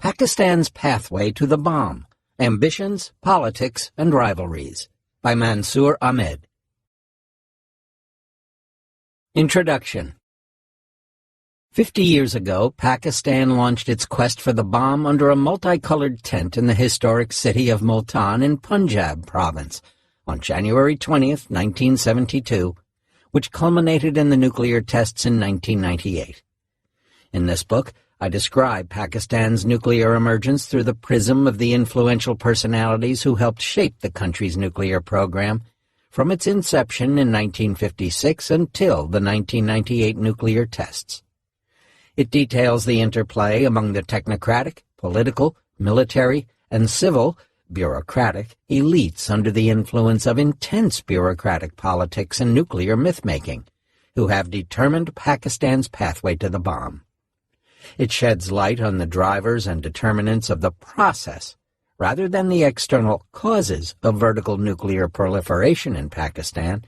Pakistan's Pathway to the Bomb, Ambitions, Politics, and Rivalries, by Mansoor Ahmed. Introduction. 50 years ago, Pakistan launched its quest for the bomb under a multicolored tent in the historic city of Multan in Punjab province on January 20th, 1972, which culminated in the nuclear tests in 1998. In this book, I describe Pakistan's nuclear emergence through the prism of the influential personalities who helped shape the country's nuclear program from its inception in 1956 until the 1998 nuclear tests. It details the interplay among the technocratic, political, military, and civil, bureaucratic, elites under the influence of intense bureaucratic politics and nuclear myth-making, who have determined Pakistan's pathway to the bomb. It sheds light on the drivers and determinants of the process, rather than the external causes of vertical nuclear proliferation in Pakistan,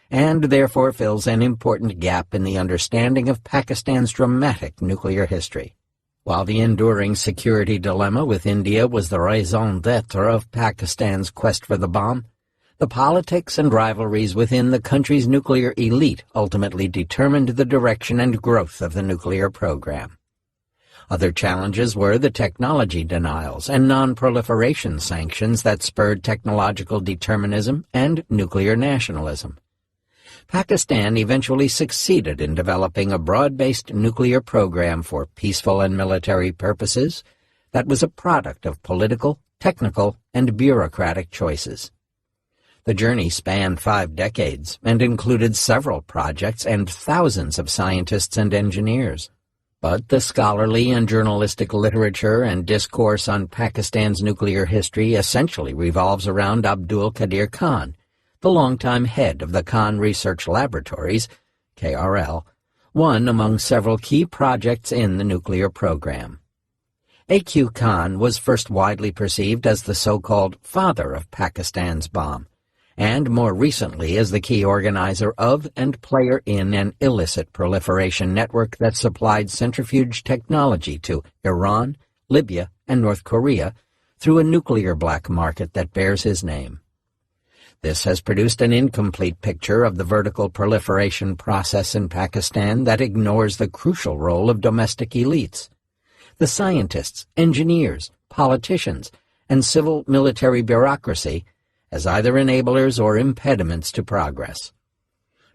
and therefore fills an important gap in the understanding of Pakistan's dramatic nuclear history. While the enduring security dilemma with India was the raison d'etre of Pakistan's quest for the bomb, the politics and rivalries within the country's nuclear elite ultimately determined the direction and growth of the nuclear program. Other challenges were the technology denials and non-proliferation sanctions that spurred technological determinism and nuclear nationalism. Pakistan eventually succeeded in developing a broad-based nuclear program for peaceful and military purposes that was a product of political, technical, and bureaucratic choices. The journey spanned 5 decades and included several projects and thousands of scientists and engineers. But the scholarly and journalistic literature and discourse on Pakistan's nuclear history essentially revolves around Abdul Qadir Khan, the longtime head of the Khan Research Laboratories, KRL, one among several key projects in the nuclear program. A.Q. Khan was first widely perceived as the so-called father of Pakistan's bomb, and more recently as the key organizer of and player in an illicit proliferation network that supplied centrifuge technology to Iran, Libya, and North Korea through a nuclear black market that bears his name. This has produced an incomplete picture of the vertical proliferation process in Pakistan that ignores the crucial role of domestic elites. The scientists, engineers, politicians, and civil military bureaucracy as either enablers or impediments to progress.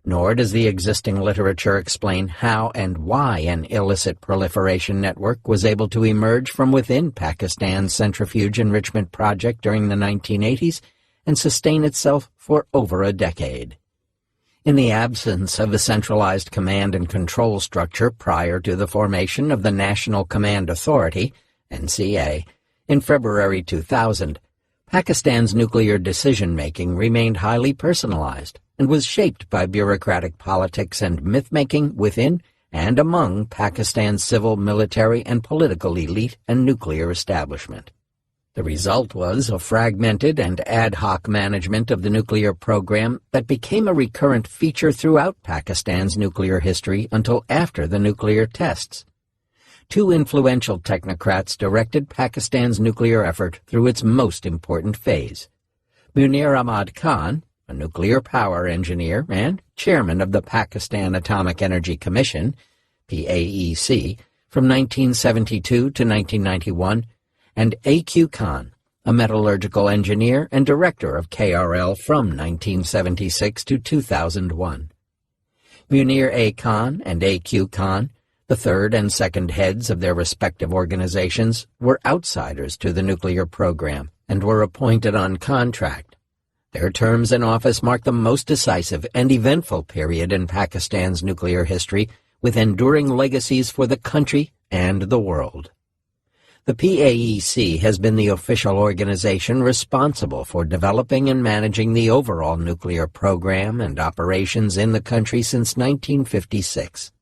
Nor does the existing literature explain how and why an illicit proliferation network was able to emerge from within Pakistan's centrifuge enrichment project during the 1980s and sustain itself for over a decade. In the absence of a centralized command and control structure prior to the formation of the National Command Authority, NCA, in February 2000, Pakistan's nuclear decision-making remained highly personalized and was shaped by bureaucratic politics and myth-making within and among Pakistan's civil, military, and political elite and nuclear establishment. The result was a fragmented and ad hoc management of the nuclear program that became a recurrent feature throughout Pakistan's nuclear history until after the nuclear tests. 2 influential technocrats directed Pakistan's nuclear effort through its most important phase. Mansoor Ahmed Khan, a nuclear power engineer and chairman of the Pakistan Atomic Energy Commission, PAEC, from 1972 to 1991, and A.Q. Khan, a metallurgical engineer and director of KRL from 1976 to 2001. Munir A. Khan and A.Q. Khan, the third and second heads of their respective organizations, were outsiders to the nuclear program and were appointed on contract. Their terms in office marked the most decisive and eventful period in Pakistan's nuclear history, with enduring legacies for the country and the world. The PAEC has been the official organization responsible for developing and managing the overall nuclear program and operations in the country since 1956.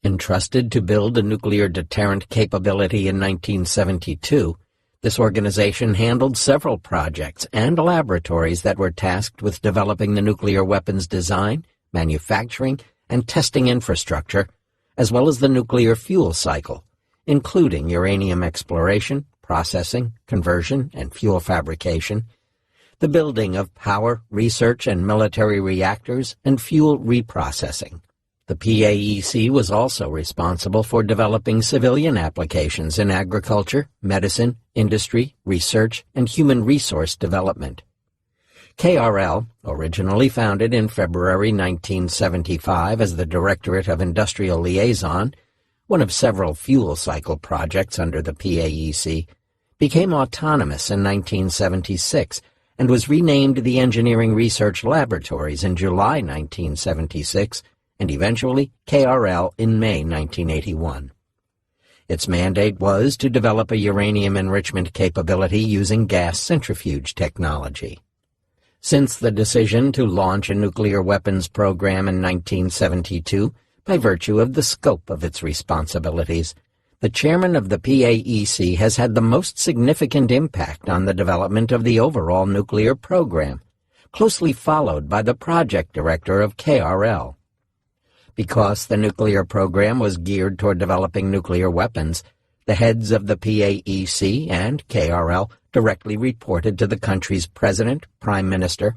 Entrusted to build a nuclear deterrent capability in 1972, this organization handled several projects and laboratories that were tasked with developing the nuclear weapons design, manufacturing, and testing infrastructure, as well as the nuclear fuel cycle, including uranium exploration, processing, conversion, and fuel fabrication, the building of power, research, and military reactors, and fuel reprocessing. The PAEC was also responsible for developing civilian applications in agriculture, medicine, industry, research, and human resource development. KRL, originally founded in February 1975 as the Directorate of Industrial Liaison, one of several fuel cycle projects under the PAEC, became autonomous in 1976 and was renamed the Engineering Research Laboratories in July 1976 and eventually KRL in May 1981. Its mandate was to develop a uranium enrichment capability using gas centrifuge technology. Since the decision to launch a nuclear weapons program in 1972, by virtue of the scope of its responsibilities, the chairman of the PAEC has had the most significant impact on the development of the overall nuclear program, closely followed by the project director of KRL. Because the nuclear program was geared toward developing nuclear weapons, the heads of the PAEC and KRL directly reported to the country's president, prime minister,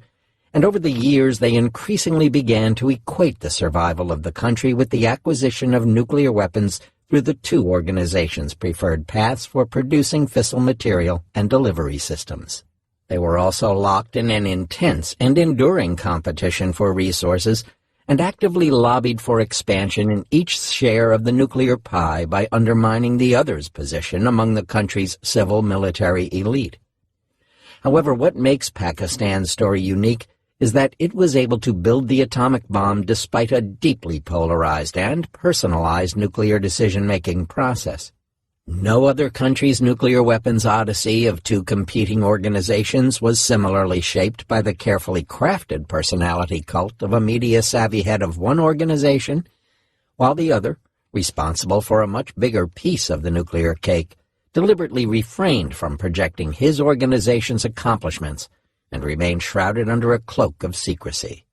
and over the years they increasingly began to equate the survival of the country with the acquisition of nuclear weapons through the two organizations' preferred paths for producing fissile material and delivery systems. They were also locked in an intense and enduring competition for resources and actively lobbied for expansion in each share of the nuclear pie by undermining the other's position among the country's civil-military elite. However, what makes Pakistan's story unique is that it was able to build the atomic bomb despite a deeply polarized and personalized nuclear decision-making process. No other country's nuclear weapons odyssey of two competing organizations was similarly shaped by the carefully crafted personality cult of a media-savvy head of one organization, while the other, responsible for a much bigger piece of the nuclear cake, deliberately refrained from projecting his organization's accomplishments and remained shrouded under a cloak of secrecy.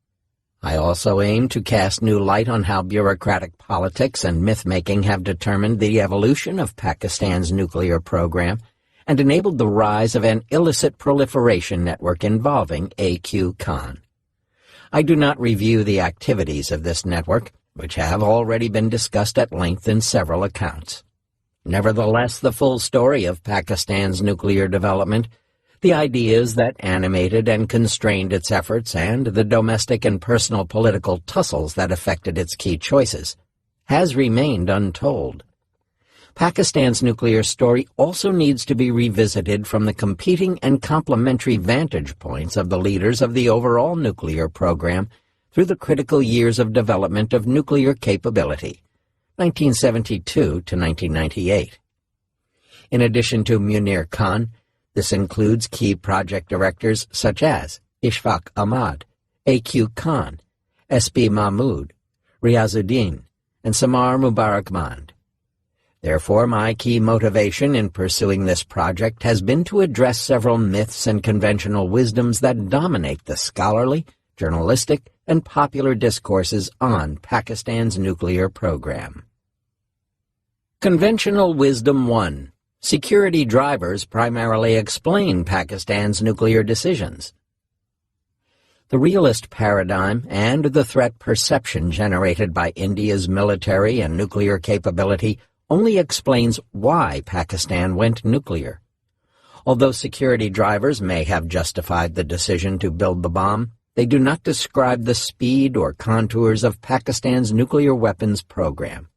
I also aim to cast new light on how bureaucratic politics and myth-making have determined the evolution of Pakistan's nuclear program and enabled the rise of an illicit proliferation network involving A.Q. Khan. I do not review the activities of this network, which have already been discussed at length in several accounts. Nevertheless, the full story of Pakistan's nuclear development, the ideas that animated and constrained its efforts, and the domestic and personal political tussles that affected its key choices, has remained untold. Pakistan's nuclear story also needs to be revisited from the competing and complementary vantage points of the leaders of the overall nuclear program through the critical years of development of nuclear capability, 1972 to 1998. In addition to Munir Khan, this includes key project directors such as Ishfaq Ahmad, A.Q. Khan, S.B. Mahmood, Riazuddin, and Samar Mubarakmand. Therefore, my key motivation in pursuing this project has been to address several myths and conventional wisdoms that dominate the scholarly, journalistic, and popular discourses on Pakistan's nuclear program. Conventional Wisdom 1. Security drivers primarily explain Pakistan's nuclear decisions. The realist paradigm and the threat perception generated by India's military and nuclear capability only explains why Pakistan went nuclear. Although security drivers may have justified the decision to build the bomb, they do not describe the speed or contours of Pakistan's nuclear weapons program.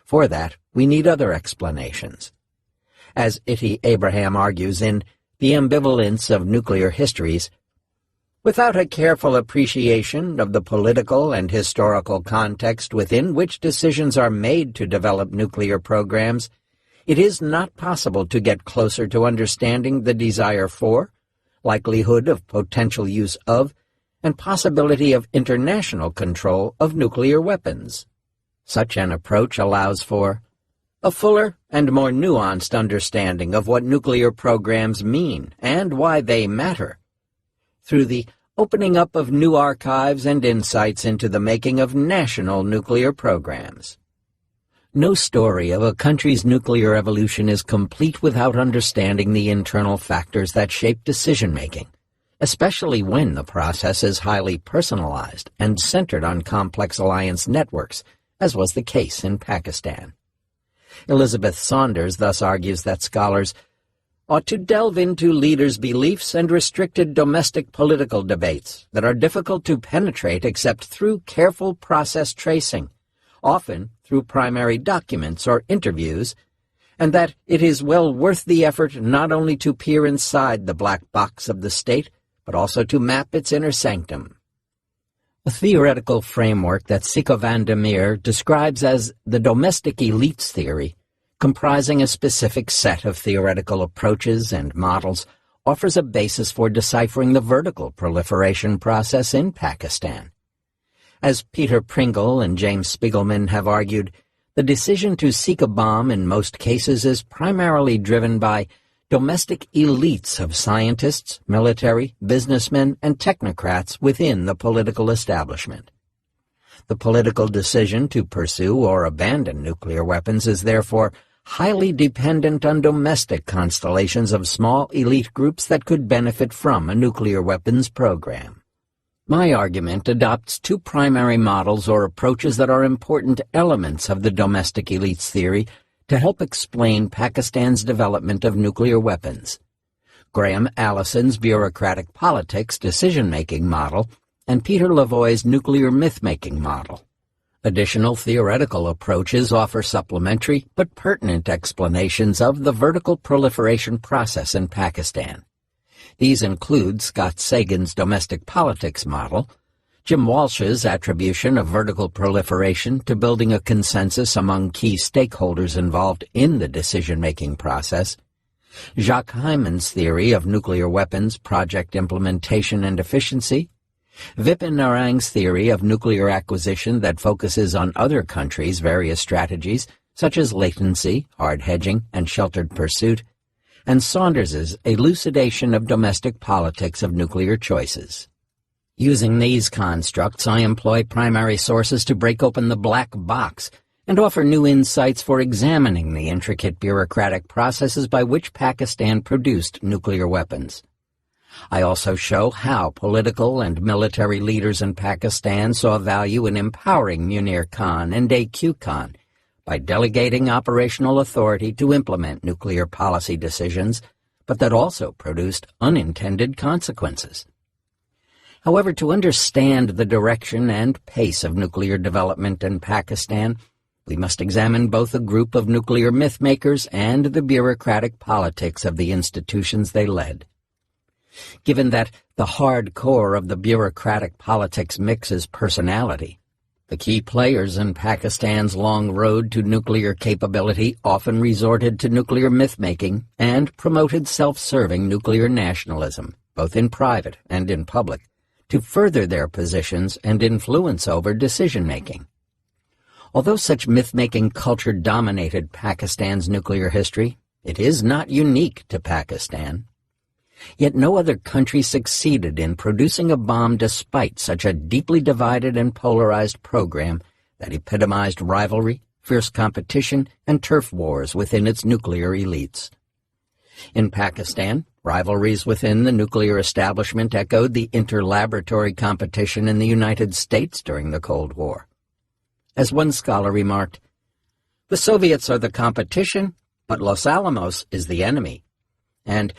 For that, we need other explanations. As Itti Abraham argues in The Ambivalence of Nuclear Histories, without a careful appreciation of the political and historical context within which decisions are made to develop nuclear programs, it is not possible to get closer to understanding the desire for, likelihood of potential use of, and possibility of international control of nuclear weapons. Such an approach allows for a fuller and more nuanced understanding of what nuclear programs mean and why they matter, through the opening up of new archives and insights into the making of national nuclear programs. No story of a country's nuclear evolution is complete without understanding the internal factors that shape decision-making, especially when the process is highly personalized and centered on complex alliance networks, as was the case in Pakistan. Elizabeth Saunders thus argues that scholars ought to delve into leaders' beliefs and restricted domestic political debates that are difficult to penetrate except through careful process tracing, often through primary documents or interviews, and that it is well worth the effort not only to peer inside the black box of the state, but also to map its inner sanctum. A theoretical framework that Siko van der Meer describes as the domestic elites theory, comprising a specific set of theoretical approaches and models, offers a basis for deciphering the vertical proliferation process in Pakistan. As Peter Pringle and James Spiegelman have argued, the decision to seek a bomb in most cases is primarily driven by domestic elites of scientists, military, businessmen, and technocrats within the political establishment. The political decision to pursue or abandon nuclear weapons is therefore highly dependent on domestic constellations of small elite groups that could benefit from a nuclear weapons program. My argument adopts two primary models or approaches that are important elements of the domestic elites theory to help explain Pakistan's development of nuclear weapons: Graham Allison's bureaucratic politics decision-making model and Peter Lavoie's nuclear myth-making model. Additional theoretical approaches offer supplementary but pertinent explanations of the vertical proliferation process in Pakistan. These include Scott Sagan's domestic politics model, Jim Walsh's attribution of vertical proliferation to building a consensus among key stakeholders involved in the decision-making process, Jacques Hyman's theory of nuclear weapons project implementation and efficiency, Vipin Narang's theory of nuclear acquisition that focuses on other countries' various strategies, such as latency, hard hedging, and sheltered pursuit, and Saunders's elucidation of domestic politics of nuclear choices. Using these constructs, I employ primary sources to break open the black box and offer new insights for examining the intricate bureaucratic processes by which Pakistan produced nuclear weapons. I also show how political and military leaders in Pakistan saw value in empowering Munir Khan and A.Q. Khan by delegating operational authority to implement nuclear policy decisions, but that also produced unintended consequences. However, to understand the direction and pace of nuclear development in Pakistan, we must examine both a group of nuclear myth-makers and the bureaucratic politics of the institutions they led. Given that the hard core of the bureaucratic politics mix is personality, the key players in Pakistan's long road to nuclear capability often resorted to nuclear myth-making and promoted self-serving nuclear nationalism, both in private and in public, to further their positions and influence over decision-making. Although such myth-making culture dominated Pakistan's nuclear history, it is not unique to Pakistan. Yet no other country succeeded in producing a bomb despite such a deeply divided and polarized program that epitomized rivalry, fierce competition, and turf wars within its nuclear elites. In Pakistan, rivalries within the nuclear establishment echoed the inter-laboratory competition in the United States during the Cold War. As one scholar remarked, "The Soviets are the competition, but Los Alamos is the enemy." And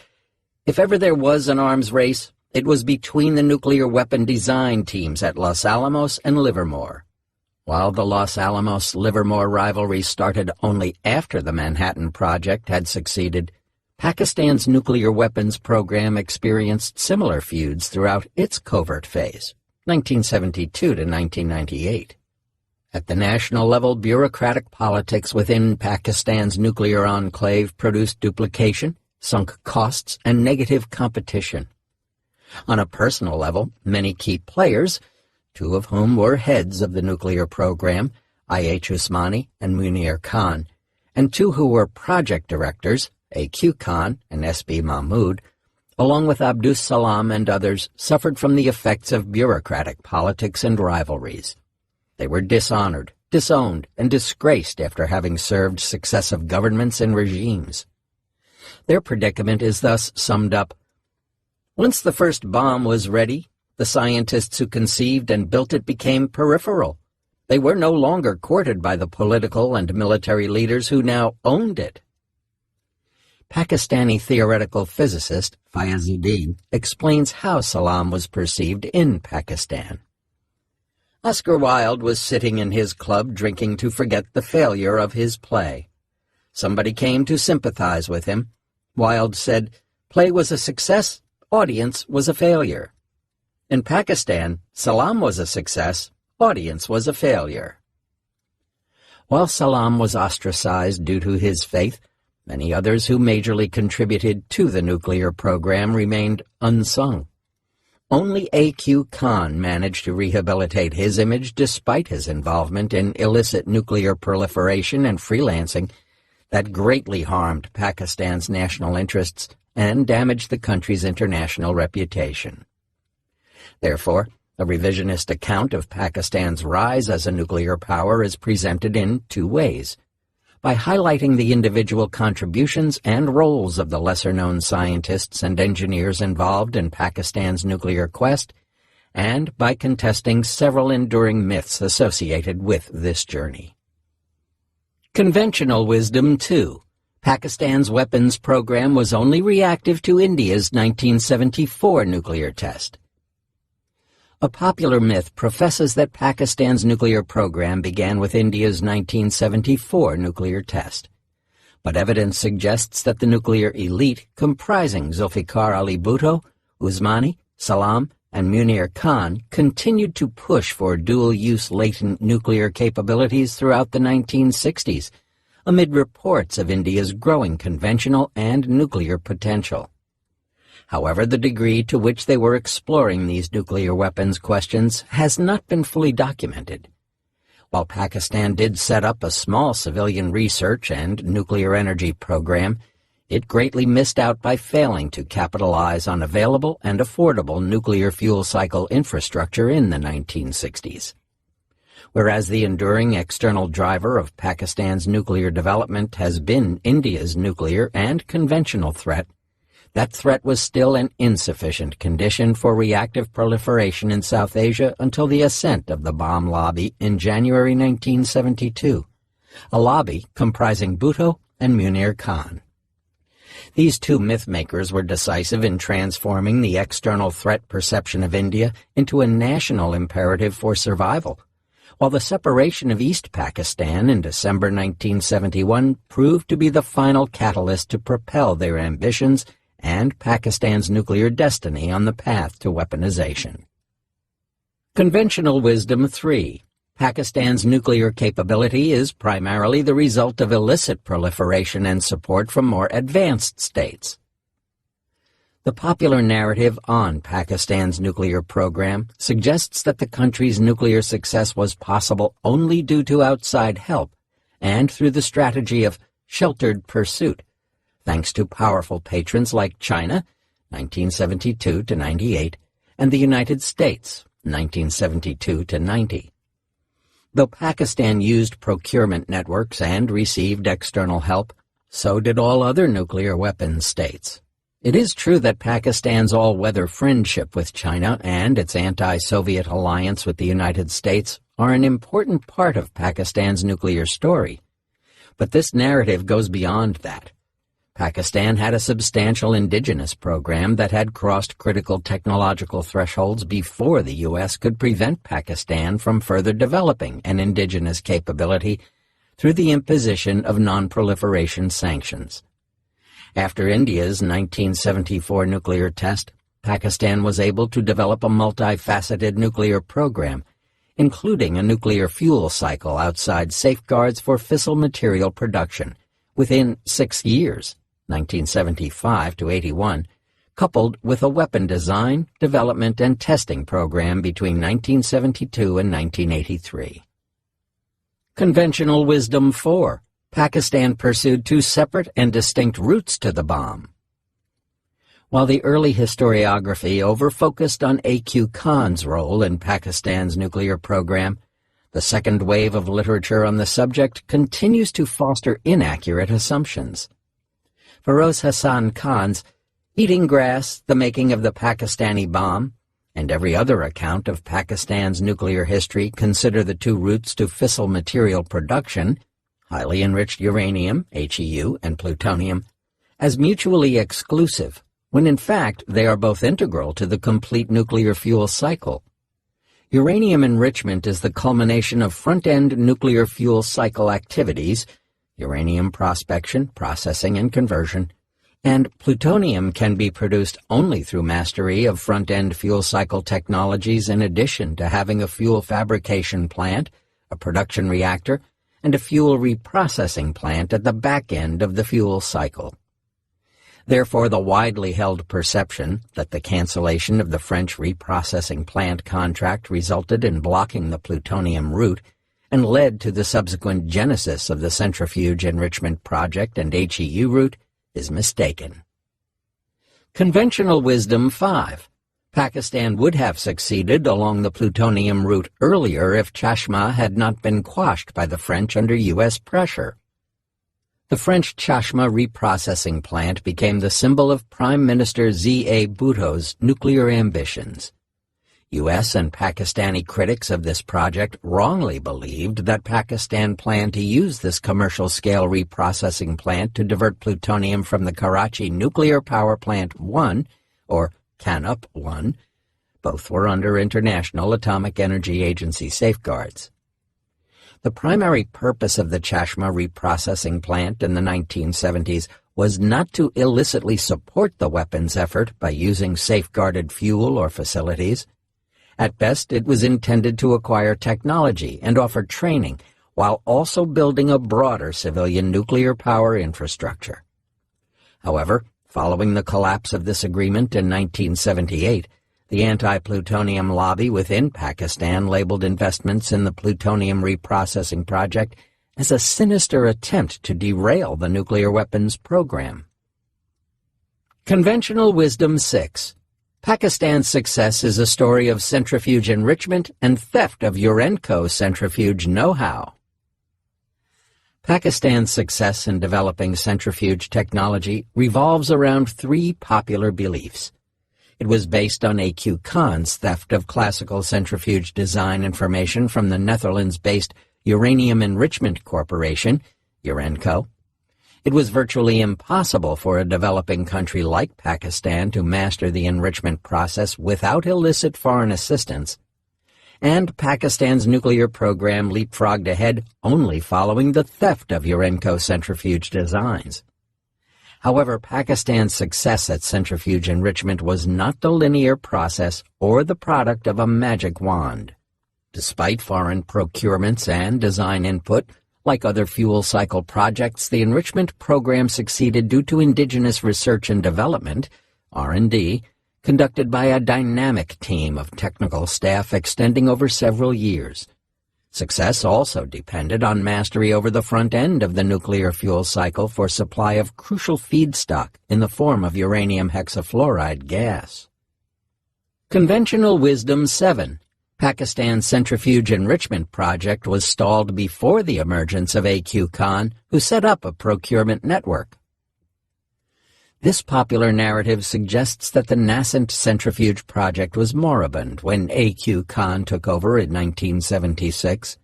if ever there was an arms race, it was between the nuclear weapon design teams at Los Alamos and Livermore. While the Los Alamos-Livermore rivalry started only after the Manhattan Project had succeeded, Pakistan's nuclear weapons program experienced similar feuds throughout its covert phase, 1972 to 1998. At the national level, bureaucratic politics within Pakistan's nuclear enclave produced duplication, sunk costs, and negative competition. On a personal level, many key players, two of whom were heads of the nuclear program, I.H. Usmani and Munir Khan, and two who were project directors, A.Q. Khan and S.B. Mahmood, along with Abdus Salam and others, suffered from the effects of bureaucratic politics and rivalries. They were dishonored, disowned and disgraced after having served successive governments and regimes. Their predicament is thus summed up: once the first bomb was ready, the scientists who conceived and built it became peripheral. They were no longer courted by the political and military leaders who now owned it. Pakistani theoretical physicist Fayazuddin explains how Salam was perceived in Pakistan. Oscar Wilde was sitting in his club drinking to forget the failure of his play. Somebody came to sympathize with him. Wilde said, "Play was a success, audience was a failure." In Pakistan, Salam was a success, audience was a failure. While Salam was ostracized due to his faith, many others who majorly contributed to the nuclear program remained unsung. Only A.Q. Khan managed to rehabilitate his image despite his involvement in illicit nuclear proliferation and freelancing that greatly harmed Pakistan's national interests and damaged the country's international reputation. Therefore, a revisionist account of Pakistan's rise as a nuclear power is presented in two ways: by highlighting the individual contributions and roles of the lesser-known scientists and engineers involved in Pakistan's nuclear quest, and by contesting several enduring myths associated with this journey. Conventional wisdom 2. Pakistan's weapons program was only reactive to India's 1974 nuclear test. A popular myth professes that Pakistan's nuclear program began with India's 1974 nuclear test. But evidence suggests that the nuclear elite, comprising Zulfikar Ali Bhutto, Usmani, Salam, and Munir Khan, continued to push for dual-use latent nuclear capabilities throughout the 1960s, amid reports of India's growing conventional and nuclear potential. However, the degree to which they were exploring these nuclear weapons questions has not been fully documented. While Pakistan did set up a small civilian research and nuclear energy program, it greatly missed out by failing to capitalize on available and affordable nuclear fuel cycle infrastructure in the 1960s. Whereas the enduring external driver of Pakistan's nuclear development has been India's nuclear and conventional threat, that threat was still an insufficient condition for reactive proliferation in South Asia until the ascent of the bomb lobby in January 1972, a lobby comprising Bhutto and Munir Khan. These two myth-makers were decisive in transforming the external threat perception of India into a national imperative for survival, while the separation of East Pakistan in December 1971 proved to be the final catalyst to propel their ambitions and Pakistan's nuclear destiny on the path to weaponization. Conventional wisdom 3. Pakistan's nuclear capability is primarily the result of illicit proliferation and support from more advanced states. The popular narrative on Pakistan's nuclear program suggests that the country's nuclear success was possible only due to outside help and through the strategy of sheltered pursuit, thanks to powerful patrons like China, 1972 to 98, and the United States, 1972 to 90. Though Pakistan used procurement networks and received external help, so did all other nuclear weapons states. It is true that Pakistan's all-weather friendship with China and its anti-Soviet alliance with the United States are an important part of Pakistan's nuclear story. But this narrative goes beyond that. Pakistan had a substantial indigenous program that had crossed critical technological thresholds before the U.S. could prevent Pakistan from further developing an indigenous capability through the imposition of non-proliferation sanctions. After India's 1974 nuclear test, Pakistan was able to develop a multifaceted nuclear program, including a nuclear fuel cycle outside safeguards for fissile material production, within 6 years, 1975 to 81, coupled with a weapon design, development, and testing program between 1972 and 1983. Conventional wisdom 4. Pakistan pursued two separate and distinct routes to the bomb. While the early historiography over-focused on A.Q. Khan's role in Pakistan's nuclear program, The second wave of literature on the subject continues to foster inaccurate assumptions. Feroz Hassan Khan's Eating Grass, The Making of the Pakistani Bomb, and every other account of Pakistan's nuclear history consider the two routes to fissile material production, highly enriched uranium, HEU, and plutonium, as mutually exclusive, when in fact they are both integral to the complete nuclear fuel cycle. Uranium enrichment is the culmination of front-end nuclear fuel cycle activities, uranium prospection, processing, and conversion, and plutonium can be produced only through mastery of front-end fuel cycle technologies in addition to having a fuel fabrication plant, a production reactor, and a fuel reprocessing plant at the back end of the fuel cycle. Therefore, the widely held perception that the cancellation of the French reprocessing plant contract resulted in blocking the plutonium route and led to the subsequent genesis of the centrifuge enrichment project and HEU route is mistaken. Conventional wisdom 5. Pakistan would have succeeded along the plutonium route earlier if Chashma had not been quashed by the French under U.S. pressure. The French Chashma reprocessing plant became the symbol of Prime Minister Z.A. Bhutto's nuclear ambitions. U.S. and Pakistani critics of this project wrongly believed that Pakistan planned to use this commercial-scale reprocessing plant to divert plutonium from the Karachi Nuclear Power Plant 1, or CANUP 1. Both were under International Atomic Energy Agency safeguards. The primary purpose of the Chashma reprocessing plant in the 1970s was not to illicitly support the weapons effort by using safeguarded fuel or facilities. At best, it was intended to acquire technology and offer training, while also building a broader civilian nuclear power infrastructure. However, following the collapse of this agreement in 1978, the anti-plutonium lobby within Pakistan labeled investments in the plutonium reprocessing project as a sinister attempt to derail the nuclear weapons program. Conventional wisdom 6. Pakistan's success is a story of centrifuge enrichment and theft of Urenco centrifuge know-how. Pakistan's success in developing centrifuge technology revolves around three popular beliefs. It was based on A.Q. Khan's theft of classical centrifuge design information from the Netherlands-based Uranium Enrichment Corporation, Urenco. It was virtually impossible for a developing country like Pakistan to master the enrichment process without illicit foreign assistance, and Pakistan's nuclear program leapfrogged ahead only following the theft of Urenco centrifuge designs. However, Pakistan's success at centrifuge enrichment was not the linear process or the product of a magic wand. Despite foreign procurements and design input, like other fuel cycle projects, the enrichment program succeeded due to indigenous research and development, R&D, conducted by a dynamic team of technical staff extending over several years. Success also depended on mastery over the front end of the nuclear fuel cycle for supply of crucial feedstock in the form of uranium hexafluoride gas. Conventional wisdom 7. Pakistan's centrifuge enrichment project was stalled before the emergence of A.Q. Khan, who set up a procurement network. This popular narrative suggests that the nascent centrifuge project was moribund when A.Q. Khan took over in 1976.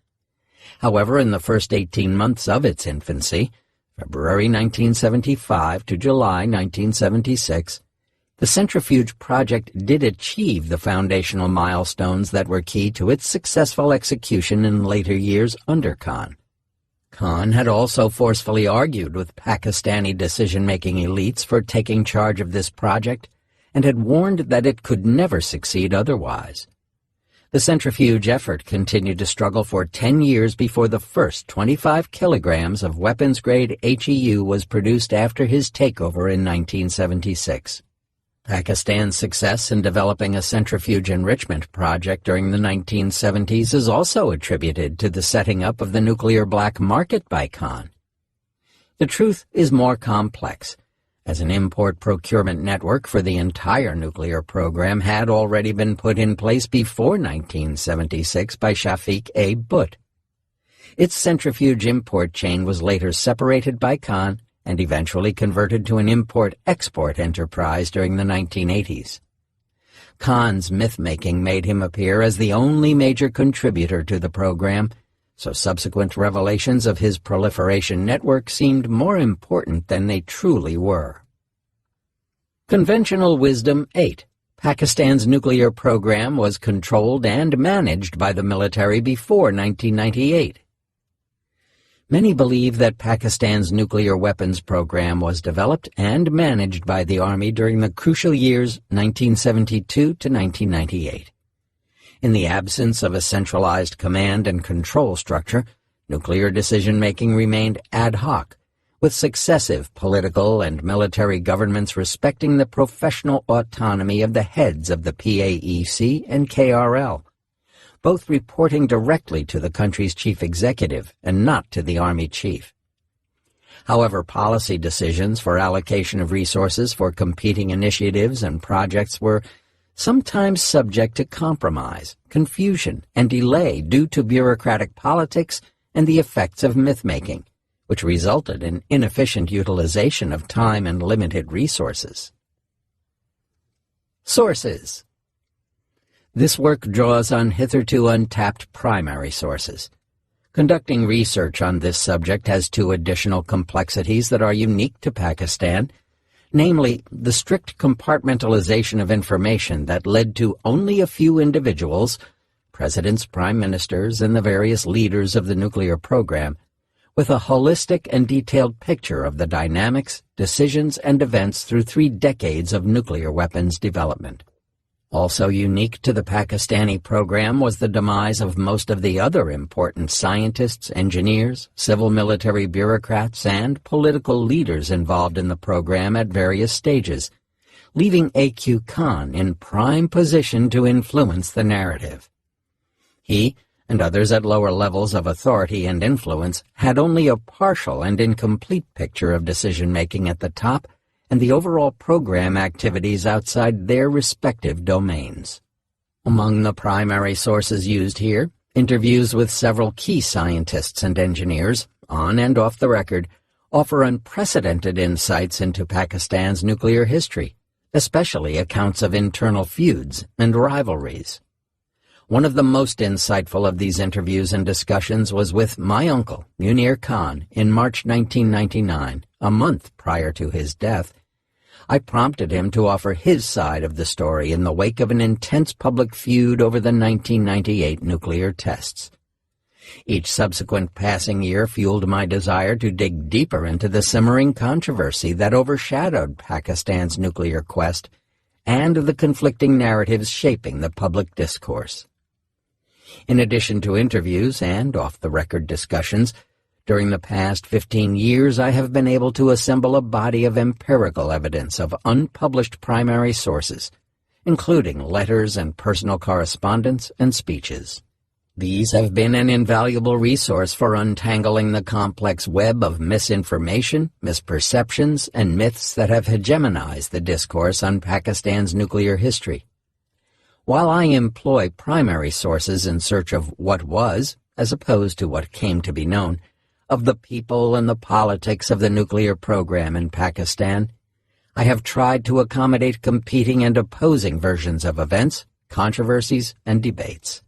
However, in the first 18 months of its infancy, February 1975 to July 1976, the centrifuge project did achieve the foundational milestones that were key to its successful execution in later years under Khan. Khan had also forcefully argued with Pakistani decision-making elites for taking charge of this project and had warned that it could never succeed otherwise. The centrifuge effort continued to struggle for 10 years before the first 25 kilograms of weapons-grade HEU was produced after his takeover in 1976. Pakistan's success in developing a centrifuge enrichment project during the 1970s is also attributed to the setting up of the nuclear black market by Khan. The truth is more complex, as an import procurement network for the entire nuclear program had already been put in place before 1976 by Shafiq A. Butt. Its centrifuge import chain was later separated by Khan and eventually converted to an import-export enterprise during the 1980s. Khan's myth-making made him appear as the only major contributor to the program, so subsequent revelations of his proliferation network seemed more important than they truly were. Conventional wisdom 8. Pakistan's nuclear program was controlled and managed by the military before 1998. Many believe that Pakistan's nuclear weapons program was developed and managed by the Army during the crucial years 1972 to 1998. In the absence of a centralized command and control structure, nuclear decision-making remained ad hoc, with successive political and military governments respecting the professional autonomy of the heads of the PAEC and KRL, both reporting directly to the country's chief executive and not to the Army chief. However, policy decisions for allocation of resources for competing initiatives and projects were sometimes subject to compromise, confusion, and delay due to bureaucratic politics and the effects of myth-making, which resulted in inefficient utilization of time and limited resources. Sources. This work draws on hitherto untapped primary sources. Conducting research on this subject has two additional complexities that are unique to Pakistan, namely the strict compartmentalization of information that led to only a few individuals, presidents, prime ministers, and the various leaders of the nuclear program, with a holistic and detailed picture of the dynamics, decisions, and events through 3 decades of nuclear weapons development. Also unique to the Pakistani program was the demise of most of the other important scientists, engineers, civil military bureaucrats, and political leaders involved in the program at various stages, leaving A.Q. Khan in prime position to influence the narrative. He, and others at lower levels of authority and influence, had only a partial and incomplete picture of decision-making at the top and the overall program activities outside their respective domains. Among the primary sources used here, interviews with several key scientists and engineers, on and off the record, offer unprecedented insights into Pakistan's nuclear history, especially accounts of internal feuds and rivalries. One of the most insightful of these interviews and discussions was with my uncle, Munir Khan, in March 1999, a month prior to his death. I prompted him to offer his side of the story in the wake of an intense public feud over the 1998 nuclear tests. Each subsequent passing year fueled my desire to dig deeper into the simmering controversy that overshadowed Pakistan's nuclear quest and the conflicting narratives shaping the public discourse. In addition to interviews and off-the-record discussions, during the past 15 years I have been able to assemble a body of empirical evidence of unpublished primary sources, including letters and personal correspondence and speeches. These have been an invaluable resource for untangling the complex web of misinformation, misperceptions, and myths that have hegemonized the discourse on Pakistan's nuclear history. While I employ primary sources in search of what was, as opposed to what came to be known, of the people and the politics of the nuclear program in Pakistan, I have tried to accommodate competing and opposing versions of events, controversies, and debates.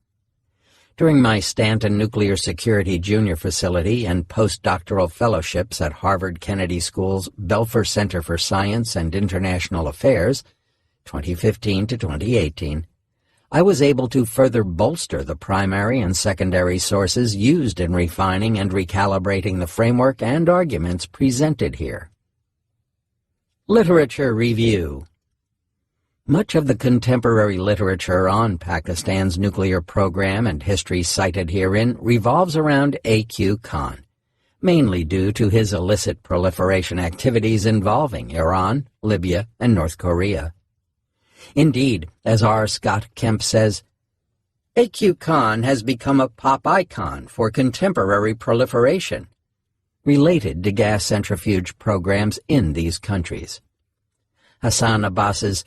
During my Stanton Nuclear Security Junior Facility and postdoctoral fellowships at Harvard Kennedy School's Belfer Center for Science and International Affairs, 2015 to 2018, I was able to further bolster the primary and secondary sources used in refining and recalibrating the framework and arguments presented here. Literature Review. Much of the contemporary literature on Pakistan's nuclear program and history cited herein revolves around A.Q. Khan, mainly due to his illicit proliferation activities involving Iran, Libya, and North Korea. Indeed, as R. Scott Kemp says, A.Q. Khan has become a pop icon for contemporary proliferation, related to gas centrifuge programs in these countries. Hassan Abbas's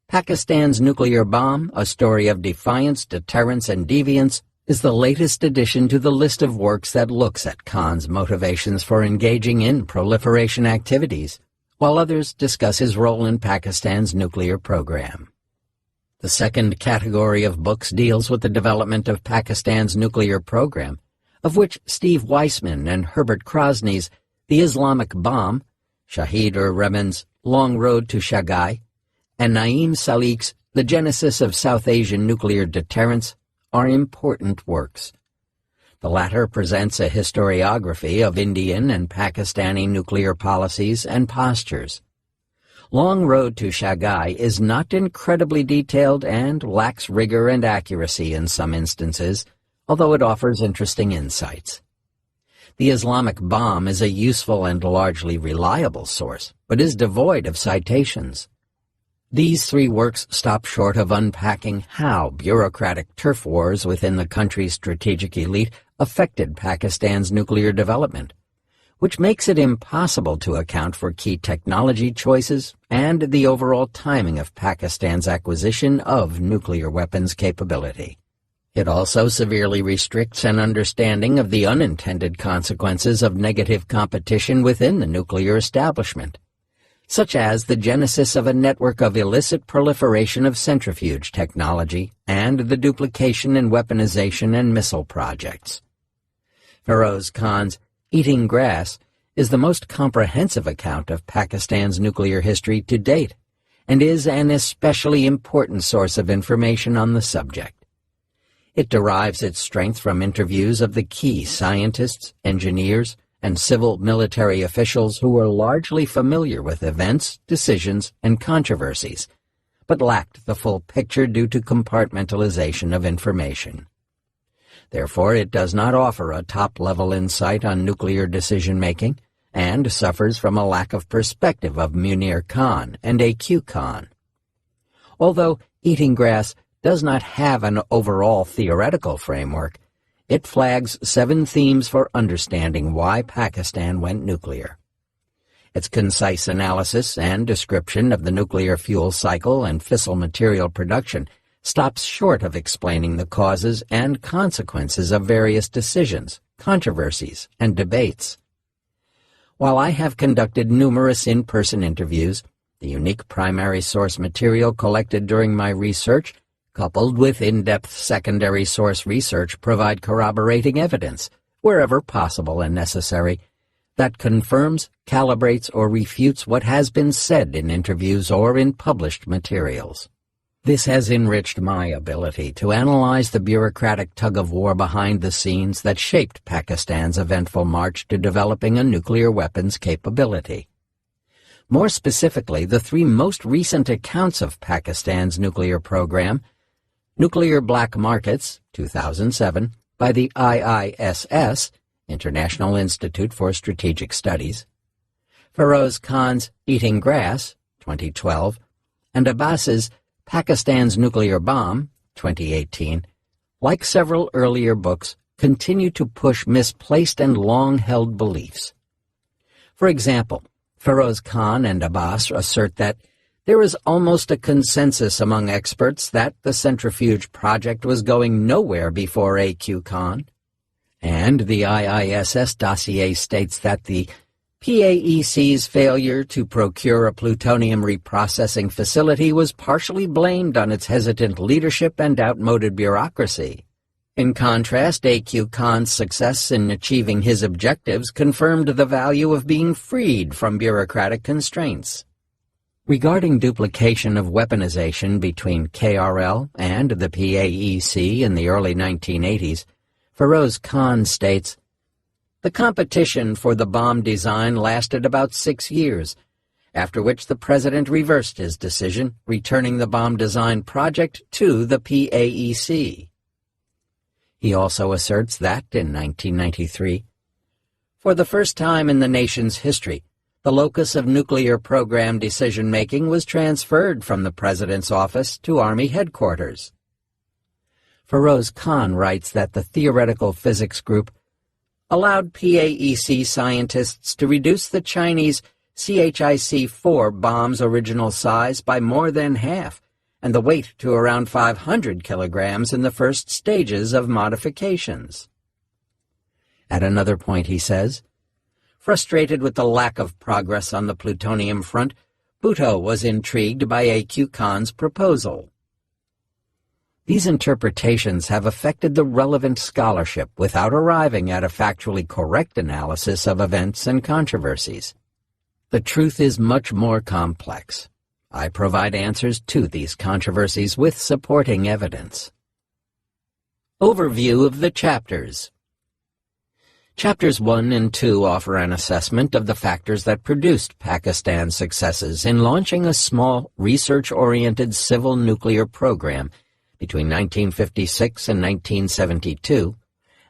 Pakistan's Nuclear Bomb, A Story of Defiance, Deterrence, and Deviance, is the latest addition to the list of works that looks at Khan's motivations for engaging in proliferation activities, while others discuss his role in Pakistan's nuclear program. The second category of books deals with the development of Pakistan's nuclear program, of which Steve Weissman and Herbert Krasny's The Islamic Bomb, Shahid-ur-Rahman's Long Road to Shagai, and Naeem Salik's The Genesis of South Asian Nuclear Deterrence are important works. The latter presents a historiography of Indian and Pakistani nuclear policies and postures. Long Road to Shagai is not incredibly detailed and lacks rigor and accuracy in some instances, although it offers interesting insights. The Islamic Bomb is a useful and largely reliable source, but is devoid of citations. These three works stop short of unpacking how bureaucratic turf wars within the country's strategic elite affected Pakistan's nuclear development, which makes it impossible to account for key technology choices and the overall timing of Pakistan's acquisition of nuclear weapons capability. It also severely restricts an understanding of the unintended consequences of negative competition within the nuclear establishment, such as the genesis of a network of illicit proliferation of centrifuge technology and the duplication and weaponization and missile projects. Feroz Khan's Eating Grass is the most comprehensive account of Pakistan's nuclear history to date and is an especially important source of information on the subject. It derives its strength from interviews of the key scientists, engineers, and civil military officials who were largely familiar with events, decisions, and controversies, but lacked the full picture due to compartmentalization of information. Therefore, it does not offer a top-level insight on nuclear decision-making and suffers from a lack of perspective of Munir Khan and A.Q. Khan. Although Eating Grass does not have an overall theoretical framework, it flags 7 themes for understanding why Pakistan went nuclear. Its concise analysis and description of the nuclear fuel cycle and fissile material production stops short of explaining the causes and consequences of various decisions, controversies, and debates. While I have conducted numerous in-person interviews, the unique primary source material collected during my research coupled with in-depth secondary source research provide corroborating evidence, wherever possible and necessary, that confirms, calibrates, or refutes what has been said in interviews or in published materials. This has enriched my ability to analyze the bureaucratic tug-of-war behind the scenes that shaped Pakistan's eventful march to developing a nuclear weapons capability. More specifically, the 3 most recent accounts of Pakistan's nuclear program: Nuclear Black Markets, 2007, by the IISS, International Institute for Strategic Studies, Feroz Khan's Eating Grass, 2012, and Abbas's Pakistan's Nuclear Bomb, 2018, like several earlier books, continue to push misplaced and long-held beliefs. For example, Feroz Khan and Abbas assert that there is almost a consensus among experts that the centrifuge project was going nowhere before A.Q. Khan, and the IISS dossier states that the PAEC's failure to procure a plutonium reprocessing facility was partially blamed on its hesitant leadership and outmoded bureaucracy. In contrast, A.Q. Khan's success in achieving his objectives confirmed the value of being freed from bureaucratic constraints. Regarding duplication of weaponization between KRL and the PAEC in the early 1980s, Feroz Khan states, "The competition for the bomb design lasted about 6 years, after which the president reversed his decision, returning the bomb design project to the PAEC. He also asserts that, in 1993, for the first time in the nation's history, the locus of nuclear program decision-making was transferred from the President's office to Army headquarters. Feroz Khan writes that the theoretical physics group allowed PAEC scientists to reduce the Chinese CHIC-4 bomb's original size by more than half, and the weight to around 500 kilograms in the first stages of modifications. At another point, he says, frustrated with the lack of progress on the plutonium front, Bhutto was intrigued by A.Q. Khan's proposal. These interpretations have affected the relevant scholarship without arriving at a factually correct analysis of events and controversies. The truth is much more complex. I provide answers to these controversies with supporting evidence. Overview of the chapters. Chapters 1 and 2 offer an assessment of the factors that produced Pakistan's successes in launching a small, research-oriented civil nuclear program between 1956 and 1972,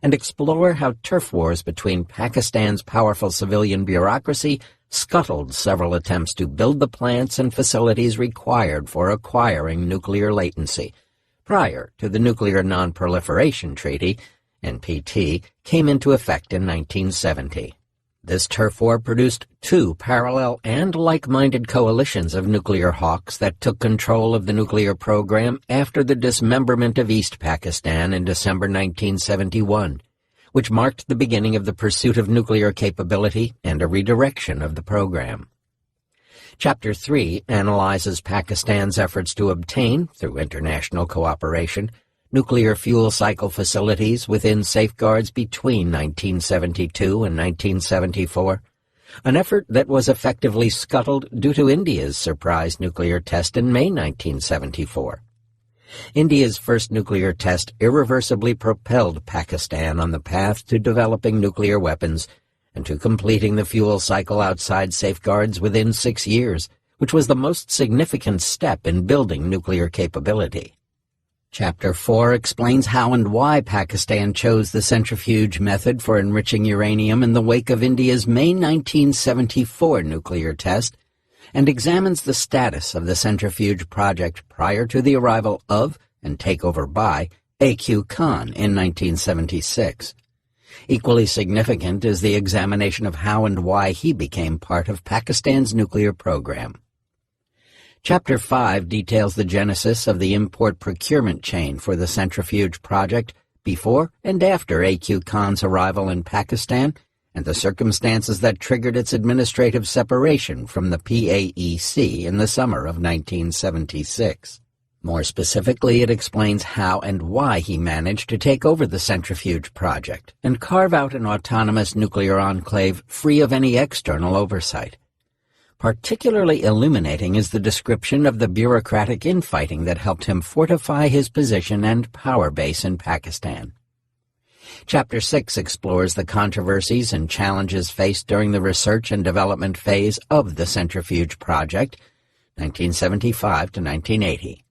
and explore how turf wars between Pakistan's powerful civilian bureaucracy scuttled several attempts to build the plants and facilities required for acquiring nuclear latency, prior to the Nuclear Non-Proliferation Treaty, NPT, came into effect in 1970. This turf war produced two parallel and like-minded coalitions of nuclear hawks that took control of the nuclear program after the dismemberment of East Pakistan in December 1971, which marked the beginning of the pursuit of nuclear capability and a redirection of the program. Chapter 3 analyzes Pakistan's efforts to obtain, through international cooperation, nuclear fuel cycle facilities within safeguards between 1972 and 1974, an effort that was effectively scuttled due to India's surprise nuclear test in May 1974. India's first nuclear test irreversibly propelled Pakistan on the path to developing nuclear weapons and to completing the fuel cycle outside safeguards within 6 years, which was the most significant step in building nuclear capability. Chapter 4 explains how and why Pakistan chose the centrifuge method for enriching uranium in the wake of India's May 1974 nuclear test, and examines the status of the centrifuge project prior to the arrival of and takeover by A.Q. Khan in 1976. Equally significant is the examination of how and why he became part of Pakistan's nuclear program. Chapter 5 details the genesis of the import procurement chain for the centrifuge project before and after A.Q. Khan's arrival in Pakistan, and the circumstances that triggered its administrative separation from the PAEC in the summer of 1976. More specifically, it explains how and why he managed to take over the centrifuge project and carve out an autonomous nuclear enclave free of any external oversight. Particularly illuminating is the description of the bureaucratic infighting that helped him fortify his position and power base in Pakistan. Chapter 6 explores the controversies and challenges faced during the research and development phase of the centrifuge project, 1975 to 1980.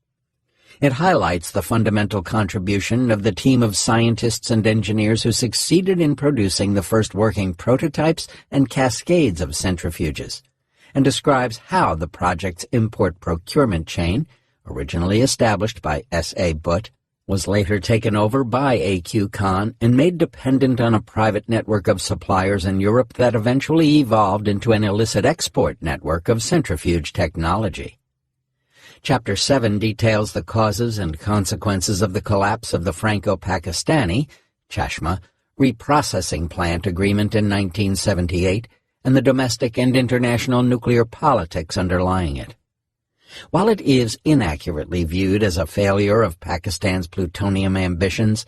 It highlights the fundamental contribution of the team of scientists and engineers who succeeded in producing the first working prototypes and cascades of centrifuges, and describes how the project's import procurement chain, originally established by S.A. Butt, was later taken over by A.Q. Khan and made dependent on a private network of suppliers in Europe that eventually evolved into an illicit export network of centrifuge technology. Chapter 7 details the causes and consequences of the collapse of the Franco-Pakistani, Chashma, reprocessing plant agreement in 1978 and the domestic and international nuclear politics underlying it. While it is inaccurately viewed as a failure of Pakistan's plutonium ambitions,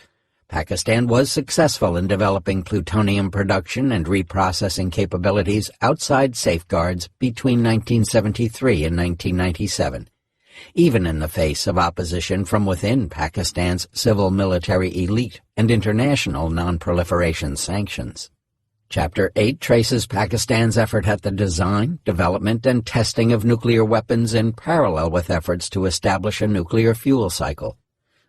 Pakistan was successful in developing plutonium production and reprocessing capabilities outside safeguards between 1973 and 1997, even in the face of opposition from within Pakistan's civil-military elite and international non-proliferation sanctions. Chapter 8 traces Pakistan's effort at the design, development, and testing of nuclear weapons in parallel with efforts to establish a nuclear fuel cycle.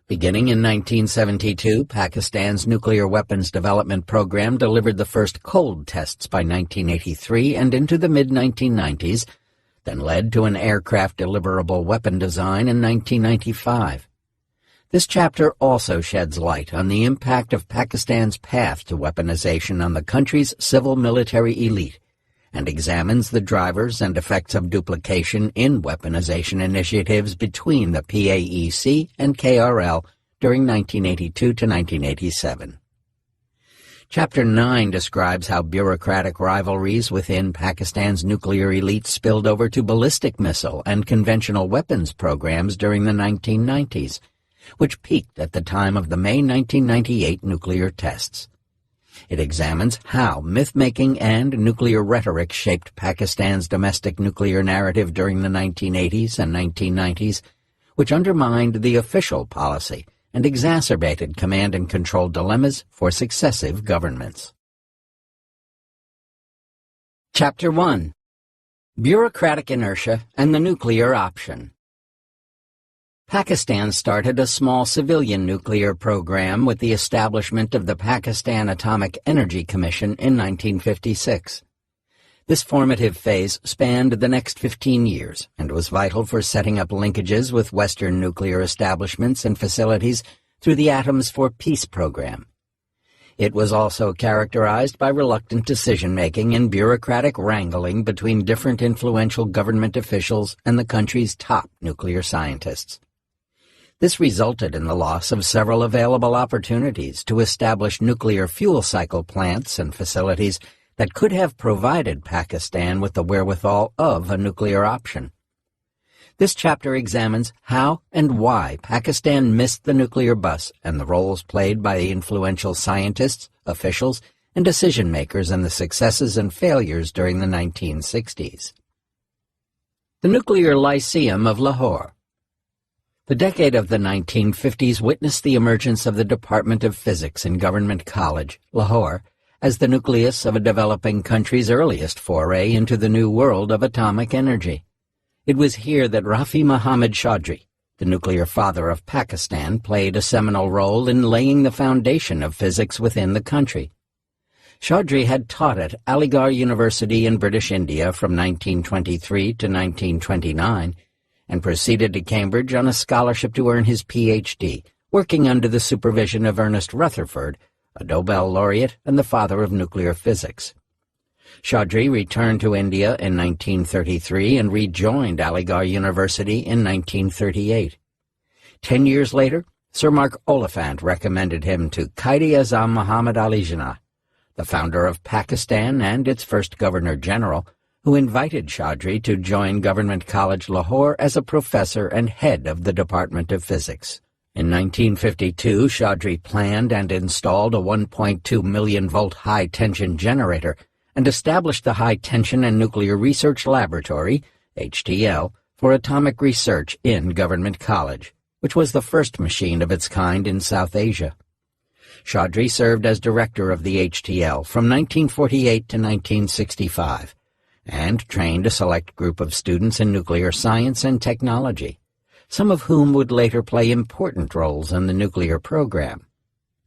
Beginning in 1972, Pakistan's nuclear weapons development program delivered the first cold tests by 1983 and into the mid-1990s, then led to an aircraft deliverable weapon design in 1995. This chapter also sheds light on the impact of Pakistan's path to weaponization on the country's civil-military elite and examines the drivers and effects of duplication in weaponization initiatives between the PAEC and KRL during 1982 to 1987. Chapter 9 describes how bureaucratic rivalries within Pakistan's nuclear elite spilled over to ballistic missile and conventional weapons programs during the 1990s, which peaked at the time of the May 1998 nuclear tests. It examines how myth-making and nuclear rhetoric shaped Pakistan's domestic nuclear narrative during the 1980s and 1990s, which undermined the official policy and exacerbated command and control dilemmas for successive governments. Chapter 1: Bureaucratic Inertia and the Nuclear Option. Pakistan started a small civilian nuclear program with the establishment of the Pakistan Atomic Energy Commission in 1956. This formative phase spanned the next 15 years and was vital for setting up linkages with Western nuclear establishments and facilities through the Atoms for Peace program. It was also characterized by reluctant decision-making and bureaucratic wrangling between different influential government officials and the country's top nuclear scientists. This resulted in the loss of several available opportunities to establish nuclear fuel cycle plants and facilities that could have provided Pakistan with the wherewithal of a nuclear option. This chapter examines how and why Pakistan missed the nuclear bus and the roles played by the influential scientists, officials, and decision-makers in the successes and failures during the 1960s. The Nuclear Lyceum of Lahore. The decade of the 1950s witnessed the emergence of the Department of Physics in Government College, Lahore, as the nucleus of a developing country's earliest foray into the new world of atomic energy. It was here that Rafi Muhammad Chaudhry, the nuclear father of Pakistan, played a seminal role in laying the foundation of physics within the country. Chaudhry had taught at Aligarh University in British India from 1923 to 1929, and proceeded to Cambridge on a scholarship to earn his Ph.D., working under the supervision of Ernest Rutherford, a Nobel laureate and the father of nuclear physics. Chaudhry returned to India in 1933 and rejoined Aligarh University in 1938. 10 years later, Sir Mark Oliphant recommended him to Quaid-e-Azam Muhammad Ali Jinnah, the founder of Pakistan and its first Governor-General, who invited Chaudhry to join Government College Lahore as a professor and head of the Department of Physics. In 1952, Chaudhry planned and installed a 1.2 million-volt high-tension generator and established the High Tension and Nuclear Research Laboratory, HTL, for atomic research in Government College, which was the first machine of its kind in South Asia. Chaudhry served as director of the HTL from 1948 to 1965, and trained a select group of students in nuclear science and technology, some of whom would later play important roles in the nuclear program.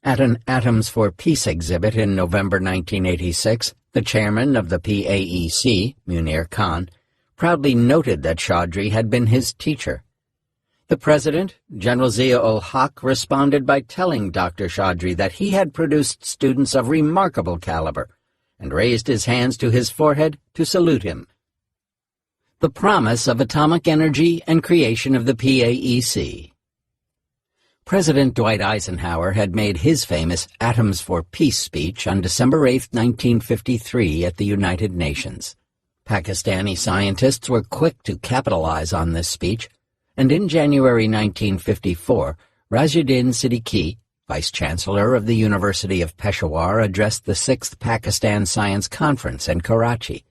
At an Atoms for Peace exhibit in November 1986, the chairman of the PAEC, Munir Khan, proudly noted that Chaudhry had been his teacher. The president, General Zia-ul-Haq, responded by telling Dr. Chaudhry that he had produced students of remarkable caliber, and raised his hands to his forehead to salute him. The promise of atomic energy and creation of the PAEC. President Dwight Eisenhower had made his famous Atoms for Peace speech on December 8, 1953 at the United Nations. Pakistani scientists were quick to capitalize on this speech, and in January 1954, Rajuddin Siddiqui, Vice-Chancellor of the University of Peshawar, addressed the 6th Pakistan Science Conference in Karachi.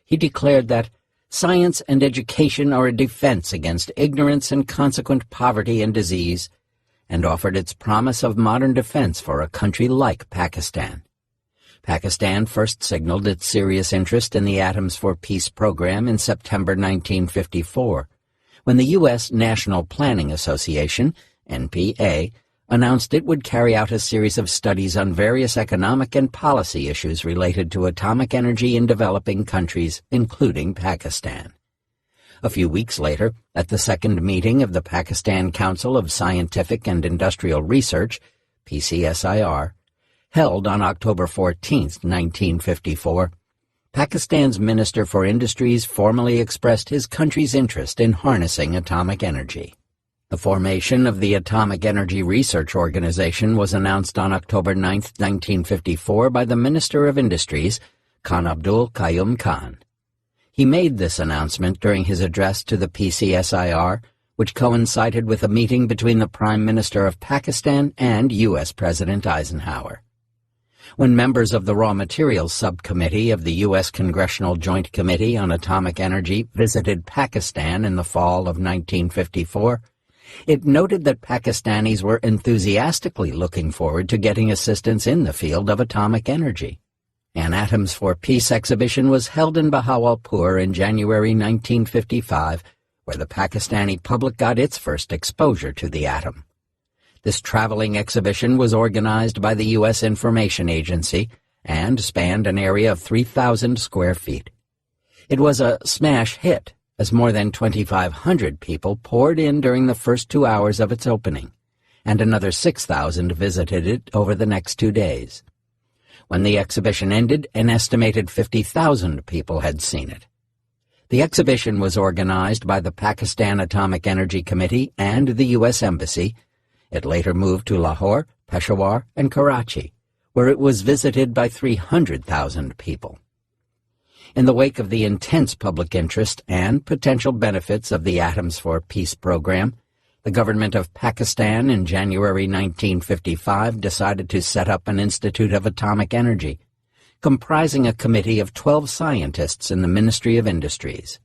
He declared that science and education are a defense against ignorance and consequent poverty and disease, and offered its promise of modern defense for a country like Pakistan. Pakistan first signaled its serious interest in the Atoms for Peace program in September 1954, when the U.S. National Planning Association, NPA, announced it would carry out a series of studies on various economic and policy issues related to atomic energy in developing countries, including Pakistan. A few weeks later, at the second meeting of the Pakistan Council of Scientific and Industrial Research, PCSIR, held on October 14, 1954, Pakistan's Minister for Industries formally expressed his country's interest in harnessing atomic energy. The formation of the Atomic Energy Research Organization was announced on October 9, 1954 by the Minister of Industries, Khan Abdul Qayyum Khan. He made this announcement during his address to the PCSIR, which coincided with a meeting between the Prime Minister of Pakistan and U.S. President Eisenhower. When members of the Raw Materials Subcommittee of the U.S. Congressional Joint Committee on Atomic Energy visited Pakistan in the fall of 1954, it noted that Pakistanis were enthusiastically looking forward to getting assistance in the field of atomic energy. An Atoms for Peace exhibition was held in Bahawalpur in January 1955, where the Pakistani public got its first exposure to the atom. This traveling exhibition was organized by the U.S. Information Agency and spanned an area of 3,000 square feet. It was a smash hit, as more than 2,500 people poured in during the first 2 hours of its opening, and another 6,000 visited it over the next 2 days. When the exhibition ended, an estimated 50,000 people had seen it. The exhibition was organized by the Pakistan Atomic Energy Committee and the U.S. Embassy. It later moved to Lahore, Peshawar, and Karachi, where it was visited by 300,000 people. In the wake of the intense public interest and potential benefits of the Atoms for Peace program, the government of Pakistan in January 1955 decided to set up an Institute of Atomic Energy, comprising a committee of 12 scientists in the Ministry of Industries.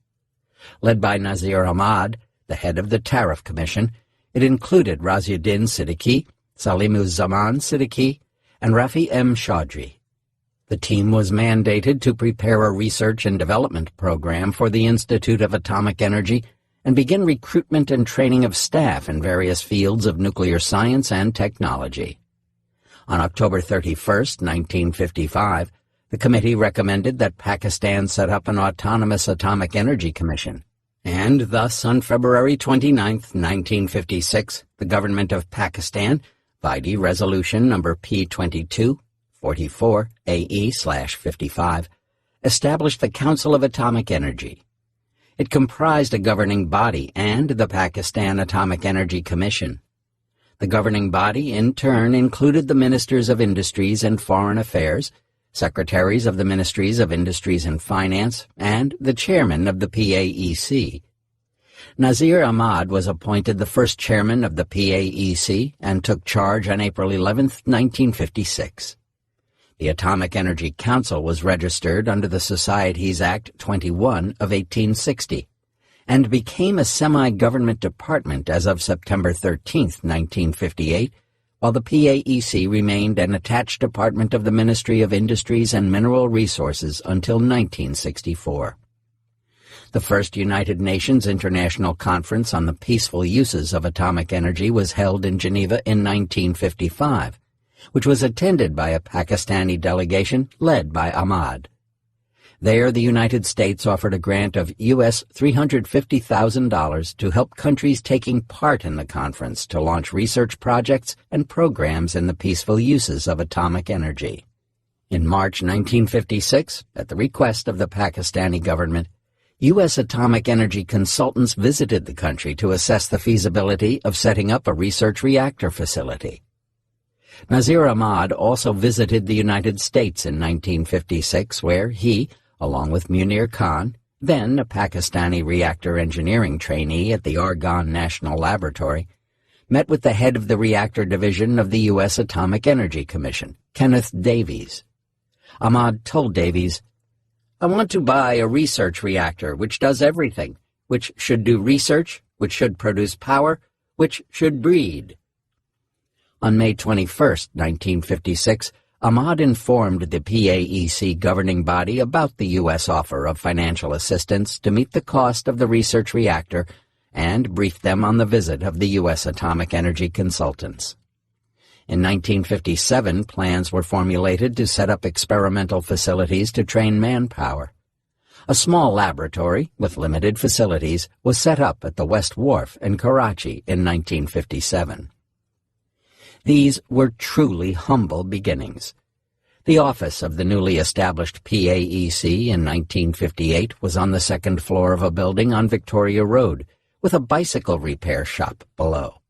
Led by Nazir Ahmad, the head of the Tariff Commission, it included Raziuddin Siddiqui, Salimuzzaman Siddiqui, and Rafi M. Chaudhry. The team was mandated to prepare a research and development program for the Institute of Atomic Energy and begin recruitment and training of staff in various fields of nuclear science and technology. On October 31, 1955, the committee recommended that Pakistan set up an autonomous atomic energy commission. And thus, on February 29, 1956, the government of Pakistan, vide Resolution number P22-44-AE/55, established the Council of Atomic Energy. It comprised a governing body and the Pakistan Atomic Energy Commission. The governing body, in turn, included the Ministers of Industries and Foreign Affairs, Secretaries of the Ministries of Industries and Finance, and the Chairman of the PAEC. Nazir Ahmad was appointed the first chairman of the PAEC and took charge on April 11, 1956. The Atomic Energy Council was registered under the Societies Act 21 of 1860 and became a semi-government department as of September 13, 1958, while the PAEC remained an attached department of the Ministry of Industries and Mineral Resources until 1964. The first United Nations International Conference on the Peaceful Uses of Atomic Energy was held in Geneva in 1955, which was attended by a Pakistani delegation led by Ahmad. There, the United States offered a grant of U.S. $350,000 to help countries taking part in the conference to launch research projects and programs in the peaceful uses of atomic energy. In March 1956, at the request of the Pakistani government, U.S. atomic energy consultants visited the country to assess the feasibility of setting up a research reactor facility. Nazir Ahmad also visited the United States in 1956, where he, along with Munir Khan, then a Pakistani reactor engineering trainee at the Argonne National Laboratory, met with the head of the reactor division of the U.S. Atomic Energy Commission, Kenneth Davies. Ahmad told Davies, "I want to buy a research reactor which does everything, which should do research, which should produce power, which should breed." On May 21, 1956, Ahmad informed the PAEC governing body about the U.S. offer of financial assistance to meet the cost of the research reactor and briefed them on the visit of the U.S. atomic energy consultants. In 1957, plans were formulated to set up experimental facilities to train manpower. A small laboratory, with limited facilities, was set up at the West Wharf in Karachi in 1957. These were truly humble beginnings. The office of the newly established PAEC in 1958 was on the second floor of a building on Victoria Road, with a bicycle repair shop below.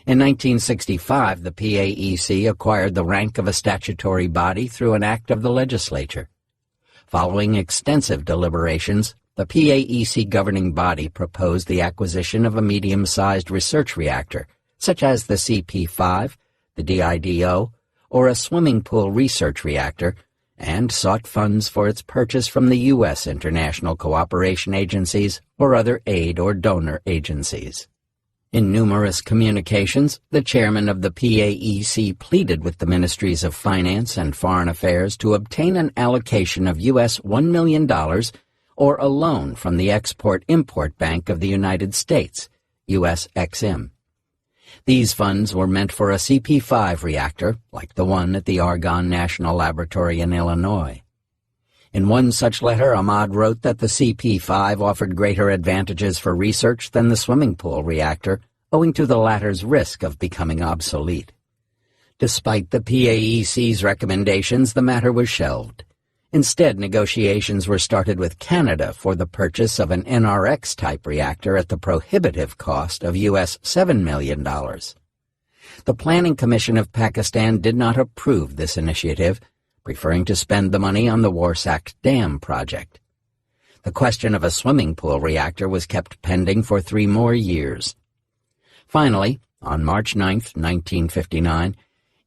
In 1965, the PAEC acquired the rank of a statutory body through an act of the legislature. Following extensive deliberations, the PAEC governing body proposed the acquisition of a medium-sized research reactor, such as the CP5, the DIDO, or a swimming pool research reactor, and sought funds for its purchase from the U.S. international cooperation agencies or other aid or donor agencies. In numerous communications, the chairman of the PAEC pleaded with the Ministries of Finance and Foreign Affairs to obtain an allocation of U.S. $1 million or a loan from the Export-Import Bank of the United States, U.S. EXIM. These funds were meant for a CP5 reactor, like the one at the Argonne National Laboratory in Illinois. In one such letter, Ahmed wrote that the CP5 offered greater advantages for research than the swimming pool reactor, owing to the latter's risk of becoming obsolete. Despite the PAEC's recommendations, the matter was shelved. Instead, negotiations were started with Canada for the purchase of an NRX-type reactor at the prohibitive cost of U.S. $7 million. The Planning Commission of Pakistan did not approve this initiative, preferring to spend the money on the Warsak Dam project. The question of a swimming pool reactor was kept pending for 3 more years. Finally, on March 9, 1959,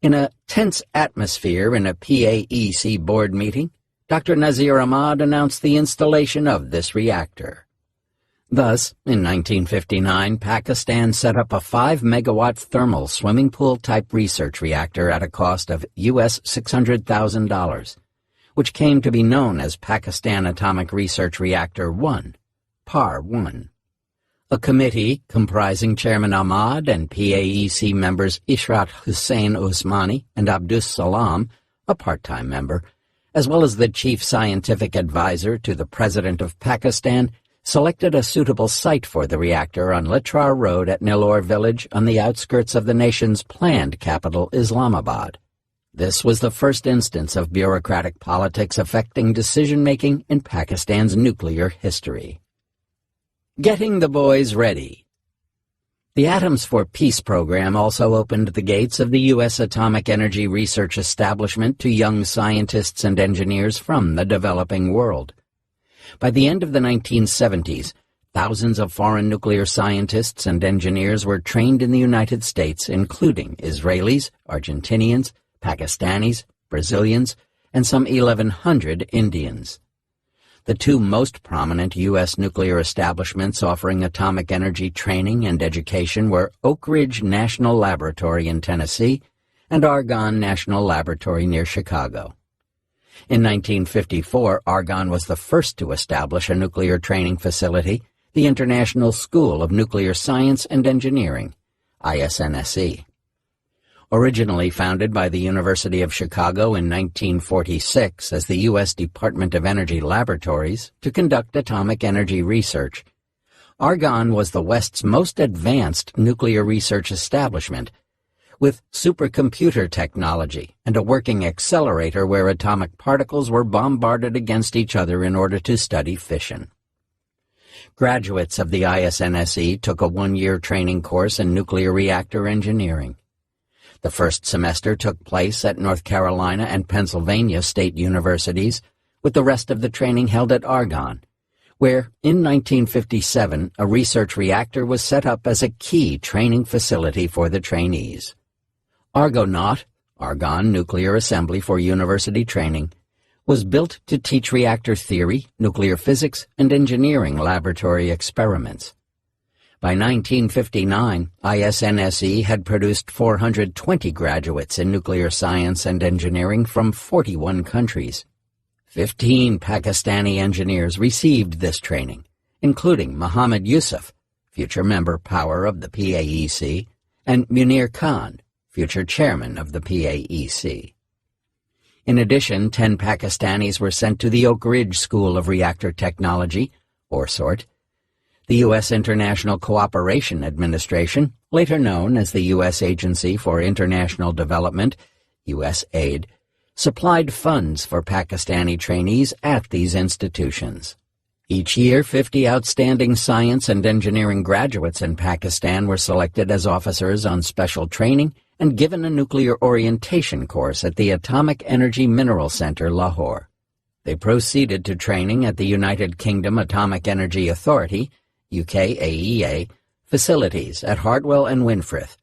in a tense atmosphere in a PAEC board meeting, Dr. Nazir Ahmed announced the installation of this reactor. Thus, in 1959, Pakistan set up a 5-megawatt thermal swimming pool-type research reactor at a cost of U.S. $600,000, which came to be known as Pakistan Atomic Research Reactor 1, PAR-1. A committee comprising Chairman Ahmed and PAEC members Ishrat Hussain Usmani and Abdus Salam, a part-time member, as well as the chief scientific advisor to the President of Pakistan, selected a suitable site for the reactor on Litrar Road at Nilore village on the outskirts of the nation's planned capital, Islamabad. This was the first instance of bureaucratic politics affecting decision-making in Pakistan's nuclear history. Getting the boys ready. The Atoms for Peace program also opened the gates of the U.S. Atomic Energy Research Establishment to young scientists and engineers from the developing world. By the end of the 1970s, thousands of foreign nuclear scientists and engineers were trained in the United States, including Israelis, Argentinians, Pakistanis, Brazilians, and some 1,100 Indians. The 2 most prominent U.S. nuclear establishments offering atomic energy training and education were Oak Ridge National Laboratory in Tennessee and Argonne National Laboratory near Chicago. In 1954, Argonne was the first to establish a nuclear training facility, the International School of Nuclear Science and Engineering, ISNSE. Originally founded by the University of Chicago in 1946 as the U.S. Department of Energy Laboratories to conduct atomic energy research, Argonne was the West's most advanced nuclear research establishment, with supercomputer technology and a working accelerator where atomic particles were bombarded against each other in order to study fission. Graduates of the ISNSE took a 1-year training course in nuclear reactor engineering. The first semester took place at North Carolina and Pennsylvania state universities, with the rest of the training held at Argonne, where, in 1957, a research reactor was set up as a key training facility for the trainees. Argonaut, Argonne Nuclear Assembly for University Training, was built to teach reactor theory, nuclear physics, and engineering laboratory experiments. By 1959, ISNSE had produced 420 graduates in nuclear science and engineering from 41 countries. 15 Pakistani engineers received this training, including Muhammad Yusuf, future member power of the PAEC, and Munir Khan, future chairman of the PAEC. In addition, 10 Pakistanis were sent to the Oak Ridge School of Reactor Technology, ORSORT, the U.S. International Cooperation Administration, later known as the U.S. Agency for International Development, USAID, supplied funds for Pakistani trainees at these institutions. Each year, 50 outstanding science and engineering graduates in Pakistan were selected as officers on special training and given a nuclear orientation course at the Atomic Energy Mineral Center, Lahore. They proceeded to training at the United Kingdom Atomic Energy Authority, UKAEA, facilities at Hartwell and Winfrith,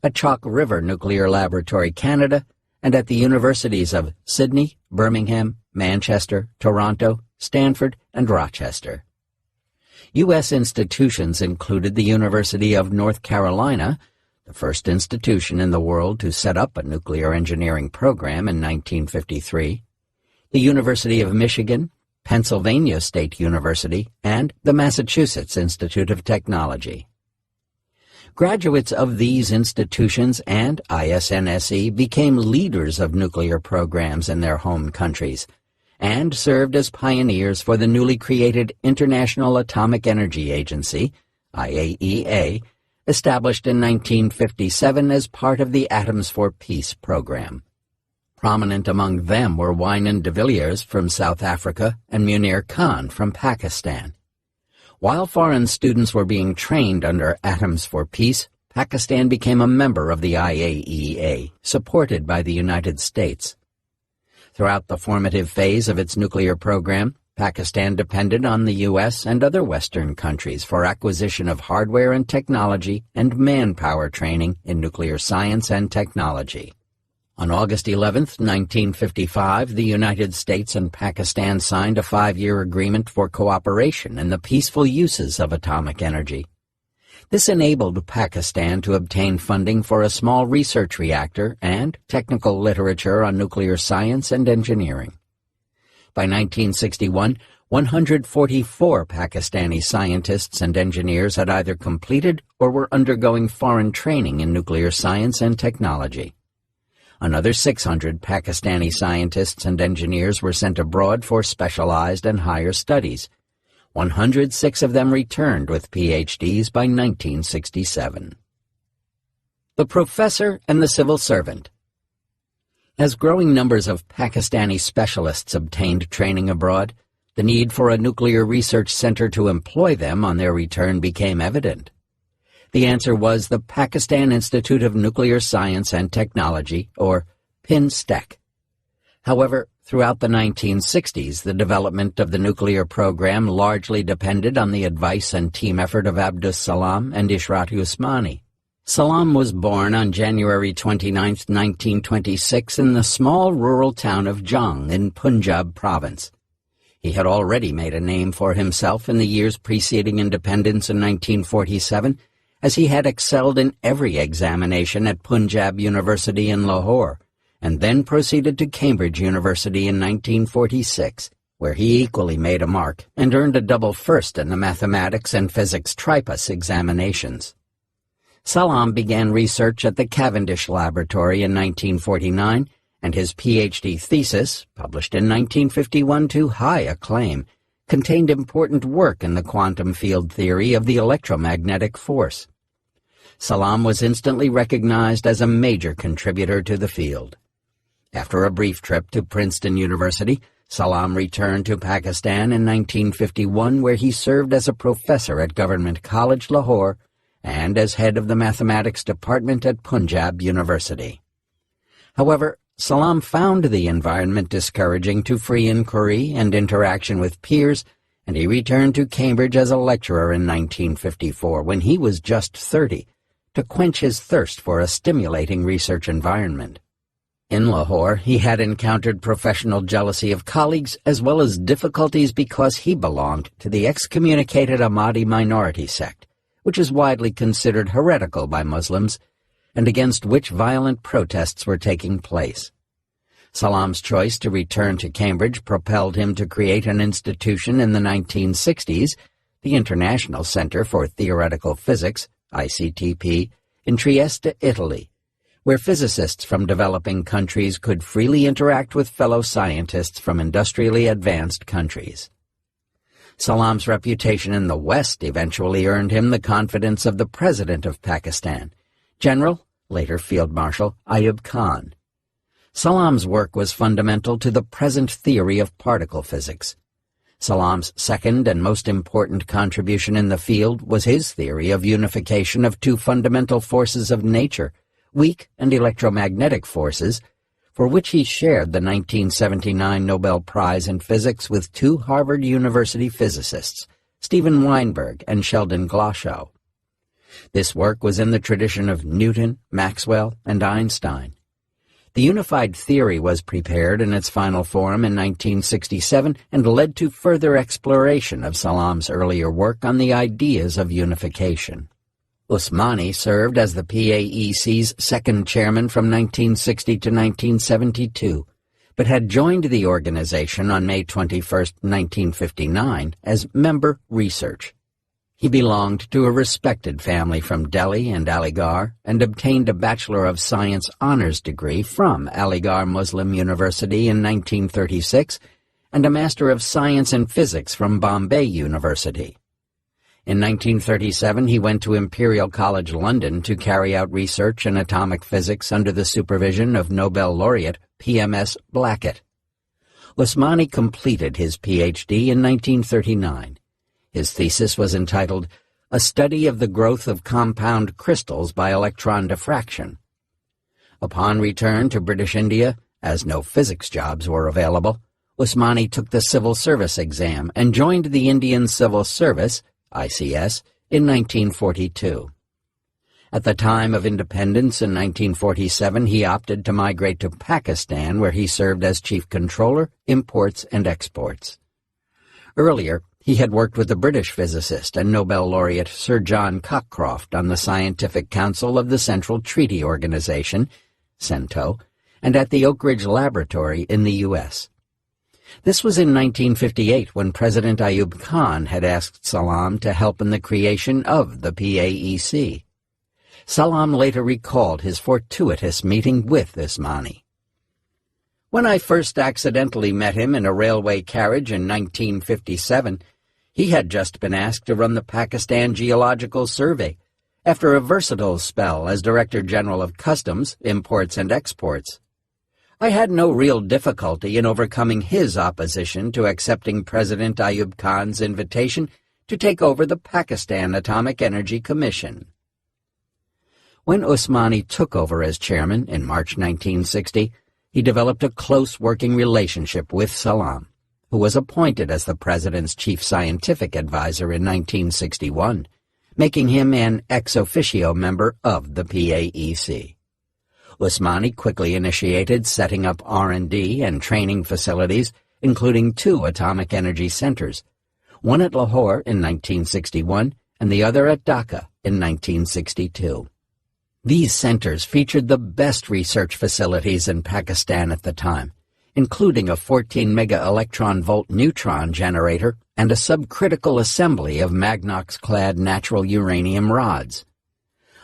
at Chalk River Nuclear Laboratory, Canada, and at the universities of Sydney, Birmingham, Manchester, Toronto, Stanford, and Rochester. U.S. institutions included the University of North Carolina, the first institution in the world to set up a nuclear engineering program in 1953, the University of Michigan, Pennsylvania State University, and the Massachusetts Institute of Technology. Graduates of these institutions and ISNSE became leaders of nuclear programs in their home countries and served as pioneers for the newly created International Atomic Energy Agency, IAEA, established in 1957 as part of the Atoms for Peace program. Prominent among them were Winan de Villiers from South Africa and Munir Khan from Pakistan. While foreign students were being trained under Atoms for Peace, Pakistan became a member of the IAEA, supported by the United States. Throughout the formative phase of its nuclear program, Pakistan depended on the U.S. and other Western countries for acquisition of hardware and technology and manpower training in nuclear science and technology. On August 11, 1955, the United States and Pakistan signed a 5-year agreement for cooperation in the peaceful uses of atomic energy. This enabled Pakistan to obtain funding for a small research reactor and technical literature on nuclear science and engineering. By 1961, 144 Pakistani scientists and engineers had either completed or were undergoing foreign training in nuclear science and technology. Another 600 Pakistani scientists and engineers were sent abroad for specialized and higher studies. 106 of them returned with PhDs by 1967. The Professor and the Civil Servant. As growing numbers of Pakistani specialists obtained training abroad, the need for a nuclear research center to employ them on their return became evident. The answer was the Pakistan Institute of Nuclear Science and Technology, or PINSTEC. However, throughout the 1960s, the development of the nuclear program largely depended on the advice and team effort of Abdus Salam and Ishrat Usmani. Salam was born on January 29, 1926, in the small rural town of Jang in Punjab province. He had already made a name for himself in the years preceding independence in 1947, as he had excelled in every examination at Punjab University in Lahore, and then proceeded to Cambridge University in 1946, where he equally made a mark and earned a double first in the mathematics and physics tripos examinations. Salam began research at the Cavendish Laboratory in 1949, and his PhD thesis, published in 1951 to high acclaim, contained important work in the quantum field theory of the electromagnetic force. Salam was instantly recognized as a major contributor to the field. After a brief trip to Princeton University, Salam returned to Pakistan in 1951, where he served as a professor at Government College, Lahore, and as head of the mathematics department at Punjab University. However, Salam found the environment discouraging to free inquiry and interaction with peers, and he returned to Cambridge as a lecturer in 1954, when he was just 30, to quench his thirst for a stimulating research environment. In Lahore, he had encountered professional jealousy of colleagues as well as difficulties because he belonged to the excommunicated Ahmadi minority sect, which is widely considered heretical by Muslims, and against which violent protests were taking place. Salam's choice to return to Cambridge propelled him to create an institution in the 1960s, the International Center for Theoretical Physics, ICTP, in Trieste, Italy, where physicists from developing countries could freely interact with fellow scientists from industrially advanced countries. Salam's reputation in the West eventually earned him the confidence of the President of Pakistan, General, later Field Marshal, Ayub Khan. Salam's work was fundamental to the present theory of particle physics. Salam's second and most important contribution in the field was his theory of unification of two fundamental forces of nature, weak and electromagnetic forces, for which he shared the 1979 Nobel Prize in Physics with two Harvard University physicists, Steven Weinberg and Sheldon Glashow. This work was in the tradition of Newton, Maxwell, and Einstein. The unified theory was prepared in its final form in 1967 and led to further exploration of Salam's earlier work on the ideas of unification. Usmani served as the PAEC's second chairman from 1960 to 1972, but had joined the organization on May 21, 1959, as member research. He belonged to a respected family from Delhi and Aligarh and obtained a Bachelor of Science honors degree from Aligarh Muslim University in 1936 and a Master of Science in Physics from Bombay University. In 1937, he went to Imperial College London to carry out research in atomic physics under the supervision of Nobel laureate P.M.S. Blackett. Usmani completed his Ph.D. in 1939. His thesis was entitled, A Study of the Growth of Compound Crystals by Electron Diffraction. Upon return to British India, as no physics jobs were available, Usmani took the civil service exam and joined the Indian Civil Service, ICS, in 1942. At the time of independence in 1947, he opted to migrate to Pakistan, where he served as Chief Controller, Imports and Exports. Earlier, he had worked with the British physicist and Nobel laureate Sir John Cockcroft on the Scientific Council of the Central Treaty Organization, CENTO, and at the Oak Ridge Laboratory in the U.S. This was in 1958 when President Ayub Khan had asked Salam to help in the creation of the PAEC. Salam later recalled his fortuitous meeting with Usmani. When I first accidentally met him in a railway carriage in 1957, he had just been asked to run the Pakistan Geological Survey, after a versatile spell as Director General of Customs, Imports and Exports. I had no real difficulty in overcoming his opposition to accepting President Ayub Khan's invitation to take over the Pakistan Atomic Energy Commission. When Usmani took over as chairman in March 1960, he developed a close working relationship with Salam, who was appointed as the president's chief scientific advisor in 1961, making him an ex officio member of the PAEC. Usmani quickly initiated setting up R&D and training facilities, including two atomic energy centers, one at Lahore in 1961 and the other at Dhaka in 1962. These centers featured the best research facilities in Pakistan at the time, including a 14 mega-electron-volt neutron generator and a subcritical assembly of Magnox-clad natural uranium rods.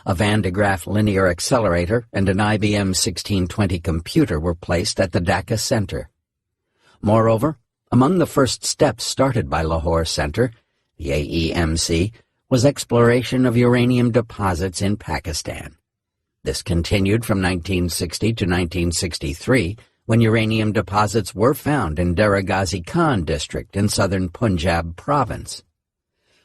A Van de Graaff linear accelerator and an IBM 1620 computer were placed at the Dhaka Center. Moreover, among the first steps started by Lahore Center, the AEMC, was exploration of uranium deposits in Pakistan. This continued from 1960 to 1963, when uranium deposits were found in Dera Ghazi Khan district in southern Punjab province.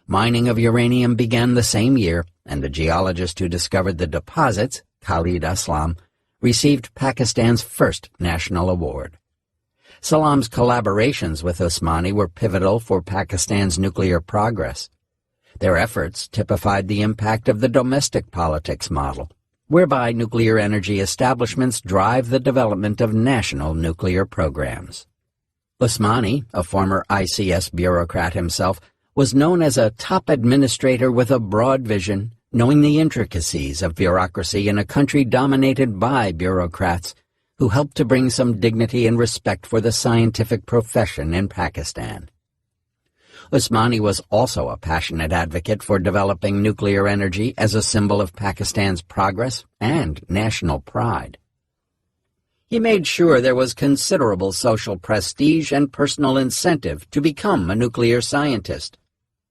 Mining of uranium began the same year, and the geologist who discovered the deposits, Khalid Aslam, received Pakistan's first national award. Salam's collaborations with Usmani were pivotal for Pakistan's nuclear progress. Their efforts typified the impact of the domestic politics model, whereby nuclear energy establishments drive the development of national nuclear programs. Usmani, a former ICS bureaucrat himself, was known as a top administrator with a broad vision, knowing the intricacies of bureaucracy in a country dominated by bureaucrats who helped to bring some dignity and respect for the scientific profession in Pakistan. Usmani was also a passionate advocate for developing nuclear energy as a symbol of Pakistan's progress and national pride. He made sure there was considerable social prestige and personal incentive to become a nuclear scientist.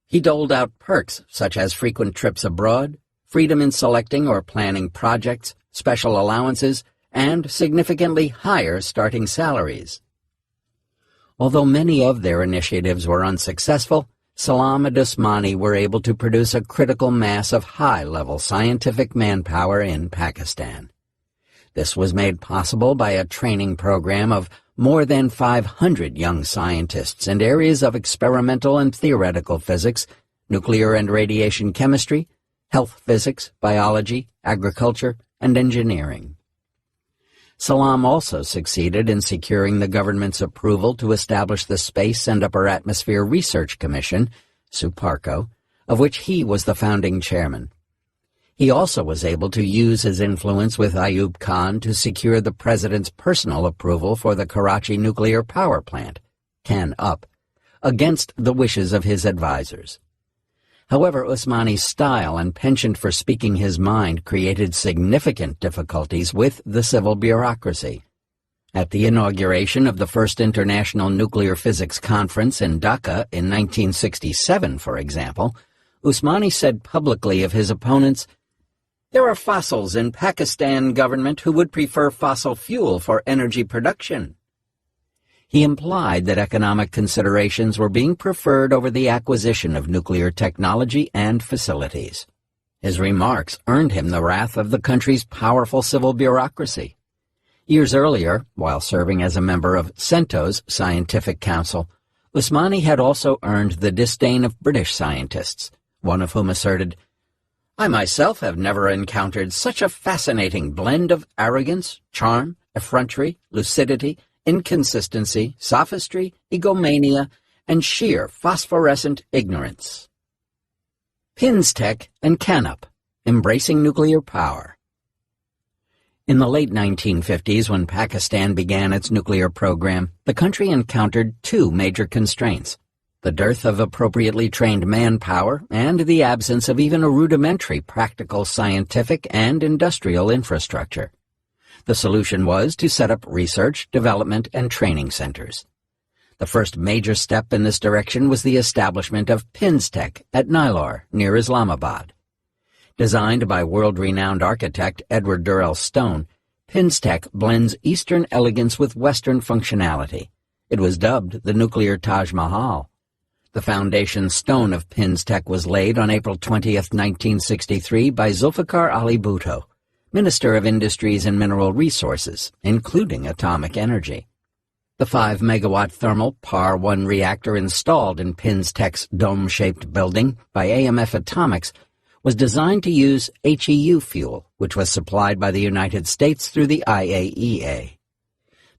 He doled out perks such as frequent trips abroad, freedom in selecting or planning projects, special allowances, and significantly higher starting salaries. Although many of their initiatives were unsuccessful, Salam and Usmani were able to produce a critical mass of high-level scientific manpower in Pakistan. This was made possible by a training program of more than 500 young scientists in areas of experimental and theoretical physics, nuclear and radiation chemistry, health physics, biology, agriculture, and engineering. Salam also succeeded in securing the government's approval to establish the Space and Upper Atmosphere Research Commission, SUPARCO, of which he was the founding chairman. He also was able to use his influence with Ayub Khan to secure the president's personal approval for the Karachi nuclear power plant, CAN-UP, against the wishes of his advisors. However, Usmani's style and penchant for speaking his mind created significant difficulties with the civil bureaucracy. At the inauguration of the first International Nuclear Physics Conference in Dhaka in 1967, for example, Usmani said publicly of his opponents, "There are fossils in Pakistan government who would prefer fossil fuel for energy production." He implied that economic considerations were being preferred over the acquisition of nuclear technology and facilities. His remarks earned him the wrath of the country's powerful civil bureaucracy. Years earlier, while serving as a member of CENTO's Scientific Council, Usmani had also earned the disdain of British scientists, one of whom asserted, "I myself have never encountered such a fascinating blend of arrogance, charm, effrontery, lucidity, inconsistency, sophistry, egomania, and sheer phosphorescent ignorance." PINSTEC and CAN-UP, embracing nuclear power. In the late 1950s, when Pakistan began its nuclear program, the country encountered two major constraints: the dearth of appropriately trained manpower and the absence of even a rudimentary practical scientific and industrial infrastructure. The solution was to set up research, development, and training centers. The first major step in this direction was the establishment of PINSTEC at Nilore, near Islamabad. Designed by world-renowned architect Edward Durrell Stone, PINSTEC blends Eastern elegance with Western functionality. It was dubbed the Nuclear Taj Mahal. The foundation stone of PINSTEC was laid on April 20, 1963 by Zulfikar Ali Bhutto, Minister of Industries and Mineral Resources, including atomic energy. The 5-megawatt thermal PAR-1 reactor installed in PINSTEC's dome-shaped building by AMF Atomics was designed to use HEU fuel, which was supplied by the United States through the IAEA.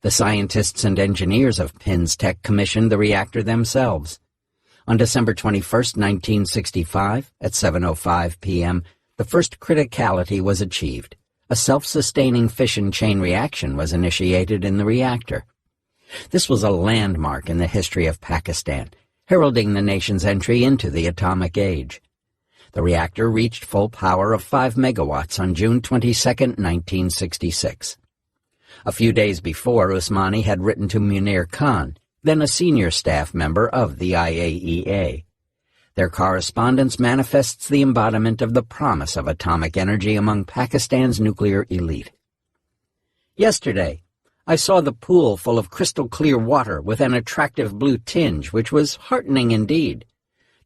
The scientists and engineers of PINSTEC commissioned the reactor themselves. On December 21, 1965, at 7:05 p.m., the first criticality was achieved. A self-sustaining fission chain reaction was initiated in the reactor. This was a landmark in the history of Pakistan, heralding the nation's entry into the atomic age. The reactor reached full power of 5 megawatts on June 22, 1966. A few days before, Usmani had written to Munir Khan, then a senior staff member of the IAEA. Their correspondence manifests the embodiment of the promise of atomic energy among Pakistan's nuclear elite. "Yesterday, I saw the pool full of crystal-clear water with an attractive blue tinge, which was heartening indeed.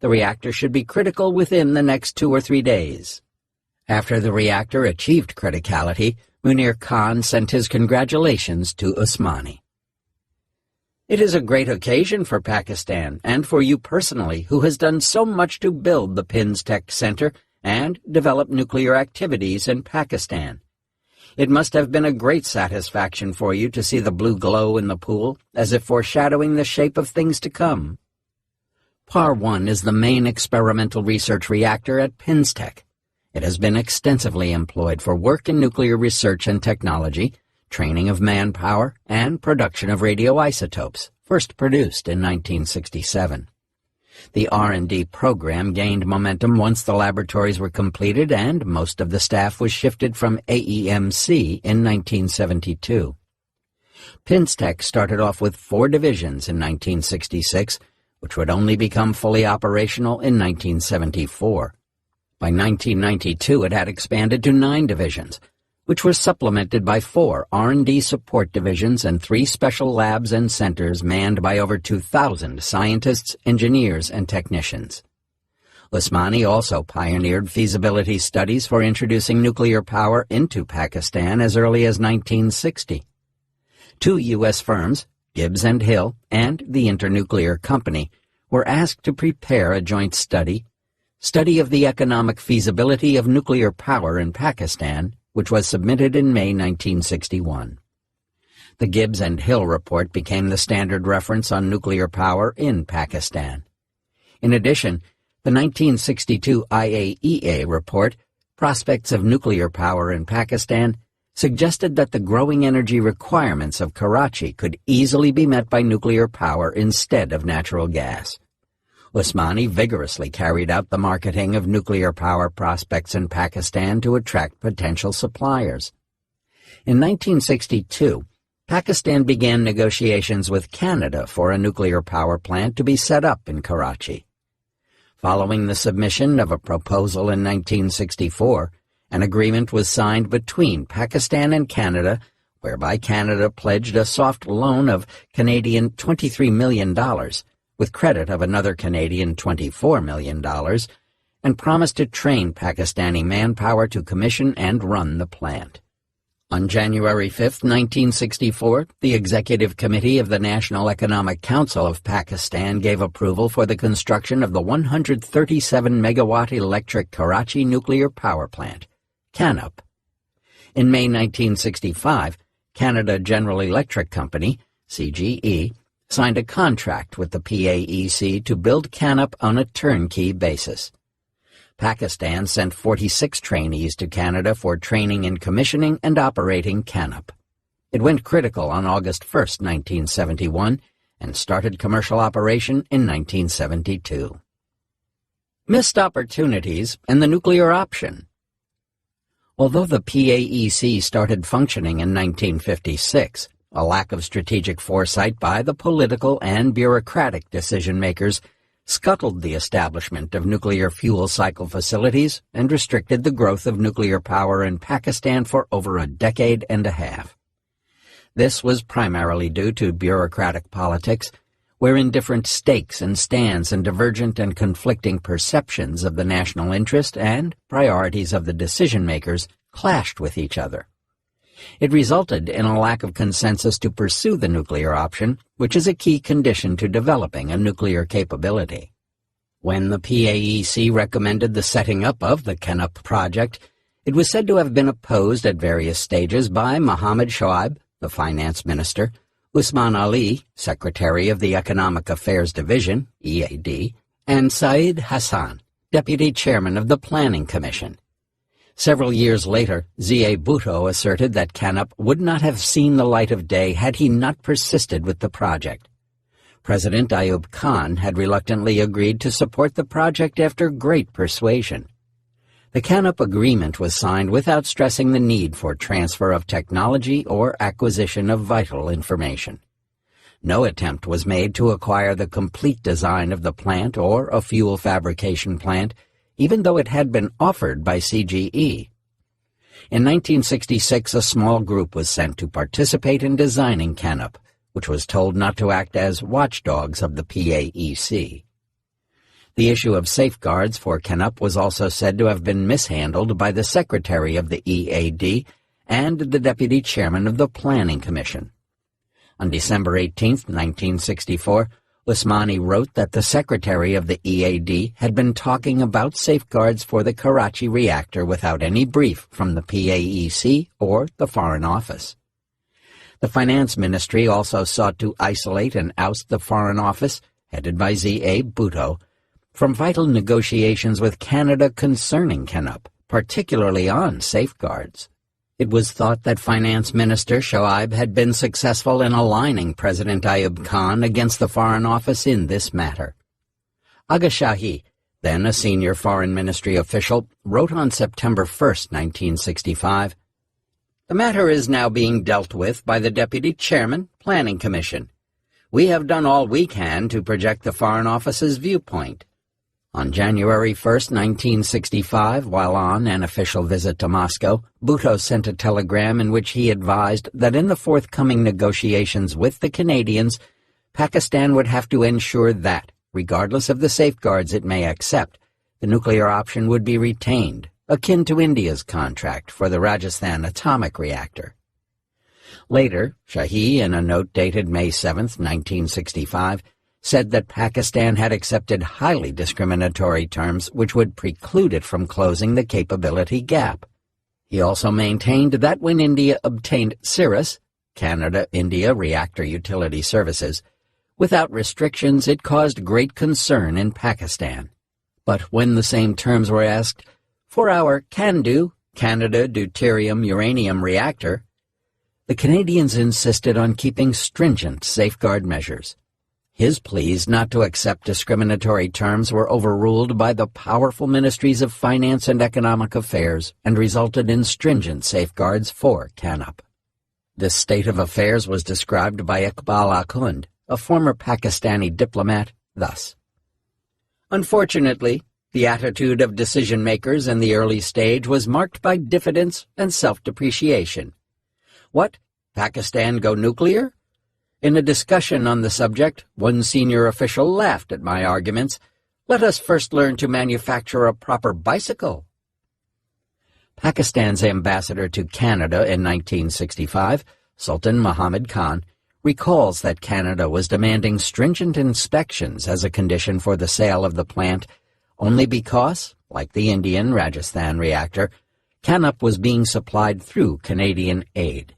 The reactor should be critical within the next 2 or 3 days." After the reactor achieved criticality, Munir Khan sent his congratulations to Usmani. "It is a great occasion for Pakistan and for you personally, who has done so much to build the PINSTEC Center and develop nuclear activities in Pakistan. It must have been a great satisfaction for you to see the blue glow in the pool, as if foreshadowing the shape of things to come." PAR-1 is the main experimental research reactor at PINSTEC. It has been extensively employed for work in nuclear research and technology, training of manpower, and production of radioisotopes, first produced in 1967. The R&D program gained momentum once the laboratories were completed and most of the staff was shifted from AEMC in 1972. PINSTEC started off with 4 divisions in 1966, which would only become fully operational in 1974. By 1992, it had expanded to 9 divisions, which were supplemented by 4 R&D support divisions and 3 special labs and centers manned by over 2,000 scientists, engineers, and technicians. Usmani also pioneered feasibility studies for introducing nuclear power into Pakistan as early as 1960. 2 U.S. firms, Gibbs & Hill and the Internuclear Company, were asked to prepare a joint study of the economic feasibility of nuclear power in Pakistan, which was submitted in May 1961. The Gibbs & Hill report became the standard reference on nuclear power in Pakistan. In addition, the 1962 IAEA report, Prospects of Nuclear Power in Pakistan, suggested that the growing energy requirements of Karachi could easily be met by nuclear power instead of natural gas. Usmani vigorously carried out the marketing of nuclear power prospects in Pakistan to attract potential suppliers. In 1962, Pakistan began negotiations with Canada for a nuclear power plant to be set up in Karachi. Following the submission of a proposal in 1964, an agreement was signed between Pakistan and Canada, whereby Canada pledged a soft loan of Canadian $23 million, with credit of another Canadian $24 million, and promised to train Pakistani manpower to commission and run the plant. On January 5, 1964, the Executive Committee of the National Economic Council of Pakistan gave approval for the construction of the 137-megawatt electric Karachi nuclear power plant, CANUP. In May 1965, Canada General Electric Company, CGE, signed a contract with the PAEC to build CANUP on a turnkey basis. Pakistan sent 46 trainees to Canada for training in commissioning and operating CANUP. It went critical on August 1, 1971, and started commercial operation in 1972. Missed opportunities and the nuclear option. Although the PAEC started functioning in 1956, a lack of strategic foresight by the political and bureaucratic decision-makers scuttled the establishment of nuclear fuel cycle facilities and restricted the growth of nuclear power in Pakistan for over a decade and a half. This was primarily due to bureaucratic politics, wherein different stakes and stands and divergent and conflicting perceptions of the national interest and priorities of the decision-makers clashed with each other. It resulted in a lack of consensus to pursue the nuclear option, which is a key condition to developing a nuclear capability. When the PAEC recommended the setting up of the CANUP project, it was said to have been opposed at various stages by Mohammad Shoaib, the finance minister, Usman Ali, secretary of the Economic Affairs Division, EAD, and Saeed Hassan, deputy chairman of the Planning Commission. Several years later, Z.A. Bhutto asserted that CANUP would not have seen the light of day had he not persisted with the project. President Ayub Khan had reluctantly agreed to support the project after great persuasion. The CANUP agreement was signed without stressing the need for transfer of technology or acquisition of vital information. No attempt was made to acquire the complete design of the plant or a fuel fabrication plant, even though it had been offered by CGE. In 1966, a small group was sent to participate in designing CANUP, which was told not to act as watchdogs of the PAEC. The issue of safeguards for CANUP was also said to have been mishandled by the secretary of the EAD and the deputy chairman of the Planning Commission. On December 18, 1964, Usmani wrote that the secretary of the EAD had been talking about safeguards for the Karachi reactor without any brief from the PAEC or the Foreign Office. The Finance Ministry also sought to isolate and oust the Foreign Office, headed by Z.A. Bhutto, from vital negotiations with Canada concerning CANUP, particularly on safeguards. It was thought that Finance Minister Shoaib had been successful in aligning President Ayub Khan against the Foreign Office in this matter. Aga Shahi, then a senior Foreign Ministry official, wrote on September 1, 1965, "The matter is now being dealt with by the Deputy Chairman, Planning Commission. We have done all we can to project the Foreign Office's viewpoint. On January 1, 1965, while on an official visit to Moscow, Bhutto sent a telegram in which he advised that in the forthcoming negotiations with the Canadians, Pakistan would have to ensure that, regardless of the safeguards it may accept, the nuclear option would be retained, akin to India's contract for the Rajasthan atomic reactor. Later, Shahi, in a note dated May 7, 1965, said that Pakistan had accepted highly discriminatory terms which would preclude it from closing the capability gap. He also maintained that when India obtained CIRUS, Canada-India Reactor Utility Services, without restrictions, it caused great concern in Pakistan. But when the same terms were asked for our CANDU, Canada Deuterium Uranium Reactor, the Canadians insisted on keeping stringent safeguard measures. His pleas not to accept discriminatory terms were overruled by the powerful ministries of finance and economic affairs and resulted in stringent safeguards for CANUP. This state of affairs was described by Iqbal Akhund, a former Pakistani diplomat, thus: "Unfortunately, the attitude of decision-makers in the early stage was marked by diffidence and self-depreciation. What? Pakistan go nuclear? In a discussion on the subject, one senior official laughed at my arguments. Let us first learn to manufacture a proper bicycle." Pakistan's ambassador to Canada in 1965, Sultan Muhammad Khan, recalls that Canada was demanding stringent inspections as a condition for the sale of the plant only because, like the Indian Rajasthan reactor, CANUP was being supplied through Canadian aid.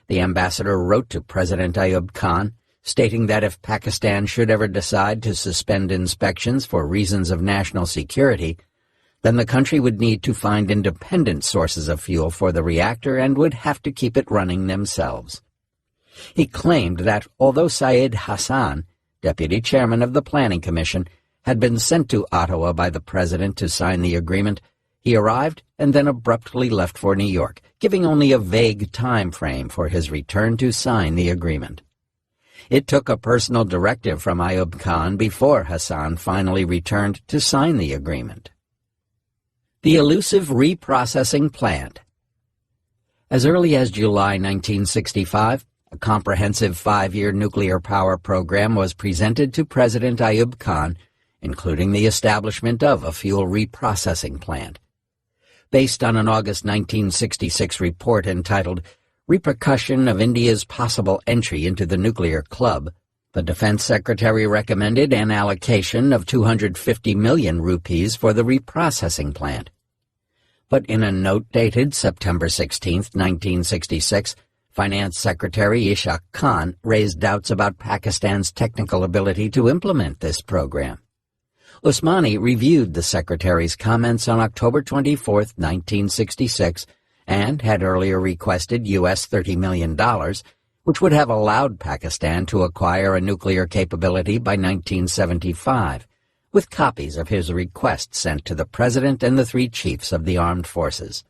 The ambassador wrote to President Ayub Khan, stating that if Pakistan should ever decide to suspend inspections for reasons of national security, then the country would need to find independent sources of fuel for the reactor and would have to keep it running themselves. He claimed that although Syed Hassan, deputy chairman of the Planning Commission, had been sent to Ottawa by the president to sign the agreement, he arrived and then abruptly left for New York, giving only a vague time frame for his return to sign the agreement. It took a personal directive from Ayub Khan before Hassan finally returned to sign the agreement. The elusive reprocessing plant. As early as July 1965, a comprehensive 5-year nuclear power program was presented to President Ayub Khan, including the establishment of a fuel reprocessing plant. Based on an August 1966 report entitled Repercussion of India's Possible Entry into the Nuclear Club, the Defense Secretary recommended an allocation of 250 million rupees for the reprocessing plant. But in a note dated September 16, 1966, Finance Secretary Ishaq Khan raised doubts about Pakistan's technical ability to implement this program. Usmani reviewed the Secretary's comments on October 24, 1966, and had earlier requested U.S. $30 million, which would have allowed Pakistan to acquire a nuclear capability by 1975, with copies of his request sent to the President and the 3 chiefs of the armed forces.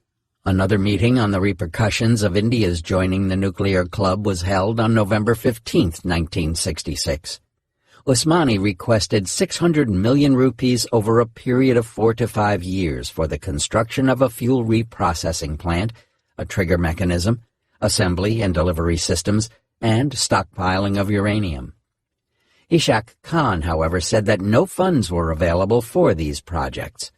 Another meeting on the repercussions of India's joining the nuclear club was held on November 15, 1966. Usmani requested 600 million rupees over a period of 4 to 5 years for the construction of a fuel reprocessing plant, a trigger mechanism, assembly and delivery systems, and stockpiling of uranium. Ishaq Khan, however, said that no funds were available for these projects.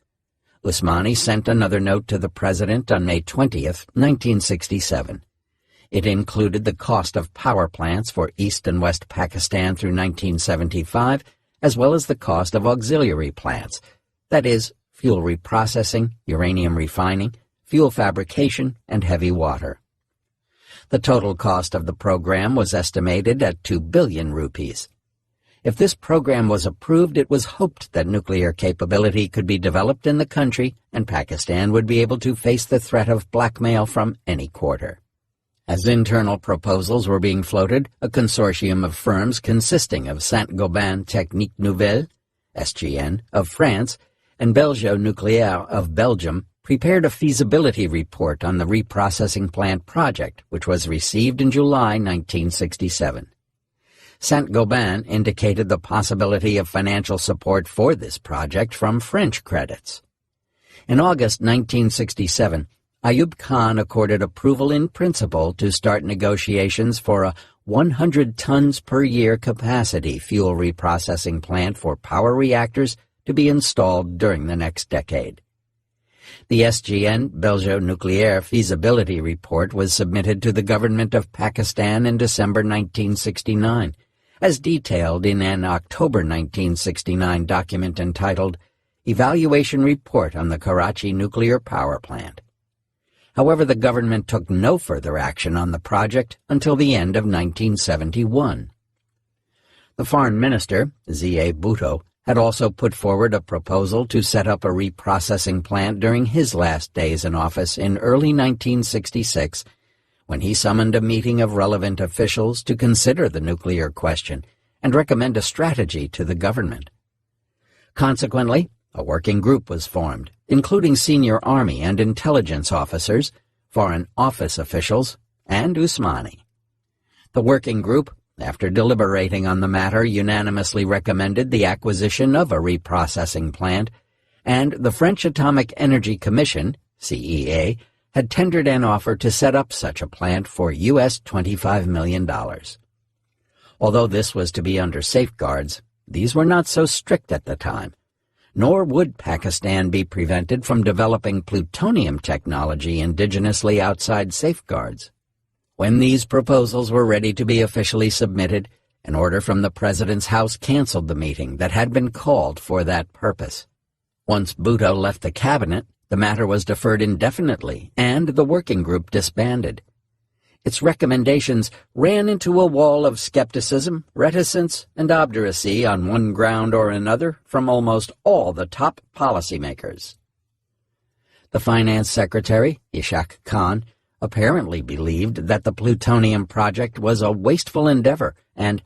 Usmani sent another note to the President on May 20, 1967. It included the cost of power plants for East and West Pakistan through 1975, as well as the cost of auxiliary plants, that is, fuel reprocessing, uranium refining, fuel fabrication, and heavy water. The total cost of the program was estimated at 2 billion rupees. If this program was approved, it was hoped that nuclear capability could be developed in the country and Pakistan would be able to face the threat of blackmail from any quarter. As internal proposals were being floated, a consortium of firms consisting of Saint-Gobain Technique Nouvelle, SGN, of France, and Belgio Nucléaire of Belgium prepared a feasibility report on the reprocessing plant project, which was received in July 1967. Saint-Gobain indicated the possibility of financial support for this project from French credits. In August 1967, Ayub Khan accorded approval in principle to start negotiations for a 100 tons per year capacity fuel reprocessing plant for power reactors to be installed during the next decade. The SGN Belgeo Nucleaire feasibility report was submitted to the government of Pakistan in December 1969, as detailed in an October 1969 document entitled Evaluation Report on the Karachi Nuclear Power Plant. However, the government took no further action on the project until the end of 1971. The foreign minister, Z.A. Bhutto, had also put forward a proposal to set up a reprocessing plant during his last days in office in early 1966, when he summoned a meeting of relevant officials to consider the nuclear question and recommend a strategy to the government. Consequently, a working group was formed, including senior Army and intelligence officers, Foreign Office officials, and Usmani. The working group, after deliberating on the matter, unanimously recommended the acquisition of a reprocessing plant, and the French Atomic Energy Commission, CEA, had tendered an offer to set up such a plant for U.S. $25 million. Although this was to be under safeguards, these were not so strict at the time, nor would Pakistan be prevented from developing plutonium technology indigenously outside safeguards. When these proposals were ready to be officially submitted, an order from the President's House canceled the meeting that had been called for that purpose. Once Bhutto left the cabinet, the matter was deferred indefinitely, and the working group disbanded. Its recommendations ran into a wall of skepticism, reticence, and obduracy on one ground or another from almost all the top policymakers. The Finance Secretary, Ishaq Khan, apparently believed that the plutonium project was a wasteful endeavor, and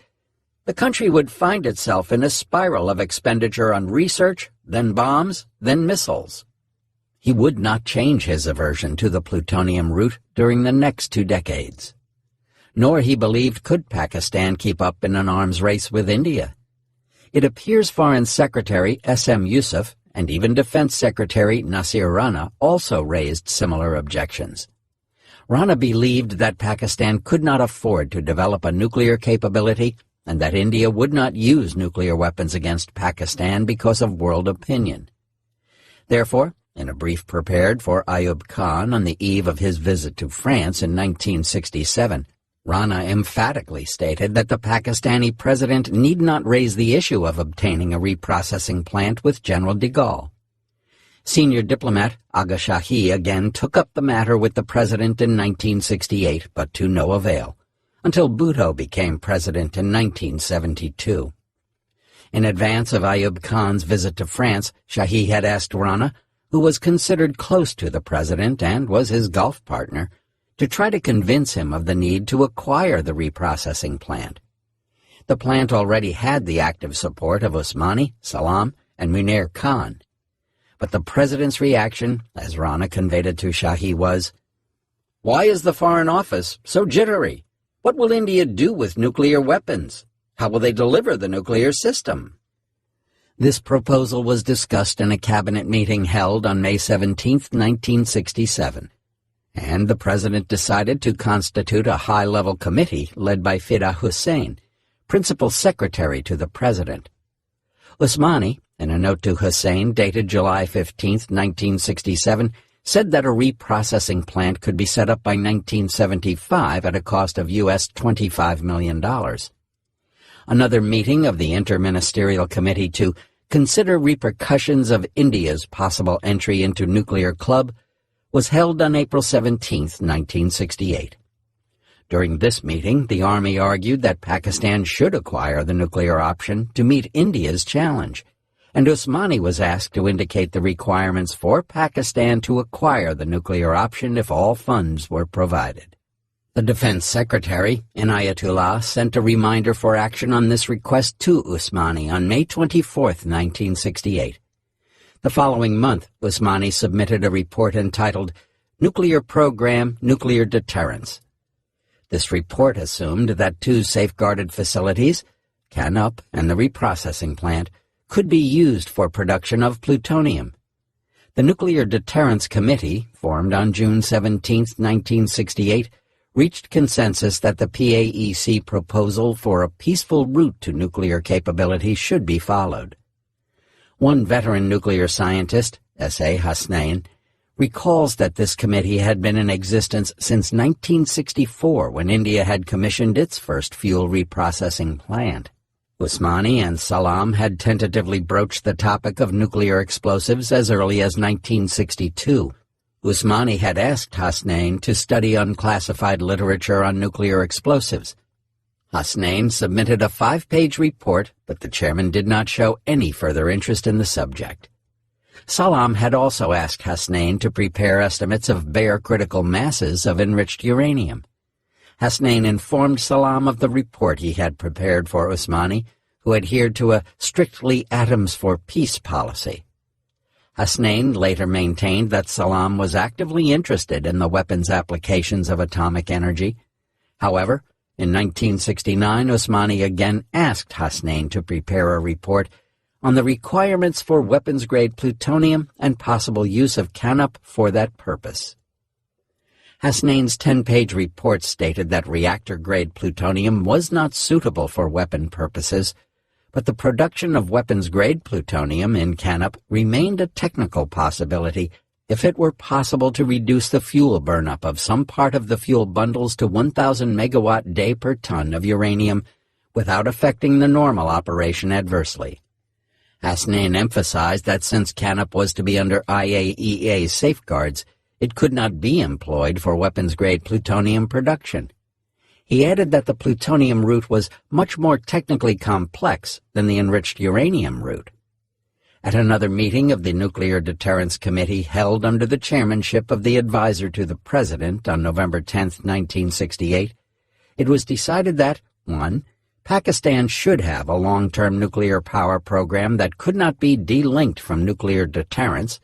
the country would find itself in a spiral of expenditure on research, then bombs, then missiles. He would not change his aversion to the plutonium route during the next 2 decades. Nor, he believed, could Pakistan keep up in an arms race with India. It appears Foreign Secretary S.M. Yusuf and even Defense Secretary Nasir Rana also raised similar objections. Rana believed that Pakistan could not afford to develop a nuclear capability and that India would not use nuclear weapons against Pakistan because of world opinion. Therefore, in a brief prepared for Ayub Khan on the eve of his visit to France in 1967, Rana emphatically stated that the Pakistani president need not raise the issue of obtaining a reprocessing plant with General de Gaulle. Senior diplomat Aga Shahi again took up the matter with the president in 1968, but to no avail, until Bhutto became president in 1972. In advance of Ayub Khan's visit to France, Shahi had asked Rana, who was considered close to the president and was his golf partner, to try to convince him of the need to acquire the reprocessing plant. The plant already had the active support of Usmani, Salam, and Munir Khan. But the president's reaction, as Rana conveyed it to Shahi, was, "Why is the Foreign Office so jittery? What will India do with nuclear weapons? How will they deliver the nuclear system?" This proposal was discussed in a cabinet meeting held on May 17, 1967, and the president decided to constitute a high-level committee led by Fida Hussein, principal secretary to the president. Usmani, in a note to Hussein dated July 15, 1967, said that a reprocessing plant could be set up by 1975 at a cost of U.S. $25 million. Another meeting of the Interministerial Committee to consider repercussions of India's possible entry into nuclear club was held on April 17, 1968. During this meeting, the Army argued that Pakistan should acquire the nuclear option to meet India's challenge, and Usmani was asked to indicate the requirements for Pakistan to acquire the nuclear option if all funds were provided. The Defense Secretary, Inayatullah, sent a reminder for action on this request to Usmani on May 24, 1968. The following month, Usmani submitted a report entitled Nuclear Program, Nuclear Deterrence. This report assumed that two safeguarded facilities, Canup and the reprocessing plant, could be used for production of plutonium. The Nuclear Deterrence Committee, formed on June 17, 1968, reached consensus that the PAEC proposal for a peaceful route to nuclear capability should be followed. One veteran nuclear scientist, S.A. Hasnain, recalls that this committee had been in existence since 1964 when India had commissioned its first fuel reprocessing plant. Usmani and Salam had tentatively broached the topic of nuclear explosives as early as 1962. Usmani had asked Hasnain to study unclassified literature on nuclear explosives. Hasnain submitted a 5-page report, but the chairman did not show any further interest in the subject. Salam had also asked Hasnain to prepare estimates of bare critical masses of enriched uranium. Hasnain informed Salam of the report he had prepared for Usmani, who adhered to a strictly atoms-for-peace policy. Hasnain later maintained that Salam was actively interested in the weapons applications of atomic energy. However, in 1969, Usmani again asked Hasnain to prepare a report on the requirements for weapons-grade plutonium and possible use of Canup for that purpose. Hasnain's 10-page report stated that reactor-grade plutonium was not suitable for weapon purposes, but the production of weapons-grade plutonium in Canup remained a technical possibility if it were possible to reduce the fuel burnup of some part of the fuel bundles to 1,000 megawatt-day per ton of uranium without affecting the normal operation adversely. Hasnain emphasized that since Canup was to be under IAEA safeguards, it could not be employed for weapons-grade plutonium production. He added that the plutonium route was much more technically complex than the enriched uranium route. At another meeting of the Nuclear Deterrence Committee held under the chairmanship of the advisor to the President on November 10, 1968, it was decided that, 1. Pakistan should have a long-term nuclear power program that could not be delinked from nuclear deterrence.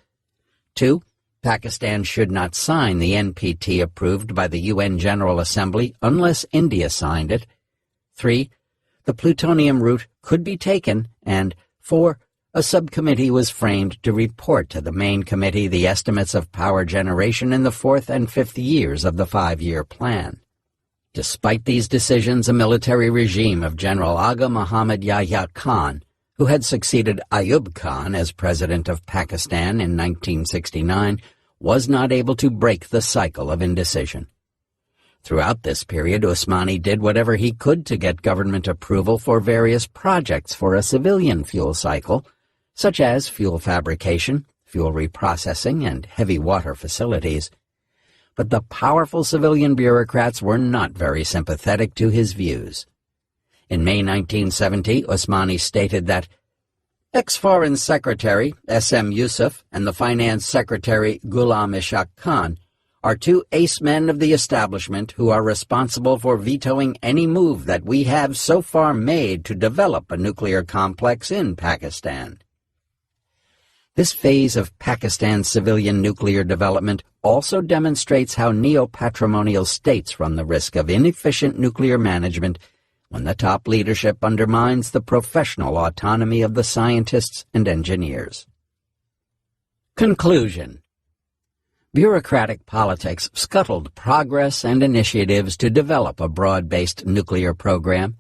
2. Pakistan should not sign the NPT approved by the UN General Assembly unless India signed it. 3. The plutonium route could be taken. And 4. A subcommittee was framed to report to the main committee the estimates of power generation in the 4th and 5th years of the 5-year plan. Despite these decisions, a military regime of General Agha Muhammad Yahya Khan, who had succeeded Ayub Khan as president of Pakistan in 1969, was not able to break the cycle of indecision. Throughout this period, Usmani did whatever he could to get government approval for various projects for a civilian fuel cycle, such as fuel fabrication, fuel reprocessing, and heavy water facilities. But the powerful civilian bureaucrats were not very sympathetic to his views. In May 1970, Usmani stated that ex-Foreign Secretary S.M. Yusuf and the Finance Secretary Ghulam Ishaq Khan are two ace men of the establishment who are responsible for vetoing any move that we have so far made to develop a nuclear complex in Pakistan. This phase of Pakistan's civilian nuclear development also demonstrates how neo-patrimonial states run the risk of inefficient nuclear management when the top leadership undermines the professional autonomy of the scientists and engineers. Conclusion. Bureaucratic politics scuttled progress and initiatives to develop a broad-based nuclear program.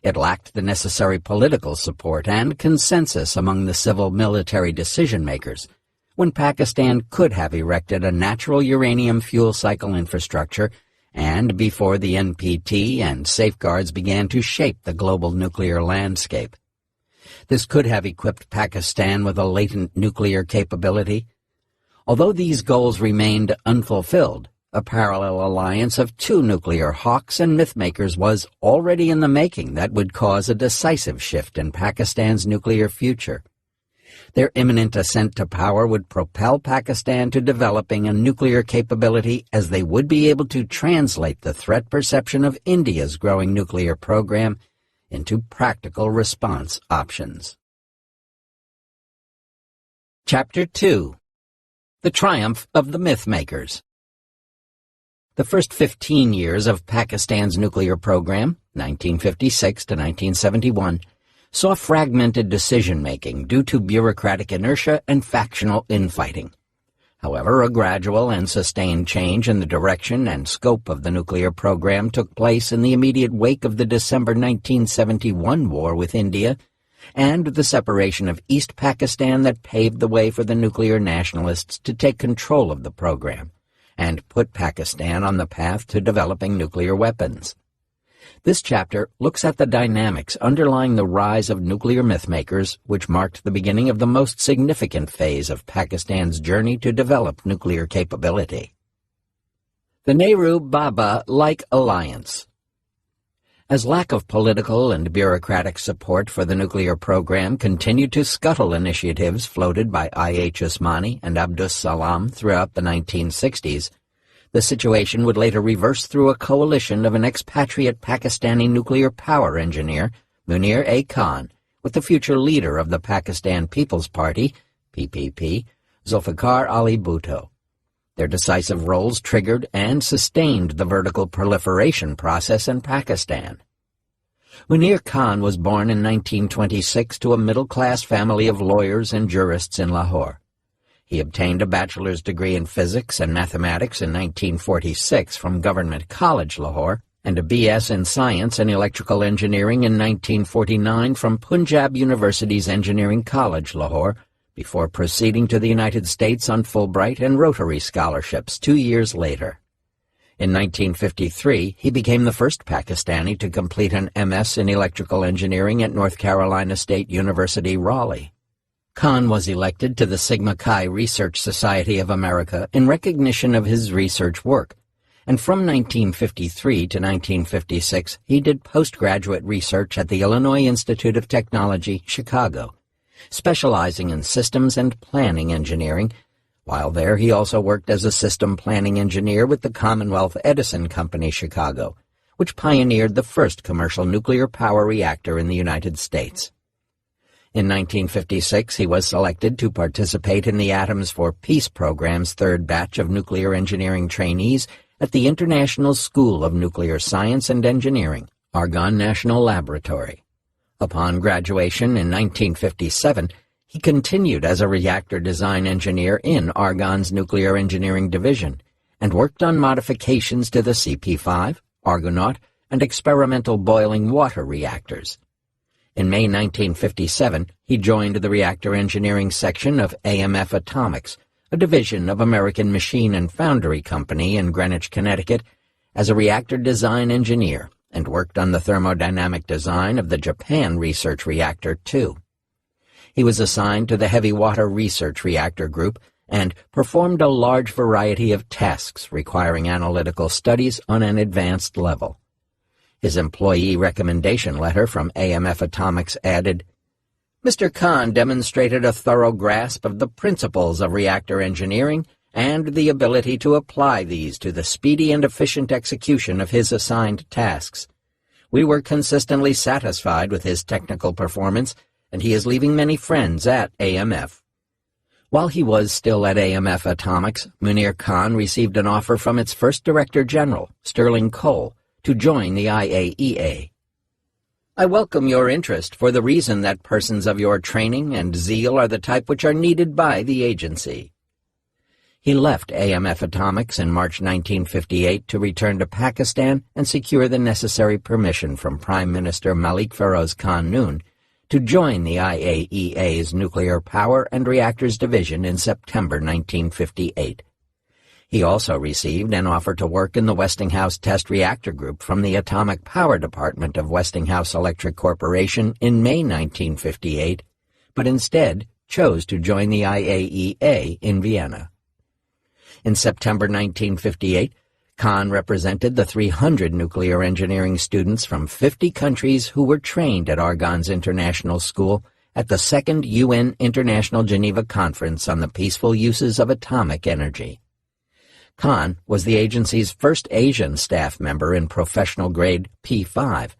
It lacked the necessary political support and consensus among the civil-military decision-makers when Pakistan could have erected a natural uranium fuel cycle infrastructure and before the NPT and safeguards began to shape the global nuclear landscape. This could have equipped Pakistan with a latent nuclear capability. Although these goals remained unfulfilled, a parallel alliance of two nuclear hawks and mythmakers was already in the making that would cause a decisive shift in Pakistan's nuclear future. Their imminent ascent to power would propel Pakistan to developing a nuclear capability as they would be able to translate the threat perception of India's growing nuclear program into practical response options. Chapter 2. The Triumph of the Mythmakers. The first 15 years of Pakistan's nuclear program, 1956 to 1971, saw fragmented decision-making due to bureaucratic inertia and factional infighting. However, a gradual and sustained change in the direction and scope of the nuclear program took place in the immediate wake of the December 1971 war with India and the separation of East Pakistan that paved the way for the nuclear nationalists to take control of the program and put Pakistan on the path to developing nuclear weapons. This chapter looks at the dynamics underlying the rise of nuclear mythmakers, which marked the beginning of the most significant phase of Pakistan's journey to develop nuclear capability. The Nehru-Bhabha-like alliance. As lack of political and bureaucratic support for the nuclear program continued to scuttle initiatives floated by I.H. Usmani and Abdus Salam throughout the 1960s, the situation would later reverse through a coalition of an expatriate Pakistani nuclear power engineer, Munir A. Khan, with the future leader of the Pakistan People's Party, PPP, Zulfikar Ali Bhutto. Their decisive roles triggered and sustained the vertical proliferation process in Pakistan. Munir Khan was born in 1926 to a middle-class family of lawyers and jurists in Lahore. He obtained a bachelor's degree in physics and mathematics in 1946 from Government College, Lahore, and a B.S. in science and electrical engineering in 1949 from Punjab University's Engineering College, Lahore, before proceeding to the United States on Fulbright and Rotary scholarships 2 years later. In 1953, he became the first Pakistani to complete an M.S. in electrical engineering at North Carolina State University, Raleigh. Khan was elected to the Sigma Chi Research Society of America in recognition of his research work, and from 1953 to 1956 he did postgraduate research at the Illinois Institute of Technology, Chicago, specializing in systems and planning engineering. While there, he also worked as a system planning engineer with the Commonwealth Edison Company, Chicago, which pioneered the first commercial nuclear power reactor in the United States. In 1956, he was selected to participate in the Atoms for Peace program's third batch of nuclear engineering trainees at the International School of Nuclear Science and Engineering, Argonne National Laboratory. Upon graduation in 1957, he continued as a reactor design engineer in Argonne's Nuclear Engineering Division and worked on modifications to the CP-5, Argonaut, and experimental boiling water reactors. In May 1957, he joined the reactor engineering section of AMF Atomics, a division of American Machine and Foundry Company in Greenwich, Connecticut, as a reactor design engineer and worked on the thermodynamic design of the Japan Research Reactor, too. He was assigned to the Heavy Water Research Reactor Group and performed a large variety of tasks requiring analytical studies on an advanced level. His employee recommendation letter from AMF Atomics added, "Mr. Khan demonstrated a thorough grasp of the principles of reactor engineering and the ability to apply these to the speedy and efficient execution of his assigned tasks. We were consistently satisfied with his technical performance, and he is leaving many friends at AMF." While he was still at AMF Atomics, Munir Khan received an offer from its first Director General, Sterling Cole, to join the IAEA. "I welcome your interest for the reason that persons of your training and zeal are the type which are needed by the agency." He left AMF Atomics in March 1958 to return to Pakistan and secure the necessary permission from Prime Minister Malik Feroz Khan Noon to join the IAEA's Nuclear Power and Reactors Division in September 1958. He also received an offer to work in the Westinghouse Test Reactor Group from the Atomic Power Department of Westinghouse Electric Corporation in May 1958, but instead chose to join the IAEA in Vienna. In September 1958, Khan represented the 300 nuclear engineering students from 50 countries who were trained at Argonne's International School at the Second UN International Geneva Conference on the Peaceful Uses of Atomic Energy. Khan was the agency's first Asian staff member in professional grade P5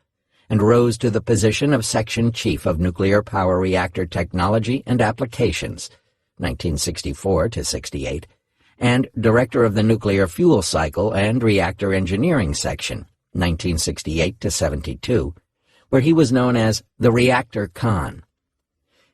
and rose to the position of Section Chief of Nuclear Power Reactor Technology and Applications, 1964 to 68, and director of the Nuclear Fuel Cycle and Reactor Engineering Section, 1968 to 72, where he was known as the Reactor Khan.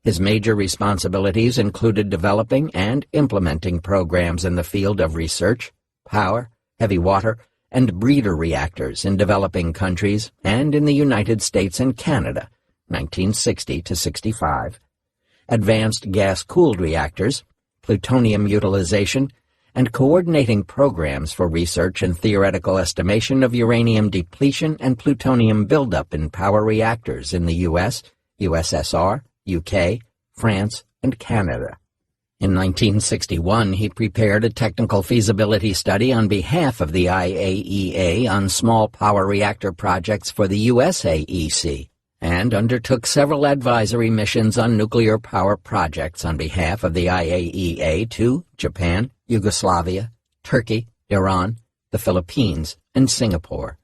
His major responsibilities included developing and implementing programs in the field of research, power, heavy water, and breeder reactors in developing countries and in the United States and Canada, 1960 to 65, advanced gas-cooled reactors, plutonium utilization, and coordinating programs for research and theoretical estimation of uranium depletion and plutonium buildup in power reactors in the U.S., USSR, UK, France, and Canada. In 1961, he prepared a technical feasibility study on behalf of the IAEA on small power reactor projects for the USAEC, and undertook several advisory missions on nuclear power projects on behalf of the IAEA to Japan, Yugoslavia, Turkey, Iran, the Philippines, and Singapore.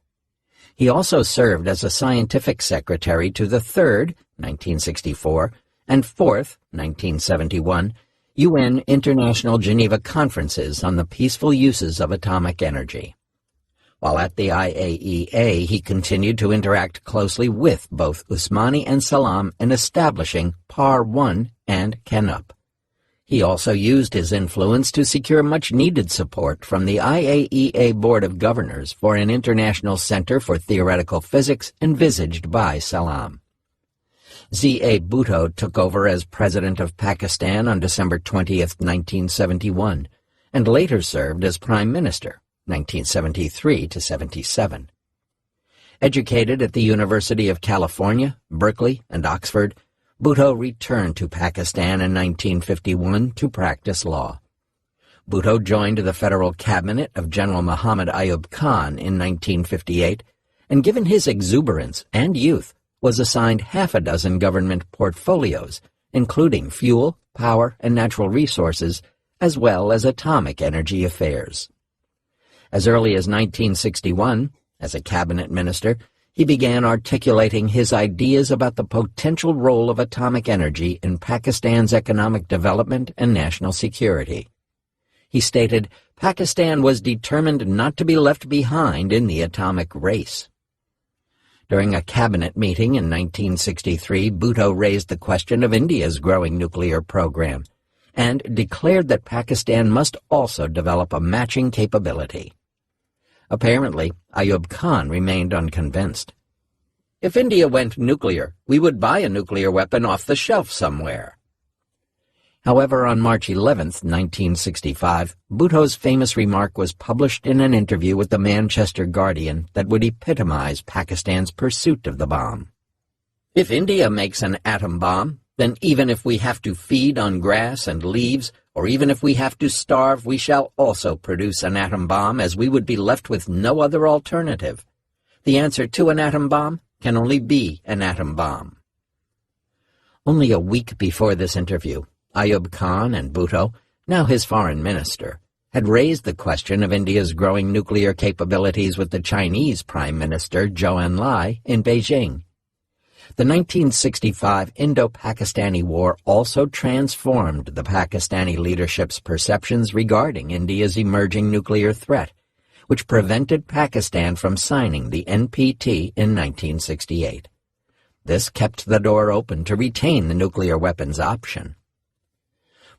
He also served as a scientific secretary to the third, 1964, and fourth, 1971, UN International Geneva Conferences on the Peaceful Uses of Atomic Energy. While at the IAEA, he continued to interact closely with both Usmani and Salam in establishing PAR 1 and CANUP. He also used his influence to secure much-needed support from the IAEA Board of Governors for an international center for theoretical physics envisaged by Salam. Z.A. Bhutto took over as President of Pakistan on December 20, 1971, and later served as Prime Minister, 1973 to 77. Educated at the University of California, Berkeley, and Oxford, Bhutto returned to Pakistan in 1951 to practice law. Bhutto joined the federal cabinet of General Muhammad Ayub Khan in 1958, and given his exuberance and youth, was assigned half a dozen government portfolios, including fuel, power, and natural resources, as well as atomic energy affairs. As early as 1961, as a cabinet minister, he began articulating his ideas about the potential role of atomic energy in Pakistan's economic development and national security. He stated, Pakistan was determined not to be left behind in the atomic race. During a cabinet meeting in 1963, Bhutto raised the question of India's growing nuclear program and declared that Pakistan must also develop a matching capability. Apparently, Ayub Khan remained unconvinced. If India went nuclear, we would buy a nuclear weapon off the shelf somewhere. However, on March 11, 1965, Bhutto's famous remark was published in an interview with the Manchester Guardian that would epitomize Pakistan's pursuit of the bomb. If India makes an atom bomb, then even if we have to feed on grass and leaves, or even if we have to starve, we shall also produce an atom bomb, as we would be left with no other alternative. The answer to an atom bomb can only be an atom bomb. Only a week before this interview, Ayub Khan and Bhutto, now his foreign minister, had raised the question of India's growing nuclear capabilities with the Chinese Prime Minister Zhou Enlai in Beijing. The 1965 Indo-Pakistani War also transformed the Pakistani leadership's perceptions regarding India's emerging nuclear threat, which prevented Pakistan from signing the NPT in 1968. This kept the door open to retain the nuclear weapons option.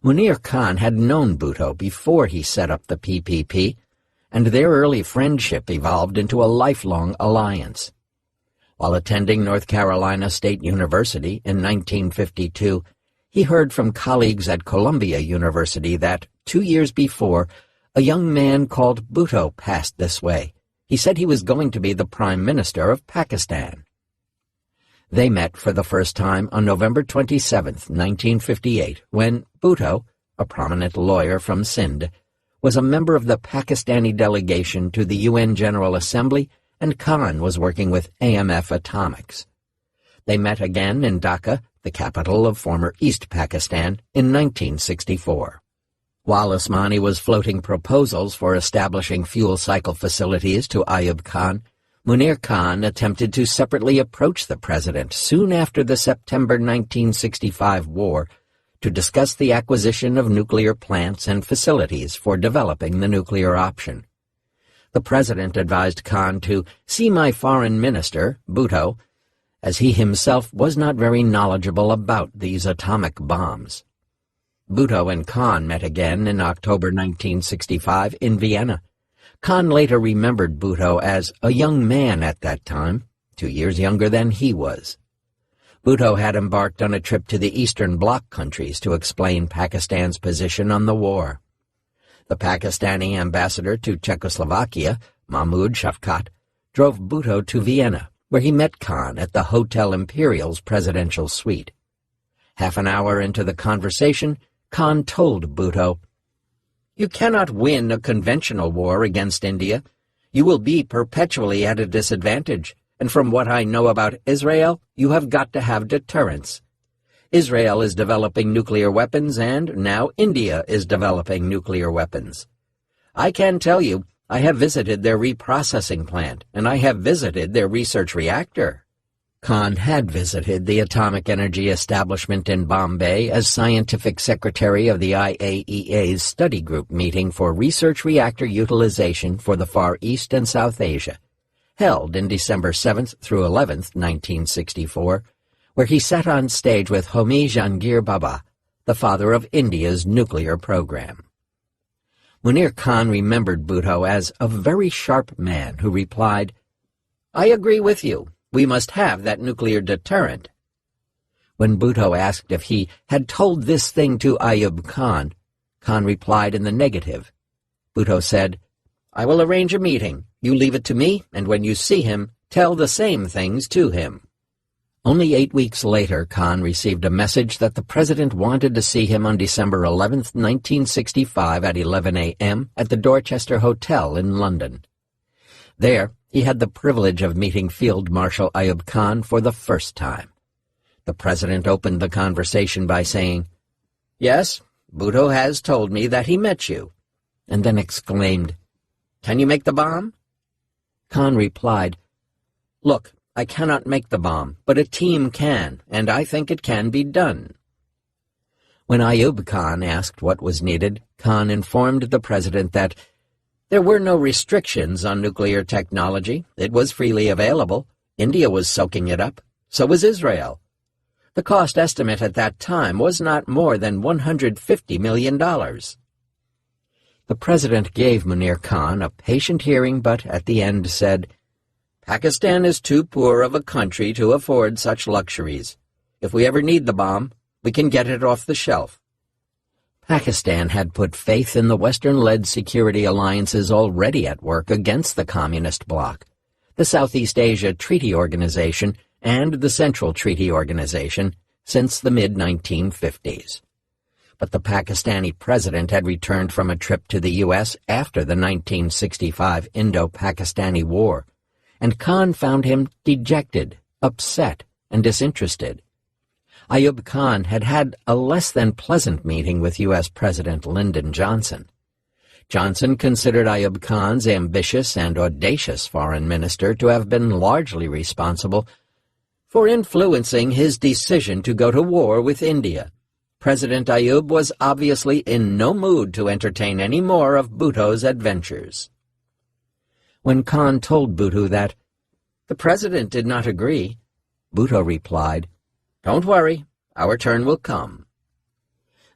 Munir Khan had known Bhutto before he set up the PPP, and their early friendship evolved into a lifelong alliance. While attending North Carolina State University in 1952, he heard from colleagues at Columbia University that, 2 years before, a young man called Bhutto passed this way. He said he was going to be the Prime Minister of Pakistan. They met for the first time on November 27, 1958, when Bhutto, a prominent lawyer from Sindh, was a member of the Pakistani delegation to the UN General Assembly, and Khan was working with AMF Atomics. They met again in Dhaka, the capital of former East Pakistan, in 1964. While Usmani was floating proposals for establishing fuel cycle facilities to Ayub Khan, Munir Khan attempted to separately approach the president soon after the September 1965 war to discuss the acquisition of nuclear plants and facilities for developing the nuclear option. The president advised Khan to see my foreign minister, Bhutto, as he himself was not very knowledgeable about these atomic bombs. Bhutto and Khan met again in October 1965 in Vienna. Khan later remembered Bhutto as a young man at that time, 2 years younger than he was. Bhutto had embarked on a trip to the Eastern Bloc countries to explain Pakistan's position on the war. The Pakistani ambassador to Czechoslovakia, Mahmud Shafkat, drove Bhutto to Vienna, where he met Khan at the Hotel Imperial's presidential suite. Half an hour into the conversation, Khan told Bhutto, "You cannot win a conventional war against India. You will be perpetually at a disadvantage, and from what I know about Israel, you have got to have deterrence. Israel is developing nuclear weapons, and now India is developing nuclear weapons. I can tell you, I have visited their reprocessing plant, and I have visited their research reactor." Khan had visited the atomic energy establishment in Bombay as scientific secretary of the IAEA's study group meeting for research reactor utilization for the Far East and South Asia, held in December 7th through 11th, 1964, where he sat on stage with Homi Jahangir Bhabha, the father of India's nuclear program. Munir Khan remembered Bhutto as a very sharp man who replied, "I agree with you. We must have that nuclear deterrent." When Bhutto asked if he had told this thing to Ayub Khan, Khan replied in the negative. Bhutto said, "I will arrange a meeting. You leave it to me, and when you see him, tell the same things to him." Only 8 weeks later, Khan received a message that the president wanted to see him on December 11th, 1965 at 11 a.m. at the Dorchester Hotel in London. There, he had the privilege of meeting Field Marshal Ayub Khan for the first time. The president opened the conversation by saying, "Yes, Bhutto has told me that he met you," and then exclaimed, "Can you make the bomb?" Khan replied, "Look, I cannot make the bomb, but a team can, and I think it can be done." When Ayub Khan asked what was needed, Khan informed the president that there were no restrictions on nuclear technology. It was freely available. India was soaking it up. So was Israel. The cost estimate at that time was not more than $150 million. The president gave Munir Khan a patient hearing, but at the end said, "Pakistan is too poor of a country to afford such luxuries. If we ever need the bomb, we can get it off the shelf." Pakistan had put faith in the Western-led security alliances already at work against the Communist bloc, the Southeast Asia Treaty Organization and the Central Treaty Organization, since the mid-1950s. But the Pakistani president had returned from a trip to the U.S. after the 1965 Indo-Pakistani War, and Khan found him dejected, upset, and disinterested. Ayub Khan had had a less than pleasant meeting with U.S. President Lyndon Johnson. Johnson considered Ayub Khan's ambitious and audacious foreign minister to have been largely responsible for influencing his decision to go to war with India. President Ayub was obviously in no mood to entertain any more of Bhutto's adventures. When Khan told Bhutto that the president did not agree, Bhutto replied, "Don't worry, our turn will come."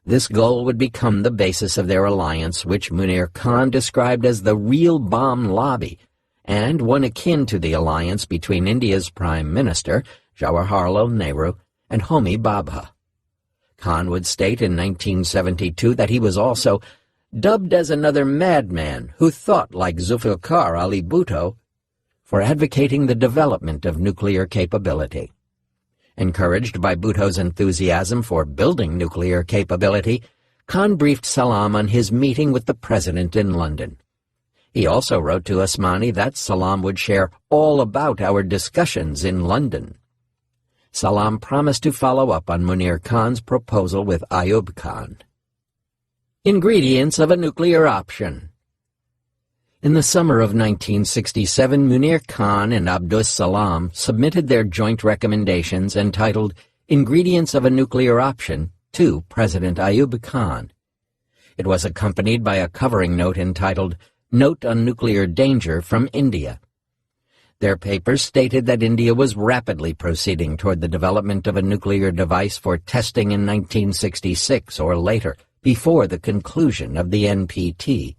This goal would become the basis of their alliance, which Munir Khan described as the real bomb lobby, and one akin to the alliance between India's Prime Minister, Jawaharlal Nehru, and Homi Bhabha. Khan would state in 1972 that he was also dubbed as another madman who thought like Zulfikar Ali Bhutto for advocating the development of nuclear capability. Encouraged by Bhutto's enthusiasm for building nuclear capability, Khan briefed Salam on his meeting with the president in London. He also wrote to Osmani that Salam would share all about our discussions in London. Salam promised to follow up on Munir Khan's proposal with Ayub Khan. Ingredients of a nuclear option. In the summer of 1967, Munir Khan and Abdus Salam submitted their joint recommendations entitled Ingredients of a Nuclear Option to President Ayub Khan. It was accompanied by a covering note entitled Note on Nuclear Danger from India. Their papers stated that India was rapidly proceeding toward the development of a nuclear device for testing in 1966 or later, before the conclusion of the NPT.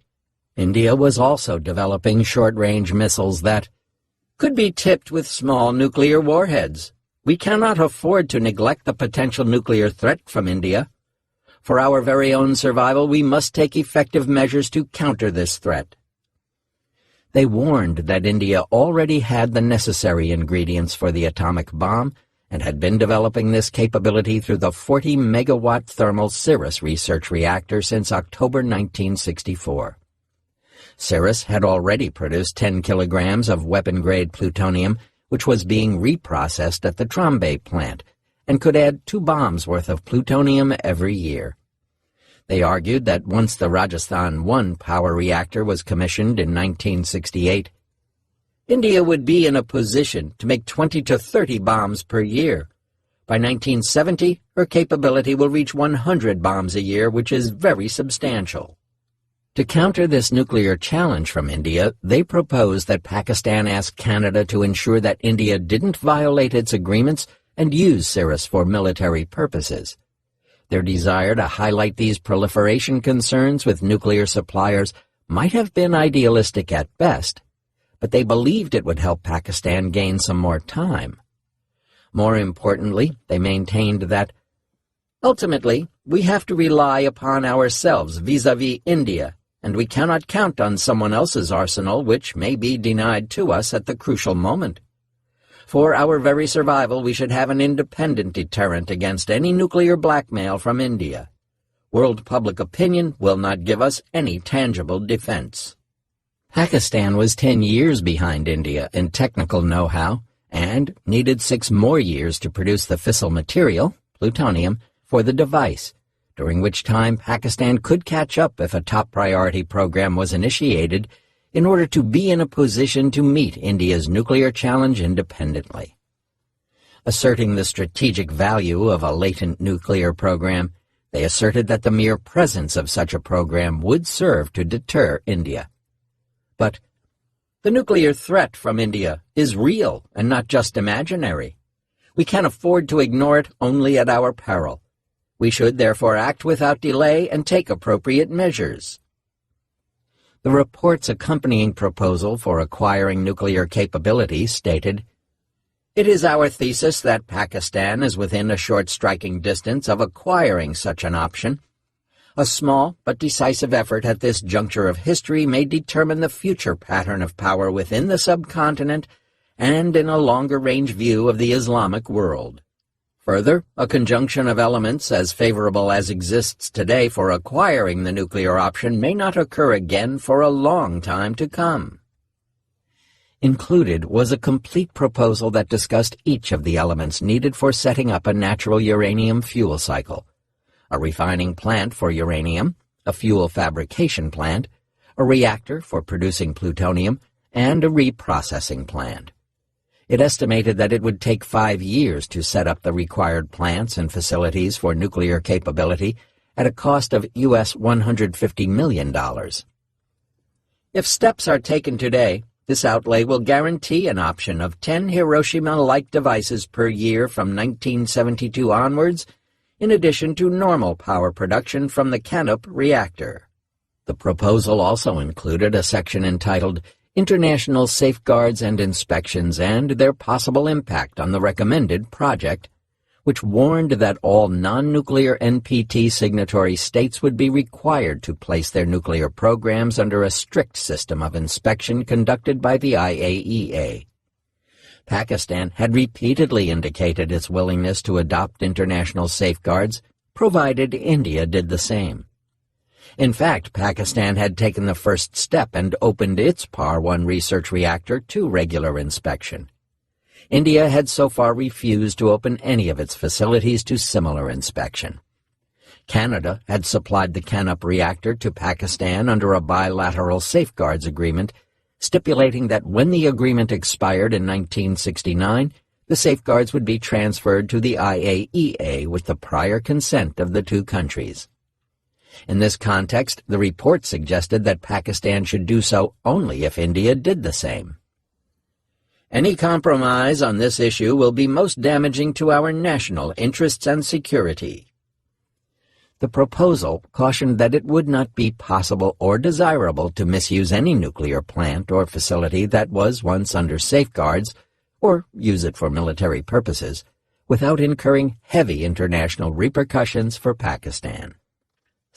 India was also developing short-range missiles that could be tipped with small nuclear warheads. We cannot afford to neglect the potential nuclear threat from India. For our very own survival, we must take effective measures to counter this threat. They warned that India already had the necessary ingredients for the atomic bomb and had been developing this capability through the 40-megawatt thermal Cirrus research reactor since October 1964. Cirrus had already produced 10 kilograms of weapon-grade plutonium, which was being reprocessed at the Trombay plant, and could add 2 bombs worth of plutonium every year. They argued that once the Rajasthan 1 power reactor was commissioned in 1968, India would be in a position to make 20 to 30 bombs per year. By 1970, her capability will reach 100 bombs a year, which is very substantial. To counter this nuclear challenge from India, they proposed that Pakistan ask Canada to ensure that India didn't violate its agreements and use Cirrus for military purposes. Their desire to highlight these proliferation concerns with nuclear suppliers might have been idealistic at best, but they believed it would help Pakistan gain some more time. More importantly, they maintained that, ultimately, we have to rely upon ourselves vis-à-vis India, and we cannot count on someone else's arsenal, which may be denied to us at the crucial moment. For our very survival, we should have an independent deterrent against any nuclear blackmail from India. World public opinion will not give us any tangible defense. Pakistan was 10 years behind India in technical know-how and needed 6 more years to produce the fissile material, plutonium, for the device, during which time Pakistan could catch up if a top priority program was initiated in order to be in a position to meet India's nuclear challenge independently. Asserting the strategic value of a latent nuclear program, they asserted that the mere presence of such a program would serve to deter India. But the nuclear threat from India is real and not just imaginary. We can't afford to ignore it only at our peril. We should therefore act without delay and take appropriate measures. The report's accompanying proposal for acquiring nuclear capability stated, "It is our thesis that Pakistan is within a short striking distance of acquiring such an option. A small but decisive effort at this juncture of history may determine the future pattern of power within the subcontinent and in a longer-range view of the Islamic world. Further, a conjunction of elements as favorable as exists today for acquiring the nuclear option may not occur again for a long time to come." Included was a complete proposal that discussed each of the elements needed for setting up a natural uranium fuel cycle: a refining plant for uranium, a fuel fabrication plant, a reactor for producing plutonium, and a reprocessing plant. It estimated that it would take 5 years to set up the required plants and facilities for nuclear capability at a cost of US $150 million. If steps are taken today, this outlay will guarantee an option of 10 Hiroshima-like devices per year from 1972 onwards, in addition to normal power production from the Canup reactor. The proposal also included a section entitled International Safeguards and Inspections and Their Possible Impact on the Recommended Project, which warned that all non-nuclear NPT signatory states would be required to place their nuclear programs under a strict system of inspection conducted by the IAEA. Pakistan had repeatedly indicated its willingness to adopt international safeguards, provided India did the same. In fact, Pakistan had taken the first step and opened its Par-1 research reactor to regular inspection. India had so far refused to open any of its facilities to similar inspection. Canada had supplied the Canup reactor to Pakistan under a bilateral safeguards agreement, stipulating that when the agreement expired in 1969, the safeguards would be transferred to the IAEA with the prior consent of the two countries. In this context, the report suggested that Pakistan should do so only if India did the same. Any compromise on this issue will be most damaging to our national interests and security. The proposal cautioned that it would not be possible or desirable to misuse any nuclear plant or facility that was once under safeguards, or use it for military purposes, without incurring heavy international repercussions for Pakistan.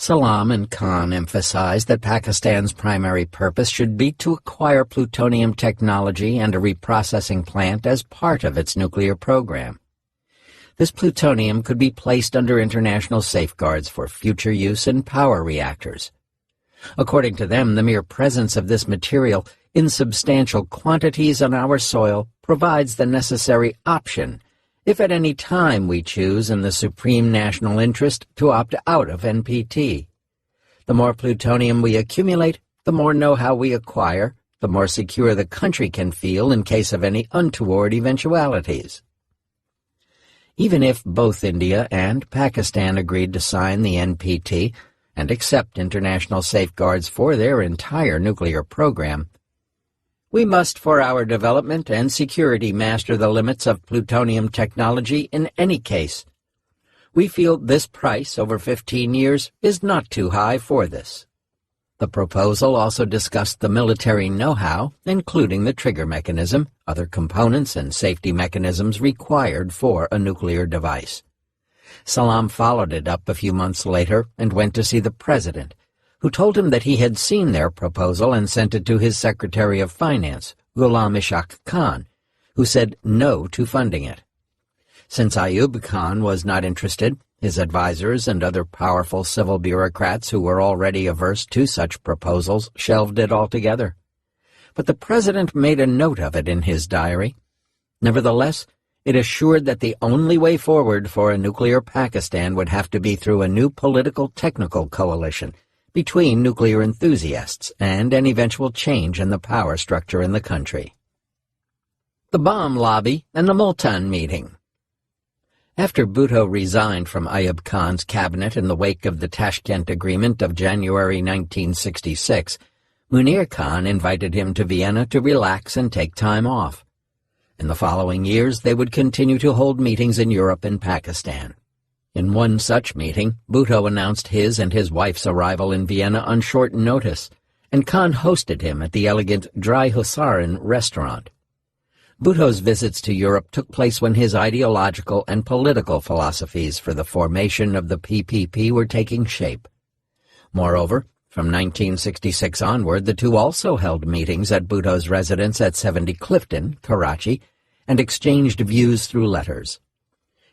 Salam and Khan emphasized that Pakistan's primary purpose should be to acquire plutonium technology and a reprocessing plant as part of its nuclear program. This plutonium could be placed under international safeguards for future use in power reactors. According to them, the mere presence of this material in substantial quantities on our soil provides the necessary option if at any time we choose in the supreme national interest to opt out of NPT. The more plutonium we accumulate, the more know-how we acquire, the more secure the country can feel in case of any untoward eventualities. Even if both India and Pakistan agreed to sign the NPT and accept international safeguards for their entire nuclear program, we must, for our development and security, master the limits of plutonium technology in any case. We feel this price over 15 years is not too high for this. The proposal also discussed the military know-how, including the trigger mechanism, other components, and safety mechanisms required for a nuclear device. Salam followed it up a few months later and went to see the president, who told him that he had seen their proposal and sent it to his Secretary of Finance, Ghulam Ishaq Khan, who said no to funding it. Since Ayub Khan was not interested, his advisers and other powerful civil bureaucrats who were already averse to such proposals shelved it altogether. But the president made a note of it in his diary. Nevertheless, it assured that the only way forward for a nuclear Pakistan would have to be through a new political technical coalition between nuclear enthusiasts and an eventual change in the power structure in the country. The bomb lobby and the Multan meeting. After Bhutto resigned from Ayub Khan's cabinet in the wake of the Tashkent Agreement of January 1966, Munir Khan invited him to Vienna to relax and take time off. In the following years, they would continue to hold meetings in Europe and Pakistan. In one such meeting, Bhutto announced his and his wife's arrival in Vienna on short notice, and Khan hosted him at the elegant Dry Husarin restaurant. Bhutto's visits to Europe took place when his ideological and political philosophies for the formation of the PPP were taking shape. Moreover, from 1966 onward, the two also held meetings at Bhutto's residence at 70 Clifton, Karachi, and exchanged views through letters.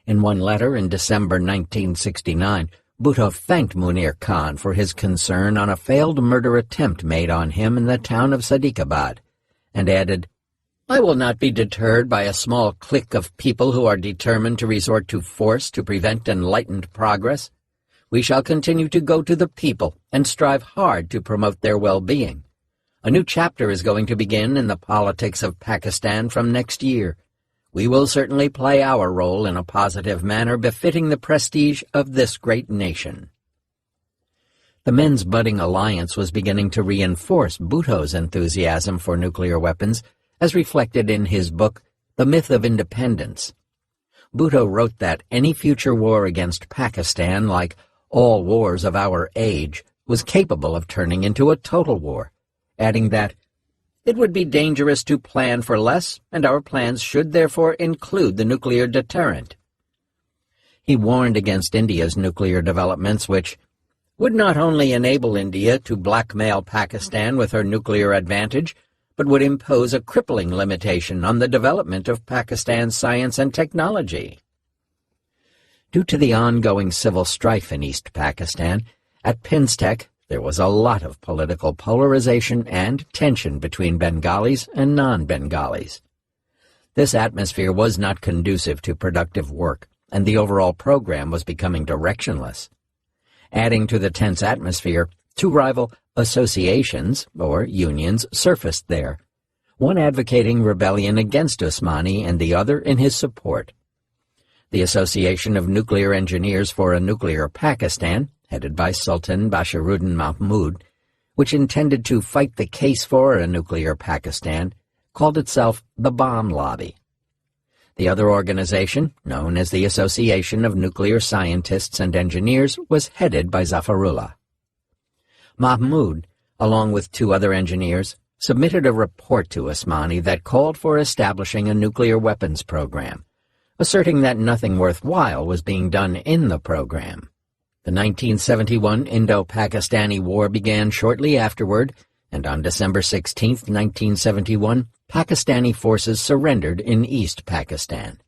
In one letter in December 1969, Bhutto thanked Munir Khan for his concern on a failed murder attempt made on him in the town of Sadiqabad, and added, "I will not be deterred by a small clique of people who are determined to resort to force to prevent enlightened progress. We shall continue to go to the people and strive hard to promote their well-being. A new chapter is going to begin in the politics of Pakistan from next year. We will certainly play our role in a positive manner befitting the prestige of this great nation." The men's budding alliance was beginning to reinforce Bhutto's enthusiasm for nuclear weapons, as reflected in his book, The Myth of Independence. Bhutto wrote that any future war against Pakistan, like all wars of our age, was capable of turning into a total war, adding that it would be dangerous to plan for less, and our plans should therefore include the nuclear deterrent. He warned against India's nuclear developments, which would not only enable India to blackmail Pakistan with her nuclear advantage, but would impose a crippling limitation on the development of Pakistan's science and technology. Due to the ongoing civil strife in East Pakistan, at Pinstek there was a lot of political polarization and tension between Bengalis and non-Bengalis. This atmosphere was not conducive to productive work, and the overall program was becoming directionless. Adding to the tense atmosphere, two rival associations, or unions, surfaced there. one advocating rebellion against Usmani and the other in his support. The Association of Nuclear Engineers for a Nuclear Pakistan, headed by Sultan Bashiruddin Mahmud, which intended to fight the case for a nuclear Pakistan, called itself the Bomb Lobby. The other organization, known as the Association of Nuclear Scientists and Engineers, was headed by Zafarullah. Mahmud, along with two other engineers, submitted a report to Usmani that called for establishing a nuclear weapons program, asserting that nothing worthwhile was being done in the program. The 1971 Indo-Pakistani War began shortly afterward, and on December 16, 1971, Pakistani forces surrendered in East Pakistan.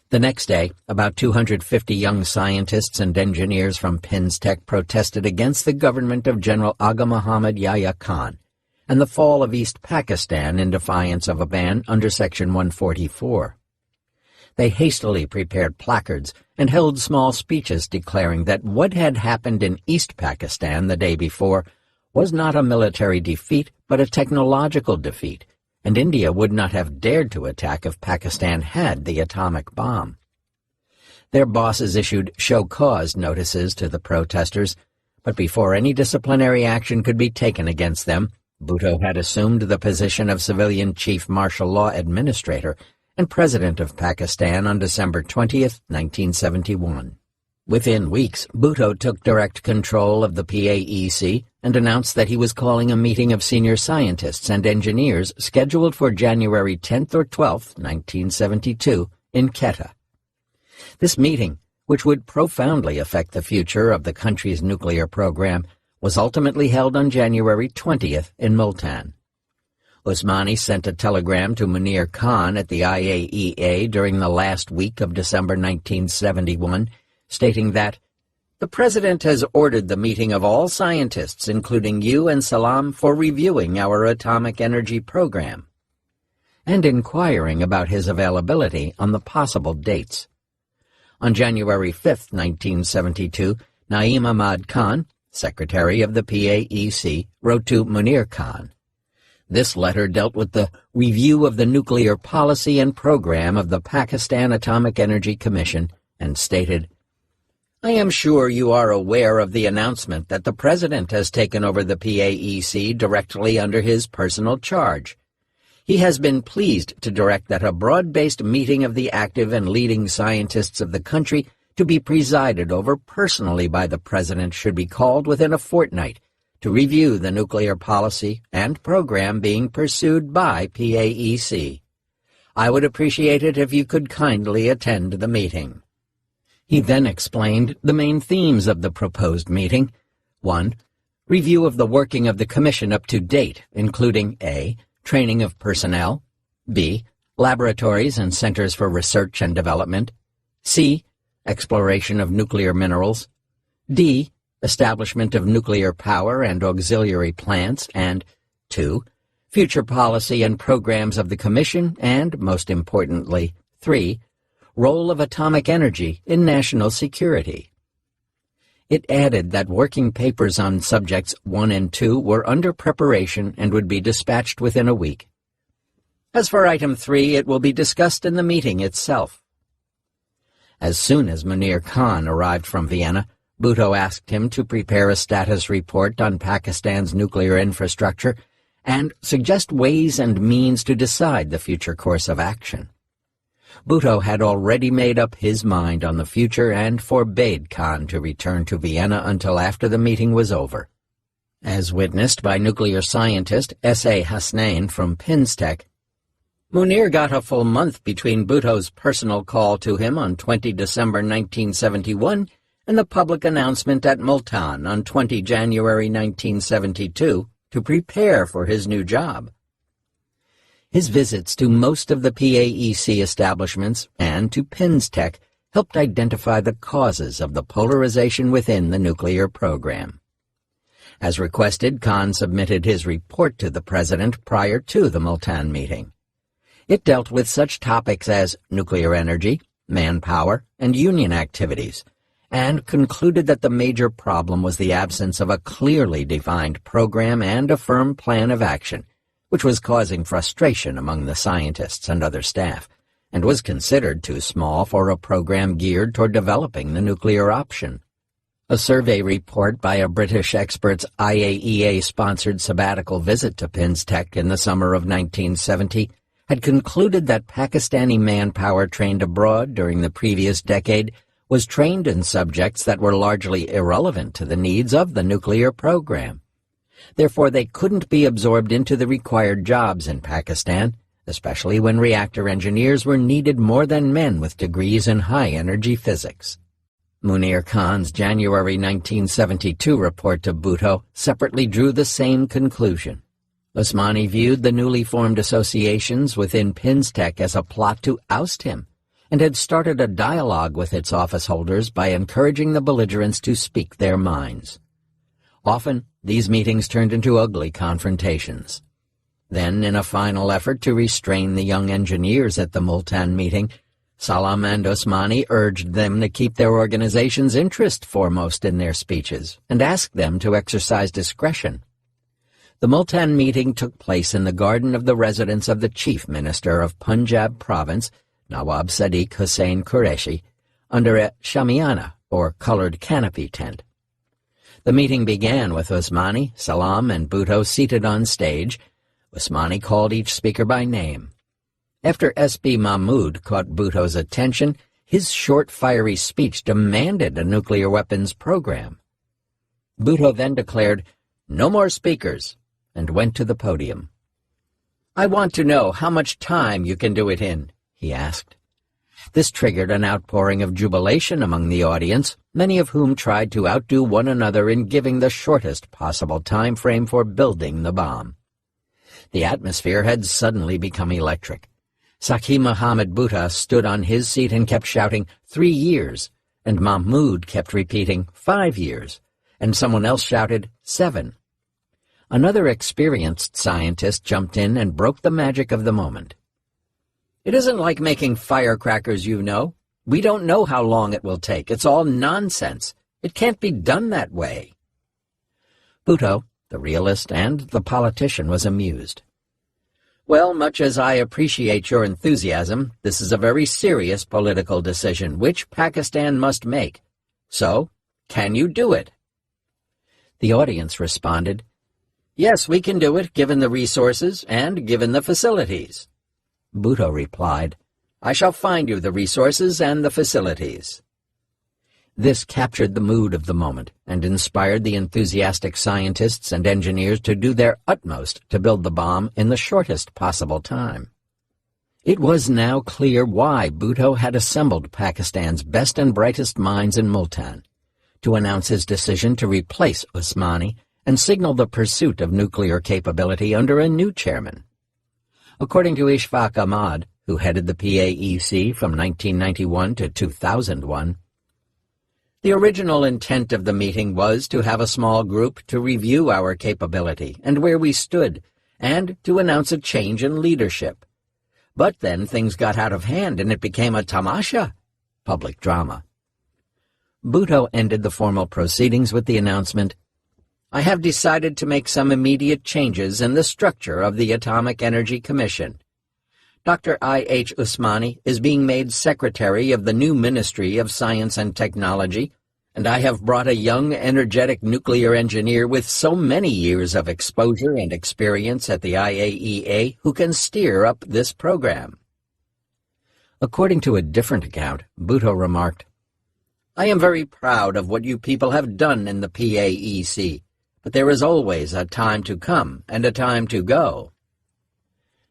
The next day, about 250 young scientists and engineers from Tech protested against the government of General Aga Muhammad Yahya Khan and the fall of East Pakistan in defiance of a ban under Section 144. They hastily prepared placards and held small speeches declaring that what had happened in East Pakistan the day before was not a military defeat but a technological defeat, and India would not have dared to attack if Pakistan had the atomic bomb. Their bosses issued show-cause notices to the protesters, but before any disciplinary action could be taken against them, Bhutto had assumed the position of civilian chief martial law administrator and president of Pakistan on December 20, 1971. Within weeks, Bhutto took direct control of the PAEC and announced that he was calling a meeting of senior scientists and engineers scheduled for January 10th or 12th, 1972, in Quetta. This meeting, which would profoundly affect the future of the country's nuclear program, was ultimately held on January 20th in Multan. Usmani sent a telegram to Munir Khan at the IAEA during the last week of December 1971, stating that, "The President has ordered the meeting of all scientists, including you and Salam, for reviewing our atomic energy program," and inquiring about his availability on the possible dates. On January 5, 1972, Naeem Ahmad Khan, secretary of the PAEC, wrote to Munir Khan. This letter dealt with the review of the nuclear policy and program of the Pakistan Atomic Energy Commission and stated, "I am sure you are aware of the announcement that the President has taken over the PAEC directly under his personal charge. He has been pleased to direct that a broad-based meeting of the active and leading scientists of the country to be presided over personally by the President should be called within a fortnight to review the nuclear policy and program being pursued by PAEC. I would appreciate it if you could kindly attend the meeting." He then explained the main themes of the proposed meeting. 1. Review of the working of the Commission up to date, including A. Training of personnel, B. Laboratories and centers for research and development, C. Exploration of nuclear minerals, D. Establishment of nuclear power and auxiliary plants, and 2. Future policy and programs of the Commission, and, most importantly, 3. Role of atomic energy in national security. It added that working papers on subjects 1 and 2 were under preparation and would be dispatched within a week. As for item 3, it will be discussed in the meeting itself. As soon as Munir Khan arrived from Vienna, Bhutto asked him to prepare a status report on Pakistan's nuclear infrastructure and suggest ways and means to decide the future course of action. Bhutto had already made up his mind on the future and forbade Khan to return to Vienna until after the meeting was over. As witnessed by nuclear scientist S.A. Hasnain from Tech, Munir got a full month between Bhutto's personal call to him on 20 December 1971 and the public announcement at Multan on 20 January 1972 to prepare for his new job. His visits to most of the PAEC establishments and to Tech helped identify the causes of the polarization within the nuclear program. As requested, Khan submitted his report to the President prior to the Multan meeting. It dealt with such topics as nuclear energy, manpower, and union activities, and concluded that the major problem was the absence of a clearly defined program and a firm plan of action, which was causing frustration among the scientists and other staff, and was considered too small for a program geared toward developing the nuclear option. A survey report by a British expert's IAEA-sponsored sabbatical visit to Pinstech in the summer of 1970 had concluded that Pakistani manpower trained abroad during the previous decade was trained in subjects that were largely irrelevant to the needs of the nuclear program. Therefore, they couldn't be absorbed into the required jobs in Pakistan, especially when reactor engineers were needed more than men with degrees in high-energy physics. Munir Khan's January 1972 report to Bhutto separately drew the same conclusion. Usmani viewed the newly formed associations within Pinstech as a plot to oust him, and had started a dialogue with its office holders by encouraging the belligerents to speak their minds. Often, these meetings turned into ugly confrontations. Then, in a final effort to restrain the young engineers at the Multan meeting, Salam and Usmani urged them to keep their organization's interest foremost in their speeches and asked them to exercise discretion. The Multan meeting took place in the garden of the residence of the Chief Minister of Punjab Province, Nawab Sadiq Hussain Qureshi, under a shamiana, or colored canopy tent. The meeting began with Usmani, Salam, and Bhutto seated on stage. Usmani called each speaker by name. After S.B. Mahmood caught Bhutto's attention, his short, fiery speech demanded a nuclear weapons program. Bhutto then declared, "No more speakers," and went to the podium. "I want to know how much time you can do it in," he asked. This triggered an outpouring of jubilation among the audience, many of whom tried to outdo one another in giving the shortest possible time frame for building the bomb. The atmosphere had suddenly become electric. Saki Muhammad Bhutta stood on his seat and kept shouting, 3 years, and Mahmood kept repeating, 5 years, and someone else shouted, 7. Another experienced scientist jumped in and broke the magic of the moment. "It isn't like making firecrackers, you know. We don't know how long it will take. It's all nonsense. It can't be done that way." Bhutto, the realist and the politician, was amused. "Well, much as I appreciate your enthusiasm, this is a very serious political decision which Pakistan must make. So, can you do it?" The audience responded, "Yes, we can do it, given the resources and given the facilities." Bhutto replied, "I shall find you the resources and the facilities." This captured the mood of the moment and inspired the enthusiastic scientists and engineers to do their utmost to build the bomb in the shortest possible time. It was now clear why Bhutto had assembled Pakistan's best and brightest minds in Multan, to announce his decision to replace Usmani and signal the pursuit of nuclear capability under a new chairman. According to Ishfaq Ahmad, who headed the PAEC from 1991 to 2001, the original intent of the meeting was to have a small group to review our capability and where we stood, and to announce a change in leadership. But then things got out of hand and it became a tamasha, public drama. Bhutto ended the formal proceedings with the announcement, "I have decided to make some immediate changes in the structure of the Atomic Energy Commission. Dr. I.H. Usmani is being made Secretary of the new Ministry of Science and Technology, and I have brought a young, energetic nuclear engineer with so many years of exposure and experience at the IAEA who can steer up this program." According to a different account, Bhutto remarked, "I am very proud of what you people have done in the PAEC, but there is always a time to come and a time to go."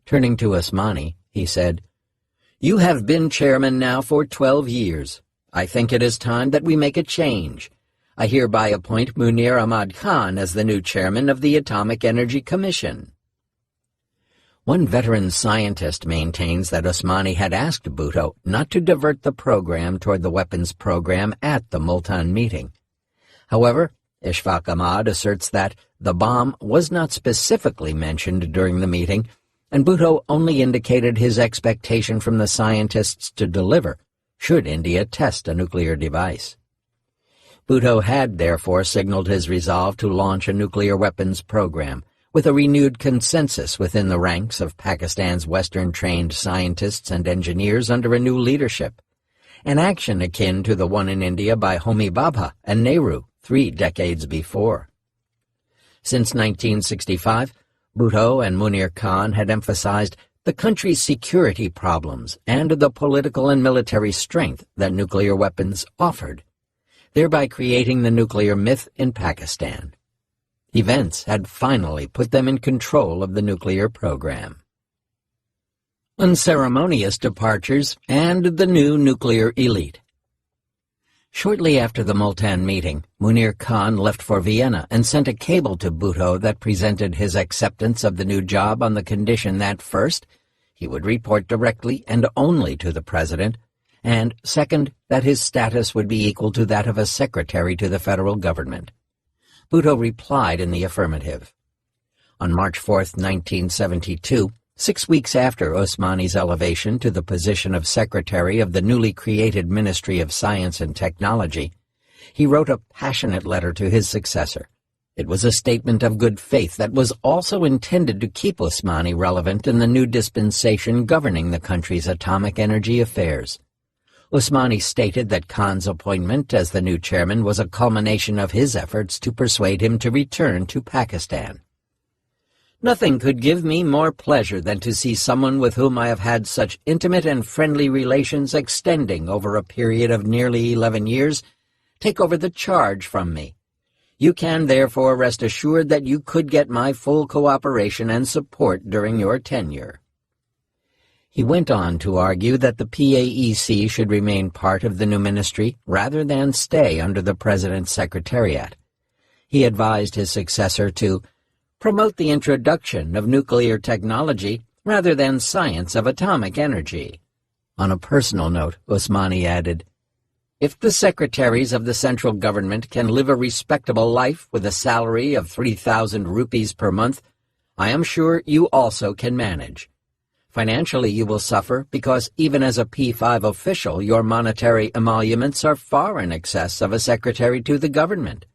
Turning to Usmani, he said, "You have been chairman now for 12 years. I think it is time that we make a change. I hereby appoint Munir Ahmed Khan as the new chairman of the Atomic Energy Commission." One veteran scientist maintains that Usmani had asked Bhutto not to divert the program toward the weapons program at the Multan meeting. However, Ishfaq Ahmad asserts that the bomb was not specifically mentioned during the meeting, and Bhutto only indicated his expectation from the scientists to deliver, should India test a nuclear device. Bhutto had therefore signaled his resolve to launch a nuclear weapons program, with a renewed consensus within the ranks of Pakistan's Western-trained scientists and engineers under a new leadership, an action akin to the one in India by Homi Bhabha and Nehru 3 decades before. Since 1965, Bhutto and Munir Khan had emphasized the country's security problems and the political and military strength that nuclear weapons offered, thereby creating the nuclear myth in Pakistan. Events had finally put them in control of the nuclear program. Unceremonious departures and the new nuclear elite. Shortly after the Multan meeting, Munir Khan left for Vienna and sent a cable to Bhutto that presented his acceptance of the new job on the condition that, first, he would report directly and only to the president, and, second, that his status would be equal to that of a secretary to the federal government. Bhutto replied in the affirmative. On March 4, 1972, 6 weeks after Osmani's elevation to the position of secretary of the newly created Ministry of Science and Technology, he wrote a passionate letter to his successor. It was a statement of good faith that was also intended to keep Osmani relevant in the new dispensation governing the country's atomic energy affairs. Osmani stated that Khan's appointment as the new chairman was a culmination of his efforts to persuade him to return to Pakistan. Nothing could give me more pleasure than to see someone with whom I have had such intimate and friendly relations extending over a period of nearly 11 years take over the charge from me. You can therefore rest assured that you could get my full cooperation and support during your tenure. He went on to argue that the PAEC should remain part of the new ministry rather than stay under the President's Secretariat. He advised his successor to promote the introduction of nuclear technology rather than science of atomic energy. On a personal note, Osmani added, "If the secretaries of the central government can live a respectable life with a salary of 3,000 rupees per month, I am sure you also can manage. Financially you will suffer because even as a P5 official your monetary emoluments are far in excess of a secretary to the government.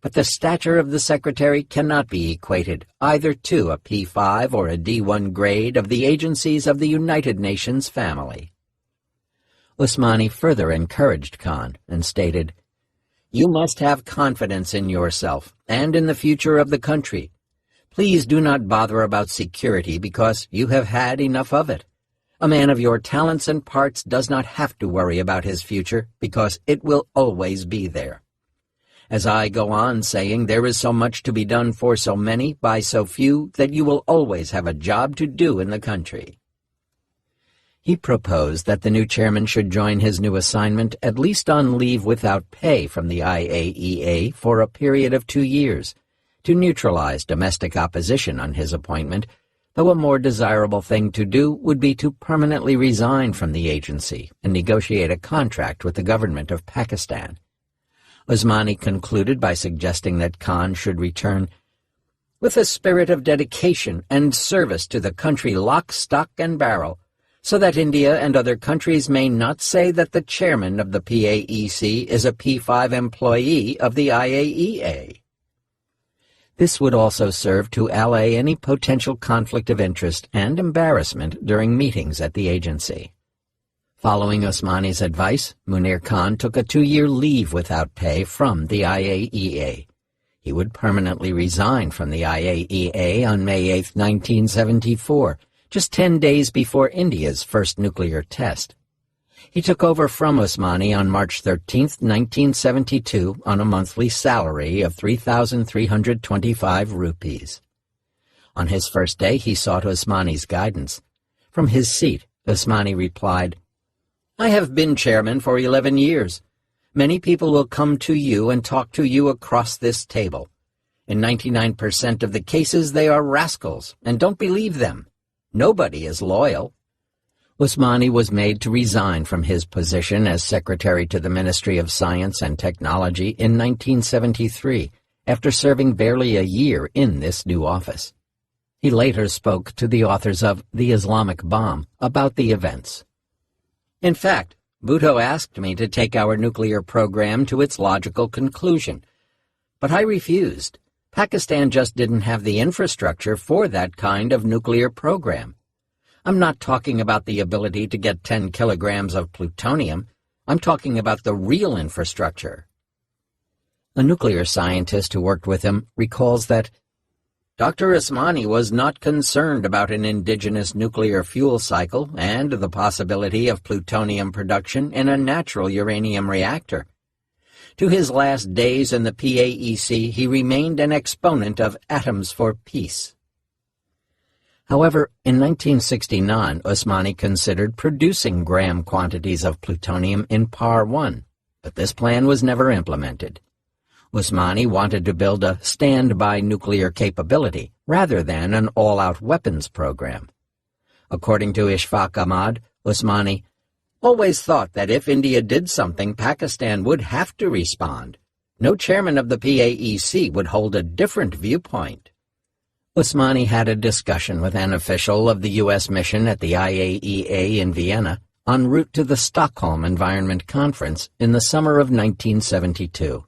But the stature of the secretary cannot be equated either to a P5 or a D1 grade of the agencies of the United Nations family." Osmani further encouraged Khan and stated, "You must have confidence in yourself and in the future of the country. Please do not bother about security because you have had enough of it. A man of your talents and parts does not have to worry about his future because it will always be there. As I go on saying, there is so much to be done for so many by so few that you will always have a job to do in the country." He proposed that the new chairman should join his new assignment at least on leave without pay from the IAEA for a period of 2 years, to neutralize domestic opposition on his appointment, though a more desirable thing to do would be to permanently resign from the agency and negotiate a contract with the government of Pakistan. Osmani concluded by suggesting that Khan should return with a spirit of dedication and service to the country lock, stock, and barrel, so that India and other countries may not say that the chairman of the PAEC is a P5 employee of the IAEA. This would also serve to allay any potential conflict of interest and embarrassment during meetings at the agency. Following Osmani's advice, Munir Khan took a 2-year leave without pay from the IAEA. He would permanently resign from the IAEA on May 8, 1974, just 10 days before India's first nuclear test. He took over from Osmani on March 13, 1972, on a monthly salary of 3,325 rupees. On his first day, he sought Osmani's guidance. From his seat, Osmani replied, "I have been chairman for 11 years. Many people will come to you and talk to you across this table. In 99% of the cases, they are rascals, and don't believe them. Nobody is loyal." Osmani was made to resign from his position as secretary to the Ministry of Science and Technology in 1973, after serving barely a year in this new office. He later spoke to the authors of The Islamic Bomb about the events. "In fact, Bhutto asked me to take our nuclear program to its logical conclusion, but I refused. Pakistan just didn't have the infrastructure for that kind of nuclear program. I'm not talking about the ability to get 10 kilograms of plutonium. I'm talking about the real infrastructure. A nuclear scientist who worked with him recalls that Dr. Usmani was not concerned about an indigenous nuclear fuel cycle and the possibility of plutonium production in a natural uranium reactor. To his last days in the PAEC, he remained an exponent of atoms for peace. However, in 1969, Usmani considered producing gram quantities of plutonium in Par 1, but this plan was never implemented. Usmani wanted to build a standby nuclear capability rather than an all-out weapons program. According to Ishfaq Ahmad, Usmani always thought that if India did something, Pakistan would have to respond. No chairman of the PAEC would hold a different viewpoint. Usmani had a discussion with an official of the U.S. mission at the IAEA in Vienna en route to the Stockholm Environment Conference in the summer of 1972.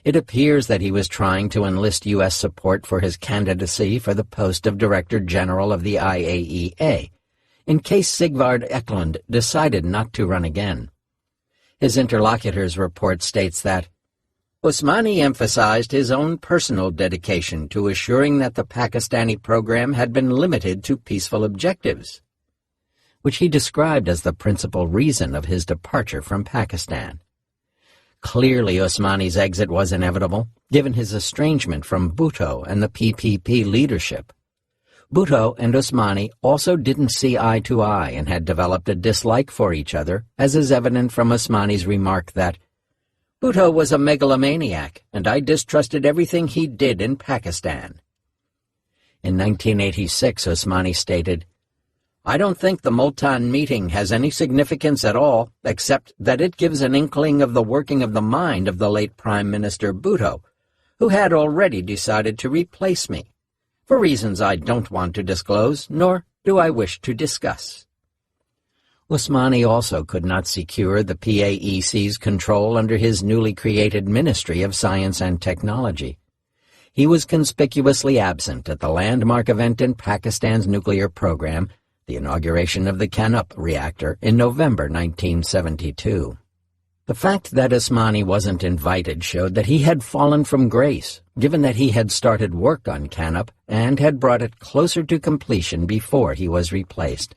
It appears that he was trying to enlist U.S. support for his candidacy for the post of Director General of the IAEA, in case Sigvard Eklund decided not to run again. His interlocutor's report states that Usmani emphasized his own personal dedication to assuring that the Pakistani program had been limited to peaceful objectives, which he described as the principal reason of his departure from Pakistan. Clearly, Usmani's exit was inevitable, given his estrangement from Bhutto and the PPP leadership. Bhutto and Usmani also didn't see eye to eye and had developed a dislike for each other, as is evident from Usmani's remark that Bhutto was a megalomaniac, and I distrusted everything he did in Pakistan. In 1986, Usmani stated, I don't think the Multan meeting has any significance at all, except that it gives an inkling of the working of the mind of the late Prime Minister Bhutto, who had already decided to replace me, for reasons I don't want to disclose, nor do I wish to discuss. Usmani also could not secure the PAEC's control under his newly created Ministry of Science and Technology. He was conspicuously absent at the landmark event in Pakistan's nuclear program, the inauguration of the Canup reactor in November 1972. The fact that Usmani wasn't invited showed that he had fallen from grace, given that he had started work on Canup and had brought it closer to completion before he was replaced.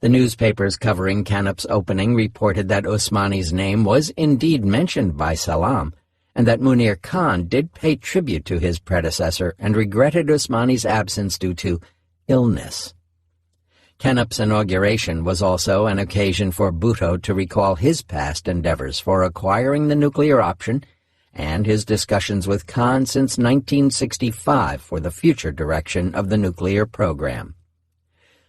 The newspapers covering Canup's opening reported that Usmani's name was indeed mentioned by Salam, and that Munir Khan did pay tribute to his predecessor and regretted Usmani's absence due to illness. Canup's inauguration was also an occasion for Bhutto to recall his past endeavors for acquiring the nuclear option and his discussions with Khan since 1965 for the future direction of the nuclear program.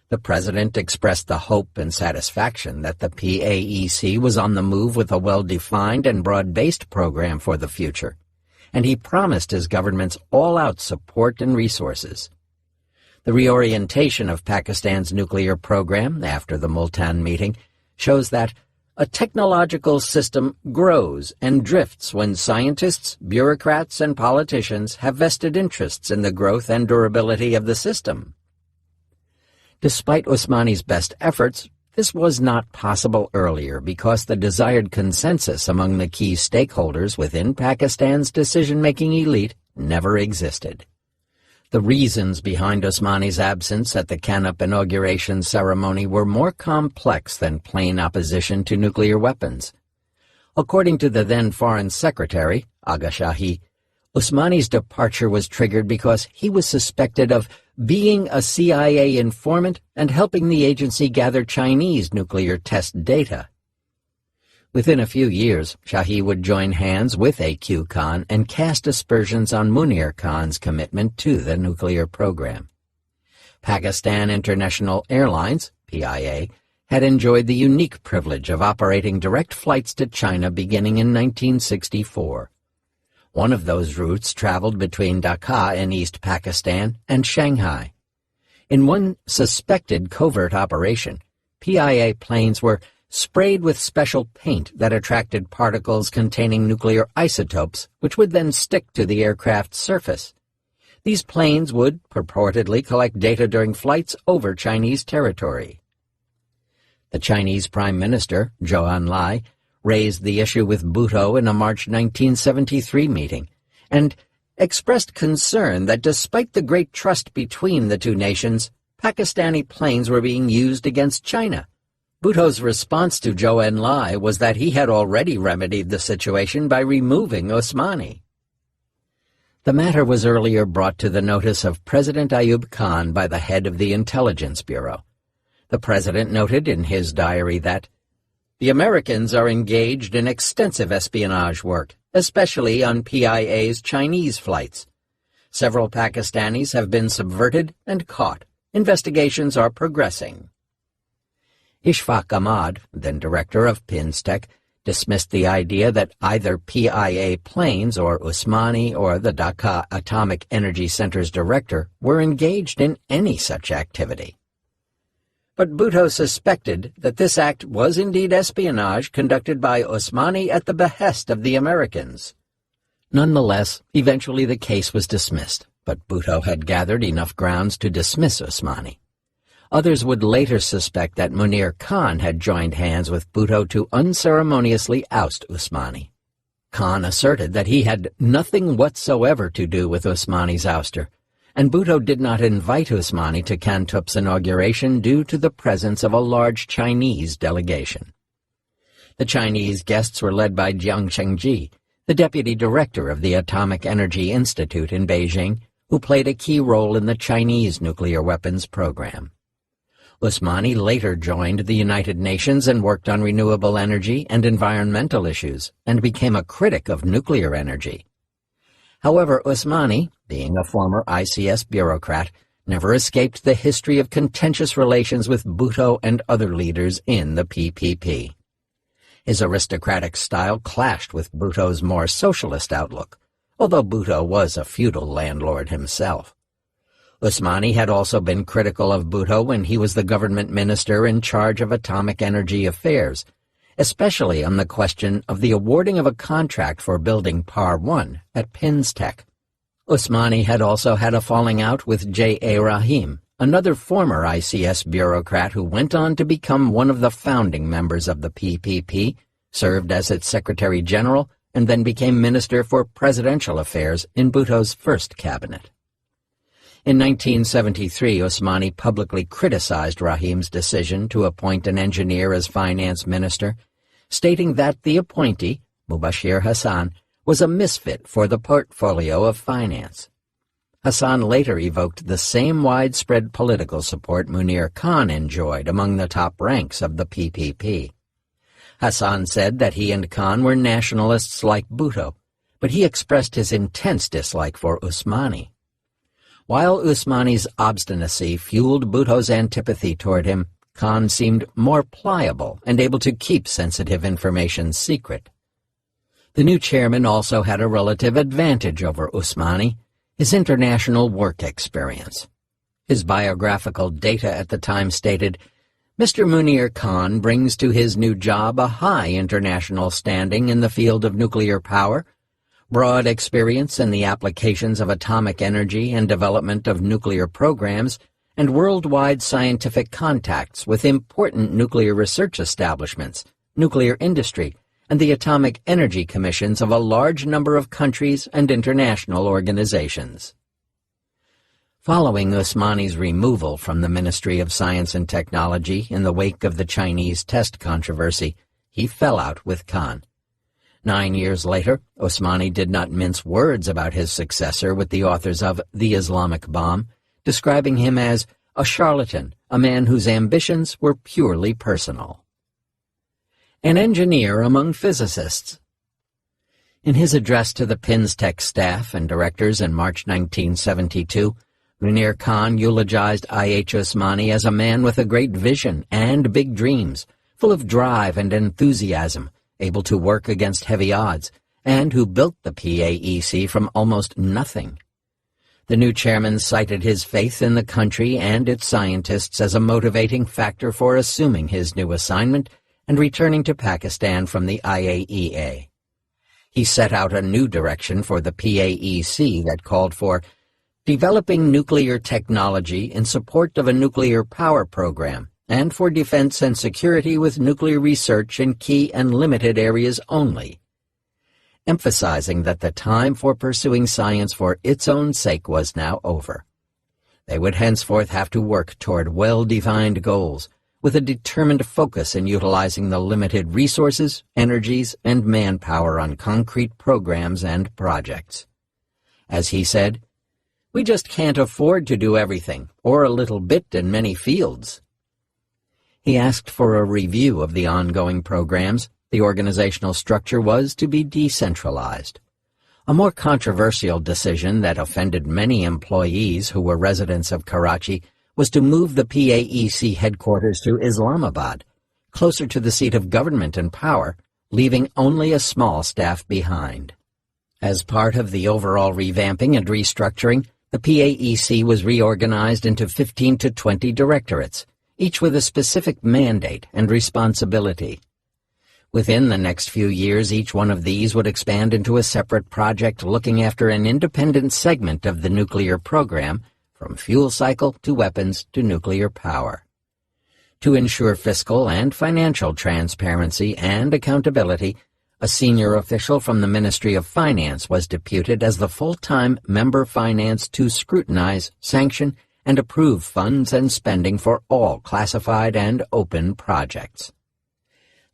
The president expressed the hope and satisfaction that the PAEC was on the move with a well-defined and broad-based program for the future, and he promised his government's all-out support and resources. The reorientation of Pakistan's nuclear program after the Multan meeting shows that a technological system grows and drifts when scientists, bureaucrats, and politicians have vested interests in the growth and durability of the system. Despite Usmani's best efforts, this was not possible earlier because the desired consensus among the key stakeholders within Pakistan's decision-making elite never existed. The reasons behind Usmani's absence at the Canup inauguration ceremony were more complex than plain opposition to nuclear weapons. According to the then Foreign Secretary, Agha Shahi, Usmani's departure was triggered because he was suspected of being a CIA informant and helping the agency gather Chinese nuclear test data. Within a few years, Shahi would join hands with A.Q. Khan and cast aspersions on Munir Khan's commitment to the nuclear program. Pakistan International Airlines, PIA, had enjoyed the unique privilege of operating direct flights to China beginning in 1964. One of those routes traveled between Dhaka in East Pakistan and Shanghai. In one suspected covert operation, PIA planes were sprayed with special paint that attracted particles containing nuclear isotopes, which would then stick to the aircraft's surface. These planes would purportedly collect data during flights over Chinese territory. The Chinese Prime Minister, Zhou Enlai, raised the issue with Bhutto in a March 1973 meeting, and expressed concern that despite the great trust between the two nations, Pakistani planes were being used against China. Bhutto's response to Zhou Enlai was that he had already remedied the situation by removing Osmani. The matter was earlier brought to the notice of President Ayub Khan by the head of the Intelligence Bureau. The president noted in his diary that, "The Americans are engaged in extensive espionage work, especially on PIA's Chinese flights. Several Pakistanis have been subverted and caught. Investigations are progressing." Ishfaq Ahmad, then director of PINSTEC, dismissed the idea that either PIA planes or Usmani or the Dhaka Atomic Energy Center's director were engaged in any such activity. But Bhutto suspected that this act was indeed espionage conducted by Osmani at the behest of the Americans. Nonetheless, eventually the case was dismissed, but Bhutto had gathered enough grounds to dismiss Osmani. Others would later suspect that Munir Khan had joined hands with Bhutto to unceremoniously oust Usmani. Khan asserted that he had nothing whatsoever to do with Usmani's ouster, and Bhutto did not invite Usmani to Kantup's inauguration due to the presence of a large Chinese delegation. The Chinese guests were led by Jiang Chengji, the deputy director of the Atomic Energy Institute in Beijing, who played a key role in the Chinese nuclear weapons program. Usmani later joined the United Nations and worked on renewable energy and environmental issues, and became a critic of nuclear energy. However, Usmani, being a former ICS bureaucrat, never escaped the history of contentious relations with Bhutto and other leaders in the PPP. His aristocratic style clashed with Bhutto's more socialist outlook, although Bhutto was a feudal landlord himself. Usmani had also been critical of Bhutto when he was the government minister in charge of atomic energy affairs, especially on the question of the awarding of a contract for building Par 1 at PINSTEC. Usmani had also had a falling out with J.A. Rahim, another former ICS bureaucrat who went on to become one of the founding members of the PPP, served as its Secretary General, and then became Minister for Presidential Affairs in Bhutto's first cabinet. In 1973, Usmani publicly criticized Rahim's decision to appoint an engineer as finance minister, stating that the appointee, Mubashir Hassan, was a misfit for the portfolio of finance. Hassan later evoked the same widespread political support Munir Khan enjoyed among the top ranks of the PPP. Hassan said that he and Khan were nationalists like Bhutto, but he expressed his intense dislike for Usmani. While Usmani's obstinacy fueled Bhutto's antipathy toward him, Khan seemed more pliable and able to keep sensitive information secret. The new chairman also had a relative advantage over Usmani, his international work experience. His biographical data at the time stated, "Mr. Munir Khan brings to his new job a high international standing in the field of nuclear power, broad experience in the applications of atomic energy and development of nuclear programs, and worldwide scientific contacts with important nuclear research establishments, nuclear industry, and the atomic energy commissions of a large number of countries and international organizations." Following Usmani's removal from the Ministry of Science and Technology in the wake of the Chinese test controversy, he fell out with Khan. 9 years later, Usmani did not mince words about his successor with the authors of The Islamic Bomb, describing him as a charlatan, a man whose ambitions were purely personal. An engineer among physicists. In his address to the PINSTEC staff and directors in March 1972, Munir Khan eulogized I.H. Usmani as a man with a great vision and big dreams, full of drive and enthusiasm, able to work against heavy odds, and who built the PAEC from almost nothing. The new chairman cited his faith in the country and its scientists as a motivating factor for assuming his new assignment, and returning to Pakistan from the IAEA. He set out a new direction for the PAEC that called for developing nuclear technology in support of a nuclear power program and for defense and security with nuclear research in key and limited areas only, emphasizing that the time for pursuing science for its own sake was now over. They would henceforth have to work toward well-defined goals, with a determined focus in utilizing the limited resources, energies, and manpower on concrete programs and projects. As he said, "We just can't afford to do everything, or a little bit in many fields." He asked for a review of the ongoing programs. The organizational structure was to be decentralized. A more controversial decision that offended many employees who were residents of Karachi was to move the PAEC headquarters to Islamabad, closer to the seat of government and power, leaving only a small staff behind. As part of the overall revamping and restructuring, the PAEC was reorganized into 15 to 20 directorates, each with a specific mandate and responsibility. Within the next few years, each one of these would expand into a separate project looking after an independent segment of the nuclear program, from fuel cycle to weapons to nuclear power. To ensure fiscal and financial transparency and accountability, a senior official from the Ministry of Finance was deputed as the full-time member finance to scrutinize, sanction, and approve funds and spending for all classified and open projects.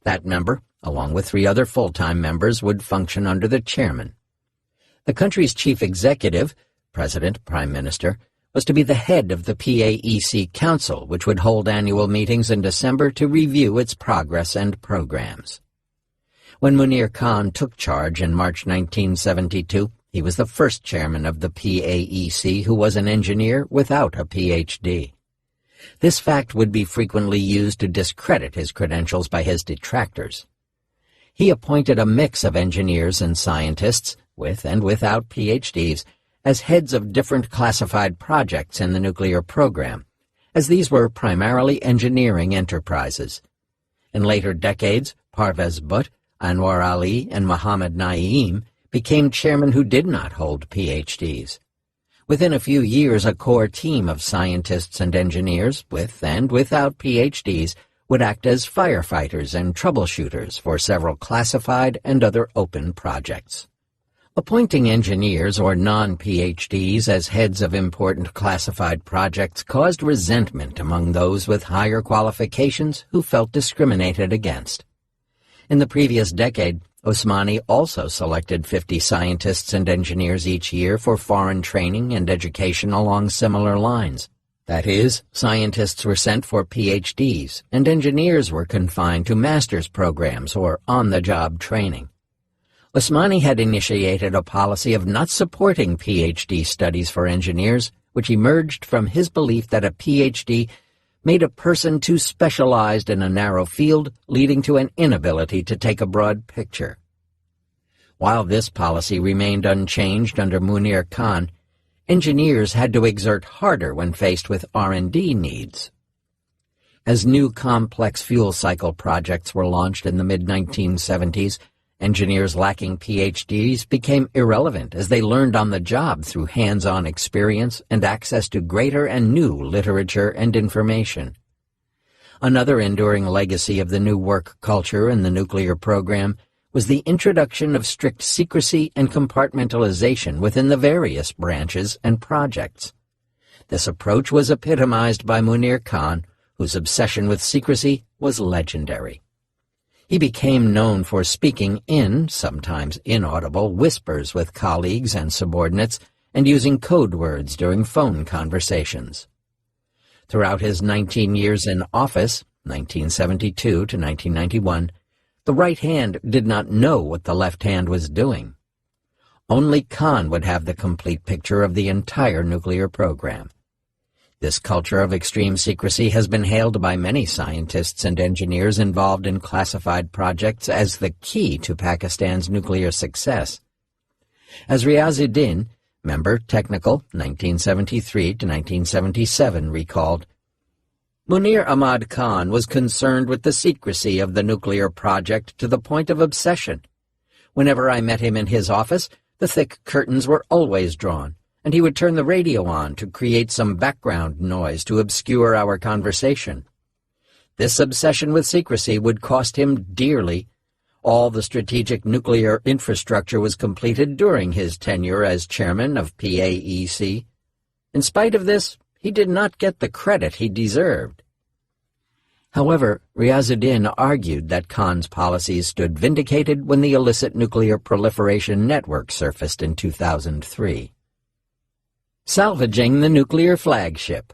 That member, along with 3 other full-time members, would function under the chairman. The country's chief executive, President, Prime Minister, was to be the head of the PAEC Council, which would hold annual meetings in December to review its progress and programs. When Munir Khan took charge in March 1972, he was the first chairman of the PAEC who was an engineer without a PhD. This fact would be frequently used to discredit his credentials by his detractors. He appointed a mix of engineers and scientists, with and without PhDs, as heads of different classified projects in the nuclear program, as these were primarily engineering enterprises. In later decades, Parvez Butt, Anwar Ali, and Mohammad Naeem became chairmen who did not hold PhDs. Within a few years, a core team of scientists and engineers, with and without PhDs, would act as firefighters and troubleshooters for several classified and other open projects. Appointing engineers or non-PhDs as heads of important classified projects caused resentment among those with higher qualifications who felt discriminated against. In the previous decade, Osmani also selected 50 scientists and engineers each year for foreign training and education along similar lines. That is, scientists were sent for PhDs, and engineers were confined to master's programs or on-the-job training. Osmani had initiated a policy of not supporting PhD studies for engineers, which emerged from his belief that a PhD made a person too specialized in a narrow field, leading to an inability to take a broad picture. While this policy remained unchanged under Munir Khan, engineers had to exert harder when faced with R&D needs. As new complex fuel cycle projects were launched in the mid-1970s, engineers lacking PhDs became irrelevant as they learned on the job through hands-on experience and access to greater and new literature and information. Another enduring legacy of the new work culture in the nuclear program was the introduction of strict secrecy and compartmentalization within the various branches and projects. This approach was epitomized by Munir Khan, whose obsession with secrecy was legendary. He became known for speaking in, sometimes inaudible, whispers with colleagues and subordinates and using code words during phone conversations. Throughout his 19 years in office, 1972 to 1991, the right hand did not know what the left hand was doing. Only Khan would have the complete picture of the entire nuclear program. This culture of extreme secrecy has been hailed by many scientists and engineers involved in classified projects as the key to Pakistan's nuclear success. As Riazuddin, member technical 1973 to 1977, recalled, Munir Ahmad Khan was concerned with the secrecy of the nuclear project to the point of obsession. Whenever I met him in his office, the thick curtains were always drawn, and he would turn the radio on to create some background noise to obscure our conversation. This obsession with secrecy would cost him dearly. All the strategic nuclear infrastructure was completed during his tenure as chairman of PAEC. In spite of this, he did not get the credit he deserved. However, Riazuddin argued that Khan's policies stood vindicated when the illicit nuclear proliferation network surfaced in 2003. Salvaging the nuclear flagship.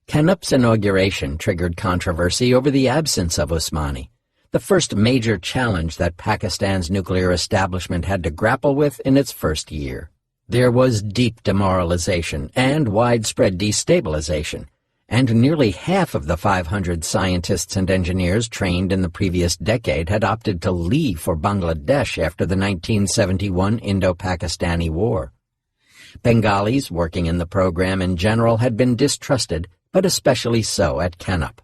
Kanup's inauguration triggered controversy over the absence of Usmani, the first major challenge that Pakistan's nuclear establishment had to grapple with in its first year. There was deep demoralization and widespread destabilization, and nearly half of the 500 scientists and engineers trained in the previous decade had opted to leave for Bangladesh after the 1971 Indo-Pakistani War. Bengalis working in the program in general had been distrusted, but especially so at Kanup.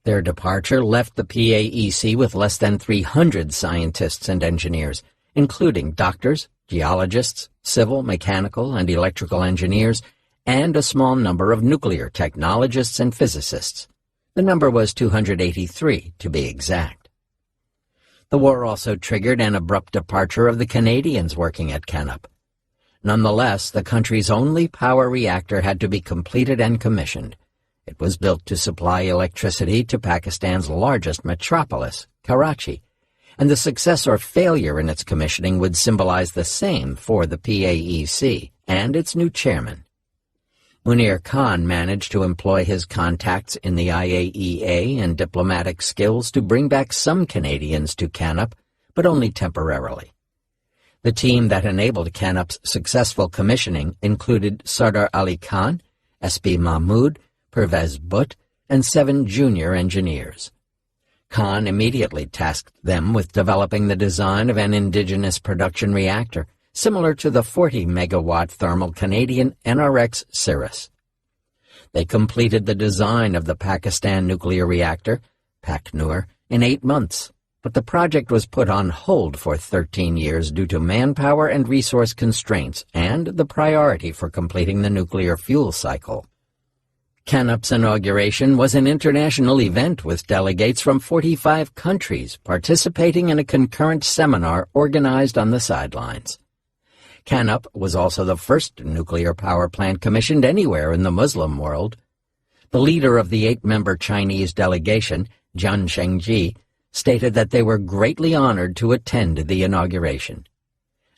Their departure left the PAEC with less than 300 scientists and engineers, including doctors, geologists, civil, mechanical, and electrical engineers, and a small number of nuclear technologists and physicists. The number was 283, to be exact. The war also triggered an abrupt departure of the Canadians working at Kanup. Nonetheless, the country's only power reactor had to be completed and commissioned. It was built to supply electricity to Pakistan's largest metropolis, Karachi, and the success or failure in its commissioning would symbolize the same for the PAEC and its new chairman. Munir Khan managed to employ his contacts in the IAEA and diplomatic skills to bring back some Canadians to Kanup, but only temporarily. The team that enabled Kanup's successful commissioning included Sardar Ali Khan, S.B. Mahmood, Pervez Butt, and 7 junior engineers. Khan immediately tasked them with developing the design of an indigenous production reactor, similar to the 40-megawatt thermal Canadian NRX Cirrus. They completed the design of the Pakistan nuclear reactor, PACNUR, in 8 months, but the project was put on hold for 13 years due to manpower and resource constraints and the priority for completing the nuclear fuel cycle. Kanup's inauguration was an international event with delegates from 45 countries participating in a concurrent seminar organized on the sidelines. Kanup was also the first nuclear power plant commissioned anywhere in the Muslim world. The leader of the 8-member Chinese delegation, Jian Shengji, stated that they were greatly honored to attend the inauguration.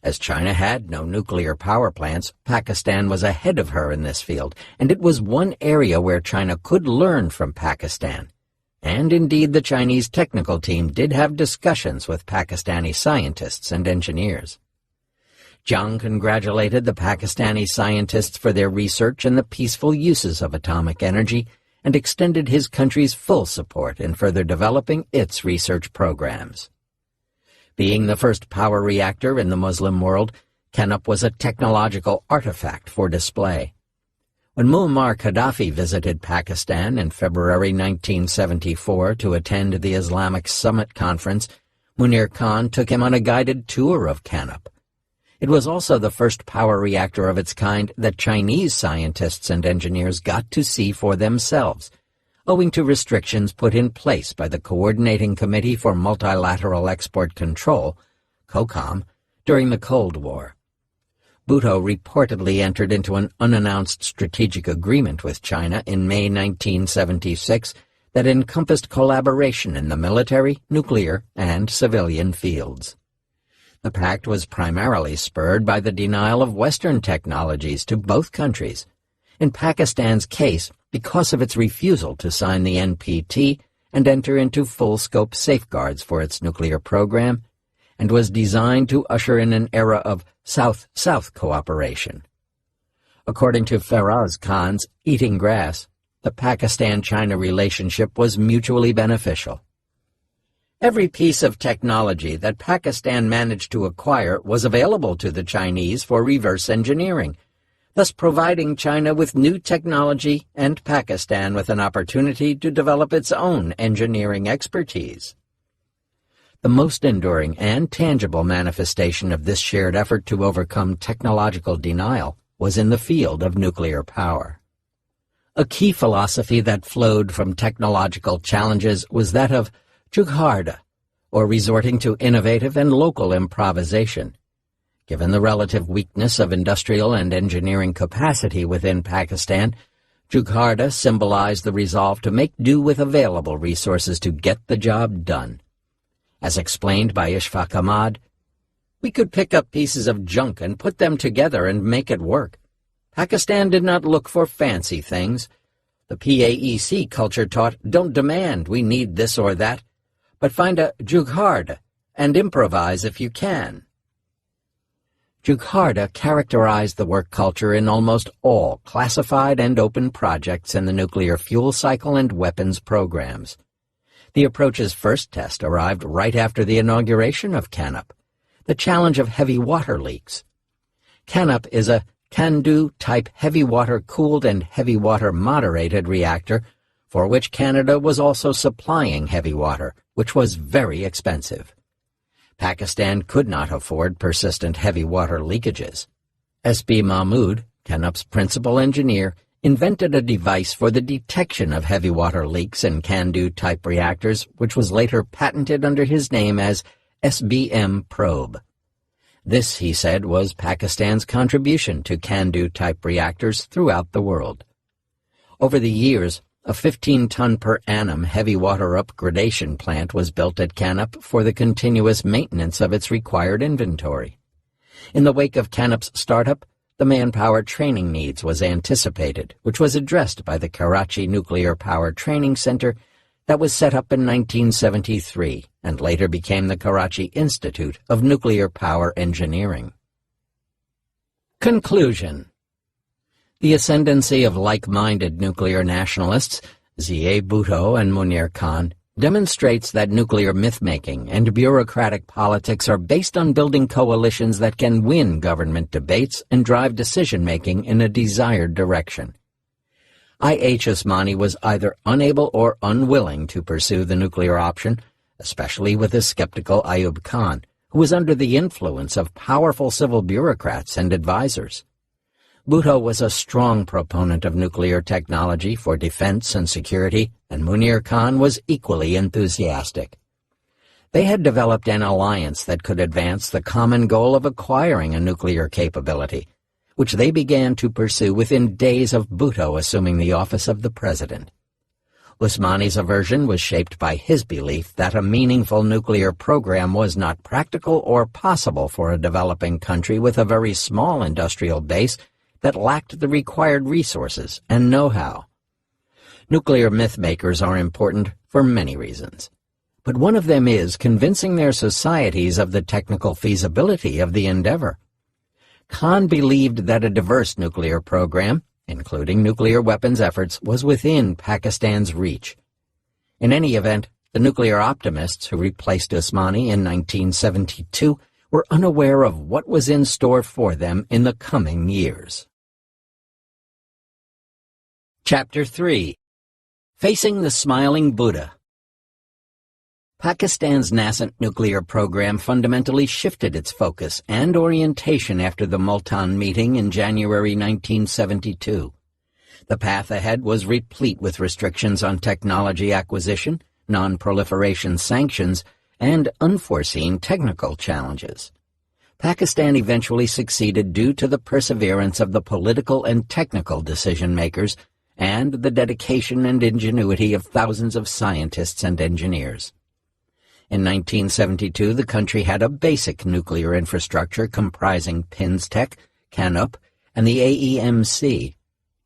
As China had no nuclear power plants, Pakistan was ahead of her in this field, and it was one area where China could learn from Pakistan. And indeed, the Chinese technical team did have discussions with Pakistani scientists and engineers. Jiang congratulated the Pakistani scientists for their research and the peaceful uses of atomic energy, and extended his country's full support in further developing its research programs. Being the first power reactor in the Muslim world, Kanup was a technological artifact for display. When Muammar Gaddafi visited Pakistan in February 1974 to attend the Islamic Summit Conference, Munir Khan took him on a guided tour of Kanup. It was also the first power reactor of its kind that Chinese scientists and engineers got to see for themselves, owing to restrictions put in place by the Coordinating Committee for Multilateral Export Control, COCOM, during the Cold War. Bhutto reportedly entered into an unannounced strategic agreement with China in May 1976 that encompassed collaboration in the military, nuclear, and civilian fields. The pact was primarily spurred by the denial of Western technologies to both countries. In Pakistan's case, because of its refusal to sign the NPT and enter into full-scope safeguards for its nuclear program, and was designed to usher in an era of South-South cooperation. According to Feroz Khan's Eating Grass, the Pakistan-China relationship was mutually beneficial. Every piece of technology that Pakistan managed to acquire was available to the Chinese for reverse engineering. thus providing China with new technology and Pakistan with an opportunity to develop its own engineering expertise. The most enduring and tangible manifestation of this shared effort to overcome technological denial was in the field of nuclear power. A key philosophy that flowed from technological challenges was that of jugaad, or resorting to innovative and local improvisation. Given the relative weakness of industrial and engineering capacity within Pakistan, jugaad symbolized the resolve to make do with available resources to get the job done. As explained by Ishfaq Ahmad, "We could pick up pieces of junk and put them together and make it work. Pakistan did not look for fancy things. The PAEC culture taught, don't demand we need this or that, but find a jugaad and improvise if you can." Jugaad characterized the work culture in almost all classified and open projects in the nuclear fuel cycle and weapons programs. The approach's first test arrived right after the inauguration of CANUP, the challenge of heavy water leaks. CANUP is a can-do-type heavy water-cooled and heavy water-moderated reactor for which Canada was also supplying heavy water, which was very expensive. Pakistan could not afford persistent heavy water leakages. S.B. Mahmood, CANUP's principal engineer, invented a device for the detection of heavy water leaks in can-do-type reactors, which was later patented under his name as SBM Probe. This, he said, was Pakistan's contribution to can-do-type reactors throughout the world. Over the years, a 15-ton per annum heavy water upgradation plant was built at CANUP for the continuous maintenance of its required inventory. In the wake of CANUP's startup, the manpower training needs was anticipated, which was addressed by the Karachi Nuclear Power Training Center that was set up in 1973 and later became the Karachi Institute of Nuclear Power Engineering. Conclusion. The ascendancy of like-minded nuclear nationalists, Zia Bhutto and Munir Khan, demonstrates that nuclear myth-making and bureaucratic politics are based on building coalitions that can win government debates and drive decision-making in a desired direction. I.H. Usmani was either unable or unwilling to pursue the nuclear option, especially with his skeptical Ayub Khan, who was under the influence of powerful civil bureaucrats and advisors. Bhutto was a strong proponent of nuclear technology for defense and security, and Munir Khan was equally enthusiastic. They had developed an alliance that could advance the common goal of acquiring a nuclear capability, which they began to pursue within days of Bhutto assuming the office of the president. Usmani's aversion was shaped by his belief that a meaningful nuclear program was not practical or possible for a developing country with a very small industrial base that lacked the required resources and know-how. Nuclear myth-makers are important for many reasons, but one of them is convincing their societies of the technical feasibility of the endeavor. Khan believed that a diverse nuclear program, including nuclear weapons efforts, was within Pakistan's reach. In any event, the nuclear optimists who replaced Usmani in 1972 were unaware of what was in store for them in the coming years. Chapter 3. Facing the Smiling Buddha. Pakistan's nascent nuclear program fundamentally shifted its focus and orientation after the Multan meeting in January 1972. The path ahead was replete with restrictions on technology acquisition, non-proliferation sanctions, and unforeseen technical challenges. Pakistan eventually succeeded due to the perseverance of the political and technical decision-makers and the dedication and ingenuity of thousands of scientists and engineers. In 1972, the country had a basic nuclear infrastructure comprising PINSTEC, CANUP, and the AEMC.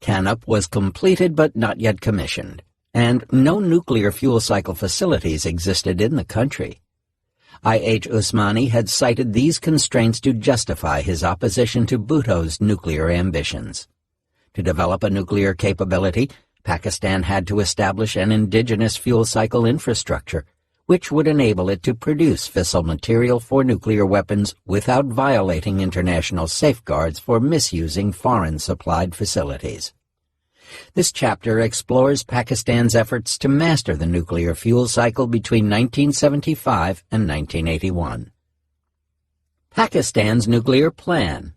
CANUP was completed but not yet commissioned, and no nuclear fuel cycle facilities existed in the country. I.H. Usmani had cited these constraints to justify his opposition to Bhutto's nuclear ambitions. To develop a nuclear capability, Pakistan had to establish an indigenous fuel cycle infrastructure, which would enable it to produce fissile material for nuclear weapons without violating international safeguards for misusing foreign-supplied facilities. This chapter explores Pakistan's efforts to master the nuclear fuel cycle between 1975 and 1981. Pakistan's nuclear plan.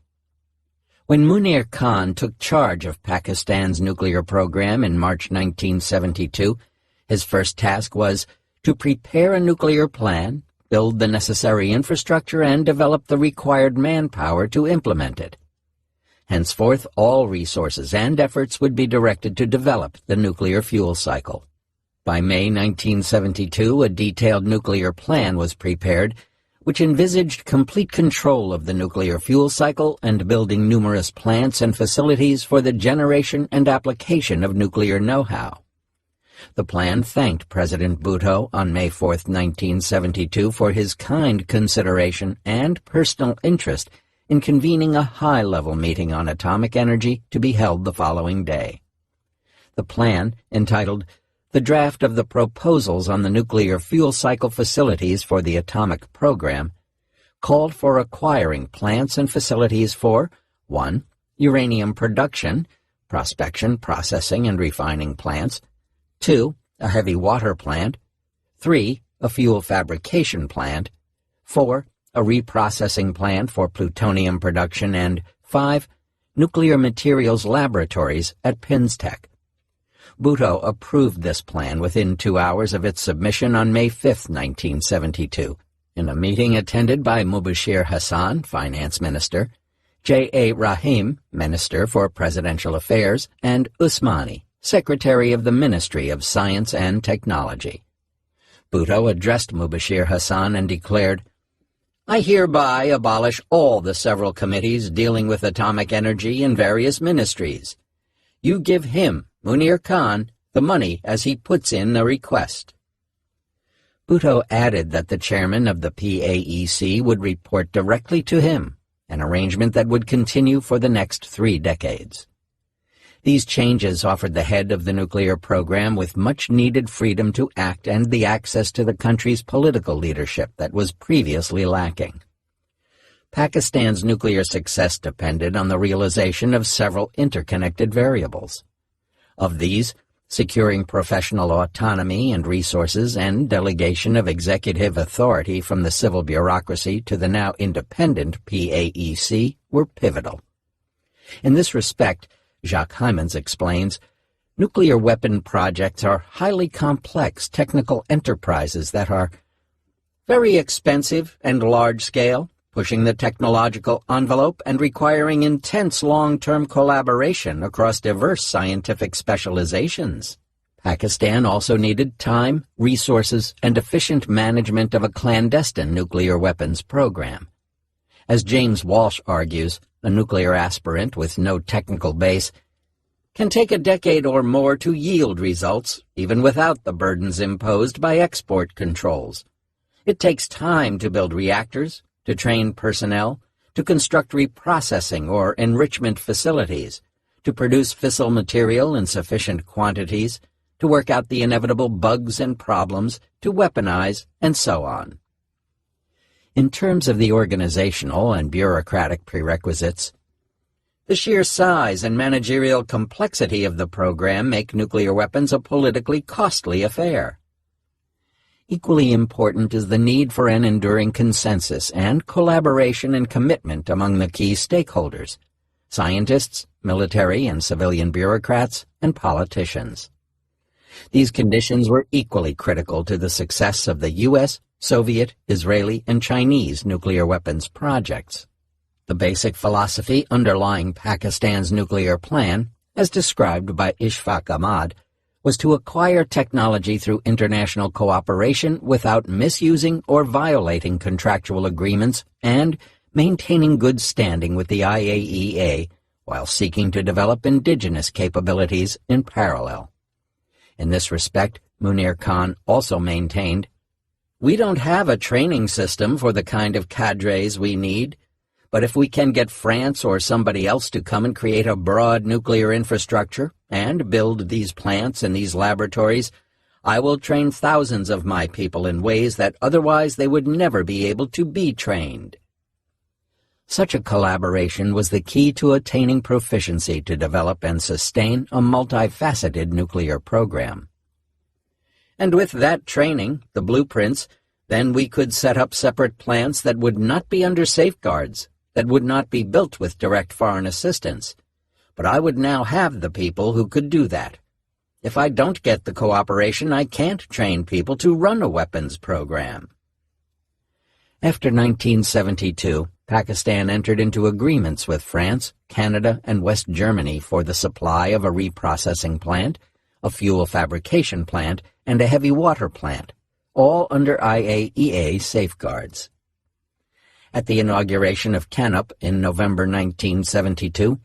When Munir Khan took charge of Pakistan's nuclear program in March 1972, his first task was to prepare a nuclear plan, build the necessary infrastructure, and develop the required manpower to implement it. Henceforth, all resources and efforts would be directed to develop the nuclear fuel cycle. By May 1972, a detailed nuclear plan was prepared, which envisaged complete control of the nuclear fuel cycle and building numerous plants and facilities for the generation and application of nuclear know-how. The plan thanked President Bhutto on May 4, 1972, for his kind consideration and personal interest in convening a high-level meeting on atomic energy to be held the following day. The plan, entitled The Draft of the Proposals on the Nuclear Fuel Cycle Facilities for the Atomic Program, called for acquiring plants and facilities for 1. Uranium production, prospection, processing, and refining plants, 2. A heavy water plant, 3. A fuel fabrication plant, 4. A reprocessing plant for plutonium production, and 5. Nuclear materials laboratories at Pinstech. Bhutto approved this plan within 2 hours of its submission on May 5, 1972, in a meeting attended by Mubashir Hassan, Finance Minister, J.A. Rahim, Minister for Presidential Affairs, and Usmani, Secretary of the Ministry of Science and Technology. Bhutto addressed Mubashir Hassan and declared, "I hereby abolish all the several committees dealing with atomic energy in various ministries. You give him, Munir Khan, the money as he puts in the request." Bhutto added that the chairman of the PAEC would report directly to him, an arrangement that would continue for the next 3 decades. These changes offered the head of the nuclear program with much-needed freedom to act and the access to the country's political leadership that was previously lacking. Pakistan's nuclear success depended on the realization of several interconnected variables. Of these, securing professional autonomy and resources and delegation of executive authority from the civil bureaucracy to the now independent PAEC were pivotal. In this respect, Jacques Hymans explains, nuclear weapon projects are highly complex technical enterprises that are very expensive and large-scale, pushing the technological envelope and requiring intense long-term collaboration across diverse scientific specializations. Pakistan also needed time, resources, and efficient management of a clandestine nuclear weapons program. As James Walsh argues, a nuclear aspirant with no technical base can take a decade or more to yield results, even without the burdens imposed by export controls. It takes time to build reactors, to train personnel, to construct reprocessing or enrichment facilities, to produce fissile material in sufficient quantities, to work out the inevitable bugs and problems, to weaponize, and so on. In terms of the organizational and bureaucratic prerequisites, the sheer size and managerial complexity of the program make nuclear weapons a politically costly affair. Equally important is the need for an enduring consensus and collaboration and commitment among the key stakeholders, scientists, military and civilian bureaucrats, and politicians. These conditions were equally critical to the success of the U.S., Soviet, Israeli, and Chinese nuclear weapons projects. The basic philosophy underlying Pakistan's nuclear plan, as described by Ishfaq Ahmad, was to acquire technology through international cooperation without misusing or violating contractual agreements and maintaining good standing with the IAEA while seeking to develop indigenous capabilities in parallel. In this respect, Munir Khan also maintained, "We don't have a training system for the kind of cadres we need, but if we can get France or somebody else to come and create a broad nuclear infrastructure and build these plants and these laboratories, I will train thousands of my people in ways that otherwise they would never be able to be trained. Such a collaboration was the key to attaining proficiency to develop and sustain a multifaceted nuclear program. And with that training, the blueprints, then we could set up separate plants that would not be under safeguards, that would not be built with direct foreign assistance. But I would now have the people who could do that. If I don't get the cooperation, I can't train people to run a weapons program. After 1972, Pakistan entered into agreements with France, Canada, and West Germany for the supply of a reprocessing plant, a fuel fabrication plant, and a heavy water plant, all under IAEA safeguards. At the inauguration of CANUP in November 1972,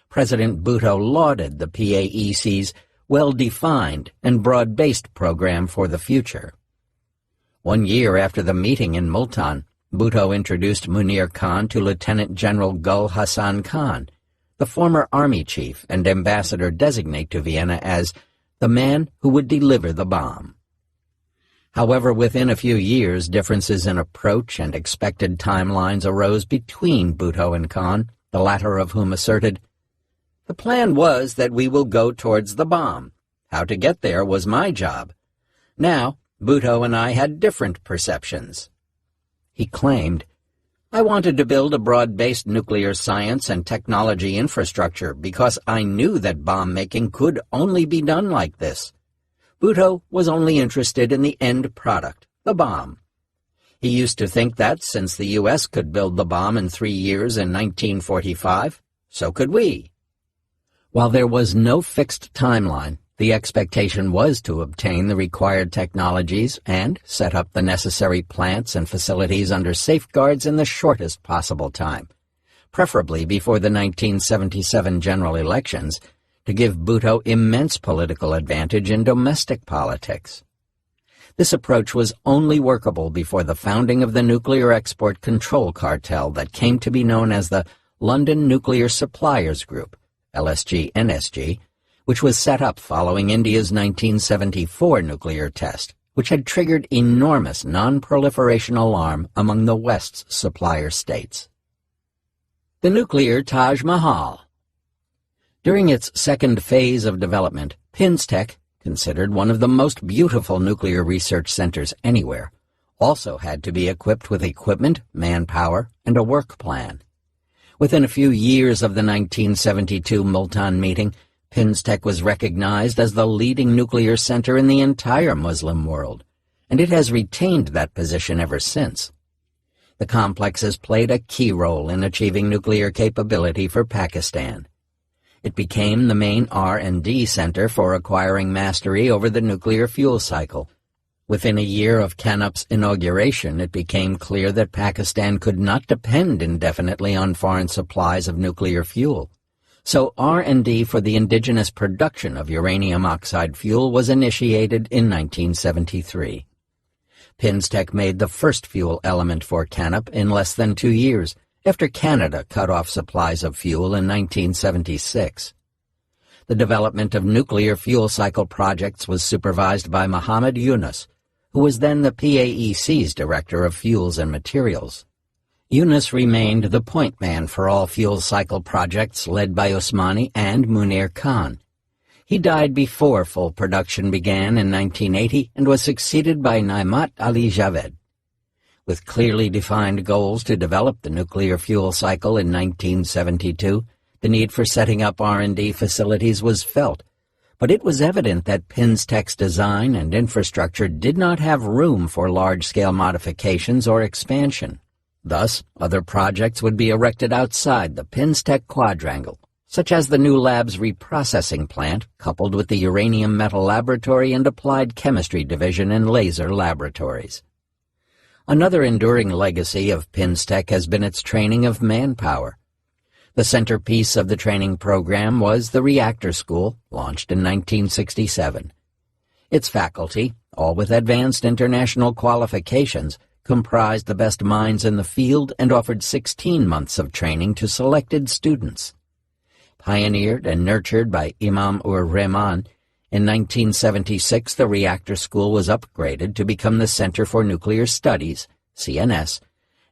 President Bhutto lauded the PAEC's well-defined and broad-based program for the future. 1 year after the meeting in Multan, Bhutto introduced Munir Khan to Lieutenant General Gul Hassan Khan, the former army chief and ambassador-designate to Vienna, as the man who would deliver the bomb. However, within a few years, differences in approach and expected timelines arose between Bhutto and Khan, the latter of whom asserted, "The plan was that we will go towards the bomb. How to get there was my job. Now, Bhutto and I had different perceptions." He claimed, "I wanted to build a broad-based nuclear science and technology infrastructure because I knew that bomb-making could only be done like this. Bhutto was only interested in the end product, the bomb. He used to think that since the U.S. could build the bomb in 3 years in 1945, so could we." While there was no fixed timeline, the expectation was to obtain the required technologies and set up the necessary plants and facilities under safeguards in the shortest possible time, preferably before the 1977 general elections, to give Bhutto immense political advantage in domestic politics. This approach was only workable before the founding of the nuclear export control cartel that came to be known as the London Nuclear Suppliers Group, LSG-NSG, which was set up following India's 1974 nuclear test, which had triggered enormous non-proliferation alarm among the West's supplier states. The nuclear Taj Mahal. During its second phase of development, Pinstech, considered one of the most beautiful nuclear research centers anywhere, also had to be equipped with equipment, manpower, and a work plan. Within a few years of the 1972 Multan meeting, Pinstech was recognized as the leading nuclear center in the entire Muslim world, and it has retained that position ever since. The complex has played a key role in achieving nuclear capability for Pakistan. It became the main R&D center for acquiring mastery over the nuclear fuel cycle. Within a year of CANUP's inauguration, it became clear that Pakistan could not depend indefinitely on foreign supplies of nuclear fuel. So R&D for the indigenous production of uranium oxide fuel was initiated in 1973. Pinstech made the first fuel element for CANUP in less than 2 years, after Canada cut off supplies of fuel in 1976. The development of nuclear fuel cycle projects was supervised by Muhammad Yunus, who was then the PAEC's Director of Fuels and Materials. Yunus remained the point man for all fuel cycle projects led by Usmani and Munir Khan. He died before full production began in 1980 and was succeeded by Naimat Ali Javed. With clearly defined goals to develop the nuclear fuel cycle in 1972, the need for setting up R&D facilities was felt, but it was evident that Pinstech's design and infrastructure did not have room for large-scale modifications or expansion. Thus, other projects would be erected outside the Pinstech quadrangle, such as the new lab's reprocessing plant coupled with the uranium metal laboratory and applied chemistry division and laser laboratories. Another enduring legacy of Pinstech has been its training of manpower. The centerpiece of the training program was the Reactor School, launched in 1967. Its faculty, all with advanced international qualifications, comprised the best minds in the field and offered 16 months of training to selected students. Pioneered and nurtured by Imam-ur-Rahman, In 1976, the reactor school was upgraded to become the Center for Nuclear Studies, CNS,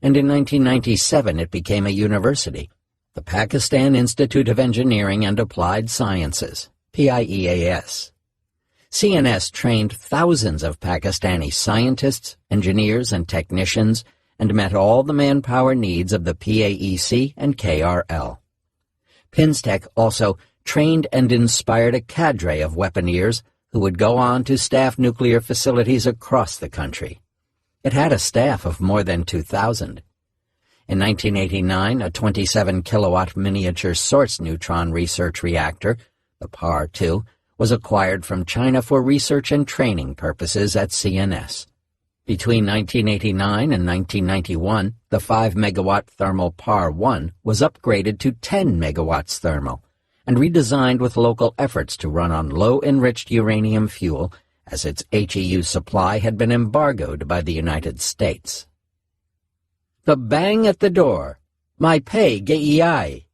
and in 1997 it became a university, the Pakistan Institute of Engineering and Applied Sciences, PIEAS. CNS trained thousands of Pakistani scientists, engineers, and technicians and met all the manpower needs of the PAEC and KRL. PINSTEC also trained and inspired a cadre of weaponeers who would go on to staff nuclear facilities across the country. It had a staff of more than 2,000. In 1989, a 27-kilowatt miniature source neutron research reactor, the PAR-2, was acquired from China for research and training purposes at CNS. Between 1989 and 1991, the 5-megawatt thermal PAR-1 was upgraded to 10 megawatts thermal and redesigned with local efforts to run on low-enriched uranium fuel as its HEU supply had been embargoed by the United States. The bang at the door. My pay GEI.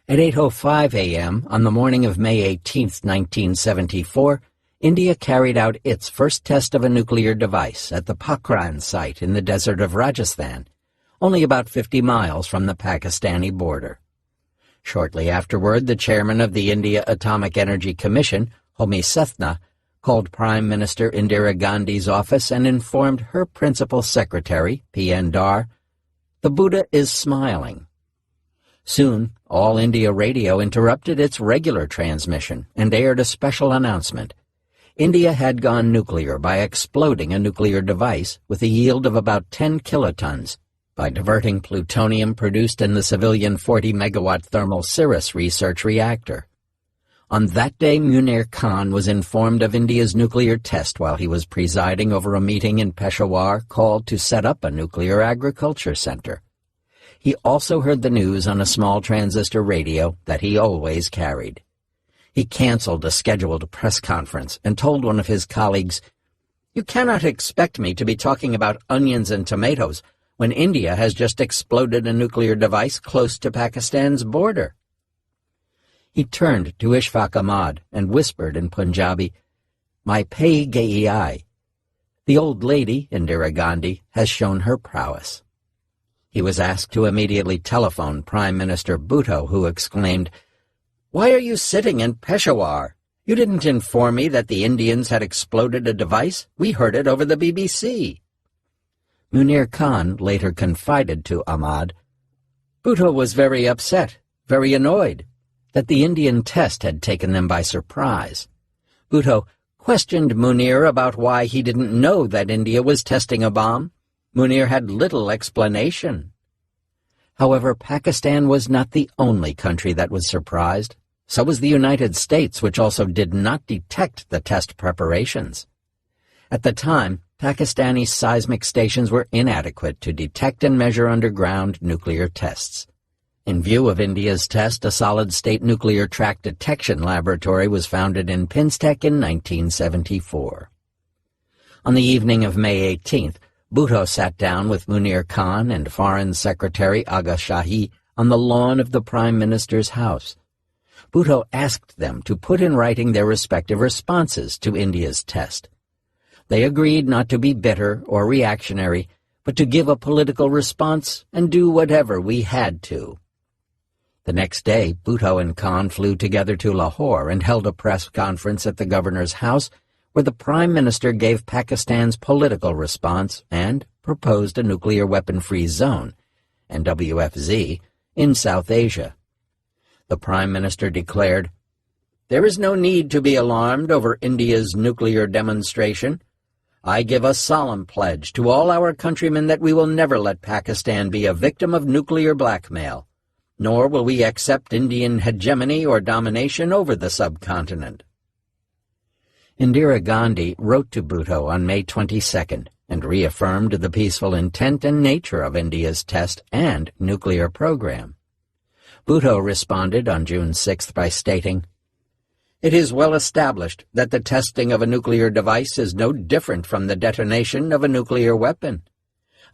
At 8:05 a.m. on the morning of May 18, 1974, India carried out its first test of a nuclear device at the Pokhran site in the desert of Rajasthan, only about 50 miles from the Pakistani border. Shortly afterward, the chairman of the India Atomic Energy Commission, Homi Sethna, called Prime Minister Indira Gandhi's office and informed her principal secretary, P.N. Dar, "The Buddha is smiling." Soon, All India Radio interrupted its regular transmission and aired a special announcement. India had gone nuclear by exploding a nuclear device with a yield of about 10 kilotons by diverting plutonium produced in the civilian 40-megawatt thermal Cirrus research reactor. On that day, Munir Khan was informed of India's nuclear test while he was presiding over a meeting in Peshawar called to set up a nuclear agriculture center. He also heard the news on a small transistor radio that he always carried. He canceled a scheduled press conference and told one of his colleagues, "You cannot expect me to be talking about onions and tomatoes when India has just exploded a nuclear device close to Pakistan's border." He turned to Ishfaq Ahmad and whispered in Punjabi, "My pay GEI." The old lady, Indira Gandhi, has shown her prowess. He was asked to immediately telephone Prime Minister Bhutto, who exclaimed, "Why are you sitting in Peshawar? You didn't inform me that the Indians had exploded a device. We heard it over the BBC." Munir Khan later confided to Ahmad, "Bhutto was very upset, very annoyed, that the Indian test had taken them by surprise. Bhutto questioned Munir about why he didn't know that India was testing a bomb. Munir had little explanation." However, Pakistan was not the only country that was surprised. So was the United States, which also did not detect the test preparations. At the time, Pakistani seismic stations were inadequate to detect and measure underground nuclear tests. In view of India's test, a solid-state nuclear track detection laboratory was founded in Pinstec in 1974. On the evening of May 18th, Bhutto sat down with Munir Khan and Foreign Secretary Aga Shahi on the lawn of the Prime Minister's house. Bhutto asked them to put in writing their respective responses to India's test. They agreed not to be bitter or reactionary, but to give a political response and do whatever we had to. The next day, Bhutto and Khan flew together to Lahore and held a press conference at the governor's house where the Prime Minister gave Pakistan's political response and proposed a nuclear weapon-free zone, NWFZ, in South Asia. The Prime Minister declared, "There is no need to be alarmed over India's nuclear demonstration. I give a solemn pledge to all our countrymen that we will never let Pakistan be a victim of nuclear blackmail, nor will we accept Indian hegemony or domination over the subcontinent." Indira Gandhi wrote to Bhutto on May 22nd and reaffirmed the peaceful intent and nature of India's test and nuclear program. Bhutto responded on June 6th by stating, "It is well established that the testing of a nuclear device is no different from the detonation of a nuclear weapon.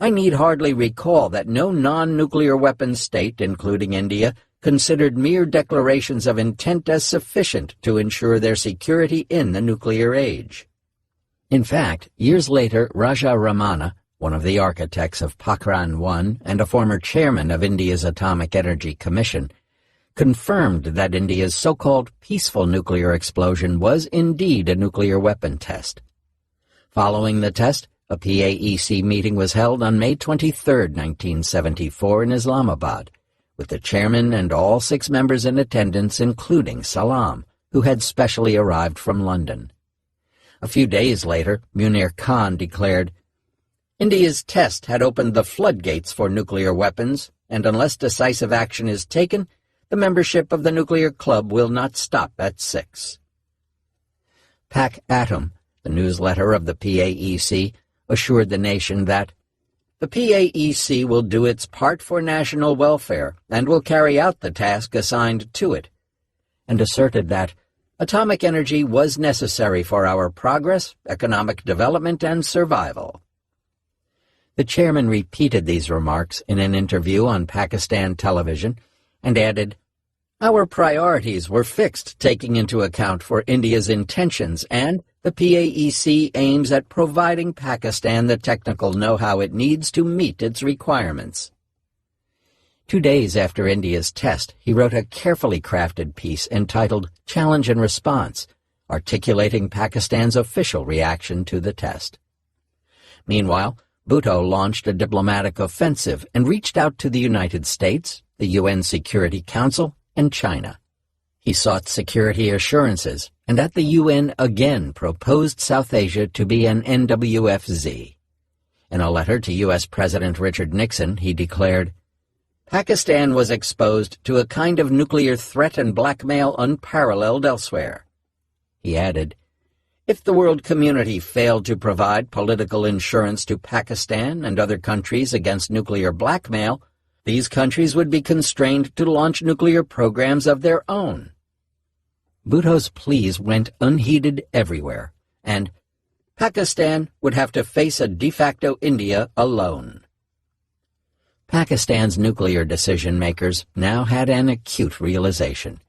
I need hardly recall that no non-nuclear weapon state, including India, considered mere declarations of intent as sufficient to ensure their security in the nuclear age. In fact, years later, Raja Ramana, one of the architects of Pokhran-1 and a former chairman of India's Atomic Energy Commission, confirmed that India's so-called peaceful nuclear explosion was indeed a nuclear weapon test. Following the test, a PAEC meeting was held on May 23, 1974 in Islamabad, with the chairman and all 6 members in attendance, including Salam, who had specially arrived from London. A few days later, Munir Khan declared, "India's test had opened the floodgates for nuclear weapons, and unless decisive action is taken, the membership of the nuclear club will not stop at 6. Pak Atom, the newsletter of the PAEC, assured the nation that the PAEC will do its part for national welfare and will carry out the task assigned to it, and asserted that atomic energy was necessary for our progress, economic development, and survival. The chairman repeated these remarks in an interview on Pakistan television and added, "Our priorities were fixed taking into account for India's intentions, and the PAEC aims at providing Pakistan the technical know-how it needs to meet its requirements." 2 days after India's test, he wrote a carefully crafted piece entitled Challenge and Response, articulating Pakistan's official reaction to the test. Meanwhile, Bhutto launched a diplomatic offensive and reached out to the United States, the UN Security Council, and China. He sought security assurances, and at the UN again proposed South Asia to be an NWFZ. In a letter to U.S. President Richard Nixon, he declared, "Pakistan was exposed to a kind of nuclear threat and blackmail unparalleled elsewhere." He added, "If the world community failed to provide political insurance to Pakistan and other countries against nuclear blackmail, these countries would be constrained to launch nuclear programs of their own." Bhutto's pleas went unheeded everywhere, and Pakistan would have to face a de facto India alone. Pakistan's nuclear decision-makers now had an acute realization.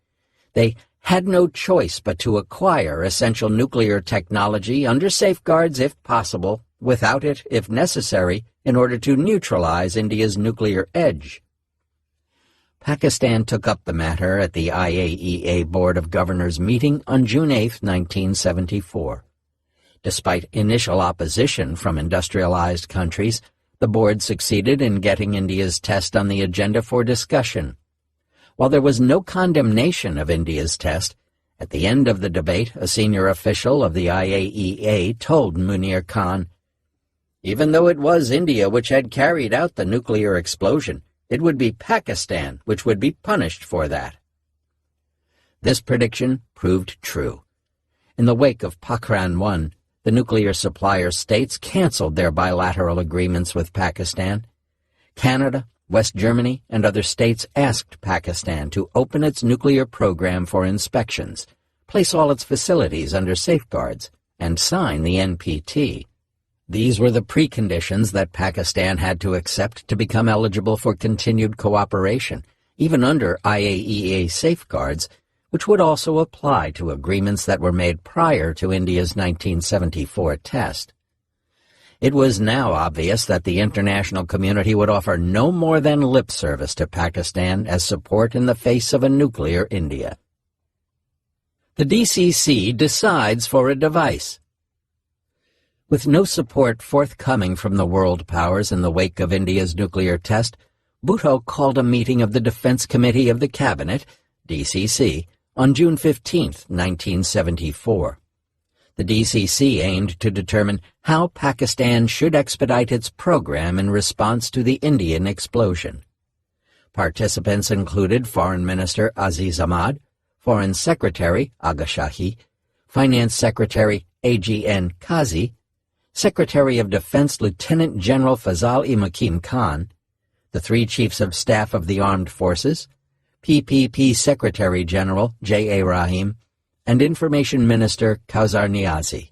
They had no choice but to acquire essential nuclear technology under safeguards if possible, without it if necessary, in order to neutralize India's nuclear edge. Pakistan took up the matter at the IAEA Board of Governors meeting on June 8, 1974. Despite initial opposition from industrialized countries, the board succeeded in getting India's test on the agenda for discussion. While there was no condemnation of India's test, at the end of the debate, a senior official of the IAEA told Munir Khan, "Even though it was India which had carried out the nuclear explosion, it would be Pakistan which would be punished for that." This prediction proved true. In the wake of Pokhran-1, the nuclear supplier states canceled their bilateral agreements with Pakistan. Canada, West Germany, and other states asked Pakistan to open its nuclear program for inspections, place all its facilities under safeguards, and sign the NPT. These were the preconditions that Pakistan had to accept to become eligible for continued cooperation, even under IAEA safeguards, which would also apply to agreements that were made prior to India's 1974 test. It was now obvious that the international community would offer no more than lip service to Pakistan as support in the face of a nuclear India. The DCC decides for a device. With no support forthcoming from the world powers in the wake of India's nuclear test, Bhutto called a meeting of the Defense Committee of the Cabinet, DCC, on June 15, 1974. The DCC aimed to determine how Pakistan should expedite its program in response to the Indian explosion. Participants included Foreign Minister Aziz Ahmad, Foreign Secretary Agha Shahi, Finance Secretary A.G.N. Kazi, Secretary of Defense Lieutenant General Fazal-e-Makim Khan, the 3 Chiefs of Staff of the Armed Forces, PPP Secretary General J.A. Rahim, and Information Minister Kausar Niazi.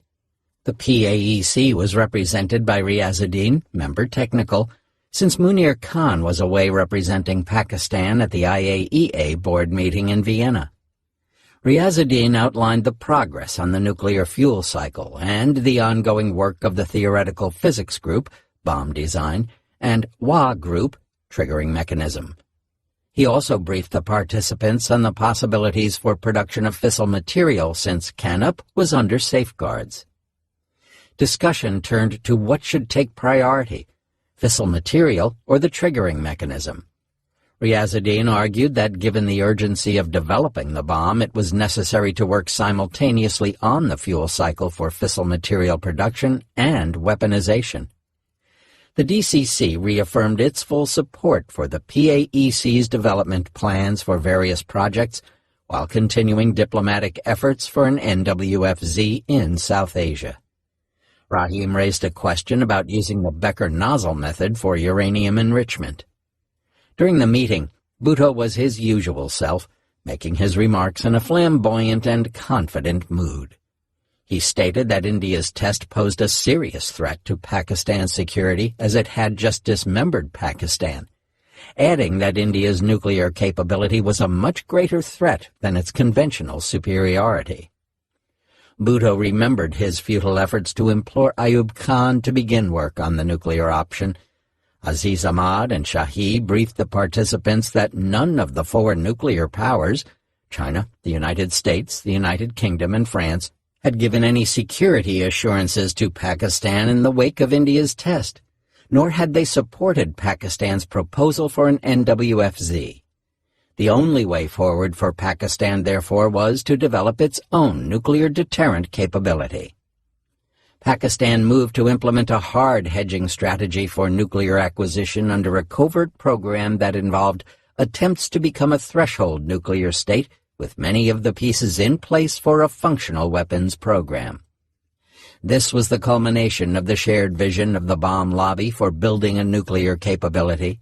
The PAEC was represented by Riazuddin, member technical, Since Munir Khan was away representing Pakistan at the IAEA board meeting in Vienna. Riazuddin outlined the progress on the nuclear fuel cycle and the ongoing work of the Theoretical Physics Group, bomb design, and WA Group, triggering mechanism. He also briefed the participants on the possibilities for production of fissile material since CANUP was under safeguards. Discussion turned to what should take priority, fissile material or the triggering mechanism. Riazuddin argued that given the urgency of developing the bomb, it was necessary to work simultaneously on the fuel cycle for fissile material production and weaponization. The DCC reaffirmed its full support for the PAEC's development plans for various projects while continuing diplomatic efforts for an NWFZ in South Asia. Rahim raised a question about using the Becker nozzle method for uranium enrichment. During the meeting, Bhutto was his usual self, making his remarks in a flamboyant and confident mood. He stated that India's test posed a serious threat to Pakistan's security as it had just dismembered Pakistan, adding that India's nuclear capability was a much greater threat than its conventional superiority. Bhutto remembered his futile efforts to implore Ayub Khan to begin work on the nuclear option. Aziz Ahmad and Shahi briefed the participants that none of the four nuclear powers, China, the United States, the United Kingdom, and France, had given any security assurances to Pakistan in the wake of India's test, nor had they supported Pakistan's proposal for an NWFZ. The only way forward for Pakistan, therefore, was to develop its own nuclear deterrent capability. Pakistan moved to implement a hard hedging strategy for nuclear acquisition under a covert program that involved attempts to become a threshold nuclear state with many of the pieces in place for a functional weapons program. This was the culmination of the shared vision of the bomb lobby for building a nuclear capability.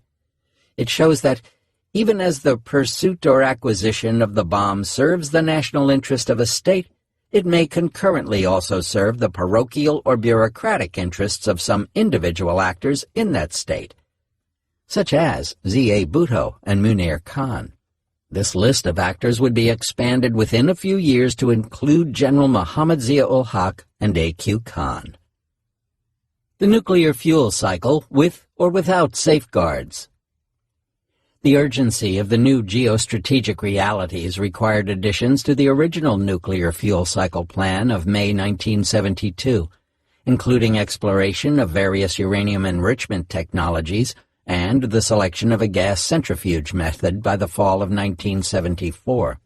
It shows that even as the pursuit or acquisition of the bomb serves the national interest of a state, it may concurrently also serve the parochial or bureaucratic interests of some individual actors in that state, such as Z.A. Bhutto and Munir Khan. This list of actors would be expanded within a few years to include General Muhammad Zia-ul-Haq and A.Q. Khan. The nuclear fuel cycle, with or without safeguards. The urgency of the new geostrategic realities required additions to the original nuclear fuel cycle plan of May 1972, including exploration of various uranium enrichment technologies and the selection of a gas centrifuge method by the fall of 1974.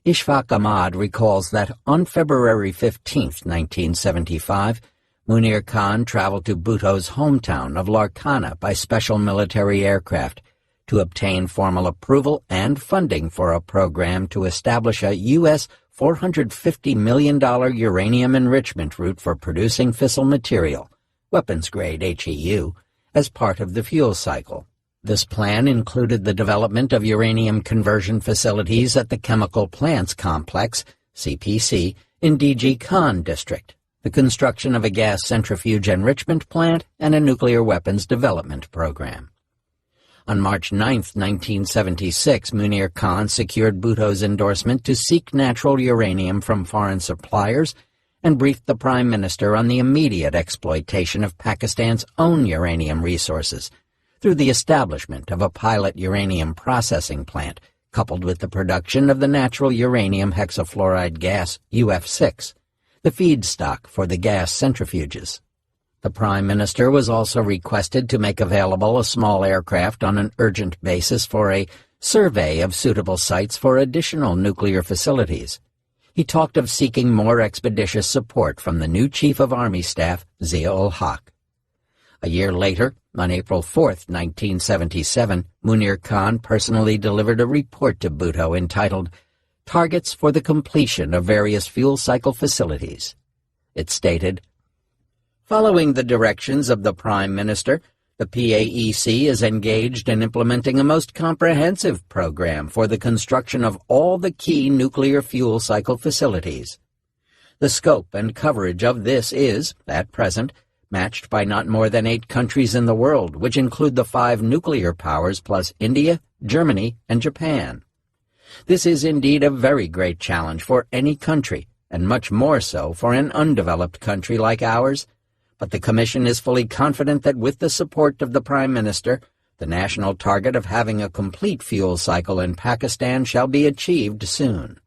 Ishfaq Ahmad recalls that on February 15, 1975, Munir Khan traveled to Bhutto's hometown of Larkana by special military aircraft to obtain formal approval and funding for a program to establish a U.S. $450 million uranium enrichment route for producing fissile material, weapons-grade HEU, as part of the fuel cycle. This plan included the development of uranium conversion facilities at the Chemical Plants Complex, CPC, in D.G. Khan District, the construction of a gas centrifuge enrichment plant, and a nuclear weapons development program. On March 9, 1976, Munir Khan secured Bhutto's endorsement to seek natural uranium from foreign suppliers and briefed the Prime Minister on the immediate exploitation of Pakistan's own uranium resources through the establishment of a pilot uranium processing plant coupled with the production of the natural uranium hexafluoride gas, UF6, the feedstock for the gas centrifuges. The Prime Minister was also requested to make available a small aircraft on an urgent basis for a survey of suitable sites for additional nuclear facilities. He talked of seeking more expeditious support from the new Chief of Army Staff, Zia-ul-Haq. A year later, on April 4, 1977, Munir Khan personally delivered a report to Bhutto entitled Targets for the Completion of Various Fuel Cycle Facilities. It stated, following the directions of the Prime Minister, the PAEC is engaged in implementing a most comprehensive program for the construction of all the key nuclear fuel cycle facilities. The scope and coverage of this is, at present, matched by not more than 8 countries in the world, which include the 5 nuclear powers plus India, Germany, and Japan. This is indeed a very great challenge for any country, and much more so for an undeveloped country like ours, but the Commission is fully confident that with the support of the Prime Minister, the national target of having a complete fuel cycle in Pakistan shall be achieved soon.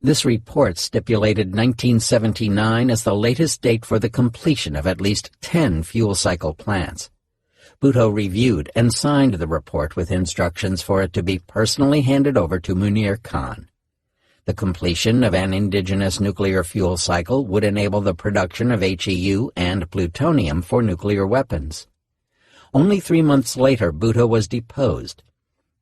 This report stipulated 1979 as the latest date for the completion of at least 10 fuel cycle plants. Bhutto reviewed and signed the report with instructions for it to be personally handed over to Munir Khan. The completion of an indigenous nuclear fuel cycle would enable the production of HEU and plutonium for nuclear weapons. Only 3 months later, Bhutto was deposed.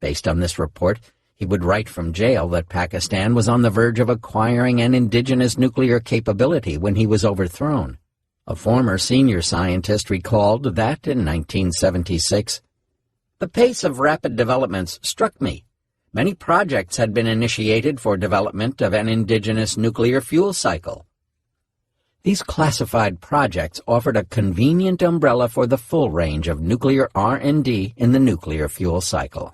Based on this report, he would write from jail that Pakistan was on the verge of acquiring an indigenous nuclear capability when he was overthrown. A former senior scientist recalled that in 1976, "The pace of rapid developments struck me. Many projects had been initiated for development of an indigenous nuclear fuel cycle." These classified projects offered a convenient umbrella for the full range of nuclear R&D in the nuclear fuel cycle.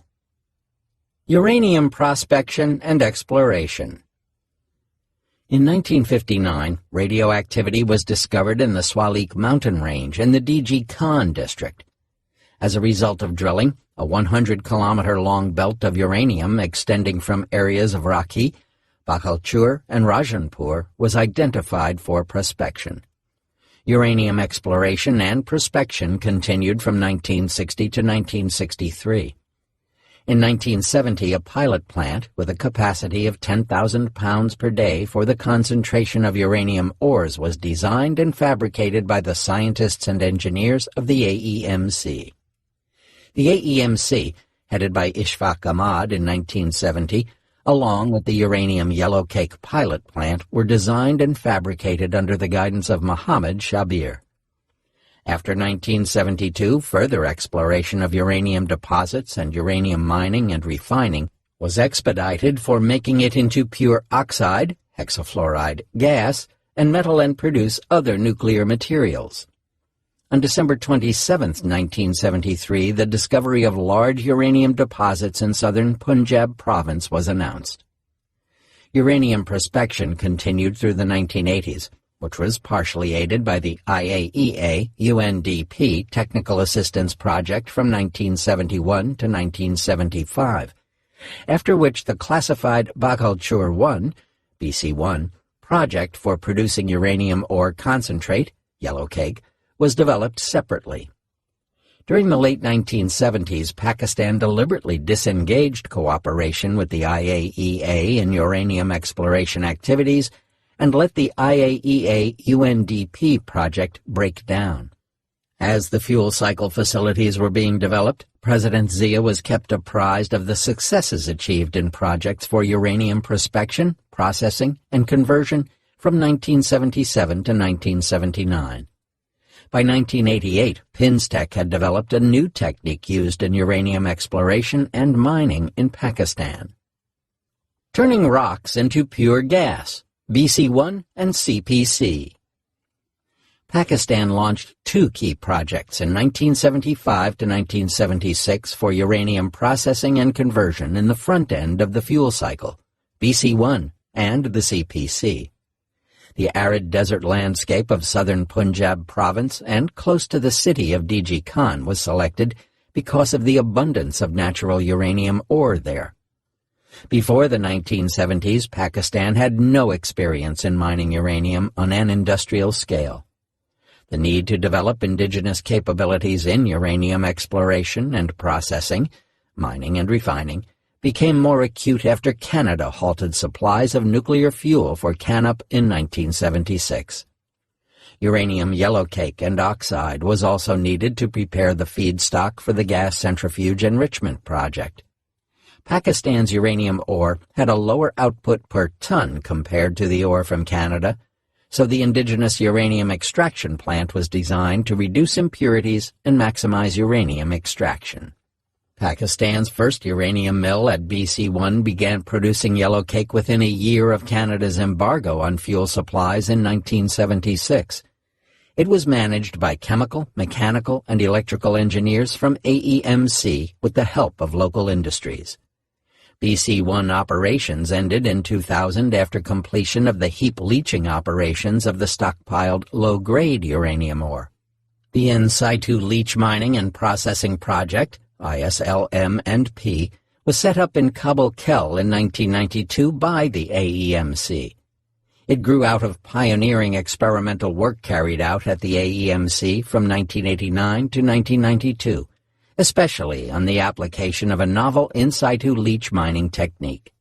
Uranium prospection and exploration. In 1959, radioactivity was discovered in the Swalik mountain range in the D.G. Khan district. As a result of drilling, a 100-kilometer-long belt of uranium extending from areas of Rakhi, Bakalchur, and Rajanpur was identified for prospection. Uranium exploration and prospection continued from 1960 to 1963. In 1970, a pilot plant with a capacity of 10,000 pounds per day for the concentration of uranium ores was designed and fabricated by the scientists and engineers of the AEMC. The AEMC, headed by Ishfaq Ahmad in 1970, along with the uranium yellowcake pilot plant, were designed and fabricated under the guidance of Mohammad Shabir. After 1972, further exploration of uranium deposits and uranium mining and refining was expedited for making it into pure oxide, hexafluoride, gas, and metal and produce other nuclear materials. On December 27, 1973, the discovery of large uranium deposits in southern Punjab province was announced. Uranium prospection continued through the 1980s, which was partially aided by the IAEA UNDP Technical Assistance Project from 1971 to 1975, after which the classified Bakalchur 1, BC-1, project for producing uranium ore concentrate, yellowcake, was developed separately. During the late 1970s, Pakistan deliberately disengaged cooperation with the IAEA in uranium exploration activities and let the IAEA UNDP project break down. As the fuel cycle facilities were being developed, President Zia was kept apprised of the successes achieved in projects for uranium prospection, processing, and conversion from 1977 to 1979. By 1988, PINSTEC had developed a new technique used in uranium exploration and mining in Pakistan. Turning rocks into pure gas, BC-1 and CPC. Pakistan launched 2 key projects in 1975 to 1976 for uranium processing and conversion in the front end of the fuel cycle, BC-1 and the CPC. The arid desert landscape of southern Punjab province and close to the city of D.G. Khan was selected because of the abundance of natural uranium ore there. Before the 1970s, Pakistan had no experience in mining uranium on an industrial scale. The need to develop indigenous capabilities in uranium exploration and processing, mining and refining, became more acute after Canada halted supplies of nuclear fuel for Canup in 1976. Uranium yellowcake and oxide was also needed to prepare the feedstock for the gas centrifuge enrichment project. Pakistan's uranium ore had a lower output per ton compared to the ore from Canada, so the indigenous uranium extraction plant was designed to reduce impurities and maximize uranium extraction. Pakistan's first uranium mill at BC-1 began producing yellowcake within a year of Canada's embargo on fuel supplies in 1976. It was managed by chemical, mechanical, and electrical engineers from AEMC with the help of local industries. BC-1 operations ended in 2000 after completion of the heap leaching operations of the stockpiled low-grade uranium ore. The in situ leach mining and processing project, ISLM&P, was set up in Kabul Kel in 1992 by the AEMC. It grew out of pioneering experimental work carried out at the AEMC from 1989 to 1992, especially on the application of a novel in situ leach mining technique.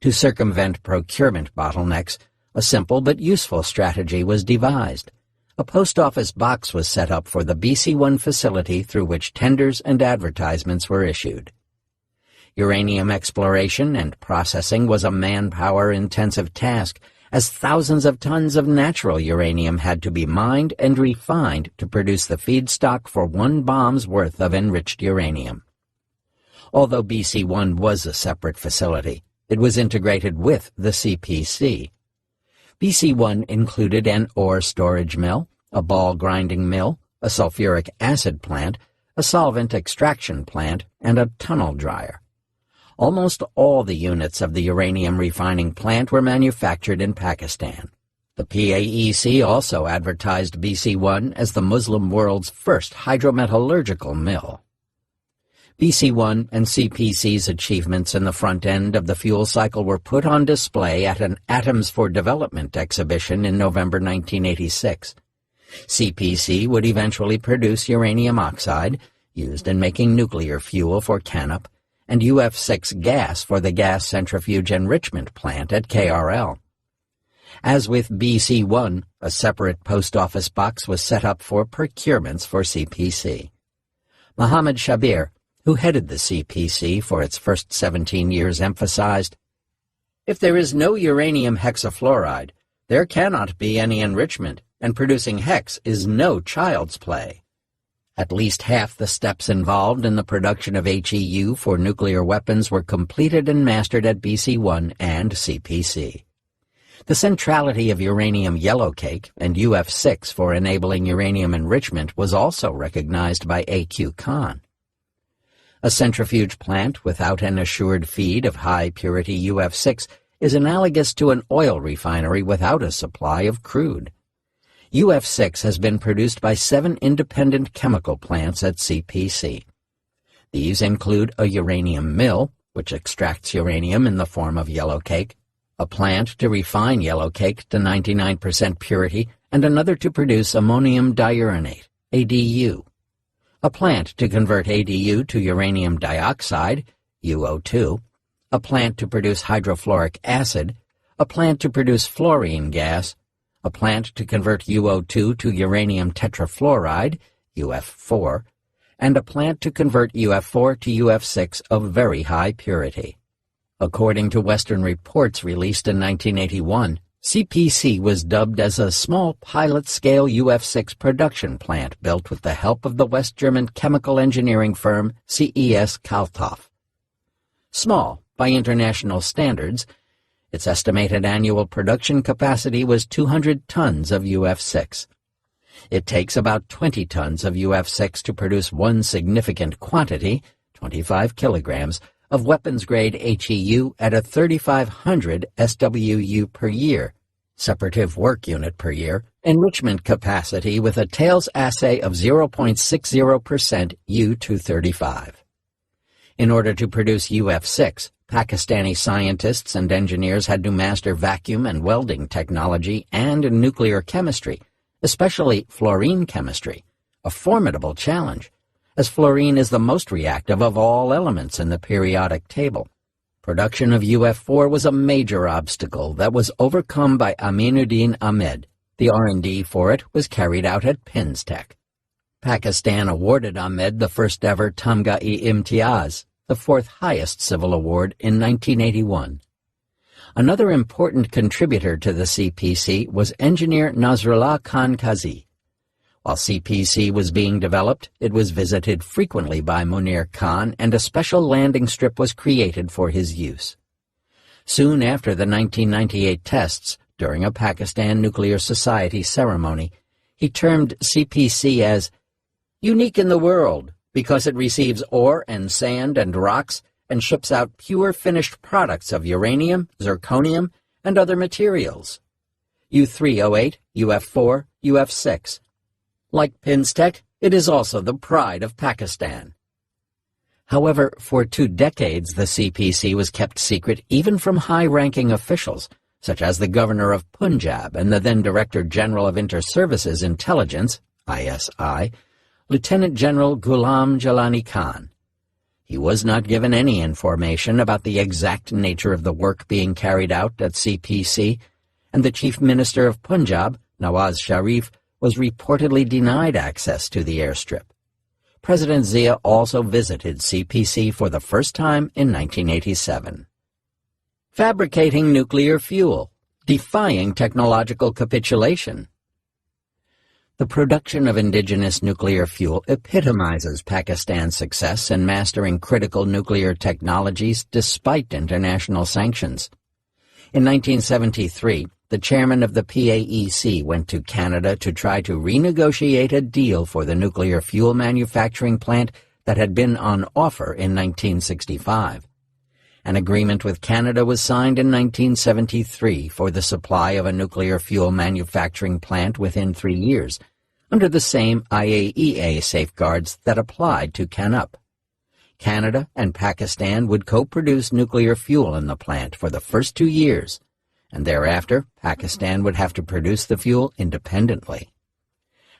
To circumvent procurement bottlenecks, a simple but useful strategy was devised. A post office box was set up for the BC-1 facility through which tenders and advertisements were issued. Uranium exploration and processing was a manpower-intensive task, as thousands of tons of natural uranium had to be mined and refined to produce the feedstock for one bomb's worth of enriched uranium. Although BC-1 was a separate facility, it was integrated with the CPC. BC-1 included an ore storage mill, a ball grinding mill, a sulfuric acid plant, a solvent extraction plant, and a tunnel dryer. Almost all the units of the uranium refining plant were manufactured in Pakistan. The PAEC also advertised BC-1 as the Muslim world's first hydrometallurgical mill. BC-1 and CPC's achievements in the front end of the fuel cycle were put on display at an Atoms for Development exhibition in November 1986. CPC would eventually produce uranium oxide, used in making nuclear fuel for CANUP, and UF6 gas for the gas centrifuge enrichment plant at KRL. As with BC-1, a separate post office box was set up for procurements for CPC. Mohammed Shabir, who headed the CPC for its first 17 years, emphasized, "If there is no uranium hexafluoride, there cannot be any enrichment, and producing hex is no child's play." At least half the steps involved in the production of HEU for nuclear weapons were completed and mastered at BC-1 and CPC. The centrality of uranium yellowcake and UF6 for enabling uranium enrichment was also recognized by A.Q. Khan. A centrifuge plant without an assured feed of high-purity UF6 is analogous to an oil refinery without a supply of crude. UF6 has been produced by 7 independent chemical plants at CPC. These include a uranium mill, which extracts uranium in the form of yellowcake, a plant to refine yellowcake to 99% purity, and another to produce ammonium diuranate, ADU, a plant to convert ADU to uranium dioxide, UO2, a plant to produce hydrofluoric acid, a plant to produce fluorine gas, a plant to convert UO2 to uranium tetrafluoride, UF4, and a plant to convert UF4 to UF6 of very high purity. According to Western reports released in 1981, CPC was dubbed as a small pilot-scale UF6 production plant built with the help of the West German chemical engineering firm CES Kalthoff. Small, by international standards, its estimated annual production capacity was 200 tons of UF6. It takes about 20 tons of UF6 to produce one significant quantity, 25 kilograms, of weapons-grade HEU at a 3,500 SWU per year, separative work unit per year, enrichment capacity with a tails assay of 0.60% U-235. In order to produce UF6, Pakistani scientists and engineers had to master vacuum and welding technology and nuclear chemistry, especially fluorine chemistry, a formidable challenge, as fluorine is the most reactive of all elements in the periodic table. Production of UF4 was a major obstacle that was overcome by Aminuddin Ahmed. The R&D for it was carried out at Pinstech. Pakistan awarded Ahmed the first-ever Tamga-e-Imtiaz, the fourth highest civil award, in 1981. Another important contributor to the CPC was engineer Nasrullah Khan Kazi. While CPC was being developed, it was visited frequently by Munir Khan, and a special landing strip was created for his use. Soon after the 1998 tests, during a Pakistan Nuclear Society ceremony, He termed CPC as unique in the world because it receives ore and sand and rocks and ships out pure finished products of uranium, zirconium, and other materials. U308, UF4, UF6. Like Pinstech, it is also the pride of Pakistan. However, for 2 decades the CPC was kept secret even from high-ranking officials, such as the governor of Punjab and the then Director General of Inter-Services Intelligence, ISI, Lieutenant General Ghulam Jalani Khan. He was not given any information about the exact nature of the work being carried out at CPC, and the Chief Minister of Punjab, Nawaz Sharif, was reportedly denied access to the airstrip. President Zia also visited CPC for the first time in 1987. Fabricating nuclear fuel, defying technological capitulation. The production of indigenous nuclear fuel epitomizes Pakistan's success in mastering critical nuclear technologies despite international sanctions. In 1973, the chairman of the PAEC went to Canada to try to renegotiate a deal for the nuclear fuel manufacturing plant that had been on offer in 1965. An agreement with Canada was signed in 1973 for the supply of a nuclear fuel manufacturing plant within 3 years, under the same IAEA safeguards that applied to Canup. Canada and Pakistan would co-produce nuclear fuel in the plant for the first 2 years, and thereafter Pakistan would have to produce the fuel independently.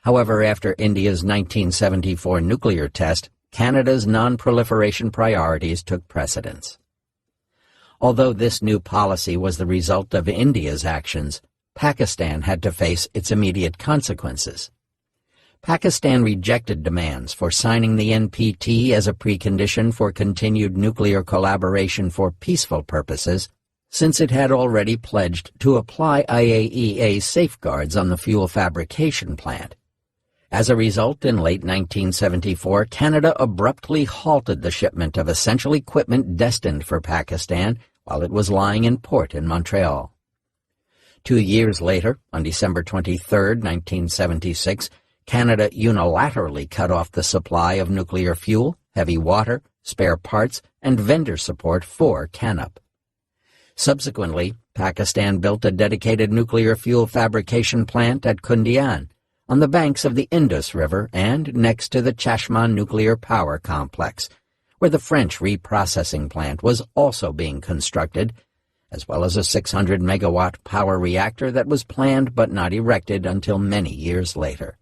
However, after India's 1974 nuclear test, Canada's non-proliferation priorities took precedence. Although this new policy was the result of India's actions, Pakistan had to face its immediate consequences. Pakistan rejected demands for signing the NPT as a precondition for continued nuclear collaboration for peaceful purposes, since it had already pledged to apply IAEA safeguards on the fuel fabrication plant. As a result, in late 1974, Canada abruptly halted the shipment of essential equipment destined for Pakistan while it was lying in port in Montreal. 2 years later, on December 23, 1976, Canada unilaterally cut off the supply of nuclear fuel, heavy water, spare parts, and vendor support for Canup. Subsequently, Pakistan built a dedicated nuclear fuel fabrication plant at Kundian, on the banks of the Indus River and next to the Chashma nuclear power complex, where the French reprocessing plant was also being constructed, as well as a 600-megawatt power reactor that was planned but not erected until many years later.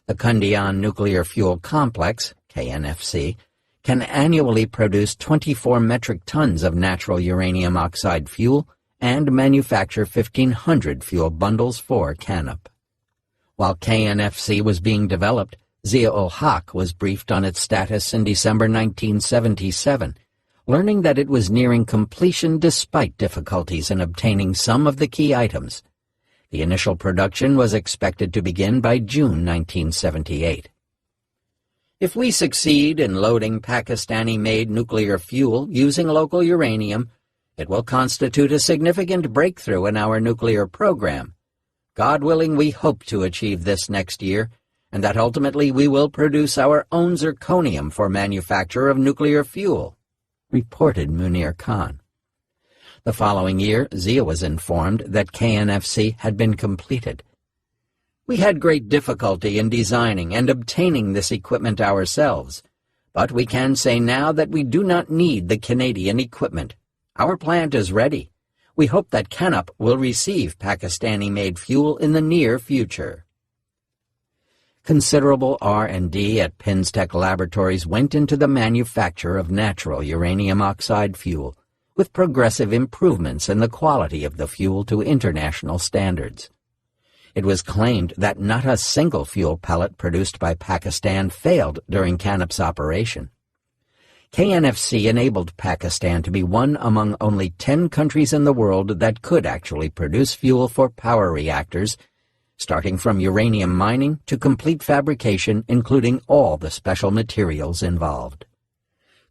The Kundian Nuclear Fuel Complex, KNFC, can annually produce 24 metric tons of natural uranium oxide fuel and manufacture 1,500 fuel bundles for Canup. While KNFC was being developed, Zia-ul-Haq was briefed on its status in December 1977, learning that it was nearing completion despite difficulties in obtaining some of the key items. The initial production was expected to begin by June 1978. If we succeed in loading Pakistani-made nuclear fuel using local uranium, it will constitute a significant breakthrough in our nuclear program. God willing, we hope to achieve this next year, and that ultimately we will produce our own zirconium for manufacture of nuclear fuel, reported Munir Khan. The following year, Zia was informed that KNFC had been completed. We had great difficulty in designing and obtaining this equipment ourselves, but we can say now that we do not need the Canadian equipment. Our plant is ready. We hope that Canup will receive Pakistani-made fuel in the near future. Considerable R&D at Pinstech Laboratories went into the manufacture of natural uranium oxide fuel, with progressive improvements in the quality of the fuel to international standards. It was claimed that not a single fuel pellet produced by Pakistan failed during Canup's operation. KNFC enabled Pakistan to be one among only 10 countries in the world that could actually produce fuel for power reactors, starting from uranium mining to complete fabrication, including all the special materials involved.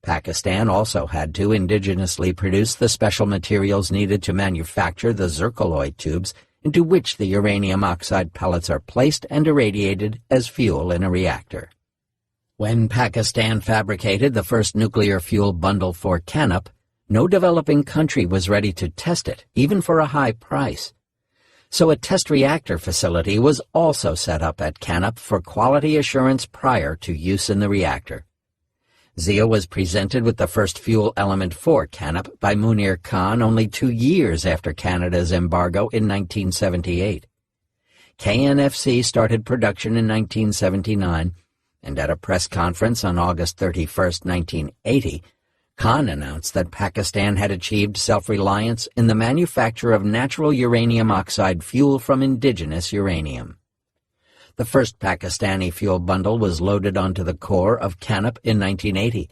Pakistan also had to indigenously produce the special materials needed to manufacture the zircaloy tubes into which the uranium oxide pellets are placed and irradiated as fuel in a reactor. When Pakistan fabricated the first nuclear fuel bundle for CANUP, no developing country was ready to test it, even for a high price. So a test reactor facility was also set up at CANUP for quality assurance prior to use in the reactor. Zia was presented with the first fuel element for CANUP by Munir Khan only 2 years after Canada's embargo in 1978. KNFC started production in 1979, and at a press conference on August 31, 1980, Khan announced that Pakistan had achieved self-reliance in the manufacture of natural uranium oxide fuel from indigenous uranium. The first Pakistani fuel bundle was loaded onto the core of CANUP in 1980,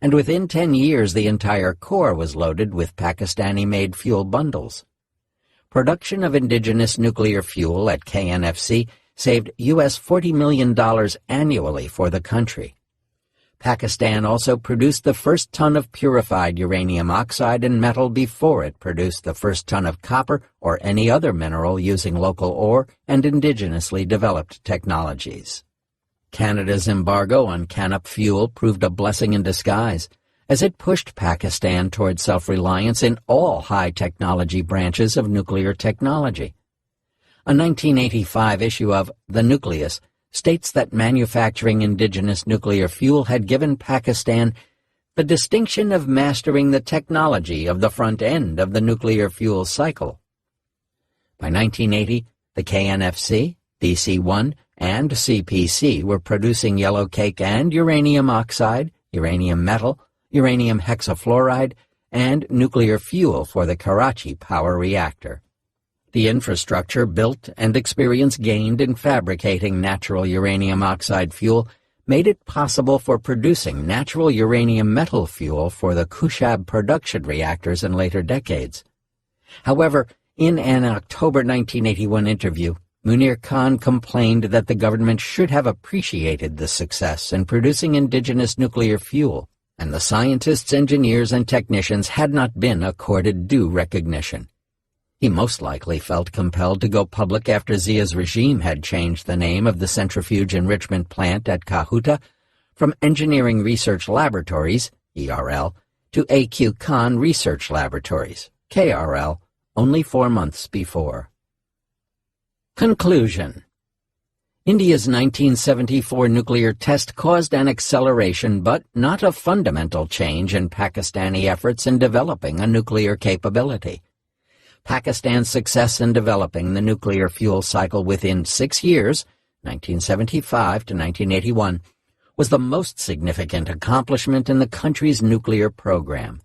and within 10 years the entire core was loaded with Pakistani-made fuel bundles. Production of indigenous nuclear fuel at KNFC saved U.S. $40 million annually for the country. Pakistan also produced the first ton of purified uranium oxide and metal before it produced the first ton of copper or any other mineral using local ore and indigenously developed technologies. Canada's embargo on CANUP fuel proved a blessing in disguise, as it pushed Pakistan toward self-reliance in all high-technology branches of nuclear technology. A 1985 issue of The Nucleus states that manufacturing indigenous nuclear fuel had given Pakistan the distinction of mastering the technology of the front end of the nuclear fuel cycle. By 1980, the KNFC, BC-1, and CPC were producing yellowcake and uranium oxide, uranium metal, uranium hexafluoride, and nuclear fuel for the Karachi power reactor. The infrastructure built and experience gained in fabricating natural uranium oxide fuel made it possible for producing natural uranium metal fuel for the Kushab production reactors in later decades. However, in an October 1981 interview, Munir Khan complained that the government should have appreciated the success in producing indigenous nuclear fuel, and the scientists, engineers, and technicians had not been accorded due recognition. He most likely felt compelled to go public after Zia's regime had changed the name of the centrifuge enrichment plant at Kahuta from Engineering Research Laboratories, ERL, to A.Q. Khan Research Laboratories, KRL, only 4 months before. Conclusion. India's 1974 nuclear test caused an acceleration but not a fundamental change in Pakistani efforts in developing a nuclear capability. Pakistan's success in developing the nuclear fuel cycle within 6 years, 1975 to 1981, was the most significant accomplishment in the country's nuclear program.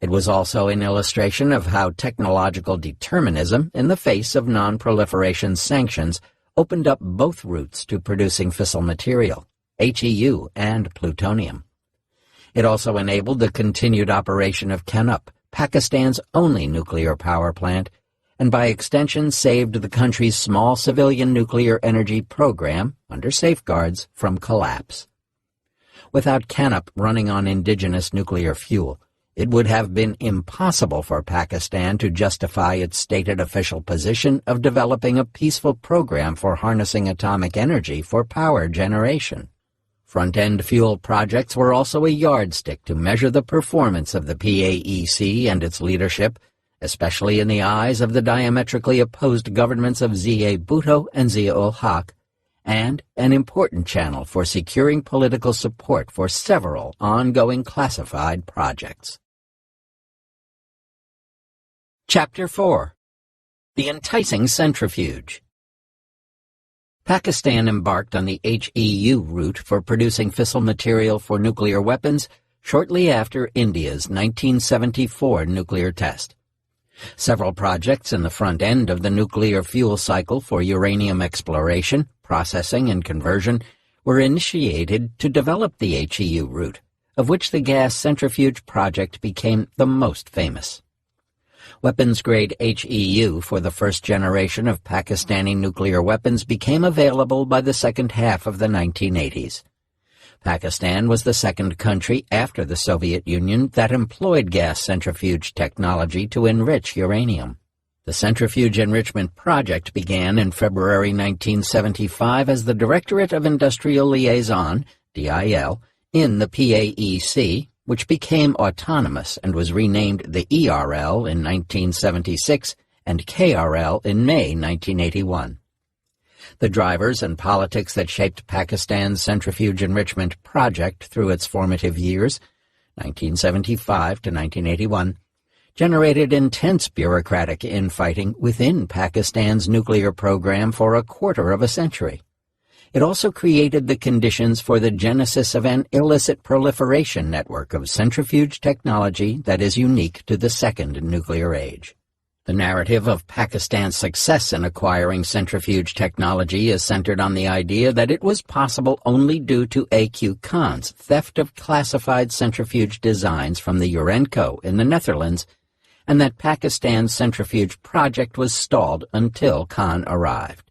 It was also an illustration of how technological determinism in the face of non-proliferation sanctions opened up both routes to producing fissile material, HEU and plutonium. It also enabled the continued operation of CANUP, Pakistan's only nuclear power plant, and by extension saved the country's small civilian nuclear energy program, under safeguards, from collapse. Without CANUP running on indigenous nuclear fuel, it would have been impossible for Pakistan to justify its stated official position of developing a peaceful program for harnessing atomic energy for power generation. Front-end fuel projects were also a yardstick to measure the performance of the PAEC and its leadership, especially in the eyes of the diametrically opposed governments of Zia Bhutto and Zia-ul-Haq, and an important channel for securing political support for several ongoing classified projects. Chapter 4. The Enticing Centrifuge. Pakistan embarked on the HEU route for producing fissile material for nuclear weapons shortly after India's 1974 nuclear test. Several projects in the front end of the nuclear fuel cycle for uranium exploration, processing, and conversion were initiated to develop the HEU route, of which the gas centrifuge project became the most famous. Weapons-grade HEU for the first generation of Pakistani nuclear weapons became available by the second half of the 1980s. Pakistan was the second country after the Soviet Union that employed gas centrifuge technology to enrich uranium. The Centrifuge Enrichment Project began in February 1975 as the Directorate of Industrial Liaison, DIL, in the PAEC, which became autonomous and was renamed the ERL in 1976 and KRL in May 1981. The drivers and politics that shaped Pakistan's Centrifuge Enrichment Project through its formative years, 1975 to 1981, generated intense bureaucratic infighting within Pakistan's nuclear program for a quarter of a century. It also created the conditions for the genesis of an illicit proliferation network of centrifuge technology that is unique to the second nuclear age. The narrative of Pakistan's success in acquiring centrifuge technology is centered on the idea that it was possible only due to A.Q. Khan's theft of classified centrifuge designs from the Urenco in the Netherlands, and that Pakistan's centrifuge project was stalled until Khan arrived.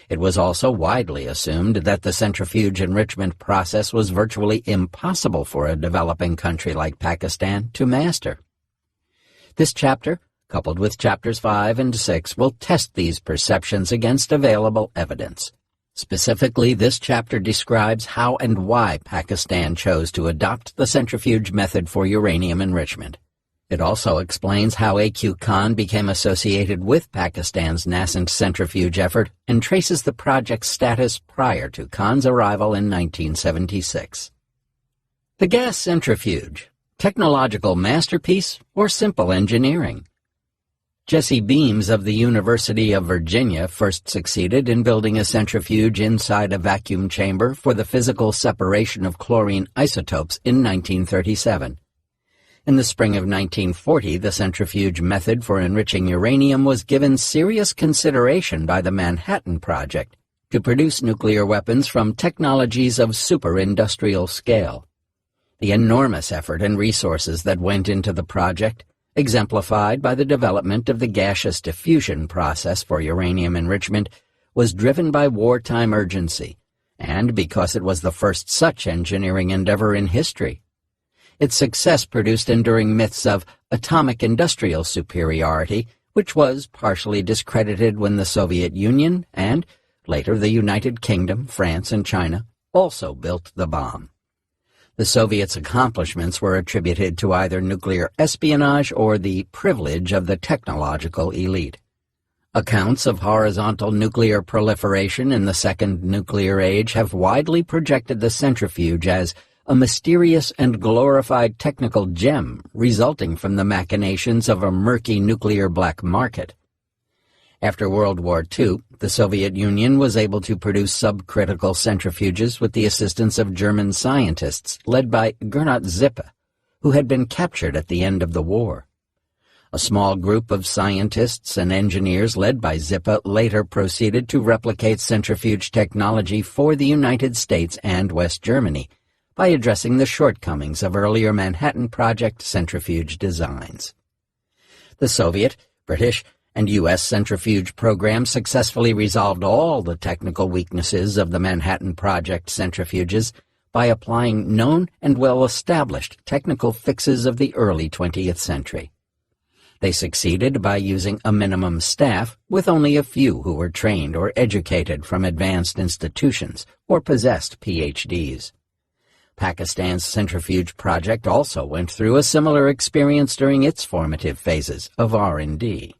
It was also widely assumed that the centrifuge enrichment process was virtually impossible for a developing country like Pakistan to master. This chapter, coupled with chapters 5 and 6, will test these perceptions against available evidence. Specifically, this chapter describes how and why Pakistan chose to adopt the centrifuge method for uranium enrichment. It also explains how A.Q. Khan became associated with Pakistan's nascent centrifuge effort and traces the project's status prior to Khan's arrival in 1976. The gas centrifuge, technological masterpiece or simple engineering? Jesse Beams of the University of Virginia first succeeded in building a centrifuge inside a vacuum chamber for the physical separation of chlorine isotopes in 1937. In the spring of 1940, the centrifuge method for enriching uranium was given serious consideration by the Manhattan Project to produce nuclear weapons from technologies of super-industrial scale. The enormous effort and resources that went into the project, exemplified by the development of the gaseous diffusion process for uranium enrichment, was driven by wartime urgency, and because it was the first such engineering endeavor in history. Its success produced enduring myths of atomic industrial superiority, which was partially discredited when the Soviet Union and, later, the United Kingdom, France, and China also built the bomb. The Soviets' accomplishments were attributed to either nuclear espionage or the privilege of the technological elite. Accounts of horizontal nuclear proliferation in the second nuclear age have widely projected the centrifuge as a mysterious and glorified technical gem resulting from the machinations of a murky nuclear black market. After World War II, the Soviet Union was able to produce subcritical centrifuges with the assistance of German scientists led by Gernot Zippe, who had been captured at the end of the war. A small group of scientists and engineers led by Zippe later proceeded to replicate centrifuge technology for the United States and West Germany by addressing the shortcomings of earlier Manhattan Project centrifuge designs. The Soviet, British, and U.S. centrifuge programs successfully resolved all the technical weaknesses of the Manhattan Project centrifuges by applying known and well-established technical fixes of the early 20th century. They succeeded by using a minimum staff with only a few who were trained or educated from advanced institutions or possessed PhDs. Pakistan's centrifuge project also went through a similar experience during its formative phases of R&D.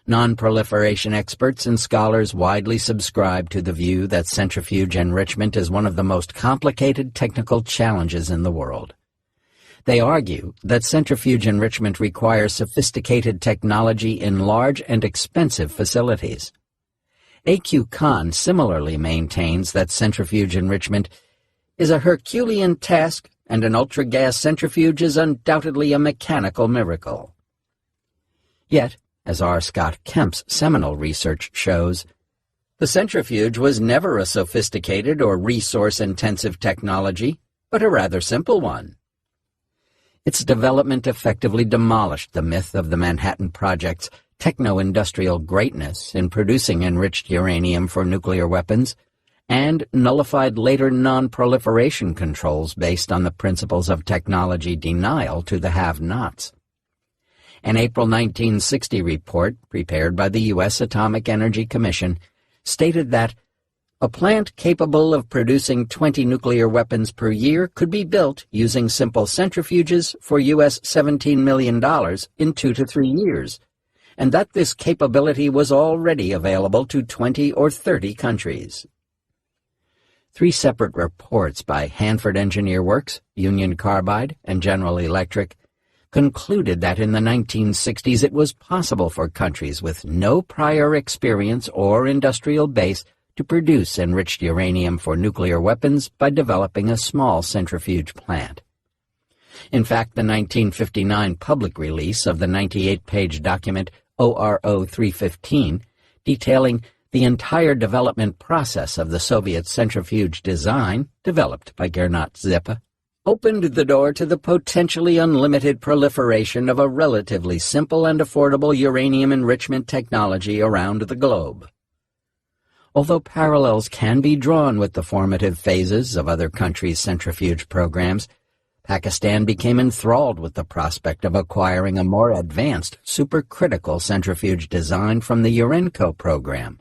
Non-proliferation experts and scholars widely subscribe to the view that centrifuge enrichment is one of the most complicated technical challenges in the world. They argue that centrifuge enrichment requires sophisticated technology in large and expensive facilities. A.Q. Khan similarly maintains that centrifuge enrichment is a Herculean task and an ultra-gas centrifuge is undoubtedly a mechanical miracle. Yet, as R. Scott Kemp's seminal research shows, the centrifuge was never a sophisticated or resource-intensive technology, but a rather simple one. Its development effectively demolished the myth of the Manhattan Project's techno-industrial greatness in producing enriched uranium for nuclear weapons, and nullified later non-proliferation controls based on the principles of technology denial to the have-nots. An April 1960 report, prepared by the U.S. Atomic Energy Commission, stated that a plant capable of producing 20 nuclear weapons per year could be built using simple centrifuges for U.S. $17 million in 2 to 3 years, and that this capability was already available to 20 or 30 countries. 3 separate reports by Hanford Engineer Works, Union Carbide, and General Electric concluded that in the 1960s it was possible for countries with no prior experience or industrial base to produce enriched uranium for nuclear weapons by developing a small centrifuge plant. In fact, the 1959 public release of the 98-page document ORO 315, detailing the entire development process of the Soviet centrifuge design, developed by Gernot Zippe, opened the door to the potentially unlimited proliferation of a relatively simple and affordable uranium enrichment technology around the globe. Although parallels can be drawn with the formative phases of other countries' centrifuge programs, Pakistan became enthralled with the prospect of acquiring a more advanced supercritical centrifuge design from the Urenco program,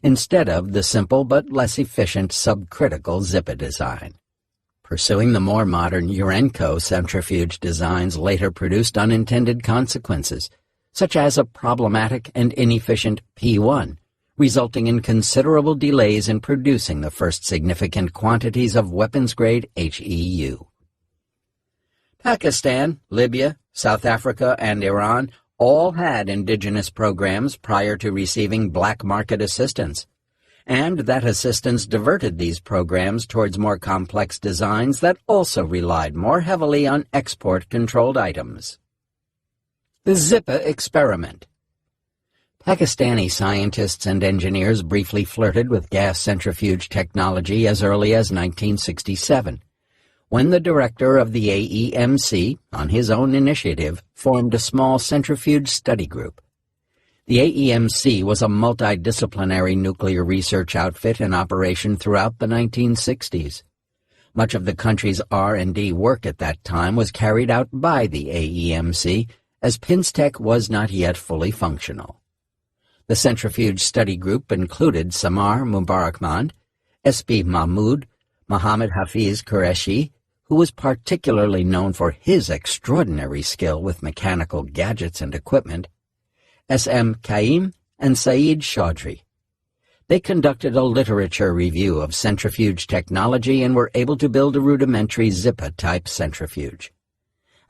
instead of the simple but less efficient subcritical Zippe design. Pursuing the more modern Urenco centrifuge designs later produced unintended consequences, such as a problematic and inefficient P1, resulting in considerable delays in producing the first significant quantities of weapons-grade HEU. Pakistan, Libya, South Africa, and Iran all had indigenous programs prior to receiving black market assistance, and that assistance diverted these programs towards more complex designs that also relied more heavily on export-controlled items. The Zippe experiment. Pakistani scientists and engineers briefly flirted with gas centrifuge technology as early as 1967, when the director of the AEMC, on his own initiative, formed a small centrifuge study group. The AEMC was a multidisciplinary nuclear research outfit in operation throughout the 1960s. Much of the country's R&D work at that time was carried out by the AEMC, as PINSTEC was not yet fully functional. The centrifuge study group included Samar Mubarakmand, S.P. Mahmood, Mohammad Hafiz Qureshi, who was particularly known for his extraordinary skill with mechanical gadgets and equipment, S.M. Kaim, and Saeed Chaudhry. They conducted a literature review of centrifuge technology and were able to build a rudimentary Zippe-type centrifuge.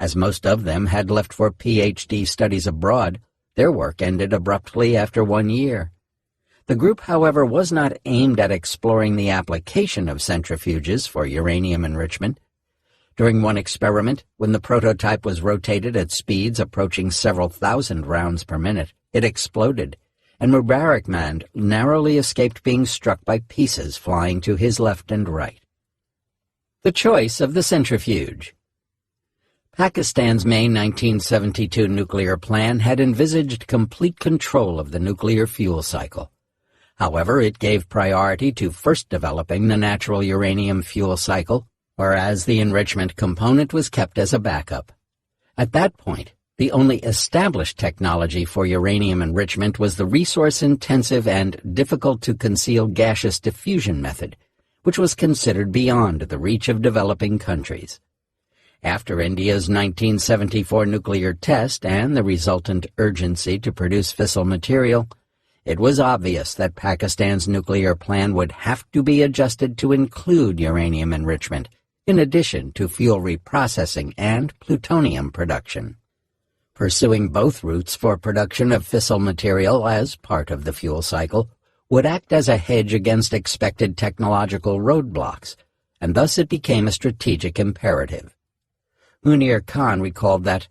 As most of them had left for Ph.D. studies abroad, their work ended abruptly after 1 year. The group, however, was not aimed at exploring the application of centrifuges for uranium enrichment. During one experiment, when the prototype was rotated at speeds approaching several thousand rounds per minute, it exploded, and Mubarakmand narrowly escaped being struck by pieces flying to his left and right. The choice of the centrifuge. Pakistan's May 1972 nuclear plan had envisaged complete control of the nuclear fuel cycle. However, it gave priority to first developing the natural uranium fuel cycle, whereas the enrichment component was kept as a backup. At that point, the only established technology for uranium enrichment was the resource-intensive and difficult-to-conceal gaseous diffusion method, which was considered beyond the reach of developing countries. After India's 1974 nuclear test and the resultant urgency to produce fissile material, it was obvious that Pakistan's nuclear plan would have to be adjusted to include uranium enrichment, in addition to fuel reprocessing and plutonium production. Pursuing both routes for production of fissile material as part of the fuel cycle would act as a hedge against expected technological roadblocks, and thus it became a strategic imperative. Munir Khan recalled that,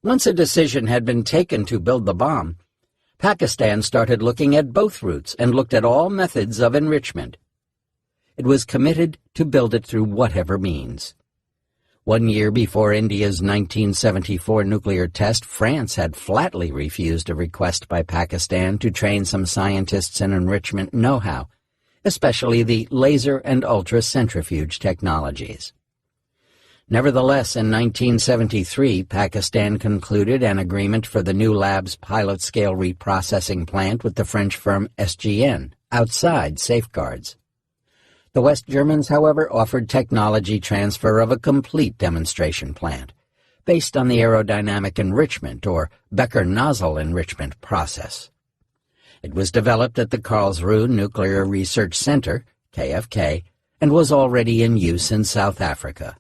once a decision had been taken to build the bomb, Pakistan started looking at both routes and looked at all methods of enrichment. It was committed to build it through whatever means. 1 year before India's 1974 nuclear test, France had flatly refused a request by Pakistan to train some scientists in enrichment know-how, especially the laser and ultra-centrifuge technologies. Nevertheless, in 1973, Pakistan concluded an agreement for the new lab's pilot-scale reprocessing plant with the French firm SGN, outside safeguards. The West Germans, however, offered technology transfer of a complete demonstration plant, based on the aerodynamic enrichment, or Becker nozzle enrichment process. It was developed at the Karlsruhe Nuclear Research Center, KFK, and was already in use in South Africa.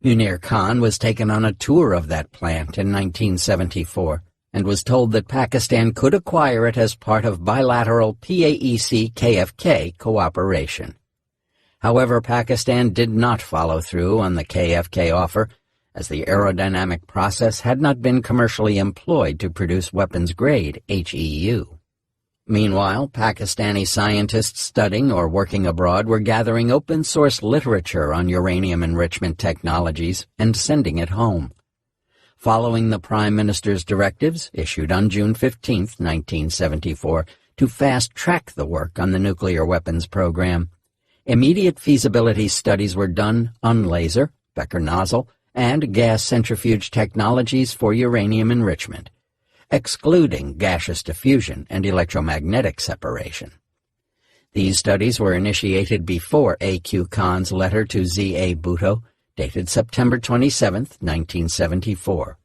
Munir Khan was taken on a tour of that plant in 1974 and was told that Pakistan could acquire it as part of bilateral PAEC-KFK cooperation. However, Pakistan did not follow through on the KFK offer, as the aerodynamic process had not been commercially employed to produce weapons-grade HEU. Meanwhile, Pakistani scientists studying or working abroad were gathering open-source literature on uranium enrichment technologies and sending it home. Following the Prime Minister's directives, issued on June 15, 1974, to fast-track the work on the nuclear weapons program, immediate feasibility studies were done on laser, Becker nozzle, and gas centrifuge technologies for uranium enrichment, excluding gaseous diffusion and electromagnetic separation. These studies were initiated before A.Q. Khan's letter to Z.A. Bhutto, dated September 27, 1974.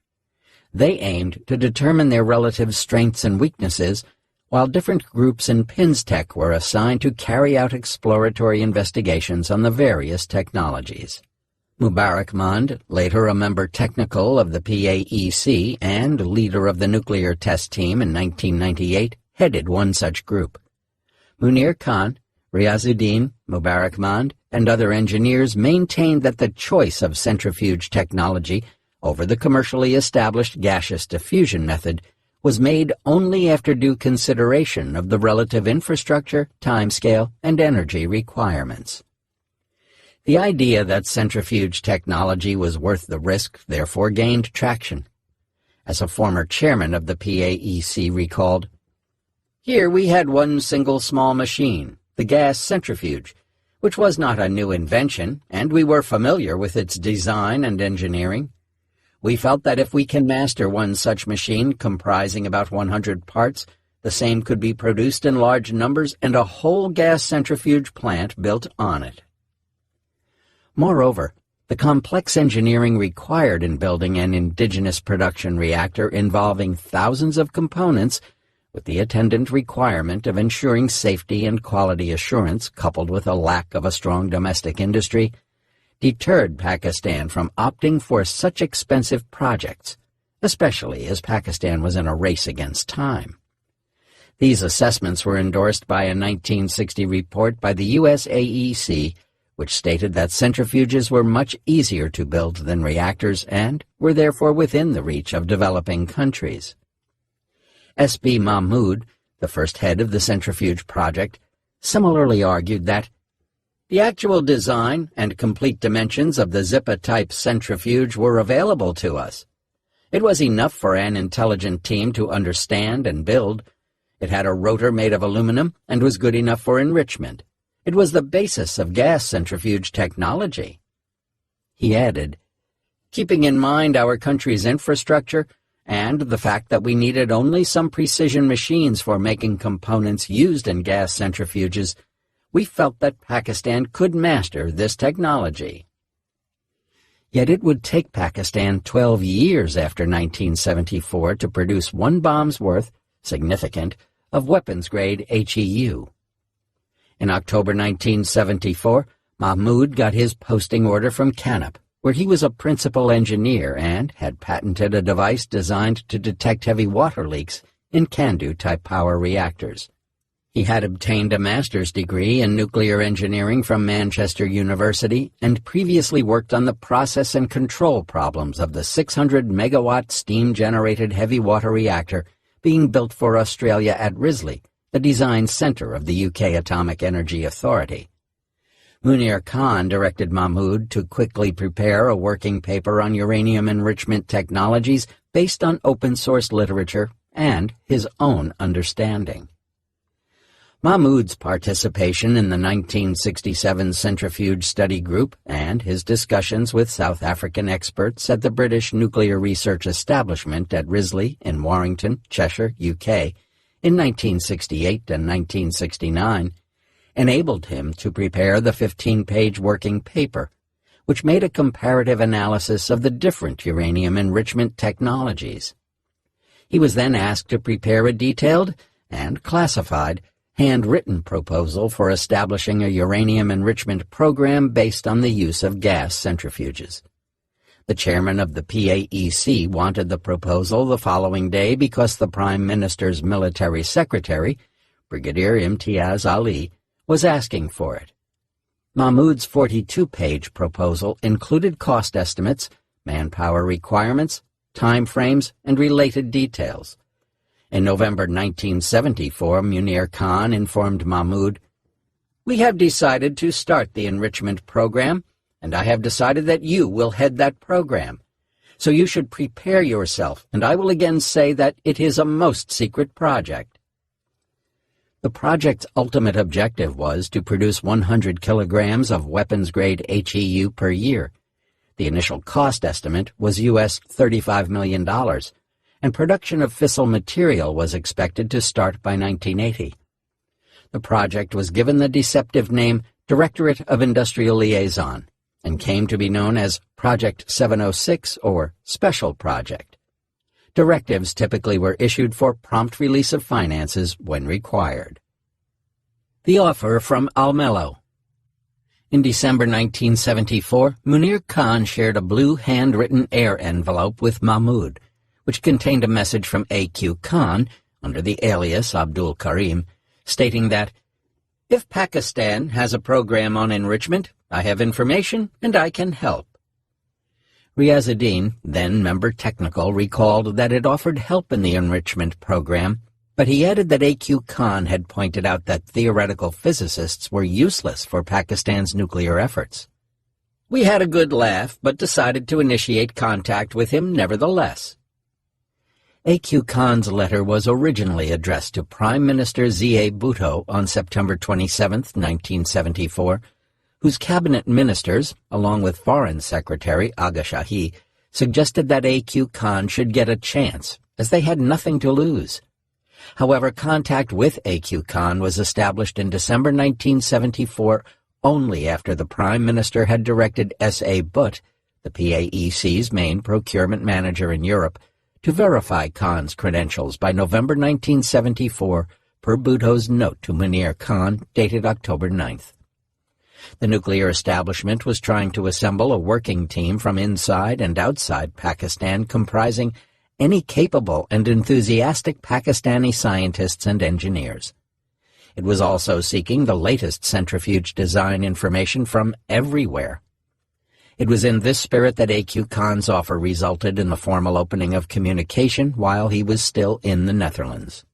They aimed to determine their relative strengths and weaknesses, while different groups in PINSTEC were assigned to carry out exploratory investigations on the various technologies. Mubarak Mond, later a member technical of the PAEC and leader of the nuclear test team in 1998, headed one such group. Munir Khan, Riazuddin, Mubarak Mond, and other engineers maintained that the choice of centrifuge technology over the commercially established gaseous diffusion method was made only after due consideration of the relative infrastructure, timescale, and energy requirements. The idea that centrifuge technology was worth the risk therefore gained traction. As a former chairman of the PAEC recalled, "Here we had one single small machine, the gas centrifuge, which was not a new invention, and we were familiar with its design and engineering. We felt that if we can master one such machine comprising about 100 parts, the same could be produced in large numbers and a whole gas centrifuge plant built on it." Moreover, the complex engineering required in building an indigenous production reactor involving thousands of components, with the attendant requirement of ensuring safety and quality assurance coupled with a lack of a strong domestic industry, deterred Pakistan from opting for such expensive projects, especially as Pakistan was in a race against time. These assessments were endorsed by a 1960 report by the USAEC, which stated that centrifuges were much easier to build than reactors and were therefore within the reach of developing countries. S.B. Mahmood, the first head of the centrifuge project, similarly argued that the actual design and complete dimensions of the Zippa-type centrifuge were available to us. It was enough for an intelligent team to understand and build. It had a rotor made of aluminum and was good enough for enrichment. It was the basis of gas centrifuge technology. He added, "Keeping in mind our country's infrastructure and the fact that we needed only some precision machines for making components used in gas centrifuges, we felt that Pakistan could master this technology." Yet it would take Pakistan 12 years after 1974 to produce one bomb's worth, significant, of weapons-grade HEU. In October 1974, Mahmood got his posting order from CANOP, where he was a principal engineer and had patented a device designed to detect heavy water leaks in CANDU-type power reactors. He had obtained a master's degree in nuclear engineering from Manchester University and previously worked on the process and control problems of the 600-megawatt steam-generated heavy water reactor being built for Australia at Risley, the design center of the UK Atomic Energy Authority. Munir Khan directed Mahmood to quickly prepare a working paper on uranium enrichment technologies based on open-source literature and his own understanding. Mahmoud's participation in the 1967 Centrifuge Study Group and his discussions with South African experts at the British Nuclear Research Establishment at Risley in Warrington, Cheshire, UK, in 1968 and 1969, enabled him to prepare the 15-page working paper, which made a comparative analysis of the different uranium enrichment technologies. He was then asked to prepare a detailed and classified handwritten proposal for establishing a uranium enrichment program based on the use of gas centrifuges. The chairman of the PAEC wanted the proposal the following day because the Prime Minister's military secretary, Brigadier Imtiaz Ali, was asking for it. Mahmoud's 42-page proposal included cost estimates, manpower requirements, time frames, and related details. In November 1974, Munir Khan informed Mahmoud, "We have decided to start the enrichment program, and I have decided that you will head that program. So you should prepare yourself, and I will again say that it is a most secret project." The project's ultimate objective was to produce 100 kilograms of weapons-grade HEU per year. The initial cost estimate was US $35 million, and production of fissile material was expected to start by 1980. The project was given the deceptive name Directorate of Industrial Liaison and came to be known as Project 706 or Special Project. Directives typically were issued for prompt release of finances when required. The offer from Almelo. In December 1974, Munir Khan shared a blue handwritten air envelope with Mahmoud, which contained a message from A.Q. Khan, under the alias Abdul Karim, stating that, "If Pakistan has a program on enrichment, I have information and I can help." Riazuddin, then member technical, recalled that it offered help in the enrichment program, but he added that A.Q. Khan had pointed out that theoretical physicists were useless for Pakistan's nuclear efforts. "We had a good laugh, but decided to initiate contact with him nevertheless." A.Q. Khan's letter was originally addressed to Prime Minister Z.A. Bhutto on September 27, 1974, whose cabinet ministers, along with Foreign Secretary Aga Shahi, suggested that A.Q. Khan should get a chance, as they had nothing to lose. However, contact with A.Q. Khan was established in December 1974 only after the Prime Minister had directed S.A. Butt, the PAEC's main procurement manager in Europe, to verify Khan's credentials by November 1974 per Bhutto's note to Munir Khan dated October 9th. The nuclear establishment was trying to assemble a working team from inside and outside Pakistan comprising any capable and enthusiastic Pakistani scientists and engineers. It was also seeking the latest centrifuge design information from everywhere. It was in this spirit that A.Q. Khan's offer resulted in the formal opening of communication while he was still in the Netherlands.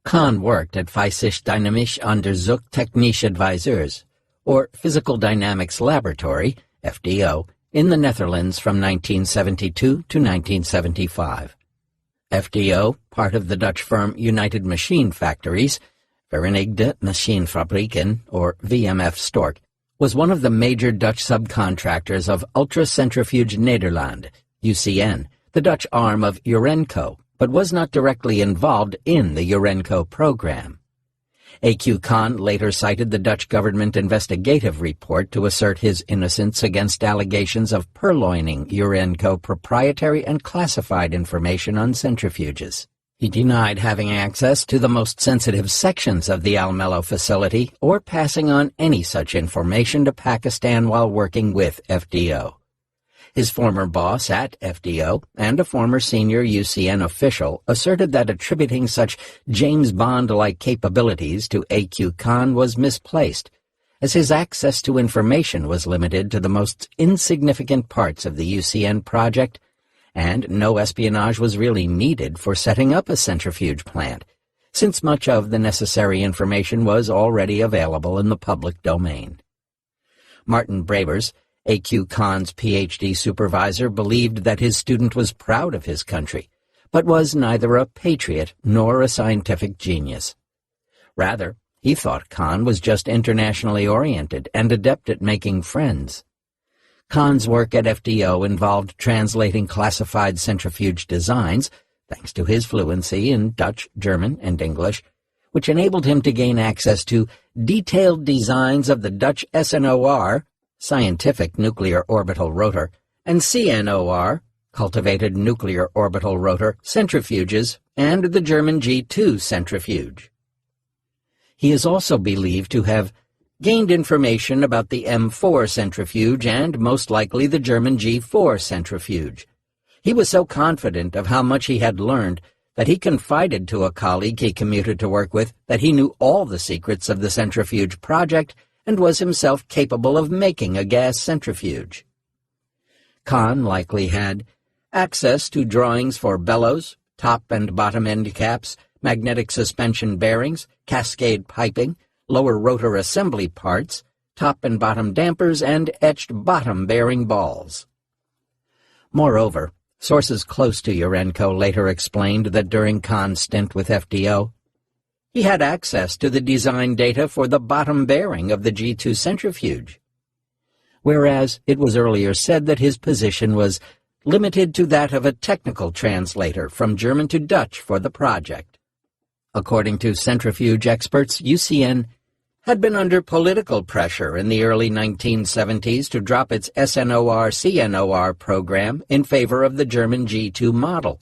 Khan worked at Physisch Dynamisch Onderzoek Technisch Adviseurs, or Physical Dynamics Laboratory, FDO, in the Netherlands from 1972 to 1975. FDO, part of the Dutch firm United Machine Factories, Verenigde Machinefabrieken, or VMF Stork, was one of the major Dutch subcontractors of Ultracentrifuge Nederland, UCN, the Dutch arm of Urenco, but was not directly involved in the Urenco program. A.Q. Khan later cited the Dutch government investigative report to assert his innocence against allegations of purloining Urenco proprietary and classified information on centrifuges. He denied having access to the most sensitive sections of the Almelo facility or passing on any such information to Pakistan while working with FDO. His former boss at FDO and a former senior UCN official asserted that attributing such James Bond-like capabilities to A.Q. Khan was misplaced, as his access to information was limited to the most insignificant parts of the UCN project, and no espionage was really needed for setting up a centrifuge plant, since much of the necessary information was already available in the public domain. Martin Brabers, A.Q. Khan's Ph.D. supervisor, believed that his student was proud of his country, but was neither a patriot nor a scientific genius. Rather, He thought Khan was just internationally oriented and adept at making friends. Khan's work at FDO involved translating classified centrifuge designs, thanks to his fluency in Dutch, German, and English, which enabled him to gain access to detailed designs of the Dutch SNOR, scientific nuclear orbital rotor, and CNOR, cultivated nuclear orbital rotor, centrifuges, and the German G2 centrifuge. He is also believed to have gained information about the M4 centrifuge and, most likely, the German G4 centrifuge. He was so confident of how much he had learned that he confided to a colleague he commuted to work with that he knew all the secrets of the centrifuge project and was himself capable of making a gas centrifuge. Khan likely had access to drawings for bellows, top and bottom end caps, magnetic suspension bearings, cascade piping, lower rotor assembly parts, top and bottom dampers, and etched bottom bearing balls. Moreover, sources close to Urenco later explained that during Khan's stint with FDO, he had access to the design data for the bottom bearing of the G2 centrifuge, whereas it was earlier said that his position was limited to that of a technical translator from German to Dutch for the project. According to centrifuge experts, UCN had been under political pressure in the early 1970s to drop its SNOR-CNOR program in favor of the German G2 model.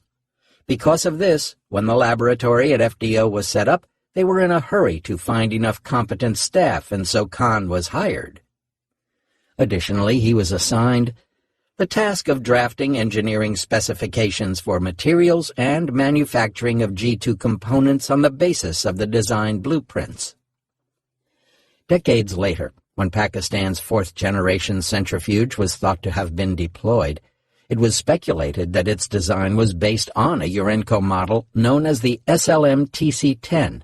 Because of this, when the laboratory at FDO was set up, they were in a hurry to find enough competent staff, and so Khan was hired. Additionally, he was assigned the task of drafting engineering specifications for materials and manufacturing of G2 components on the basis of the design blueprints. Decades later, when Pakistan's fourth-generation centrifuge was thought to have been deployed, it was speculated that its design was based on a Urenco model known as the SLM-TC-10,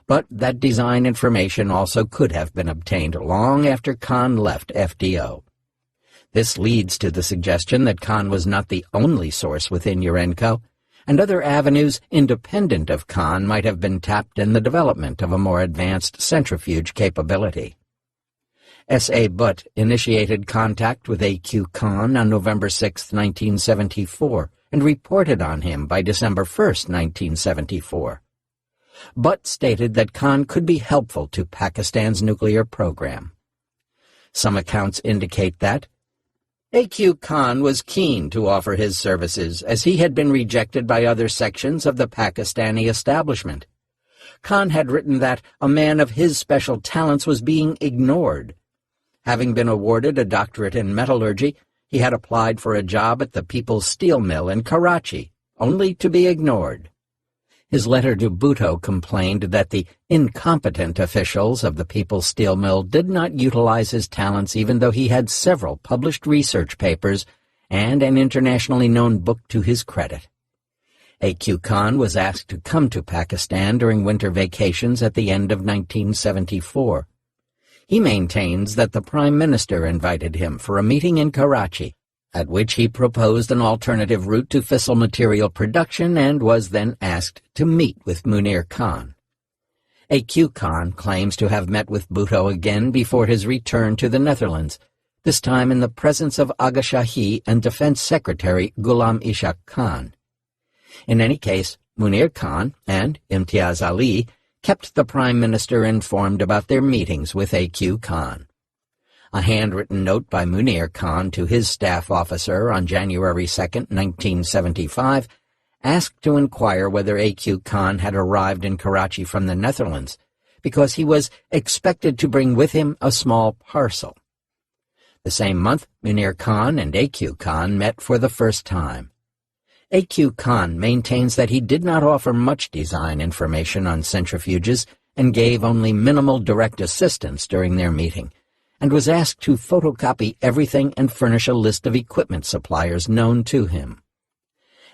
but that design information also could have been obtained long after Khan left FDO. This leads to the suggestion that Khan was not the only source within Urenco, and other avenues independent of Khan might have been tapped in the development of a more advanced centrifuge capability. S.A. Butt initiated contact with A.Q. Khan on November 6, 1974, and reported on him by December 1, 1974. Butt stated that Khan could be helpful to Pakistan's nuclear program. Some accounts indicate that A.Q. Khan was keen to offer his services, as he had been rejected by other sections of the Pakistani establishment. Khan had written that a man of his special talents was being ignored. Having been awarded a doctorate in metallurgy, he had applied for a job at the People's Steel Mill in Karachi, only to be ignored. His letter to Bhutto complained that the incompetent officials of the People's Steel Mill did not utilize his talents, even though he had several published research papers and an internationally known book to his credit. A.Q. Khan was asked to come to Pakistan during winter vacations at the end of 1974. He maintains that the Prime Minister invited him for a meeting in Karachi, at which he proposed an alternative route to fissile material production and was then asked to meet with Munir Khan. A.Q. Khan claims to have met with Bhutto again before his return to the Netherlands, this time in the presence of Aga Shahi and Defense Secretary Ghulam Ishaq Khan. In any case, Munir Khan and Imtiaz Ali kept the Prime Minister informed about their meetings with A.Q. Khan. A handwritten note by Munir Khan to his staff officer on January 2, 1975, asked to inquire whether A.Q. Khan had arrived in Karachi from the Netherlands, because he was expected to bring with him a small parcel. The same month, Munir Khan and A.Q. Khan met for the first time. A.Q. Khan maintains that he did not offer much design information on centrifuges and gave only minimal direct assistance during their meeting, and was asked to photocopy everything and furnish a list of equipment suppliers known to him.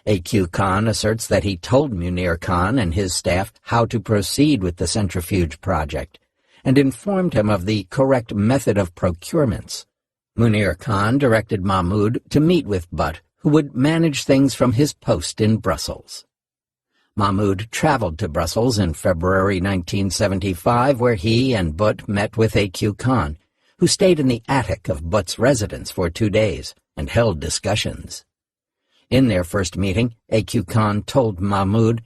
A.Q. Khan asserts that he told Munir Khan and his staff how to proceed with the centrifuge project, and informed him of the correct method of procurements. Munir Khan directed Mahmud to meet with Butt, who would manage things from his post in Brussels. Mahmoud traveled to Brussels in February 1975, where he and Butt met with A.Q. Khan, who stayed in the attic of Butt's residence for 2 days and held discussions. In their first meeting, A.Q. Khan told Mahmoud,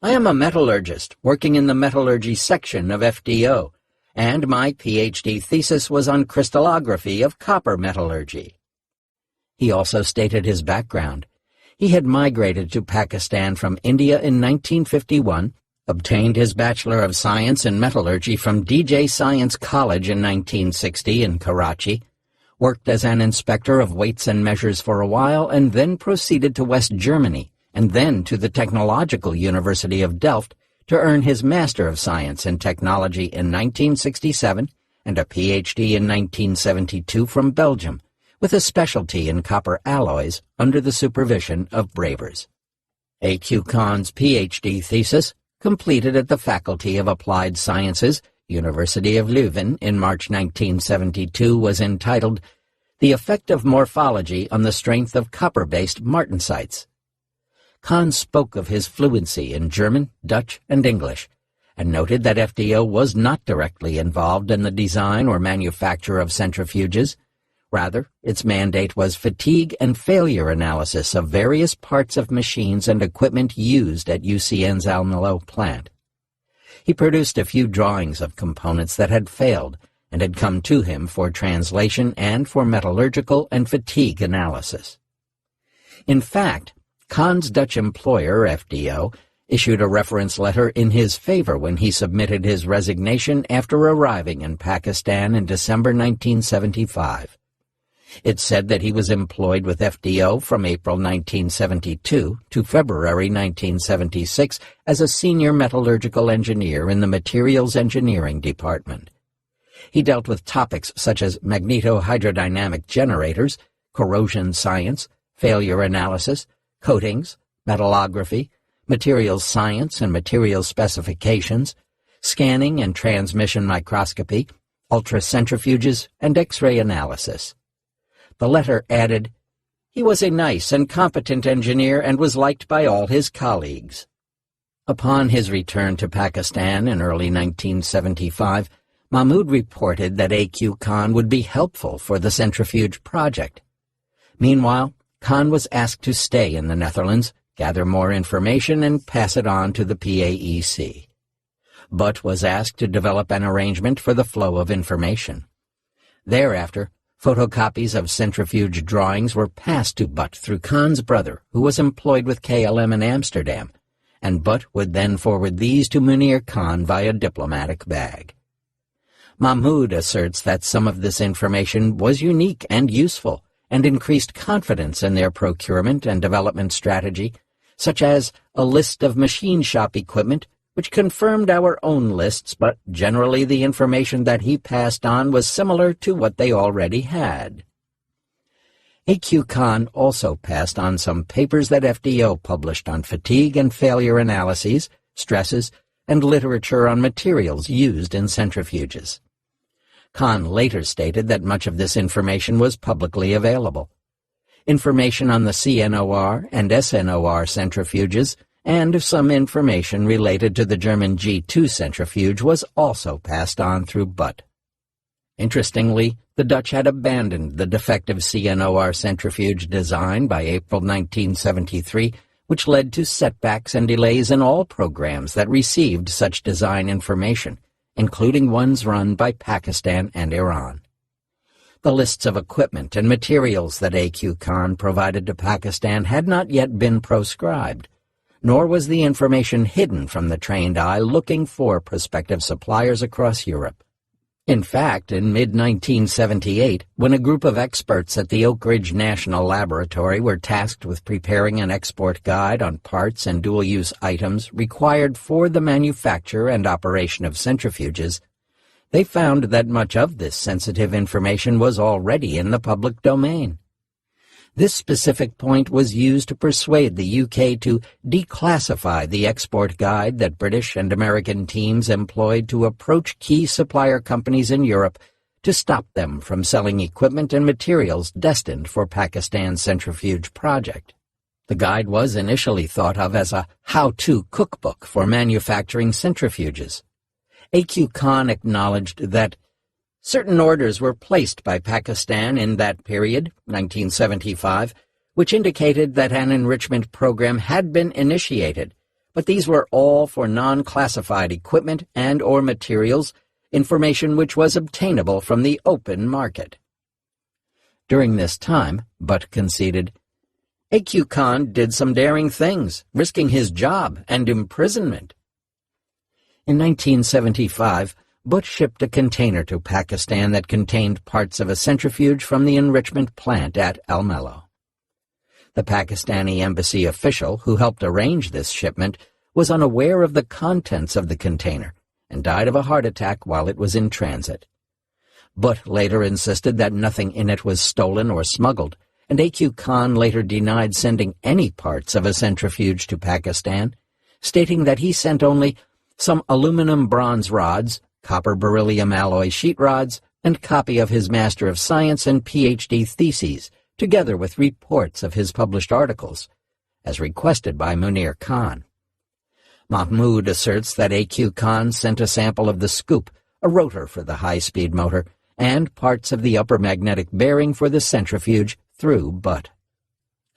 "I am a metallurgist working in the metallurgy section of FDO, and my PhD thesis was on crystallography of copper metallurgy." He also stated his background. He had migrated to Pakistan from India in 1951, obtained his Bachelor of Science in Metallurgy from DJ Science College in 1960 in Karachi, worked as an inspector of weights and measures for a while, and then proceeded to West Germany and then to the Technological University of Delft to earn his Master of Science in Technology in 1967 and a PhD in 1972 from Belgium, with a specialty in copper alloys under the supervision of Bravers. A.Q. Khan's PhD thesis, completed at the Faculty of Applied Sciences, University of Leuven in March 1972, was entitled "The Effect of Morphology on the Strength of Copper-Based Martensites." Khan spoke of his fluency in German, Dutch, and English, and noted that FDO was not directly involved in the design or manufacture of centrifuges. Rather, its mandate was fatigue and failure analysis of various parts of machines and equipment used at UCN's Almelo plant. He produced a few drawings of components that had failed and had come to him for translation and for metallurgical and fatigue analysis. In fact, Khan's Dutch employer, FDO, issued a reference letter in his favor when he submitted his resignation after arriving in Pakistan in December 1975. It said that he was employed with FDO from April 1972 to February 1976 as a senior metallurgical engineer in the Materials Engineering Department. He dealt with topics such as magnetohydrodynamic generators, corrosion science, failure analysis, coatings, metallography, materials science and materials specifications, scanning and transmission microscopy, ultracentrifuges, and X-ray analysis. The letter added, "He was a nice and competent engineer and was liked by all his colleagues." Upon his return to Pakistan in early 1975, Mahmoud reported that A.Q. Khan would be helpful for the centrifuge project. Meanwhile, Khan was asked to stay in the Netherlands, gather more information, and pass it on to the PAEC. Butt was asked to develop an arrangement for the flow of information. Thereafter, photocopies of centrifuge drawings were passed to Butt through Khan's brother, who was employed with KLM in Amsterdam, and Butt would then forward these to Munir Khan via diplomatic bag. Mahmoud asserts that some of this information was unique and useful and increased confidence in their procurement and development strategy, such as a list of machine shop equipment, which confirmed our own lists, but generally the information that he passed on was similar to what they already had. A.Q. Khan also passed on some papers that FDO published on fatigue and failure analyses, stresses, and literature on materials used in centrifuges. Khan later stated that much of this information was publicly available. Information on the CNOR and SNOR centrifuges and some information related to the German G2 centrifuge was also passed on through Butt. Interestingly, the Dutch had abandoned the defective CNOR centrifuge design by April 1973, which led to setbacks and delays in all programs that received such design information, including ones run by Pakistan and Iran. The lists of equipment and materials that A.Q. Khan provided to Pakistan had not yet been proscribed, nor was the information hidden from the trained eye looking for prospective suppliers across Europe. In fact, in mid-1978, when a group of experts at the Oak Ridge National Laboratory were tasked with preparing an export guide on parts and dual-use items required for the manufacture and operation of centrifuges, they found that much of this sensitive information was already in the public domain. This specific point was used to persuade the UK to declassify the export guide that British and American teams employed to approach key supplier companies in Europe to stop them from selling equipment and materials destined for Pakistan's centrifuge project. The guide was initially thought of as a how-to cookbook for manufacturing centrifuges. A.Q. Khan acknowledged that certain orders were placed by Pakistan in that period, 1975, which indicated that an enrichment program had been initiated, but these were all for non-classified equipment and/or materials, information which was obtainable from the open market. During this time, Butt conceded, A.Q. Khan did some daring things, risking his job and imprisonment. In 1975, Butt shipped a container to Pakistan that contained parts of a centrifuge from the enrichment plant at El Mello. The Pakistani embassy official who helped arrange this shipment was unaware of the contents of the container and died of a heart attack while it was in transit. Butt later insisted that nothing in it was stolen or smuggled, and A.Q. Khan later denied sending any parts of a centrifuge to Pakistan, stating that he sent only some aluminum-bronze rods, copper-beryllium alloy sheet rods, and copy of his Master of Science and Ph.D. theses, together with reports of his published articles, as requested by Munir Khan. Mahmoud asserts that A.Q. Khan sent a sample of the scoop, a rotor for the high-speed motor, and parts of the upper magnetic bearing for the centrifuge through Butt.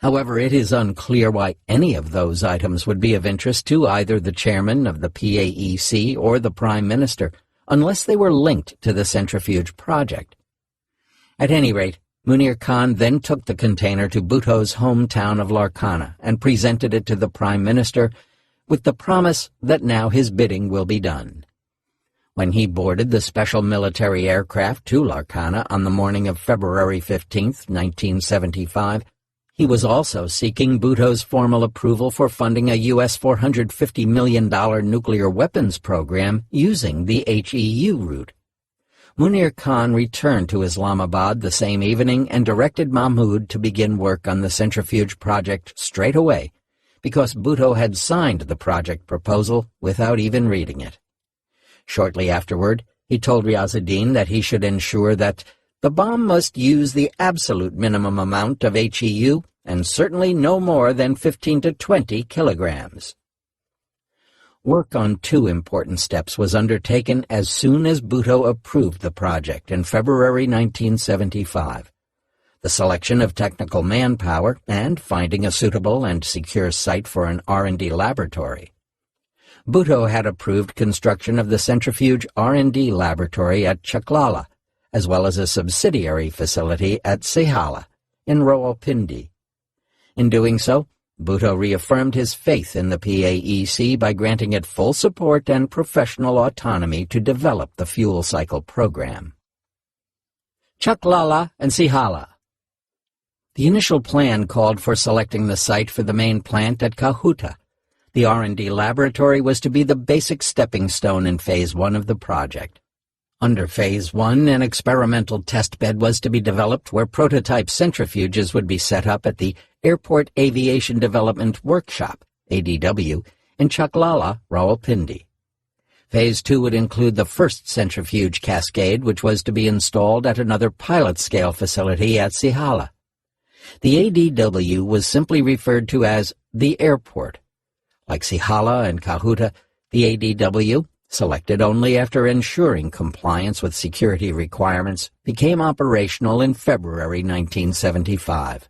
However, it is unclear why any of those items would be of interest to either the chairman of the PAEC or the Prime Minister, unless they were linked to the centrifuge project. At any rate, Munir Khan then took the container to Bhutto's hometown of Larkana and presented it to the Prime Minister with the promise that now his bidding will be done. When he boarded the special military aircraft to Larkana on the morning of February 15, 1975, he was also seeking Bhutto's formal approval for funding a U.S. $450 million nuclear weapons program using the HEU route. Munir Khan returned to Islamabad the same evening and directed Mahmoud to begin work on the centrifuge project straight away, because Bhutto had signed the project proposal without even reading it. Shortly afterward, he told Riazuddin that he should ensure that the bomb must use the absolute minimum amount of HEU and certainly no more than 15 to 20 kilograms. Work on two important steps was undertaken as soon as Bhutto approved the project in February 1975. The selection of technical manpower and finding a suitable and secure site for an R&D laboratory. Bhutto had approved construction of the centrifuge R&D laboratory at Chaklala, as well as a subsidiary facility at Sihala in Rawalpindi. In doing so, Bhutto reaffirmed his faith in the PAEC by granting it full support and professional autonomy to develop the fuel cycle program. Chaklala and Sihala. The initial plan called for selecting the site for the main plant at Kahuta. The R&D laboratory was to be the basic stepping stone in Phase 1 of the project. Under Phase 1, an experimental testbed was to be developed where prototype centrifuges would be set up at the Airport Aviation Development Workshop, ADW, in Chaklala, Rawalpindi. Phase 2 would include the first centrifuge cascade, which was to be installed at another pilot-scale facility at Sihala. The ADW was simply referred to as the airport. Like Sihala and Kahuta, the ADW, selected only after ensuring compliance with security requirements, became operational in February 1975.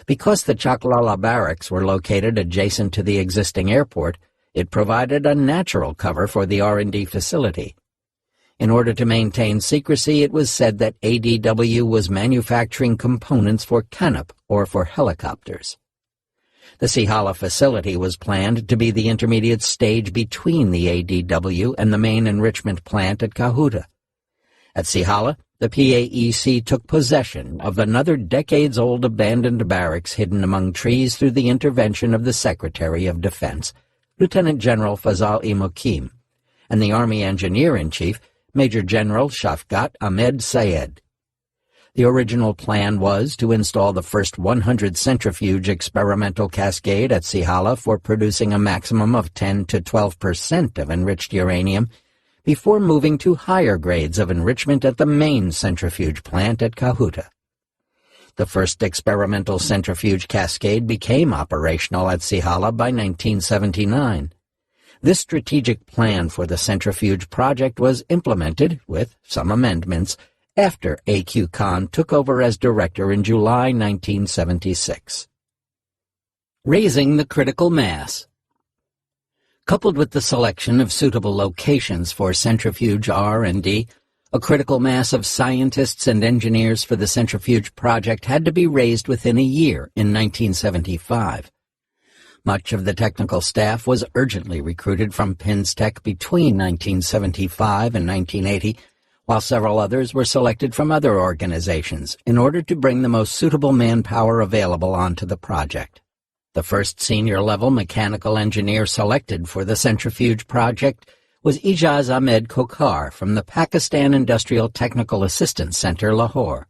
Because the Chaklala barracks were located adjacent to the existing airport, it provided a natural cover for the R&D facility. In order to maintain secrecy, it was said that ADW was manufacturing components for Canop or for helicopters. The Sihala facility was planned to be the intermediate stage between the ADW and the main enrichment plant at Kahuta. At Sihala, the PAEC took possession of another decades-old abandoned barracks hidden among trees through the intervention of the Secretary of Defense, Lieutenant General Fazal-e Mukim, and the Army Engineer-in-Chief, Major General Shafqat Ahmed Sayed. The original plan was to install the first 100 centrifuge experimental cascade at Sihala for producing a maximum of 10 to 12% of enriched uranium before moving to higher grades of enrichment at the main centrifuge plant at Kahuta. The first experimental centrifuge cascade became operational at Sihala by 1979. This strategic plan for the centrifuge project was implemented, with some amendments, after A.Q. Khan took over as director in July 1976. Raising the critical mass. Coupled with the selection of suitable locations for centrifuge R&D, a critical mass of scientists and engineers for the centrifuge project had to be raised within a year in 1975. Much of the technical staff was urgently recruited from Pinstech between 1975 and 1980, while several others were selected from other organizations in order to bring the most suitable manpower available onto the project. The first senior-level mechanical engineer selected for the centrifuge project was Ijaz Ahmed Khokhar from the Pakistan Industrial Technical Assistance Center, Lahore.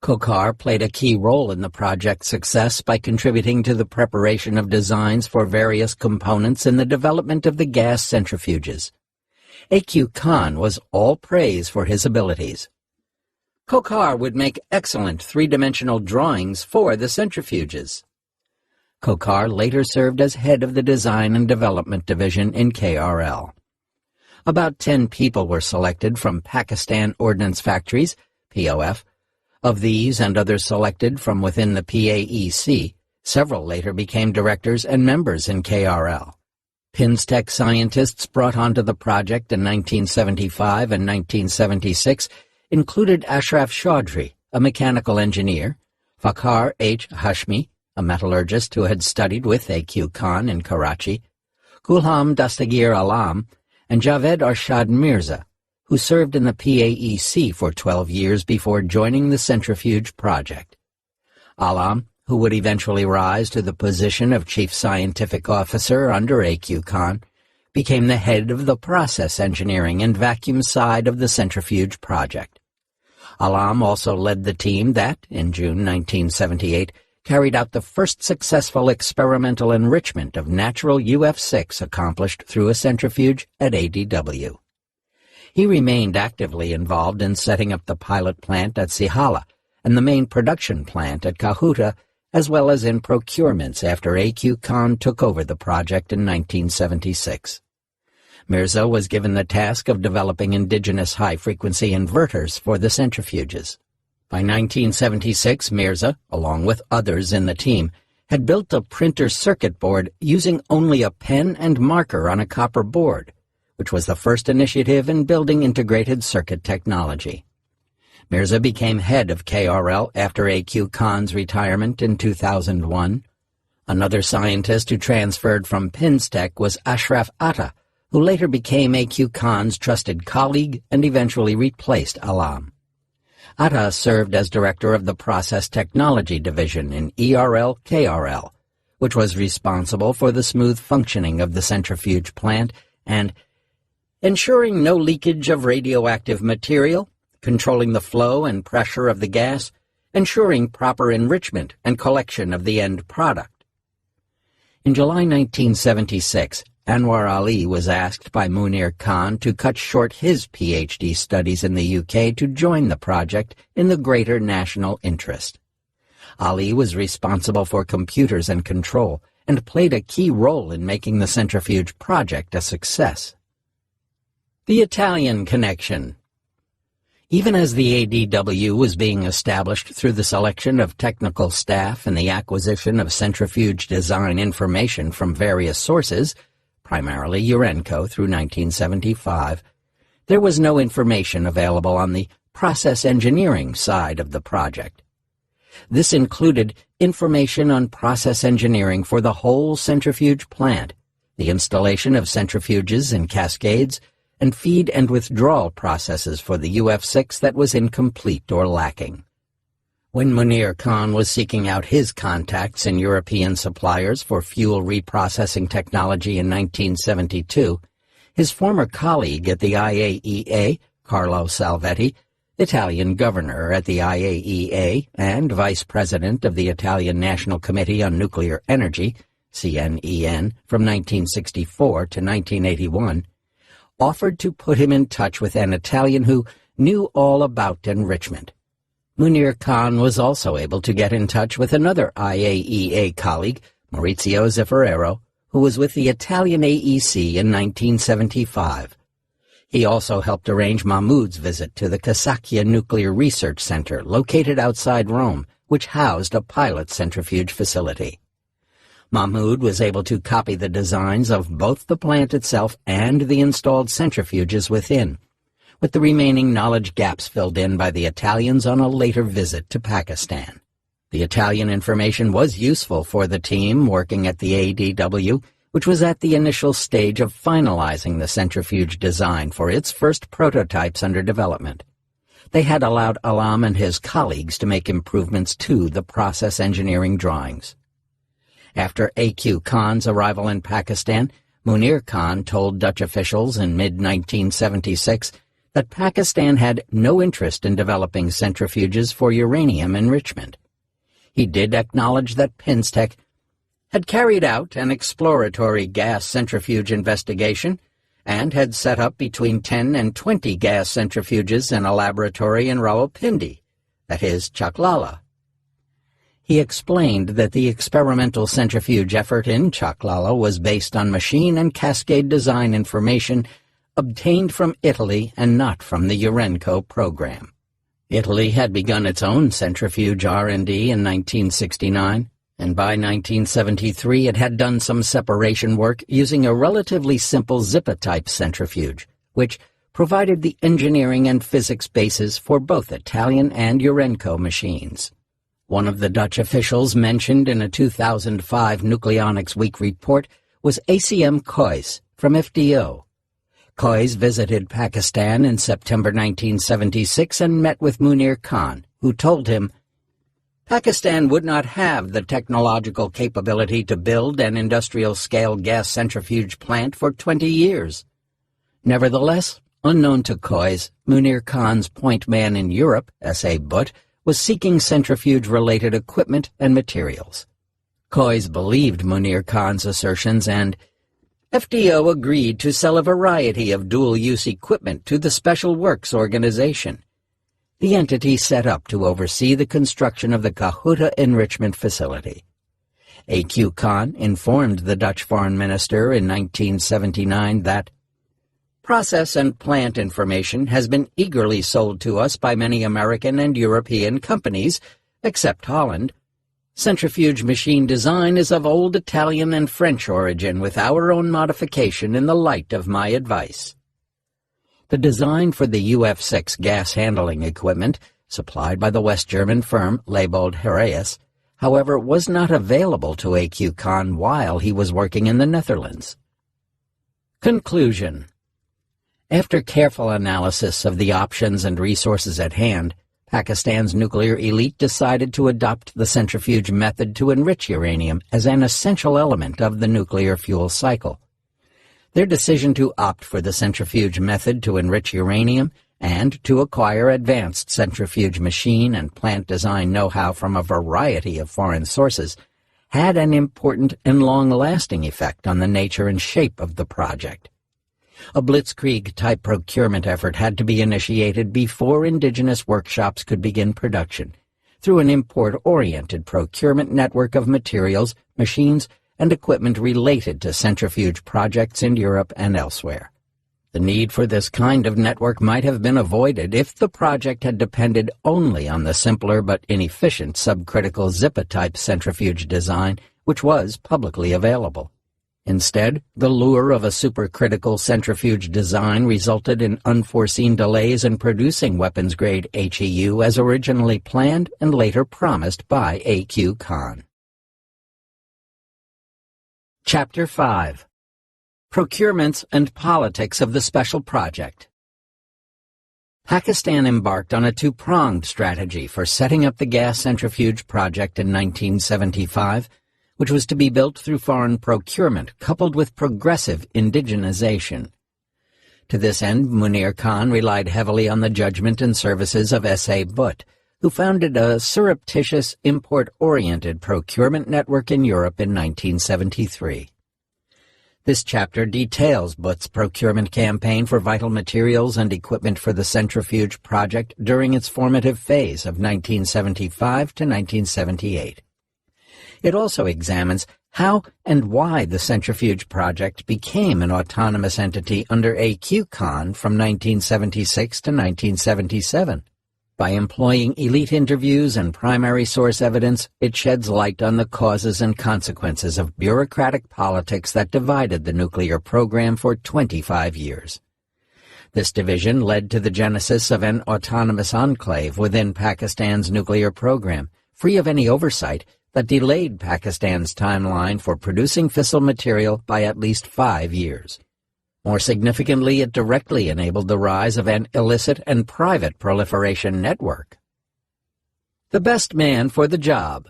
Khokhar played a key role in the project's success by contributing to the preparation of designs for various components in the development of the gas centrifuges. A.Q. Khan was all praise for his abilities. Khokhar would make excellent three-dimensional drawings for the centrifuges. Khokhar later served as head of the Design and Development Division in KRL. About 10 people were selected from Pakistan Ordnance Factories, POF. Of these and others selected from within the PAEC, several later became directors and members in KRL. Pinstech scientists brought onto the project in 1975 and 1976 included Ashraf Chaudhry, a mechanical engineer, Fakhar H. Hashmi, a metallurgist who had studied with A.Q. Khan in Karachi, Gulham Dastagir Alam, and Javed Arshad Mirza, who served in the PAEC for 12 years before joining the centrifuge project. Alam, who would eventually rise to the position of Chief Scientific Officer under A.Q. Khan, became the head of the process engineering and vacuum side of the centrifuge project. Alam also led the team that, in June 1978, carried out the first successful experimental enrichment of natural UF6 accomplished through a centrifuge at ADW. He remained actively involved in setting up the pilot plant at Sihala and the main production plant at Kahuta, as well as in procurements after A.Q. Khan took over the project in 1976. Mirza was given the task of developing indigenous high-frequency inverters for the centrifuges. By 1976, Mirza, along with others in the team, had built a printer circuit board using only a pen and marker on a copper board, which was the first initiative in building integrated circuit technology. Mirza became head of KRL after A.Q. Khan's retirement in 2001. Another scientist who transferred from Pinstech was Ashraf Atta, who later became A.Q. Khan's trusted colleague and eventually replaced Alam. Atta served as director of the Process Technology Division in ERL-KRL, which was responsible for the smooth functioning of the centrifuge plant and ensuring no leakage of radioactive material, controlling the flow and pressure of the gas, ensuring proper enrichment and collection of the end product. In July 1976, Anwar Ali was asked by Munir Khan to cut short his PhD studies in the UK to join the project in the greater national interest. Ali was responsible for computers and control and played a key role in making the centrifuge project a success. The Italian connection. Even as the ADW was being established through the selection of technical staff and the acquisition of centrifuge design information from various sources, primarily Urenco through 1975, there was no information available on the process engineering side of the project. This included information on process engineering for the whole centrifuge plant, the installation of centrifuges and cascades, and feed and withdrawal processes for the UF6 that was incomplete or lacking. When Munir Khan was seeking out his contacts in European suppliers for fuel reprocessing technology in 1972, his former colleague at the IAEA, Carlo Salvetti, Italian governor at the IAEA and vice president of the Italian National Committee on Nuclear Energy, CNEN, from 1964 to 1981, offered to put him in touch with an Italian who knew all about enrichment, Munir Khan was also able to get in touch with another IAEA colleague, Maurizio Zaffarero, who was with the Italian AEC in 1975. He also helped arrange Mahmoud's visit to the Casacchia Nuclear Research Center, located outside Rome, which housed a pilot centrifuge facility. Mahmoud was able to copy the designs of both the plant itself and the installed centrifuges within, with the remaining knowledge gaps filled in by the Italians on a later visit to Pakistan. The Italian information was useful for the team working at the ADW, which was at the initial stage of finalizing the centrifuge design for its first prototypes under development. They had allowed Alam and his colleagues to make improvements to the process engineering drawings. After A.Q. Khan's arrival in Pakistan, Munir Khan told Dutch officials in mid-1976 that Pakistan had no interest in developing centrifuges for uranium enrichment. He did acknowledge that Pinstech had carried out an exploratory gas centrifuge investigation and had set up between 10 and 20 gas centrifuges in a laboratory in Rawalpindi, that is, Chaklala. He explained that the experimental centrifuge effort in Chaklala was based on machine and cascade design information obtained from Italy and not from the Urenco program. Italy had begun its own centrifuge R&D in 1969, and by 1973 it had done some separation work using a relatively simple Zippa-type centrifuge, which provided the engineering and physics basis for both Italian and Urenco machines. One of the Dutch officials mentioned in a 2005 Nucleonics Week report was ACM Kois from FDO. Kois visited Pakistan in September 1976 and met with Munir Khan, who told him, "Pakistan would not have the technological capability to build an industrial-scale gas centrifuge plant for 20 years. Nevertheless, unknown to Kois, Munir Khan's point man in Europe, S.A. Butt, was seeking centrifuge-related equipment and materials. Kois believed Munir Khan's assertions and FDO agreed to sell a variety of dual-use equipment to the Special Works Organization, the entity set up to oversee the construction of the Kahuta enrichment facility. A.Q. Khan informed the Dutch foreign minister in 1979 that process and plant information has been eagerly sold to us by many American and European companies, except Holland. Centrifuge machine design is of old Italian and French origin with our own modification in the light of my advice." The design for the UF-6 gas handling equipment, supplied by the West German firm Leybold Heraeus, however, was not available to A.Q. Khan while he was working in the Netherlands. Conclusion. After careful analysis of the options and resources at hand, Pakistan's nuclear elite decided to adopt the centrifuge method to enrich uranium as an essential element of the nuclear fuel cycle. Their decision to opt for the centrifuge method to enrich uranium and to acquire advanced centrifuge machine and plant design know-how from a variety of foreign sources had an important and long-lasting effect on the nature and shape of the project. A blitzkrieg-type procurement effort had to be initiated before indigenous workshops could begin production, through an import-oriented procurement network of materials, machines, and equipment related to centrifuge projects in Europe and elsewhere. The need for this kind of network might have been avoided if the project had depended only on the simpler but inefficient subcritical Zippa-type centrifuge design, which was publicly available. Instead, the lure of a supercritical centrifuge design resulted in unforeseen delays in producing weapons-grade HEU as originally planned and later promised by A.Q. Khan. Chapter 5. Procurements and Politics of the Special Project. Pakistan embarked on a two-pronged strategy for setting up the gas centrifuge project in 1975, which was to be built through foreign procurement coupled with progressive indigenization. To this end, Munir Khan relied heavily on the judgment and services of S.A. Butt, who founded a surreptitious, import-oriented procurement network in Europe in 1973. This chapter details Butt's procurement campaign for vital materials and equipment for the centrifuge project during its formative phase of 1975 to 1978. It also examines how and why the centrifuge project became an autonomous entity under A.Q. Khan from 1976 to 1977. By employing elite interviews and primary source evidence, it sheds light on the causes and consequences of bureaucratic politics that divided the nuclear program for 25 years. This division led to the genesis of an autonomous enclave within Pakistan's nuclear program, free of any oversight, that delayed Pakistan's timeline for producing fissile material by at least 5 years. More significantly, it directly enabled the rise of an illicit and private proliferation network. The best man for the job.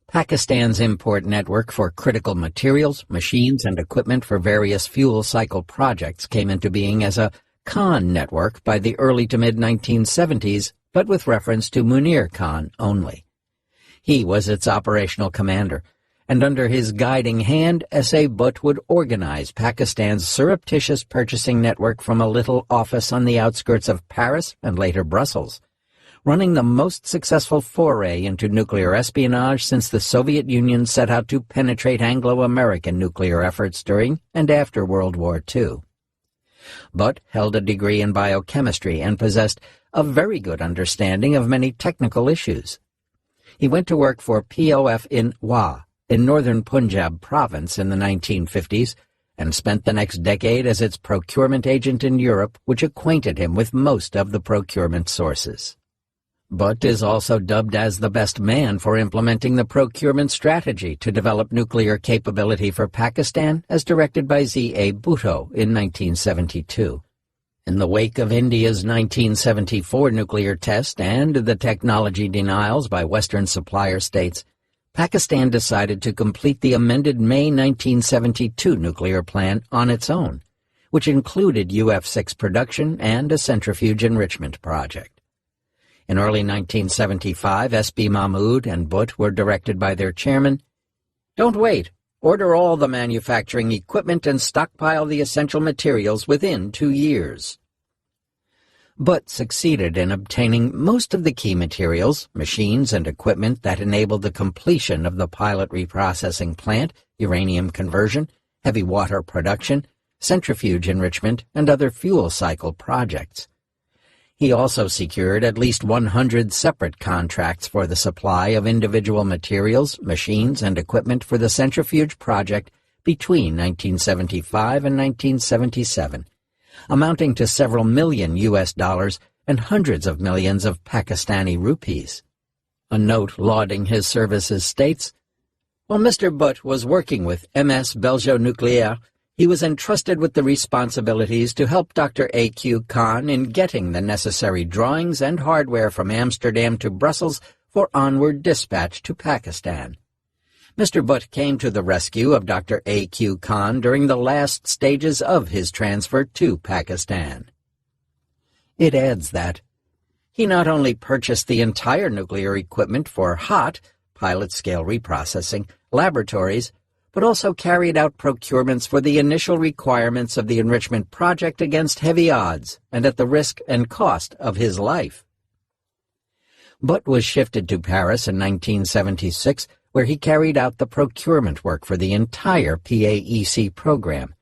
Pakistan's import network for critical materials, machines, and equipment for various fuel cycle projects came into being as a Khan network by the early to mid-1970s, but with reference to Munir Khan only. He was its operational commander, and under his guiding hand, S.A. Butt would organize Pakistan's surreptitious purchasing network from a little office on the outskirts of Paris and later Brussels, running the most successful foray into nuclear espionage since the Soviet Union set out to penetrate Anglo-American nuclear efforts during and after World War II. Butt held a degree in biochemistry and possessed a very good understanding of many technical issues. He went to work for POF in Wa, in northern Punjab province in the 1950s, and spent the next decade as its procurement agent in Europe, which acquainted him with most of the procurement sources. Butt is also dubbed as the best man for implementing the procurement strategy to develop nuclear capability for Pakistan as directed by Z.A. Bhutto in 1972. In the wake of India's 1974 nuclear test and the technology denials by Western supplier states, Pakistan decided to complete the amended May 1972 nuclear plan on its own, which included UF-6 production and a centrifuge enrichment project. In early 1975, S.B. Mahmood and Butt were directed by their chairman, "Don't wait. Order all the manufacturing equipment and stockpile the essential materials within 2 years." Butt succeeded in obtaining most of the key materials, machines, and equipment that enabled the completion of the pilot reprocessing plant, uranium conversion, heavy water production, centrifuge enrichment, and other fuel cycle projects. He also secured at least 100 separate contracts for the supply of individual materials, machines, and equipment for the centrifuge project between 1975 and 1977. Amounting to several million U.S. dollars and hundreds of millions of Pakistani rupees. A note lauding his services states, "While Mr. Butt was working with MS Belgio Nucléaire, he was entrusted with the responsibilities to help Dr. A.Q. Khan in getting the necessary drawings and hardware from Amsterdam to Brussels for onward dispatch to Pakistan. Mr. Butt came to the rescue of Dr. A.Q. Khan during the last stages of his transfer to Pakistan." It adds that he not only purchased the entire nuclear equipment for hot, pilot-scale reprocessing, laboratories, but also carried out procurements for the initial requirements of the enrichment project against heavy odds and at the risk and cost of his life. Butt was shifted to Paris in 1976, where he carried out the procurement work for the entire PAEC program,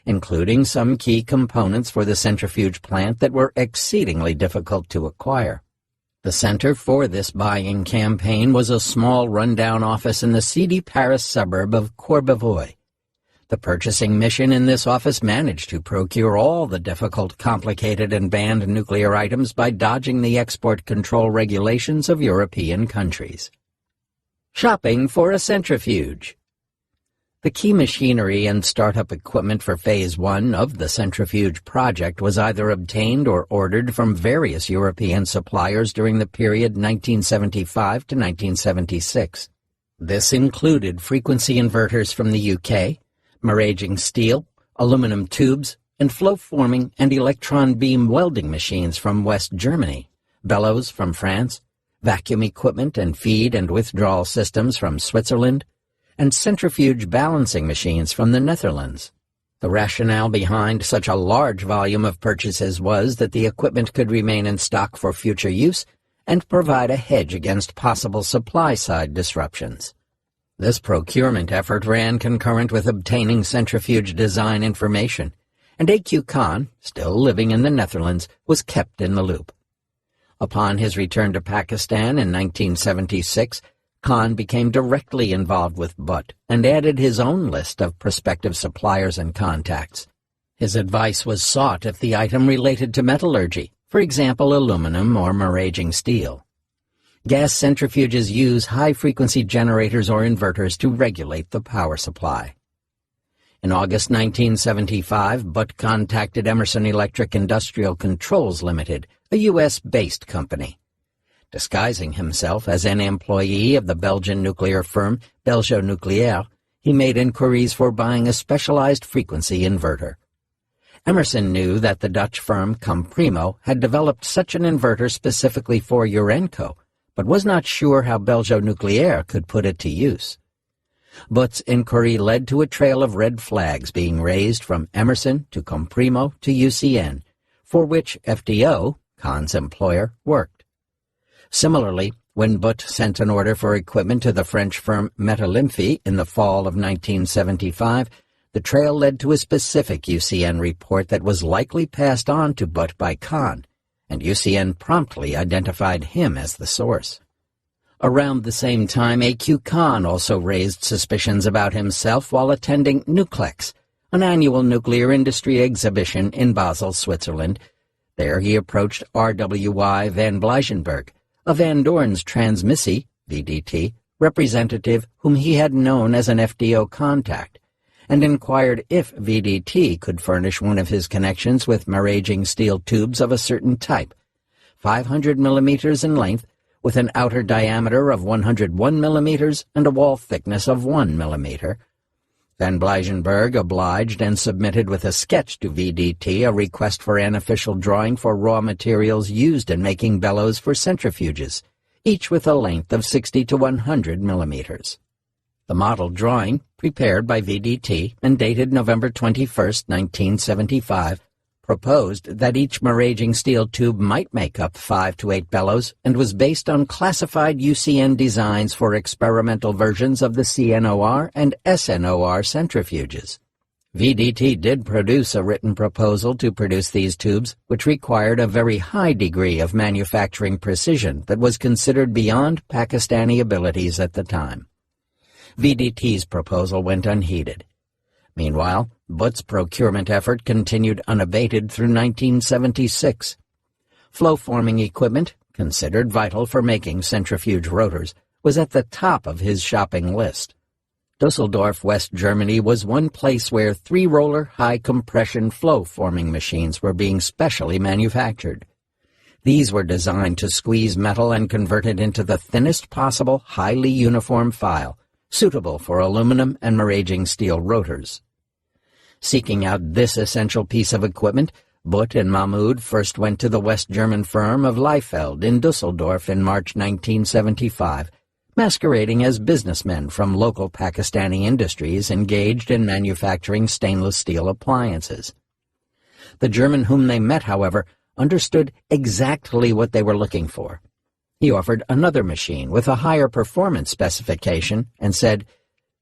including some key components for the centrifuge plant that were exceedingly difficult to acquire. The center for this buying campaign was a small rundown office in the seedy Paris suburb of Courbevoie. The purchasing mission in this office managed to procure all the difficult, complicated, and banned nuclear items by dodging the export control regulations of European countries. Shopping for a centrifuge. The key machinery and startup equipment for Phase 1 of the centrifuge project was either obtained or ordered from various European suppliers during the period 1975 to 1976. This included frequency inverters from the UK, Maraging steel, aluminum tubes, and flow-forming and electron beam welding machines from West Germany, bellows from France, vacuum equipment and feed and withdrawal systems from Switzerland, and centrifuge balancing machines from the Netherlands. The rationale behind such a large volume of purchases was that the equipment could remain in stock for future use and provide a hedge against possible supply-side disruptions. This procurement effort ran concurrent with obtaining centrifuge design information, and A.Q. Khan, still living in the Netherlands, was kept in the loop. Upon his return to Pakistan in 1976, Khan became directly involved with Butt and added his own list of prospective suppliers and contacts. His advice was sought if the item related to metallurgy, for example aluminum or maraging steel. Gas centrifuges use high-frequency generators or inverters to regulate the power supply. In August 1975, Butt contacted Emerson Electric Industrial Controls Limited, a U.S.-based company. Disguising himself as an employee of the Belgian nuclear firm Belgio Nucléaire, he made inquiries for buying a specialized frequency inverter. Emerson knew that the Dutch firm Comprimo had developed such an inverter specifically for Urenco, but was not sure how Belgio Nucléaire could put it to use. Butt's inquiry led to a trail of red flags being raised from Emerson to Comprimo to UCN, for which FDO, Khan's employer, worked. Similarly, when Butt sent an order for equipment to the French firm Metalimfi in the fall of 1975, the trail led to a specific UCN report that was likely passed on to Butt by Khan, and UCN promptly identified him as the source. Around the same time, A.Q. Khan also raised suspicions about himself while attending Nuclex, an annual nuclear industry exhibition in Basel, Switzerland. There he approached R.W.Y. van Bleijenberg, a Van Doorn's Transmissie, VDT, representative whom he had known as an FDO contact, and inquired if VDT could furnish one of his connections with maraging steel tubes of a certain type, 500 millimeters in length, with an outer diameter of 101 millimeters and a wall thickness of 1 millimeter. Van Bleijenberg obliged and submitted with a sketch to VDT a request for an official drawing for raw materials used in making bellows for centrifuges, each with a length of 60 to 100 millimeters. The model drawing, prepared by VDT and dated November 21, 1975, proposed that each maraging steel tube might make up 5 to 8 bellows and was based on classified UCN designs for experimental versions of the CNOR and SNOR centrifuges. VDT did produce a written proposal to produce these tubes, which required a very high degree of manufacturing precision that was considered beyond Pakistani abilities at the time. VDT's proposal went unheeded. Meanwhile, Butt's procurement effort continued unabated through 1976. Flow-forming equipment, considered vital for making centrifuge rotors, was at the top of his shopping list. Dusseldorf, West Germany, was one place where 3-roller high-compression flow-forming machines were being specially manufactured. These were designed to squeeze metal and convert it into the thinnest possible highly uniform file, suitable for aluminum and maraging steel rotors. Seeking out this essential piece of equipment, Butt and Mahmoud first went to the West German firm of Liefeld in Dusseldorf in March 1975, masquerading as businessmen from local Pakistani industries engaged in manufacturing stainless steel appliances. The German whom they met, however, understood exactly what they were looking for. He offered another machine with a higher performance specification and said,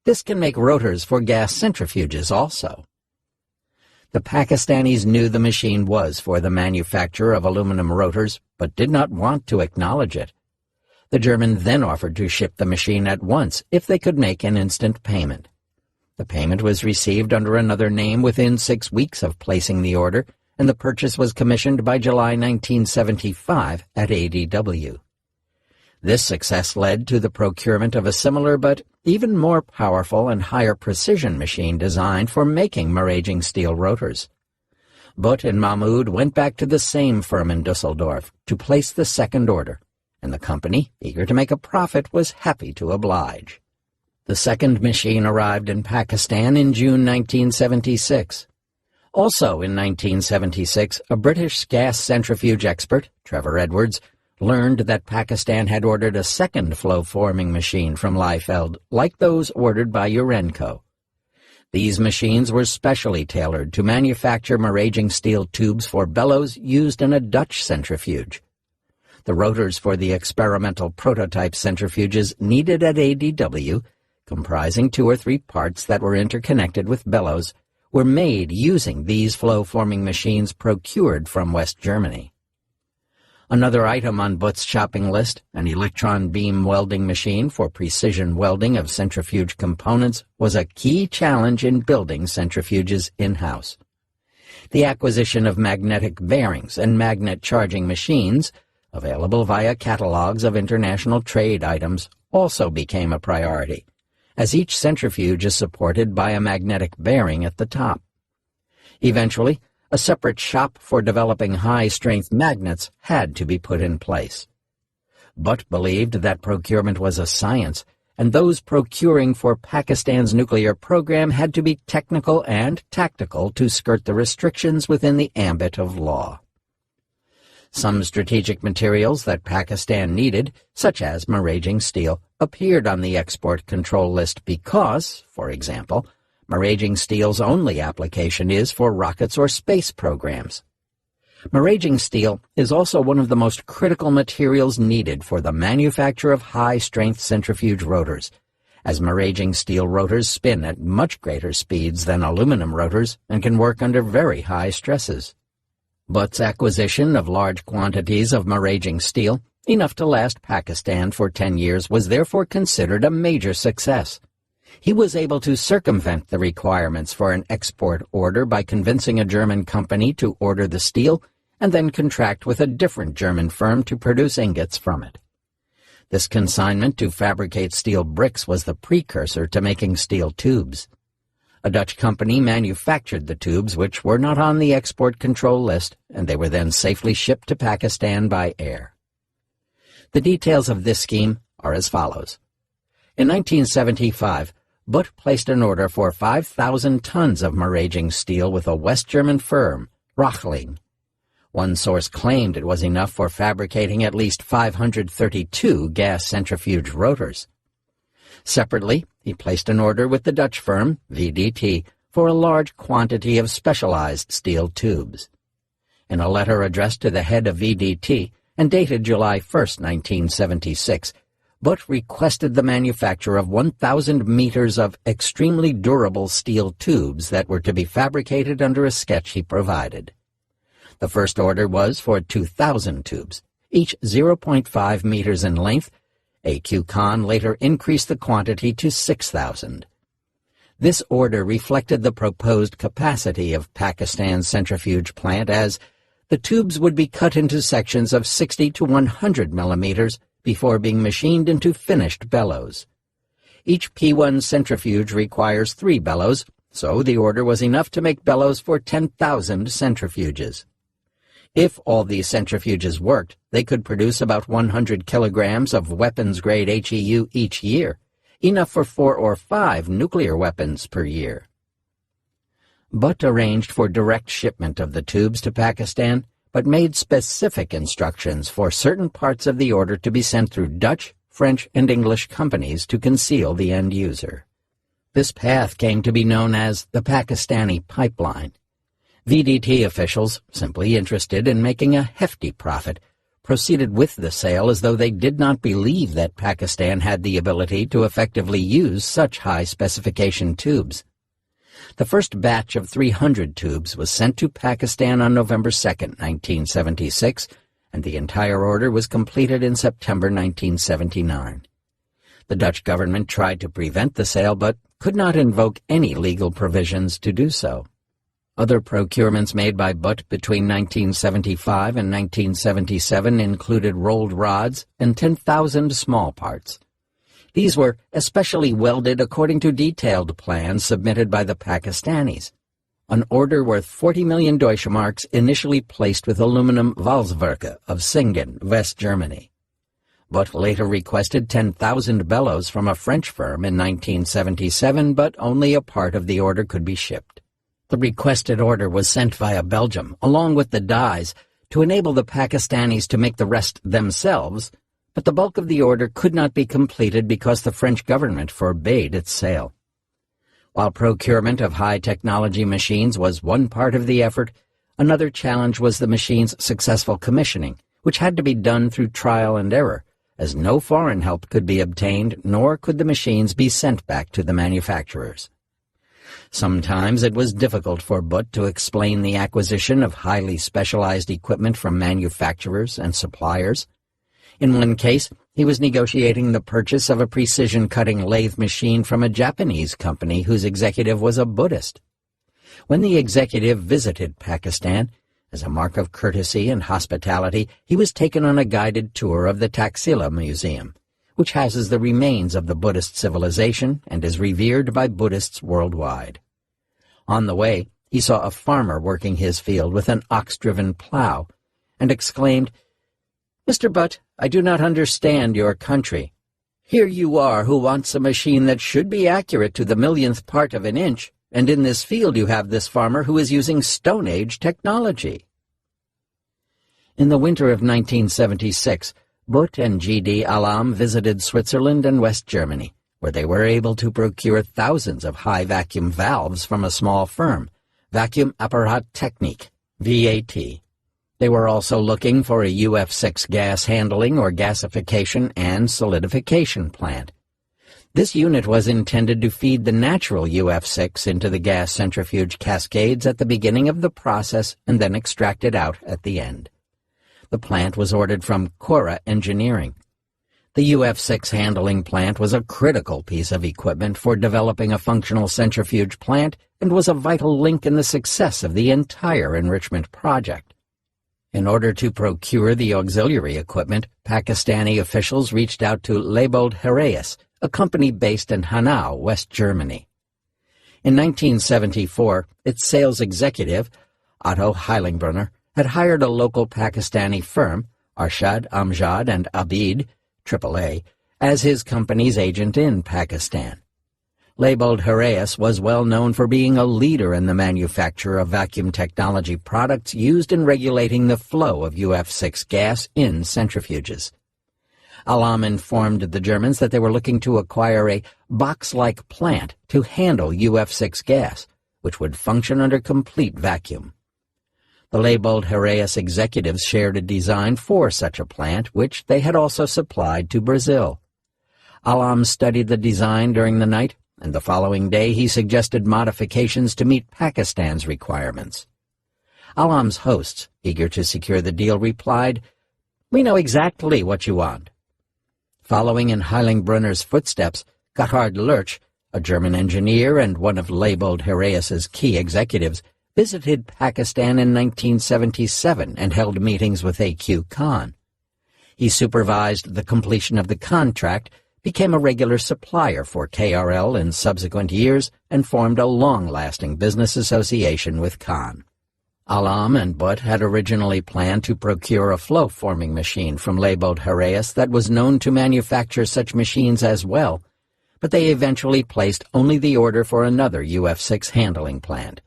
"This can make rotors for gas centrifuges also." The Pakistanis knew the machine was for the manufacture of aluminum rotors, but did not want to acknowledge it. The German then offered to ship the machine at once if they could make an instant payment. The payment was received under another name within 6 weeks of placing the order, and the purchase was commissioned by July 1975 at ADW. This success led to the procurement of a similar but even more powerful and higher precision machine designed for making maraging steel rotors. Butt and Mahmoud went back to the same firm in Dusseldorf to place the second order, and the company, eager to make a profit, was happy to oblige. The second machine arrived in Pakistan in June 1976. Also in 1976, a British gas centrifuge expert, Trevor Edwards, learned that Pakistan had ordered a second flow-forming machine from Liefeld, like those ordered by Urenco. These machines were specially tailored to manufacture maraging steel tubes for bellows used in a Dutch centrifuge. The rotors for the experimental prototype centrifuges needed at ADW, comprising 2 or 3 parts that were interconnected with bellows, were made using these flow-forming machines procured from West Germany. Another item on Butt's shopping list, an electron beam welding machine for precision welding of centrifuge components, was a key challenge in building centrifuges in-house. The acquisition of magnetic bearings and magnet charging machines, available via catalogs of international trade items, also became a priority, as each centrifuge is supported by a magnetic bearing at the top. Eventually, a separate shop for developing high-strength magnets had to be put in place. Butt believed that procurement was a science, and those procuring for Pakistan's nuclear program had to be technical and tactical to skirt the restrictions within the ambit of law. Some strategic materials that Pakistan needed, such as maraging steel, appeared on the export control list because, for example, maraging steel's only application is for rockets or space programs. Maraging steel is also one of the most critical materials needed for the manufacture of high-strength centrifuge rotors, as maraging steel rotors spin at much greater speeds than aluminum rotors and can work under very high stresses. Butt's acquisition of large quantities of maraging steel, enough to last Pakistan for 10 years, was therefore considered a major success. He was able to circumvent the requirements for an export order by convincing a German company to order the steel and then contract with a different German firm to produce ingots from it. This consignment to fabricate steel bricks was the precursor to making steel tubes. A Dutch company manufactured the tubes, which were not on the export control list, and they were then safely shipped to Pakistan by air. The details of this scheme are as follows. In 1975, Butt placed an order for 5,000 tons of maraging steel with a West German firm, Rachling. One source claimed it was enough for fabricating at least 532 gas centrifuge rotors. Separately, he placed an order with the Dutch firm, VDT, for a large quantity of specialized steel tubes. In a letter addressed to the head of VDT and dated July 1, 1976, Butt requested the manufacture of 1,000 meters of extremely durable steel tubes that were to be fabricated under a sketch he provided. The first order was for 2,000 tubes, each 0.5 meters in length. A.Q. Khan later increased the quantity to 6,000. This order reflected the proposed capacity of Pakistan's centrifuge plant, as the tubes would be cut into sections of 60 to 100 millimeters before being machined into finished bellows. Each P1 centrifuge requires 3 bellows, so the order was enough to make bellows for 10,000 centrifuges. If all these centrifuges worked, they could produce about 100 kilograms of weapons-grade HEU each year, enough for 4 or 5 nuclear weapons per year. Butt arranged for direct shipment of the tubes to Pakistan, but made specific instructions for certain parts of the order to be sent through Dutch, French, and English companies to conceal the end user. This path came to be known as the Pakistani pipeline. VDT officials, simply interested in making a hefty profit, proceeded with the sale as though they did not believe that Pakistan had the ability to effectively use such high-specification tubes. The first batch of 300 tubes was sent to Pakistan on November 2, 1976, and the entire order was completed in September 1979. The Dutch government tried to prevent the sale, but could not invoke any legal provisions to do so. Other procurements made by Butt between 1975 and 1977 included rolled rods and 10,000 small parts. These were especially welded according to detailed plans submitted by the Pakistanis. An order worth 40 million Deutschmarks initially placed with aluminum Walswerke of Singen, West Germany. Butt later requested 10,000 bellows from a French firm in 1977, but only a part of the order could be shipped. The requested order was sent via Belgium, along with the dies, to enable the Pakistanis to make the rest themselves, but the bulk of the order could not be completed because the French government forbade its sale. While procurement of high-technology machines was one part of the effort, another challenge was the machine's successful commissioning, which had to be done through trial and error, as no foreign help could be obtained, nor could the machines be sent back to the manufacturers. Sometimes it was difficult for Butt to explain the acquisition of highly specialized equipment from manufacturers and suppliers. In one case, he was negotiating the purchase of a precision-cutting lathe machine from a Japanese company whose executive was a Buddhist. When the executive visited Pakistan, as a mark of courtesy and hospitality, he was taken on a guided tour of the Taxila Museum, which houses the remains of the Buddhist civilization and is revered by Buddhists worldwide. On the way, he saw a farmer working his field with an ox-driven plow, and exclaimed, "Mr. Butt, I do not understand your country. Here you are who wants a machine that should be accurate to the millionth part of an inch, and in this field you have this farmer who is using Stone Age technology." In the winter of 1976, Butt and G.D. Alam visited Switzerland and West Germany, where they were able to procure thousands of high-vacuum valves from a small firm, Vacuum Apparat Technique, VAT. They were also looking for a UF6 gas handling or gasification and solidification plant. This unit was intended to feed the natural UF6 into the gas centrifuge cascades at the beginning of the process and then extract it out at the end. The plant was ordered from Cora Engineering. The UF6 handling plant was a critical piece of equipment for developing a functional centrifuge plant and was a vital link in the success of the entire enrichment project. In order to procure the auxiliary equipment, Pakistani officials reached out to Leibold Heraeus, a company based in Hanau, West Germany. In 1974, its sales executive, Otto Heilingbrunner, had hired a local Pakistani firm, Arshad Amjad and Abid, AAA, as his company's agent in Pakistan. Leibold Heraeus was well known for being a leader in the manufacture of vacuum technology products used in regulating the flow of UF6 gas in centrifuges. Alam informed the Germans that they were looking to acquire a box-like plant to handle UF6 gas, which would function under complete vacuum. The Leibold Heraeus executives shared a design for such a plant, which they had also supplied to Brazil. Alam studied the design during the night, and the following day he suggested modifications to meet Pakistan's requirements. Alam's hosts, eager to secure the deal, replied, "We know exactly what you want." Following in Heilingbrunner's footsteps, Gotthard Lurch, a German engineer and one of Leibold Heraeus's key executives, visited Pakistan in 1977 and held meetings with A.Q. Khan. He supervised the completion of the contract, became a regular supplier for KRL in subsequent years, and formed a long-lasting business association with Khan. Alam and Butt had originally planned to procure a flow-forming machine from Leibold Heraeus that was known to manufacture such machines as well, but they eventually placed only the order for another UF6 handling plant.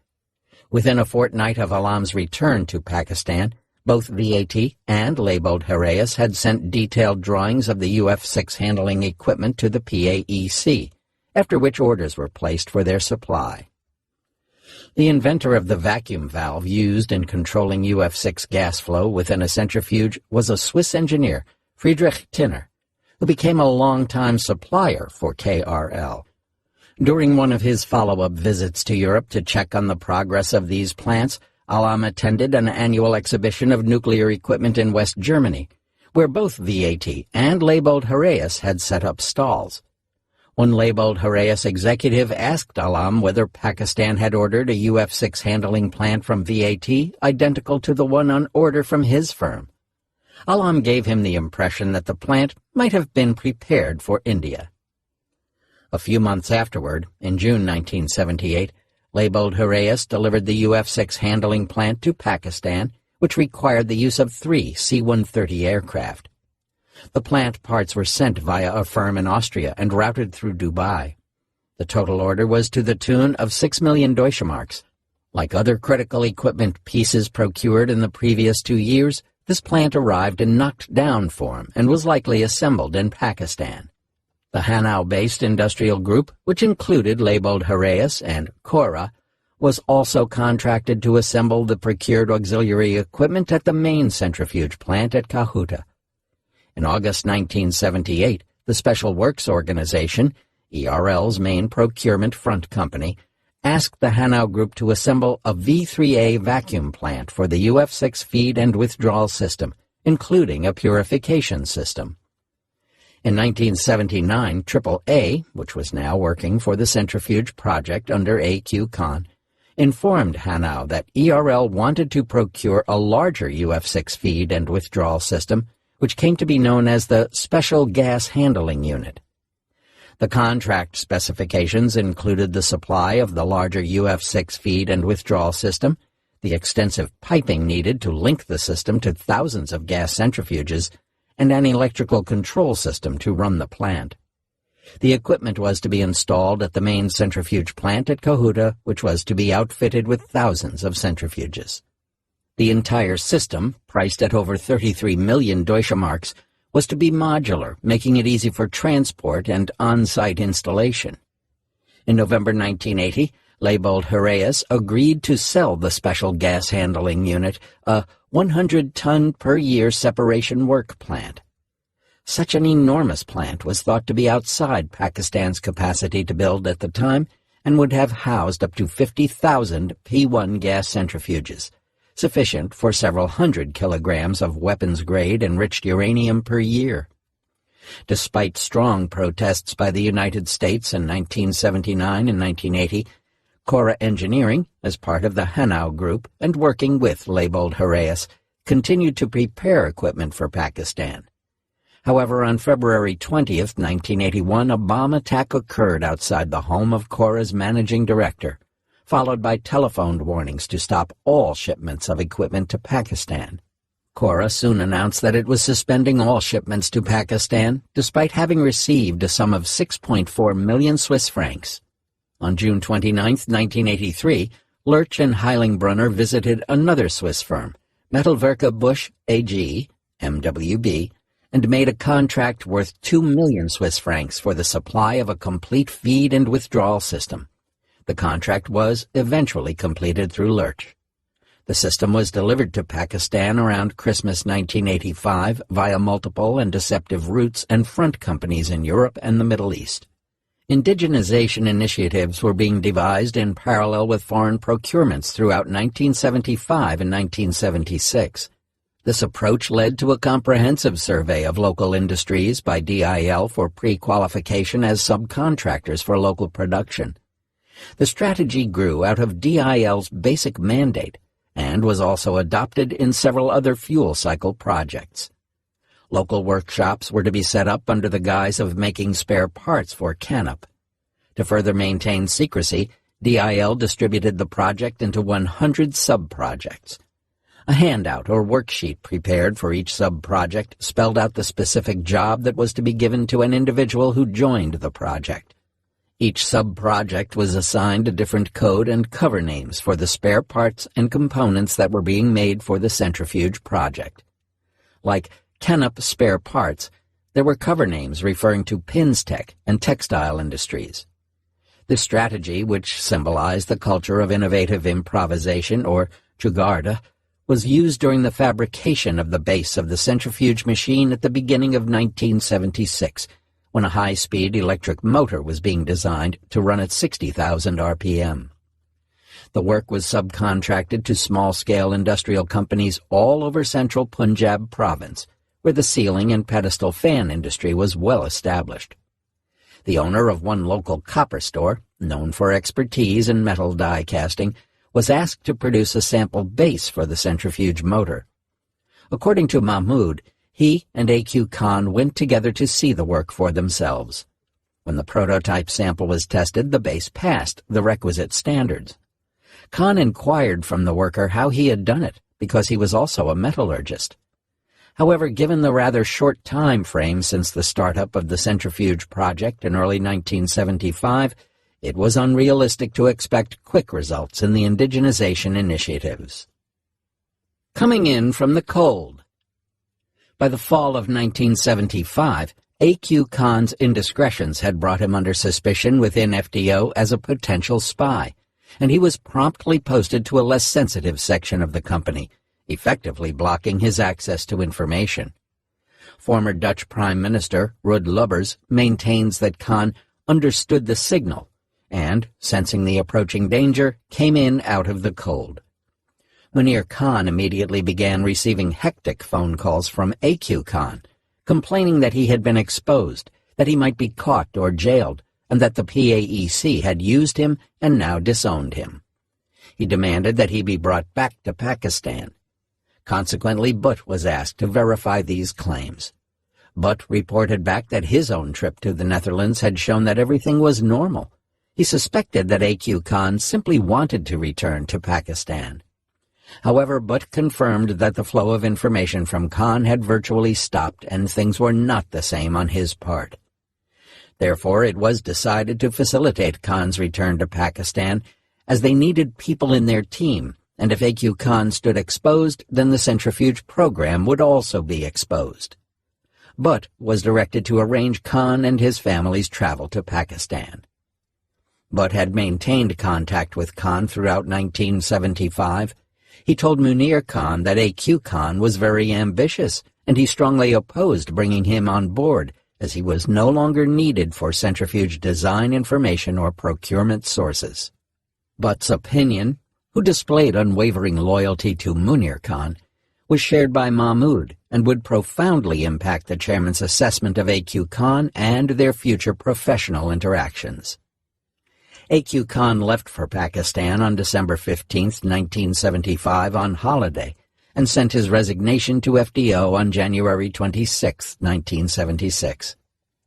Within a fortnight of Alam's return to Pakistan, both VAT and Leibold Heraeus had sent detailed drawings of the UF6 handling equipment to the PAEC, after which orders were placed for their supply. The inventor of the vacuum valve used in controlling UF6 gas flow within a centrifuge was a Swiss engineer, Friedrich Tinner, who became a long-time supplier for KRL. During one of his follow-up visits to Europe to check on the progress of these plants, Alam attended an annual exhibition of nuclear equipment in West Germany, where both VAT and Leibold Heraeus had set up stalls. One Leibold Heraeus executive asked Alam whether Pakistan had ordered a UF6 handling plant from VAT identical to the one on order from his firm. Alam gave him the impression that the plant might have been prepared for India. A few months afterward, in June 1978, Leibold Heraeus delivered the UF6 handling plant to Pakistan, which required the use of 3 C-130 aircraft. The plant parts were sent via a firm in Austria and routed through Dubai. The total order was to the tune of 6 million Deutsche Marks, Like other critical equipment pieces procured in the previous 2 years, this plant arrived in knocked-down form and was likely assembled in Pakistan. The Hanau-based industrial group, which included labeled Heraeus and Cora, was also contracted to assemble the procured auxiliary equipment at the main centrifuge plant at Kahuta. In August 1978, the Special Works Organization, ERL's main procurement front company, asked the Hanau Group to assemble a V3A vacuum plant for the UF6 feed and withdrawal system, including a purification system. In 1979, AAA, which was now working for the centrifuge project under A.Q. Khan, informed Hanau that ERL wanted to procure a larger UF6 feed and withdrawal system, which came to be known as the Special Gas Handling Unit. The contract specifications included the supply of the larger UF6 feed and withdrawal system, the extensive piping needed to link the system to thousands of gas centrifuges, and an electrical control system to run the plant. The equipment was to be installed at the main centrifuge plant at Kahuta, which was to be outfitted with thousands of centrifuges. The entire system, priced at over 33 million Deutsche Marks, was to be modular, making it easy for transport and on-site installation. In November 1980, labeled Heraeus agreed to sell the Special Gas Handling Unit, a 100-ton-per-year separation work plant. Such an enormous plant was thought to be outside Pakistan's capacity to build at the time and would have housed up to 50,000 P1 gas centrifuges, sufficient for several hundred kilograms of weapons-grade enriched uranium per year. Despite strong protests by the United States in 1979 and 1980, Cora Engineering, as part of the Hanau Group and working with labeled Heraeus, continued to prepare equipment for Pakistan. However, on February 20, 1981, a bomb attack occurred outside the home of Cora's managing director, followed by telephoned warnings to stop all shipments of equipment to Pakistan. Cora soon announced that it was suspending all shipments to Pakistan, despite having received a sum of 6.4 million Swiss francs. On June 29, 1983, Lurch and Heilingbrunner visited another Swiss firm, Metallwerke Busch AG, MWB, and made a contract worth 2 million Swiss francs for the supply of a complete feed and withdrawal system. The contract was eventually completed through Lurch. The system was delivered to Pakistan around Christmas 1985 via multiple and deceptive routes and front companies in Europe and the Middle East. Indigenization initiatives were being devised in parallel with foreign procurements throughout 1975 and 1976. This approach led to a comprehensive survey of local industries by DIL for pre-qualification as subcontractors for local production. The strategy grew out of DIL's basic mandate and was also adopted in several other fuel cycle projects. Local workshops were to be set up under the guise of making spare parts for Canup. To further maintain secrecy, DIL distributed the project into 100 sub-projects. A handout or worksheet prepared for each sub-project spelled out the specific job that was to be given to an individual who joined the project. Each sub-project was assigned a different code and cover names for the spare parts and components that were being made for the centrifuge project. Like Canup spare parts, there were cover names referring to Pinstech and textile industries. This strategy, which symbolized the culture of innovative improvisation, or jugarda, was used during the fabrication of the base of the centrifuge machine at the beginning of 1976, when a high-speed electric motor was being designed to run at 60,000 RPM. The work was subcontracted to small-scale industrial companies all over central Punjab province, where the ceiling and pedestal fan industry was well established. The owner of one local copper store, known for expertise in metal die casting, was asked to produce a sample base for the centrifuge motor. According to Mahmood, he and A.Q. Khan went together to see the work for themselves. When the prototype sample was tested, the base passed the requisite standards. Khan inquired from the worker how he had done it, because he was also a metallurgist. However, given the rather short time frame since the startup of the centrifuge project in early 1975, it was unrealistic to expect quick results in the indigenization initiatives. Coming in from the cold. By the fall of 1975, A.Q. Khan's indiscretions had brought him under suspicion within FDO as a potential spy, and he was promptly posted to a less sensitive section of the company, effectively blocking his access to information. Former Dutch Prime Minister Ruud Lubbers maintains that Khan understood the signal and, sensing the approaching danger, came in out of the cold. Munir Khan immediately began receiving hectic phone calls from A.Q. Khan, complaining that he had been exposed, that he might be caught or jailed, and that the PAEC had used him and now disowned him. He demanded that he be brought back to Pakistan. Consequently, Butt was asked to verify these claims. Butt reported back that his own trip to the Netherlands had shown that everything was normal. He suspected that A.Q. Khan simply wanted to return to Pakistan. However, Butt confirmed that the flow of information from Khan had virtually stopped and things were not the same on his part. Therefore, it was decided to facilitate Khan's return to Pakistan, as they needed people in their team, and if A.Q. Khan stood exposed, then the centrifuge program would also be exposed. Butt was directed to arrange Khan and his family's travel to Pakistan. Butt had maintained contact with Khan throughout 1975. He told Munir Khan that A.Q. Khan was very ambitious, and he strongly opposed bringing him on board, as he was no longer needed for centrifuge design information or procurement sources. Butt's opinion, who displayed unwavering loyalty to Munir Khan, was shared by Mahmoud and would profoundly impact the chairman's assessment of A.Q. Khan and their future professional interactions. A.Q. Khan left for Pakistan on December 15, 1975 on holiday, and sent his resignation to FDO on January 26, 1976.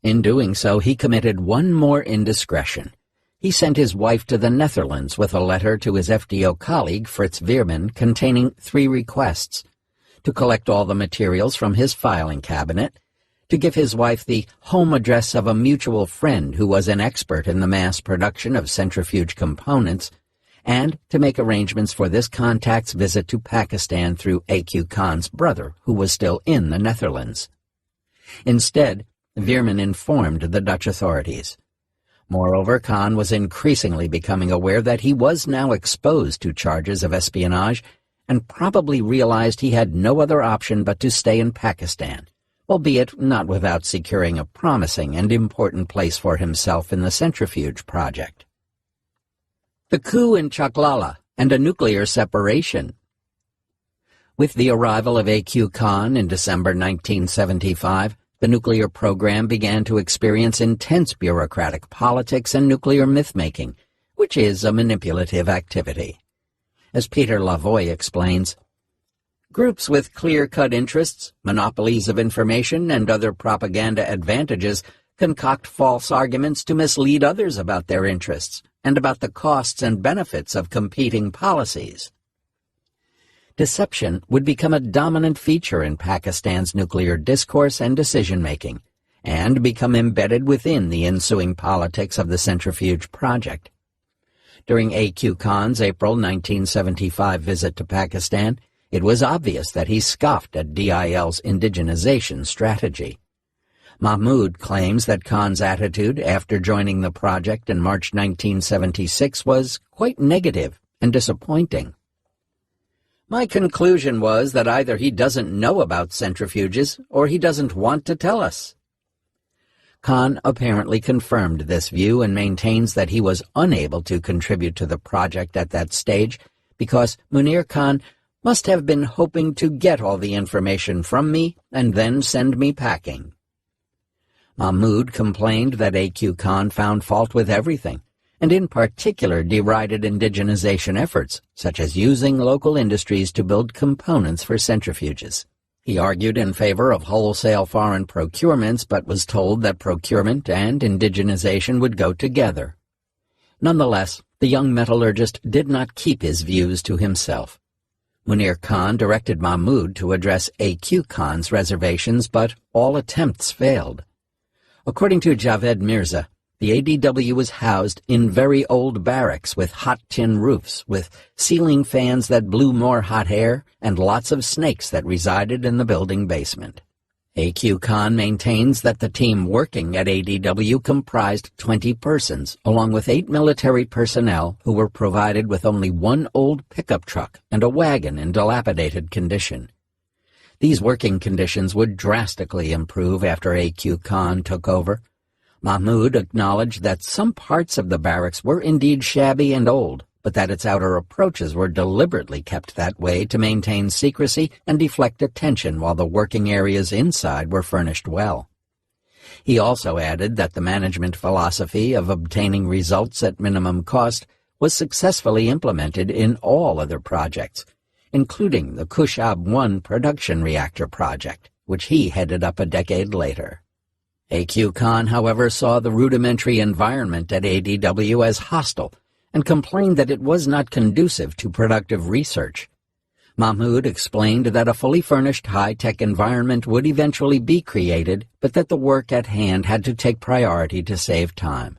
In doing so, he committed one more indiscretion. He sent his wife to the Netherlands with a letter to his FDO colleague Frits Veerman containing 3 requests: to collect all the materials from his filing cabinet, to give his wife the home address of a mutual friend who was an expert in the mass production of centrifuge components, and to make arrangements for this contact's visit to Pakistan through A.Q. Khan's brother, who was still in the Netherlands. Instead, Veerman informed the Dutch authorities. Moreover, Khan was increasingly becoming aware that he was now exposed to charges of espionage and probably realized he had no other option but to stay in Pakistan, albeit not without securing a promising and important place for himself in the centrifuge project. The coup in Chaklala and a nuclear separation. With the arrival of A.Q. Khan in December 1975, the nuclear program began to experience intense bureaucratic politics and nuclear myth-making, which is a manipulative activity. As Peter Lavoie explains, groups with clear-cut interests, monopolies of information, and other propaganda advantages concoct false arguments to mislead others about their interests and about the costs and benefits of competing policies. Deception would become a dominant feature in Pakistan's nuclear discourse and decision-making, and become embedded within the ensuing politics of the centrifuge project. During A.Q. Khan's April 1975 visit to Pakistan, it was obvious that he scoffed at DIL's indigenization strategy. Mahmoud claims that Khan's attitude after joining the project in March 1976 was quite negative and disappointing. My conclusion was that either he doesn't know about centrifuges or he doesn't want to tell us. Khan apparently confirmed this view and maintains that he was unable to contribute to the project at that stage because Munir Khan must have been hoping to get all the information from me and then send me packing. Mahmoud complained that A.Q. Khan found fault with everything, and in particular derided indigenization efforts, such as using local industries to build components for centrifuges. He argued in favor of wholesale foreign procurements, but was told that procurement and indigenization would go together. Nonetheless, the young metallurgist did not keep his views to himself. Munir Khan directed Mahmoud to address A.Q. Khan's reservations, but all attempts failed. According to Javed Mirza, The ADW was housed in very old barracks with hot tin roofs, with ceiling fans that blew more hot air, and lots of snakes that resided in the building basement. A.Q. Khan maintains that the team working at ADW comprised 20 persons, along with 8 military personnel who were provided with only one old pickup truck and a wagon in dilapidated condition. These working conditions would drastically improve after A.Q. Khan took over. Mahmoud acknowledged that some parts of the barracks were indeed shabby and old, but that its outer approaches were deliberately kept that way to maintain secrecy and deflect attention while the working areas inside were furnished well. He also added that the management philosophy of obtaining results at minimum cost was successfully implemented in all other projects, including the Kushab-1 production reactor project, which he headed up a decade later. A.Q. Khan, however, saw the rudimentary environment at ADW as hostile and complained that it was not conducive to productive research. Mahmoud explained that a fully furnished high-tech environment would eventually be created, but that the work at hand had to take priority to save time.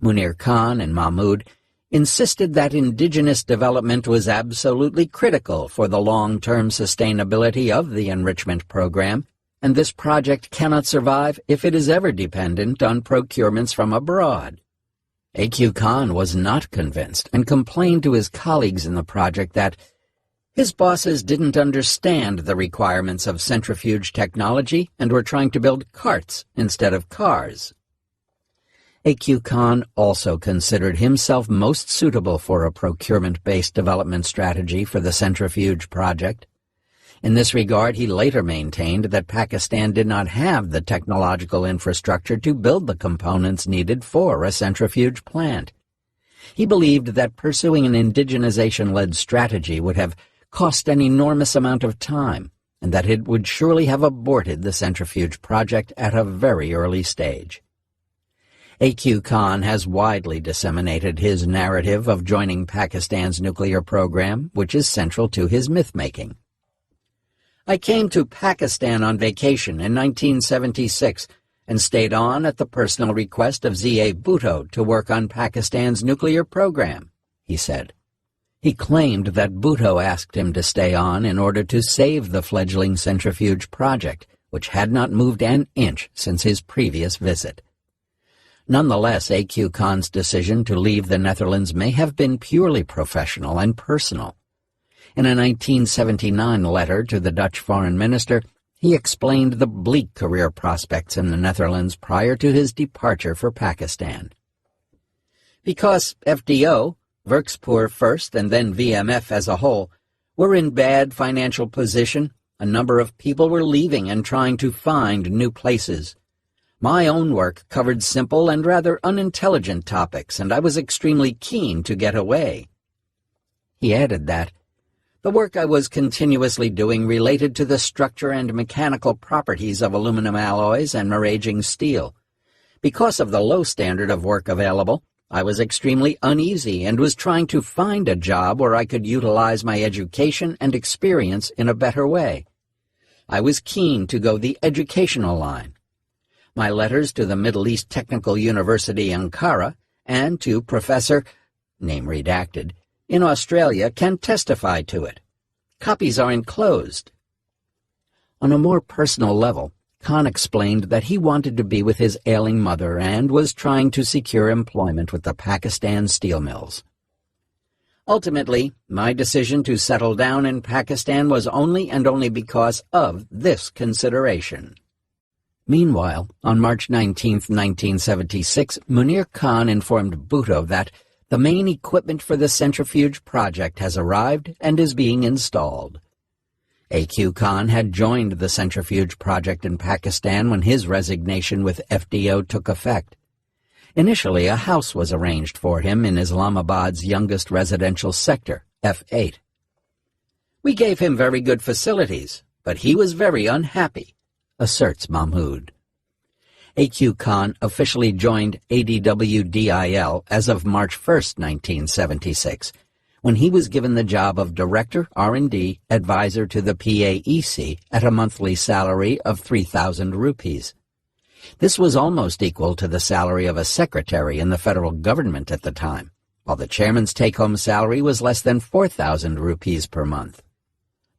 Munir Khan and Mahmoud insisted that indigenous development was absolutely critical for the long-term sustainability of the enrichment program, and this project cannot survive if it is ever dependent on procurements from abroad. A.Q. Khan was not convinced and complained to his colleagues in the project that his bosses didn't understand the requirements of centrifuge technology and were trying to build carts instead of cars. A.Q. Khan also considered himself most suitable for a procurement-based development strategy for the centrifuge project. In this regard, he later maintained that Pakistan did not have the technological infrastructure to build the components needed for a centrifuge plant. He believed that pursuing an indigenization-led strategy would have cost an enormous amount of time, and that it would surely have aborted the centrifuge project at a very early stage. A.Q. Khan has widely disseminated his narrative of joining Pakistan's nuclear program, which is central to his myth-making. I came to Pakistan on vacation in 1976 and stayed on at the personal request of Z.A. Bhutto to work on Pakistan's nuclear program, he said. He claimed that Bhutto asked him to stay on in order to save the fledgling centrifuge project, which had not moved an inch since his previous visit. Nonetheless, A.Q. Khan's decision to leave the Netherlands may have been purely professional and personal. In a 1979 letter to the Dutch foreign minister, he explained the bleak career prospects in the Netherlands prior to his departure for Pakistan. Because FDO, Werkspoor first and then VMF as a whole, were in bad financial position, a number of people were leaving and trying to find new places. My own work covered simple and rather unintelligent topics, and I was extremely keen to get away. He added that the work I was continuously doing related to the structure and mechanical properties of aluminum alloys and maraging steel. Because of the low standard of work available, I was extremely uneasy and was trying to find a job where I could utilize my education and experience in a better way. I was keen to go the educational line. My letters to the Middle East Technical University Ankara and to Professor, name redacted, in Australia can testify to it. Copies are enclosed. On a more personal level, Khan explained that he wanted to be with his ailing mother and was trying to secure employment with the Pakistan steel mills. Ultimately, my decision to settle down in Pakistan was only and only because of this consideration. Meanwhile, on March 19, 1976, Munir Khan informed Bhutto that the main equipment for the centrifuge project has arrived and is being installed. A.Q. Khan had joined the centrifuge project in Pakistan when his resignation with FDO took effect. Initially, a house was arranged for him in Islamabad's youngest residential sector, F8. We gave him very good facilities, but he was very unhappy, asserts Mahmoud. A.Q. Khan officially joined ADW-DIL as of March 1, 1976, when he was given the job of Director R&D Advisor to the PAEC at a monthly salary of 3,000 rupees. This was almost equal to the salary of a secretary in the federal government at the time, while the chairman's take-home salary was less than 4,000 rupees per month.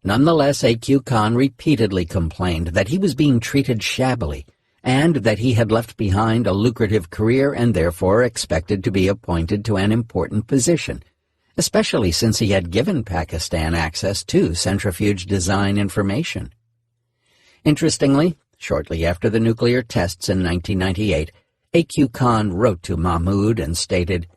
Nonetheless, A.Q. Khan repeatedly complained that he was being treated shabbily and that he had left behind a lucrative career and therefore expected to be appointed to an important position, especially since he had given Pakistan access to centrifuge design information. Interestingly, shortly after the nuclear tests in 1998, A.Q. Khan wrote to Mahmoud and stated,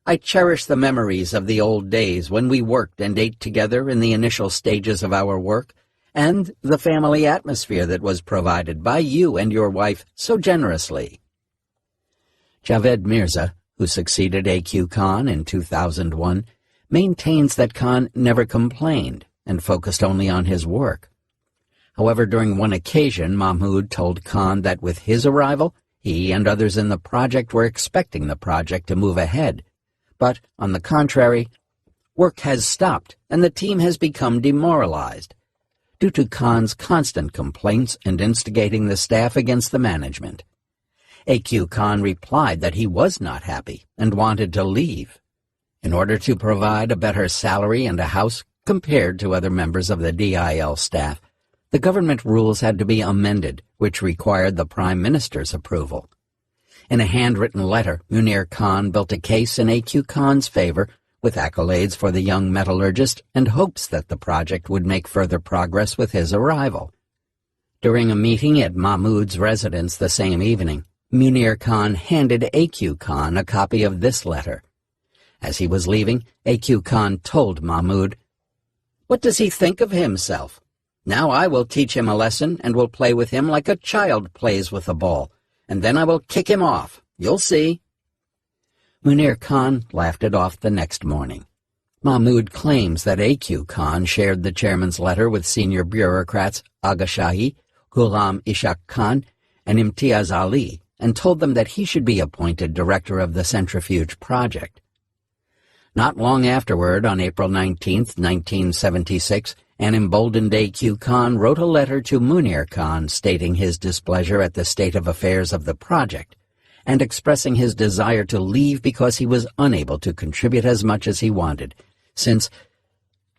"I cherish the memories of the old days when we worked and ate together in the initial stages of our work, and the family atmosphere that was provided by you and your wife so generously." Javed Mirza, who succeeded A.Q. Khan in 2001, maintains that Khan never complained and focused only on his work. However, during one occasion, Mahmoud told Khan that with his arrival, he and others in the project were expecting the project to move ahead. But, on the contrary, work has stopped and the team has become demoralized due to Khan's constant complaints and instigating the staff against the management. A.Q. Khan replied that he was not happy and wanted to leave. In order to provide a better salary and a house compared to other members of the DIL staff, the government rules had to be amended, which required the Prime Minister's approval. In a handwritten letter, Munir Khan built a case in A.Q. Khan's favor, with accolades for the young metallurgist and hopes that the project would make further progress with his arrival. During a meeting at Mahmoud's residence the same evening, Munir Khan handed A.Q. Khan a copy of this letter. As he was leaving, A.Q. Khan told Mahmoud, "What does he think of himself? Now I will teach him a lesson and will play with him like a child plays with a ball, and then I will kick him off. You'll see." Munir Khan laughed it off the next morning. Mahmoud claims that A.Q. Khan shared the chairman's letter with senior bureaucrats Aga Shahi, Ghulam Ishaq Khan, and Imtiaz Ali, and told them that he should be appointed director of the centrifuge project. Not long afterward, on April 19, 1976, an emboldened A.Q. Khan wrote a letter to Munir Khan stating his displeasure at the state of affairs of the project and expressing his desire to leave because he was unable to contribute as much as he wanted, since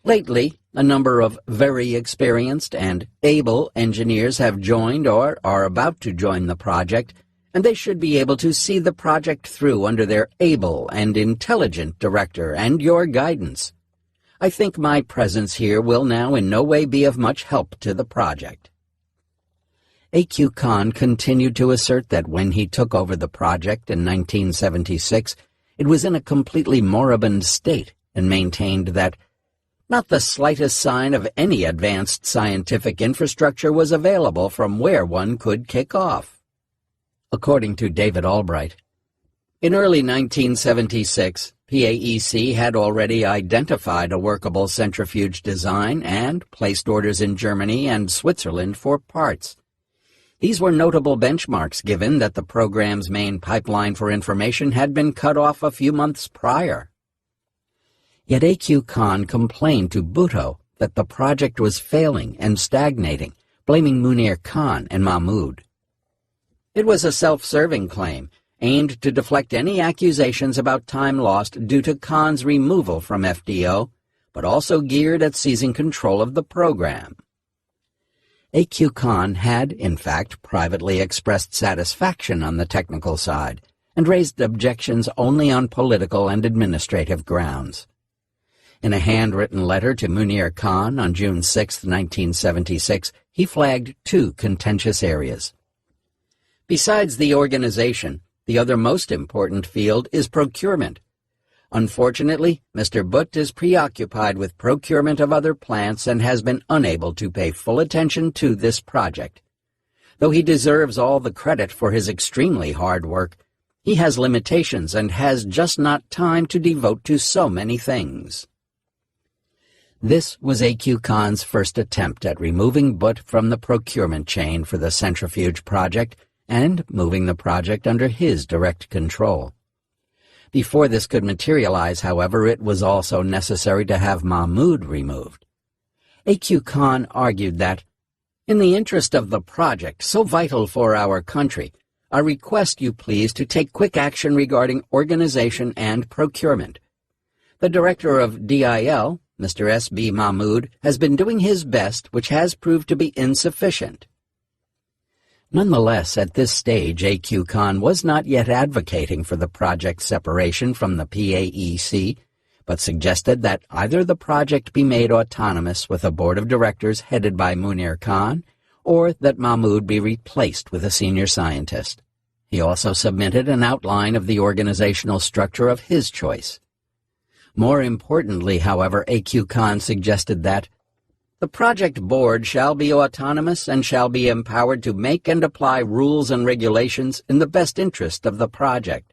lately a number of very experienced and able engineers have joined or are about to join the project, and they should be able to see the project through under their able and intelligent director and your guidance. I think my presence here will now in no way be of much help to the project. A.Q. Khan continued to assert that when he took over the project in 1976, it was in a completely moribund state, and maintained that not the slightest sign of any advanced scientific infrastructure was available from where one could kick off. According to David Albright, in early 1976, PAEC had already identified a workable centrifuge design and placed orders in Germany and Switzerland for parts. These were notable benchmarks given that the program's main pipeline for information had been cut off a few months prior. Yet A.Q. Khan complained to Bhutto that the project was failing and stagnating, blaming Munir Khan and Mahmoud. It was a self-serving claim, aimed to deflect any accusations about time lost due to Khan's removal from FDO, but also geared at seizing control of the program. A.Q. Khan had, in fact, privately expressed satisfaction on the technical side, and raised objections only on political and administrative grounds. In a handwritten letter to Munir Khan on June 6, 1976, he flagged two contentious areas. Besides the organization, the other most important field is procurement. Unfortunately, Mr. Butt is preoccupied with procurement of other plants and has been unable to pay full attention to this project. Though he deserves all the credit for his extremely hard work, he has limitations and has just not time to devote to so many things. This was A.Q. Khan's first attempt at removing Butt from the procurement chain for the centrifuge project and moving the project under his direct control. Before this could materialize, however, it was also necessary to have Mahmoud removed. A.Q. Khan argued that In the interest of the project, so vital for our country, I request you please to take quick action regarding organization and procurement. The director of DIL, Mr. S.B. Mahmood, has been doing his best, which has proved to be insufficient. Nonetheless, at this stage, A.Q. Khan was not yet advocating for the project's separation from the PAEC, but suggested that either the project be made autonomous with a board of directors headed by Munir Khan, or that Mahmood be replaced with a senior scientist. He also submitted an outline of the organizational structure of his choice. More importantly, however, A.Q. Khan suggested that the project board shall be autonomous and shall be empowered to make and apply rules and regulations in the best interest of the project.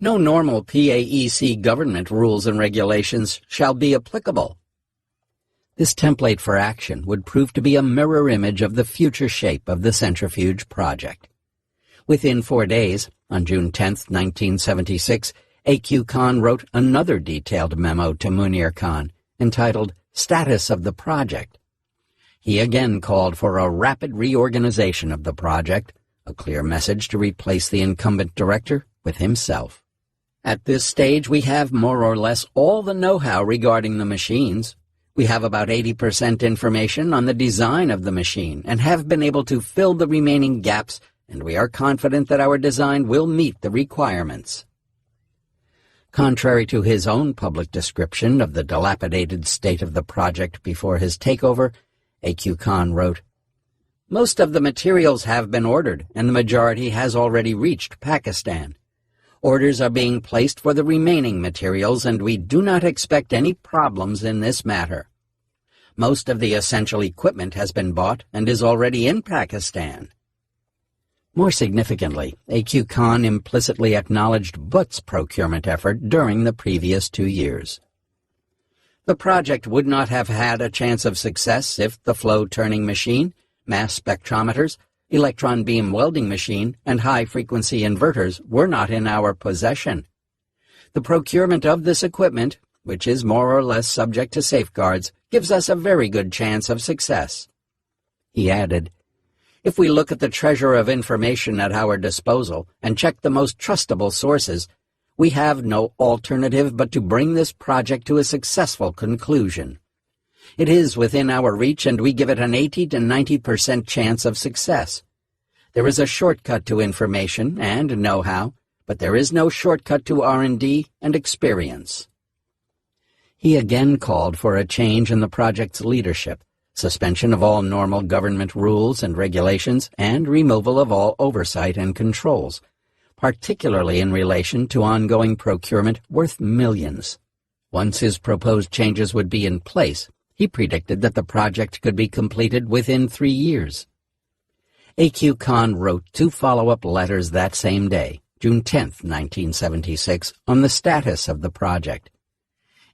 No normal PAEC government rules and regulations shall be applicable. This template for action would prove to be a mirror image of the future shape of the centrifuge project. Within 4 days, on June 10, 1976, A.Q. Khan wrote another detailed memo to Munir Khan, entitled Status of the Project. He again called for a rapid reorganization of the project, a clear message to replace the incumbent director with himself. At this stage, we have more or less all the know-how regarding the machines. We have about 80% information on the design of the machine and have been able to fill the remaining gaps, and we are confident that our design will meet the requirements. Contrary to his own public description of the dilapidated state of the project before his takeover, A.Q. Khan wrote, "Most of the materials have been ordered, and the majority has already reached Pakistan. Orders are being placed for the remaining materials, and we do not expect any problems in this matter. Most of the essential equipment has been bought and is already in Pakistan." More significantly, A.Q. Khan implicitly acknowledged Butt's procurement effort during the previous 2 years. The project would not have had a chance of success if the flow-turning machine, mass spectrometers, electron beam welding machine, and high-frequency inverters were not in our possession. The procurement of this equipment, which is more or less subject to safeguards, gives us a very good chance of success. He added, "If we look at the treasure of information at our disposal and check the most trustable sources, we have no alternative but to bring this project to a successful conclusion. It is within our reach, and we give it an 80 to 90% chance of success. There is a shortcut to information and know-how, but there is no shortcut to R&D and experience." He again called for a change in the project's leadership, suspension of all normal government rules and regulations, and removal of all oversight and controls, particularly in relation to ongoing procurement worth millions. Once his proposed changes would be in place, he predicted that the project could be completed within 3 years. A.Q. Khan wrote 2 follow-up letters that same day, June 10, 1976, on the status of the project.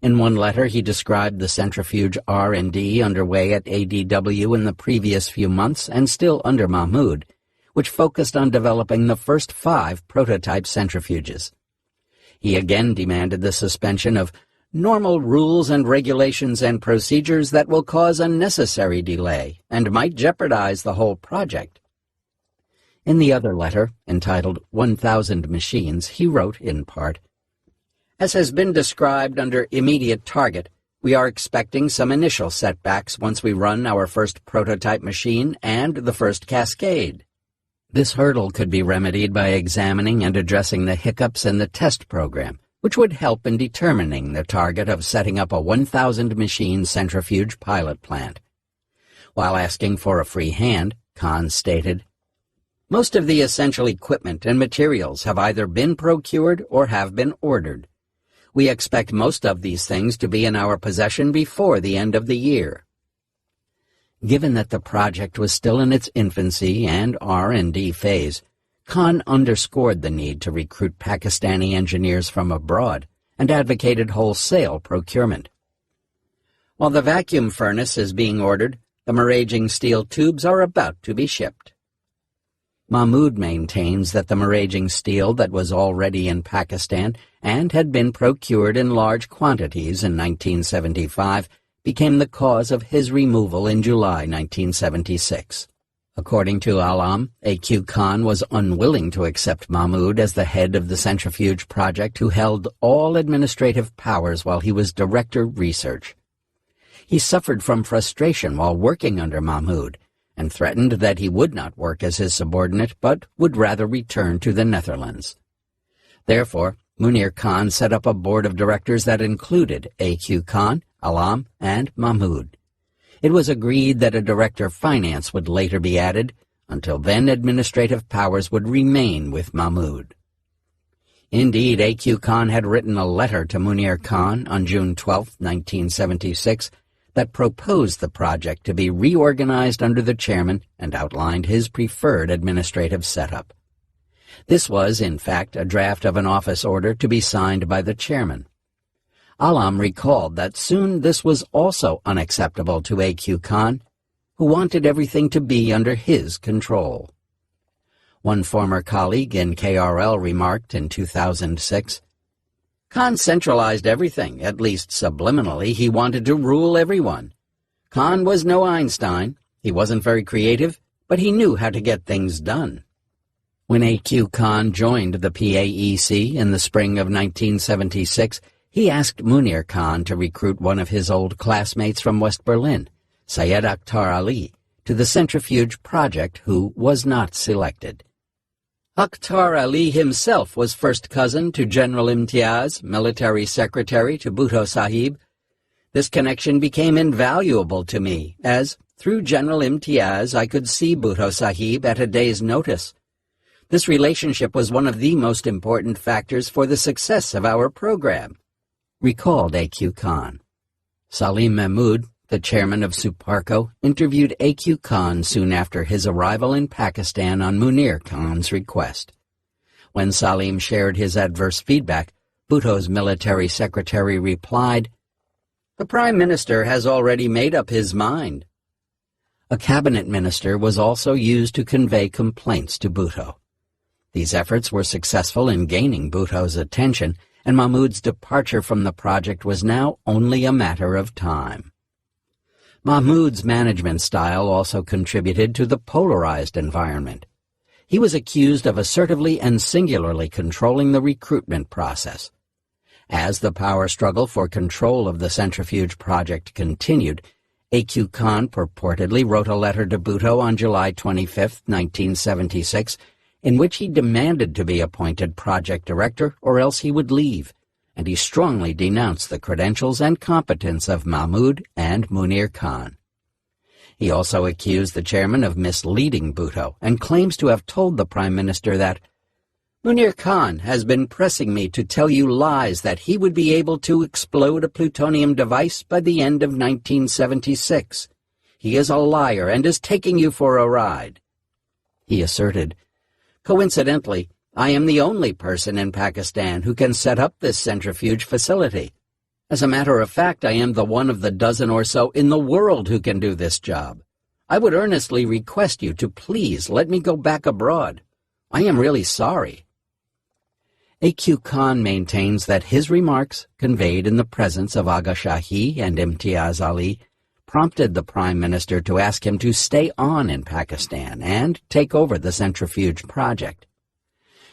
In one letter, he described the centrifuge R&D underway at ADW in the previous few months and still under Mahmood, which focused on developing the first 5 prototype centrifuges. He again demanded the suspension of normal rules and regulations and procedures that will cause unnecessary delay and might jeopardize the whole project. In the other letter, entitled 1,000 Machines, he wrote, in part, "As has been described under immediate target, we are expecting some initial setbacks once we run our first prototype machine and the first cascade. This hurdle could be remedied by examining and addressing the hiccups in the test program, which would help in determining the target of setting up a 1,000-machine centrifuge pilot plant." While asking for a free hand, Khan stated, "Most of the essential equipment and materials have either been procured or have been ordered. We expect most of these things to be in our possession before the end of the year." Given that the project was still in its infancy and R&D phase, Khan underscored the need to recruit Pakistani engineers from abroad and advocated wholesale procurement. While the vacuum furnace is being ordered, the Maraging steel tubes are about to be shipped. Mahmood maintains that the Maraging steel that was already in Pakistan and had been procured in large quantities in 1975 became the cause of his removal in July 1976. According to Alam, A.Q. Khan was unwilling to accept Mahmoud as the head of the centrifuge project, who held all administrative powers while he was director research. He suffered from frustration while working under Mahmoud and threatened that he would not work as his subordinate but would rather return to the Netherlands. Therefore, Munir Khan set up a board of directors that included A.Q. Khan, Alam, and Mahmoud. It was agreed that a director of finance would later be added. Until then, administrative powers would remain with Mahmoud. Indeed, A.Q. Khan had written a letter to Munir Khan on June 12, 1976, that proposed the project to be reorganized under the chairman and outlined his preferred administrative setup. This was, in fact, a draft of an office order to be signed by the chairman. Alam recalled that soon this was also unacceptable to A.Q. Khan, who wanted everything to be under his control. One former colleague in KRL remarked in 2006, "Khan centralized everything, at least subliminally. He wanted to rule everyone. Khan was no Einstein. He wasn't very creative, but he knew how to get things done." When A.Q. Khan joined the PAEC in the spring of 1976, he asked Munir Khan to recruit one of his old classmates from West Berlin, Syed Akhtar Ali, to the centrifuge project, who was not selected. Akhtar Ali himself was first cousin to General Imtiaz, military secretary to Bhutto Sahib. This connection became invaluable to me, as, through General Imtiaz, I could see Bhutto Sahib at a day's notice. This relationship was one of the most important factors for the success of our program, recalled A.Q. Khan. Salim Mahmood, the chairman of Suparco, interviewed A.Q. Khan soon after his arrival in Pakistan on Munir Khan's request. When Salim shared his adverse feedback, Bhutto's military secretary replied, "The Prime Minister has already made up his mind." A cabinet minister was also used to convey complaints to Bhutto. These efforts were successful in gaining Bhutto's attention, and Mahmoud's departure from the project was now only a matter of time. Mahmoud's management style also contributed to the polarized environment. He was accused of assertively and singularly controlling the recruitment process. As the power struggle for control of the centrifuge project continued, A.Q. Khan purportedly wrote a letter to Bhutto on July 25, 1976, in which he demanded to be appointed project director or else he would leave, and he strongly denounced the credentials and competence of Mahmoud and Munir Khan. He also accused the chairman of misleading Bhutto and claims to have told the Prime Minister that, "Munir Khan has been pressing me to tell you lies that he would be able to explode a plutonium device by the end of 1976. He is a liar and is taking you for a ride." He asserted, "Coincidentally, I am the only person in Pakistan who can set up this centrifuge facility. As a matter of fact, I am the one of the dozen or so in the world who can do this job. I would earnestly request you to please let me go back abroad. I am really sorry." A.Q. Khan maintains that his remarks, conveyed in the presence of Agha Shahi and Imtiaz Ali, prompted the Prime Minister to ask him to stay on in Pakistan and take over the centrifuge project.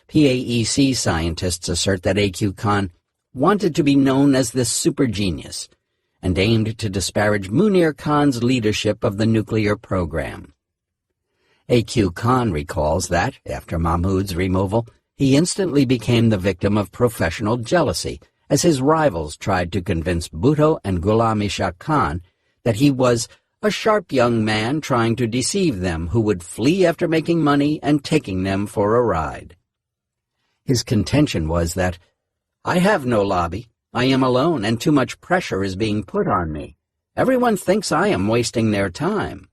PAEC scientists assert that A.Q. Khan wanted to be known as the super genius and aimed to disparage Munir Khan's leadership of the nuclear program. A.Q. Khan recalls that, after Mahmoud's removal, he instantly became the victim of professional jealousy as his rivals tried to convince Bhutto and Ghulam Ishaq Khan that he was a sharp young man trying to deceive them who would flee after making money and taking them for a ride. His contention was that, "I have no lobby. I am alone, and too much pressure is being put on me. Everyone thinks I am wasting their time."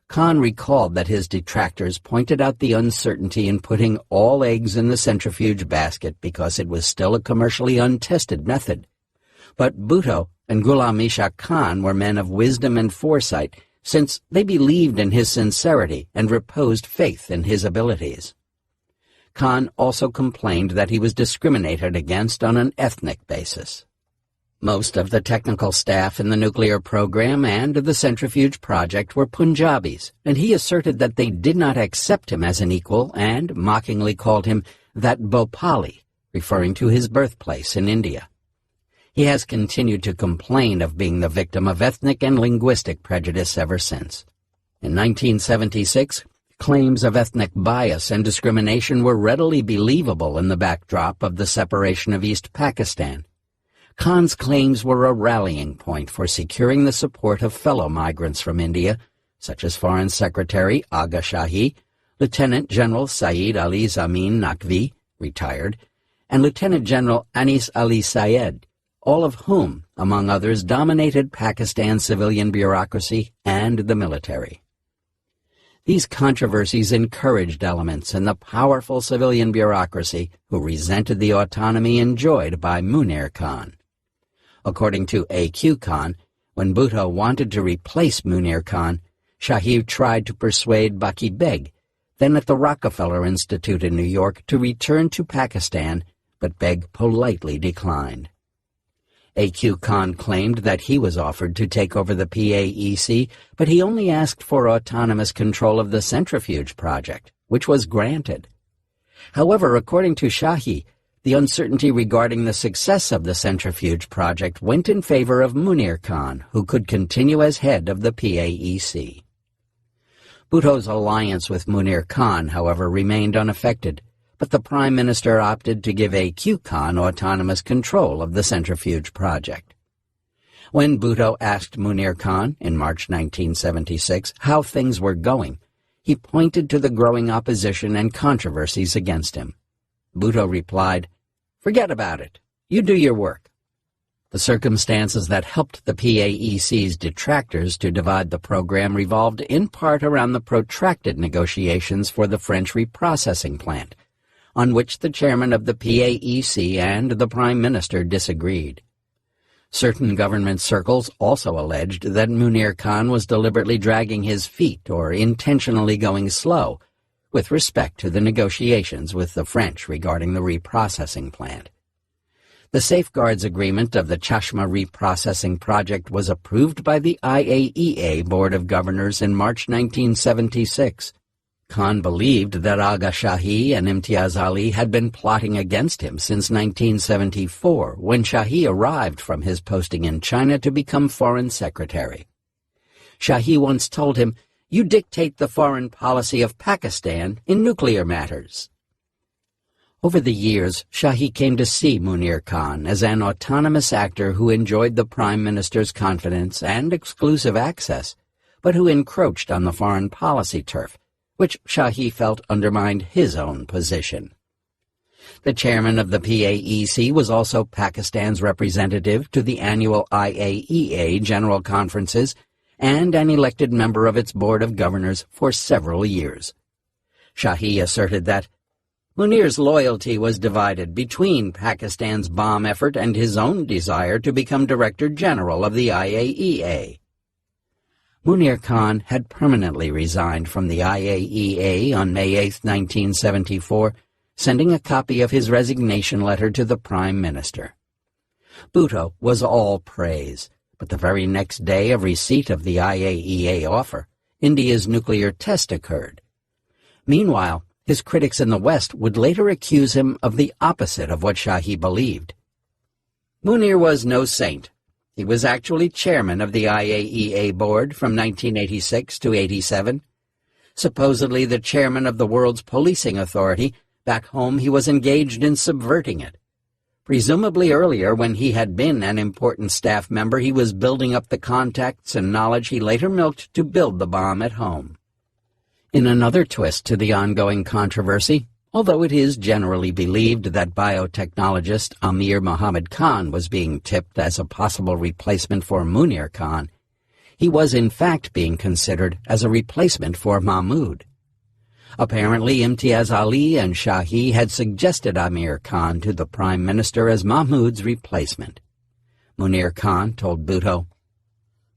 Khan recalled that his detractors pointed out the uncertainty in putting all eggs in the centrifuge basket because it was still a commercially untested method. But Bhutto and Ghulam Ishaq Khan were men of wisdom and foresight, since they believed in his sincerity and reposed faith in his abilities. Khan also complained that he was discriminated against on an ethnic basis. Most of the technical staff in the nuclear program and the centrifuge project were Punjabis, and he asserted that they did not accept him as an equal and mockingly called him that Bhopali, referring to his birthplace in India. He has continued to complain of being the victim of ethnic and linguistic prejudice ever since. In 1976, claims of ethnic bias and discrimination were readily believable in the backdrop of the separation of East Pakistan. Khan's claims were a rallying point for securing the support of fellow migrants from India, such as Foreign Secretary Aga Shahi, Lieutenant General Saeed Ali Zamin Naqvi, retired, and Lieutenant General Anis Ali Syed, all of whom, among others, dominated Pakistan's civilian bureaucracy and the military. These controversies encouraged elements in the powerful civilian bureaucracy who resented the autonomy enjoyed by Munir Khan. According to A.Q. Khan, when Bhutto wanted to replace Munir Khan, Shahi tried to persuade Baki Beg, then at the Rockefeller Institute in New York, to return to Pakistan, but Beg politely declined. A.Q. Khan claimed that he was offered to take over the PAEC, but he only asked for autonomous control of the centrifuge project, which was granted. However, according to Shahi, the uncertainty regarding the success of the centrifuge project went in favor of Munir Khan, who could continue as head of the PAEC. Bhutto's alliance with Munir Khan, however, remained unaffected, but the Prime Minister opted to give A.Q. Khan autonomous control of the centrifuge project. When Bhutto asked Munir Khan in March 1976 how things were going, he pointed to the growing opposition and controversies against him. Bhutto replied, "Forget about it. You do your work." The circumstances that helped the PAEC's detractors to divide the program revolved in part around the protracted negotiations for the French reprocessing plant, on which the chairman of the PAEC and the Prime Minister disagreed. Certain government circles also alleged that Munir Khan was deliberately dragging his feet or intentionally going slow with respect to the negotiations with the French regarding the reprocessing plant. The Safeguards Agreement of the Chashma reprocessing project was approved by the IAEA Board of Governors in March 1976. Khan believed that Aga Shahi and Imtiaz Ali had been plotting against him since 1974, when Shahi arrived from his posting in China to become Foreign Secretary. Shahi once told him, "You dictate the foreign policy of Pakistan in nuclear matters." Over the years, Shahi came to see Munir Khan as an autonomous actor who enjoyed the Prime Minister's confidence and exclusive access, but who encroached on the foreign policy turf, which Shahi felt undermined his own position. The chairman of the PAEC was also Pakistan's representative to the annual IAEA General Conferences and an elected member of its Board of Governors for several years. Shahi asserted that Munir's loyalty was divided between Pakistan's bomb effort and his own desire to become Director General of the IAEA. Munir Khan had permanently resigned from the IAEA on May 8, 1974, sending a copy of his resignation letter to the Prime Minister. Bhutto was all praise, but the very next day of receipt of the IAEA offer, India's nuclear test occurred. Meanwhile, his critics in the West would later accuse him of the opposite of what Shahi believed. Munir was no saint. He was actually chairman of the IAEA board from 1986 to 87. Supposedly the chairman of the world's policing authority, back home he was engaged in subverting it. Presumably earlier, when he had been an important staff member, he was building up the contacts and knowledge he later milked to build the bomb at home. In another twist to the ongoing controversy, although it is generally believed that biotechnologist Amir Muhammad Khan was being tipped as a possible replacement for Munir Khan, he was in fact being considered as a replacement for Mahmud. Apparently, Imtiaz Ali and Shahi had suggested Amir Khan to the Prime Minister as Mahmud's replacement. Munir Khan told Bhutto,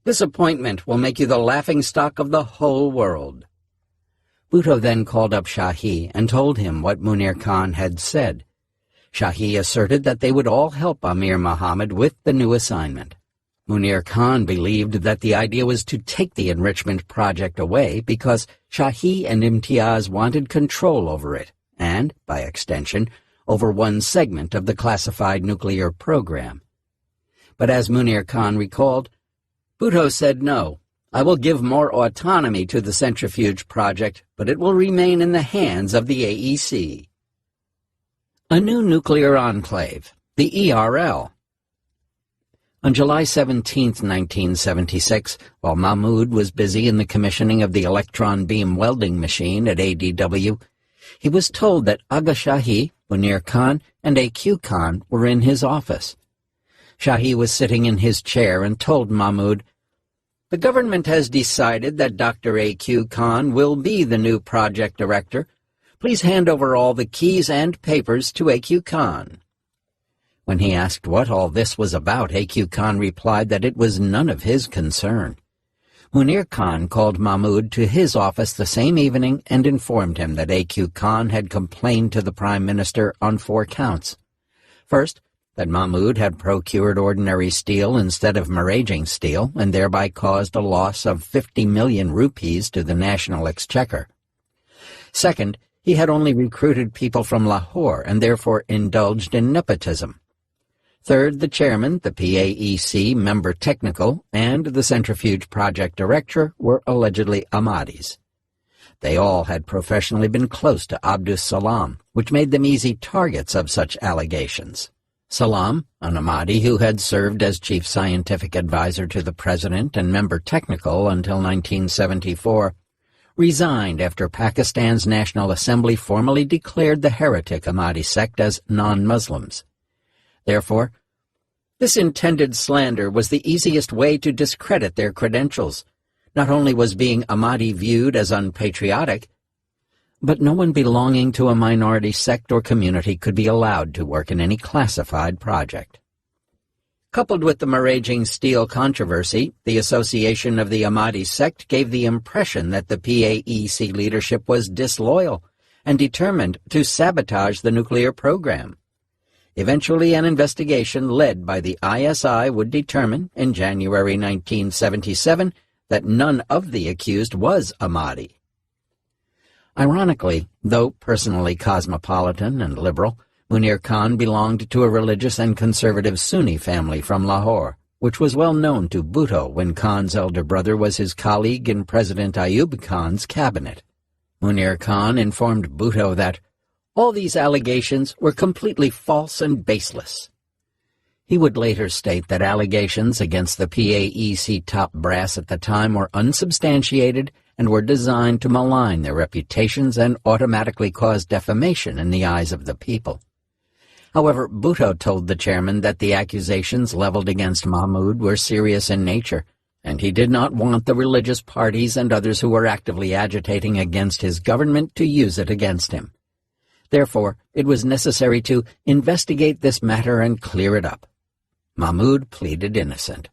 "This appointment will make you the laughingstock of the whole world." Bhutto then called up Shahi and told him what Munir Khan had said. Shahi asserted that they would all help Amir Muhammad with the new assignment. Munir Khan believed that the idea was to take the enrichment project away because Shahi and Imtiaz wanted control over it, and, by extension, over one segment of the classified nuclear program. But as Munir Khan recalled, Bhutto said no. I will give more autonomy to the centrifuge project, but it will remain in the hands of the AEC. A new nuclear enclave, the ERL. On July 17, 1976, while Mahmoud was busy in the commissioning of the electron beam welding machine at ADW, he was told that Aga Shahi, Munir Khan, and A.Q. Khan were in his office. Shahi was sitting in his chair and told Mahmoud, "The government has decided that Dr. A.Q. Khan will be the new project director. Please hand over all the keys and papers to A.Q. Khan." When he asked what all this was about, A.Q. Khan replied that it was none of his concern. Munir Khan called Mahmoud to his office the same evening and informed him that A.Q. Khan had complained to the Prime Minister on 4 counts. First, that Mahmoud had procured ordinary steel instead of maraging steel and thereby caused a loss of 50 million rupees to the national exchequer. Second, he had only recruited people from Lahore and therefore indulged in nepotism. Third, the chairman, the PAEC member technical, and the centrifuge project director were allegedly Ahmadis. They all had professionally been close to Abdus Salam, which made them easy targets of such allegations. Salam, an Ahmadi who had served as chief scientific advisor to the president and member technical until 1974, resigned after Pakistan's National Assembly formally declared the heretic Ahmadi sect as non-Muslims. Therefore, this intended slander was the easiest way to discredit their credentials. Not only was being Ahmadi viewed as unpatriotic, but no one belonging to a minority sect or community could be allowed to work in any classified project. Coupled with the maraging steel controversy, the association of the Ahmadi sect gave the impression that the PAEC leadership was disloyal and determined to sabotage the nuclear program. Eventually, an investigation led by the ISI would determine, in January 1977, that none of the accused was Ahmadi. Ironically, though personally cosmopolitan and liberal, Munir Khan belonged to a religious and conservative Sunni family from Lahore, which was well known to Bhutto when Khan's elder brother was his colleague in President Ayub Khan's cabinet. Munir Khan informed Bhutto that all these allegations were completely false and baseless. He would later state that allegations against the PAEC top brass at the time were unsubstantiated and were designed to malign their reputations and automatically cause defamation in the eyes of the people. However, Bhutto told the chairman that the accusations leveled against Mahmoud were serious in nature, and he did not want the religious parties and others who were actively agitating against his government to use it against him. Therefore, it was necessary to investigate this matter and clear it up. Mahmoud pleaded innocent.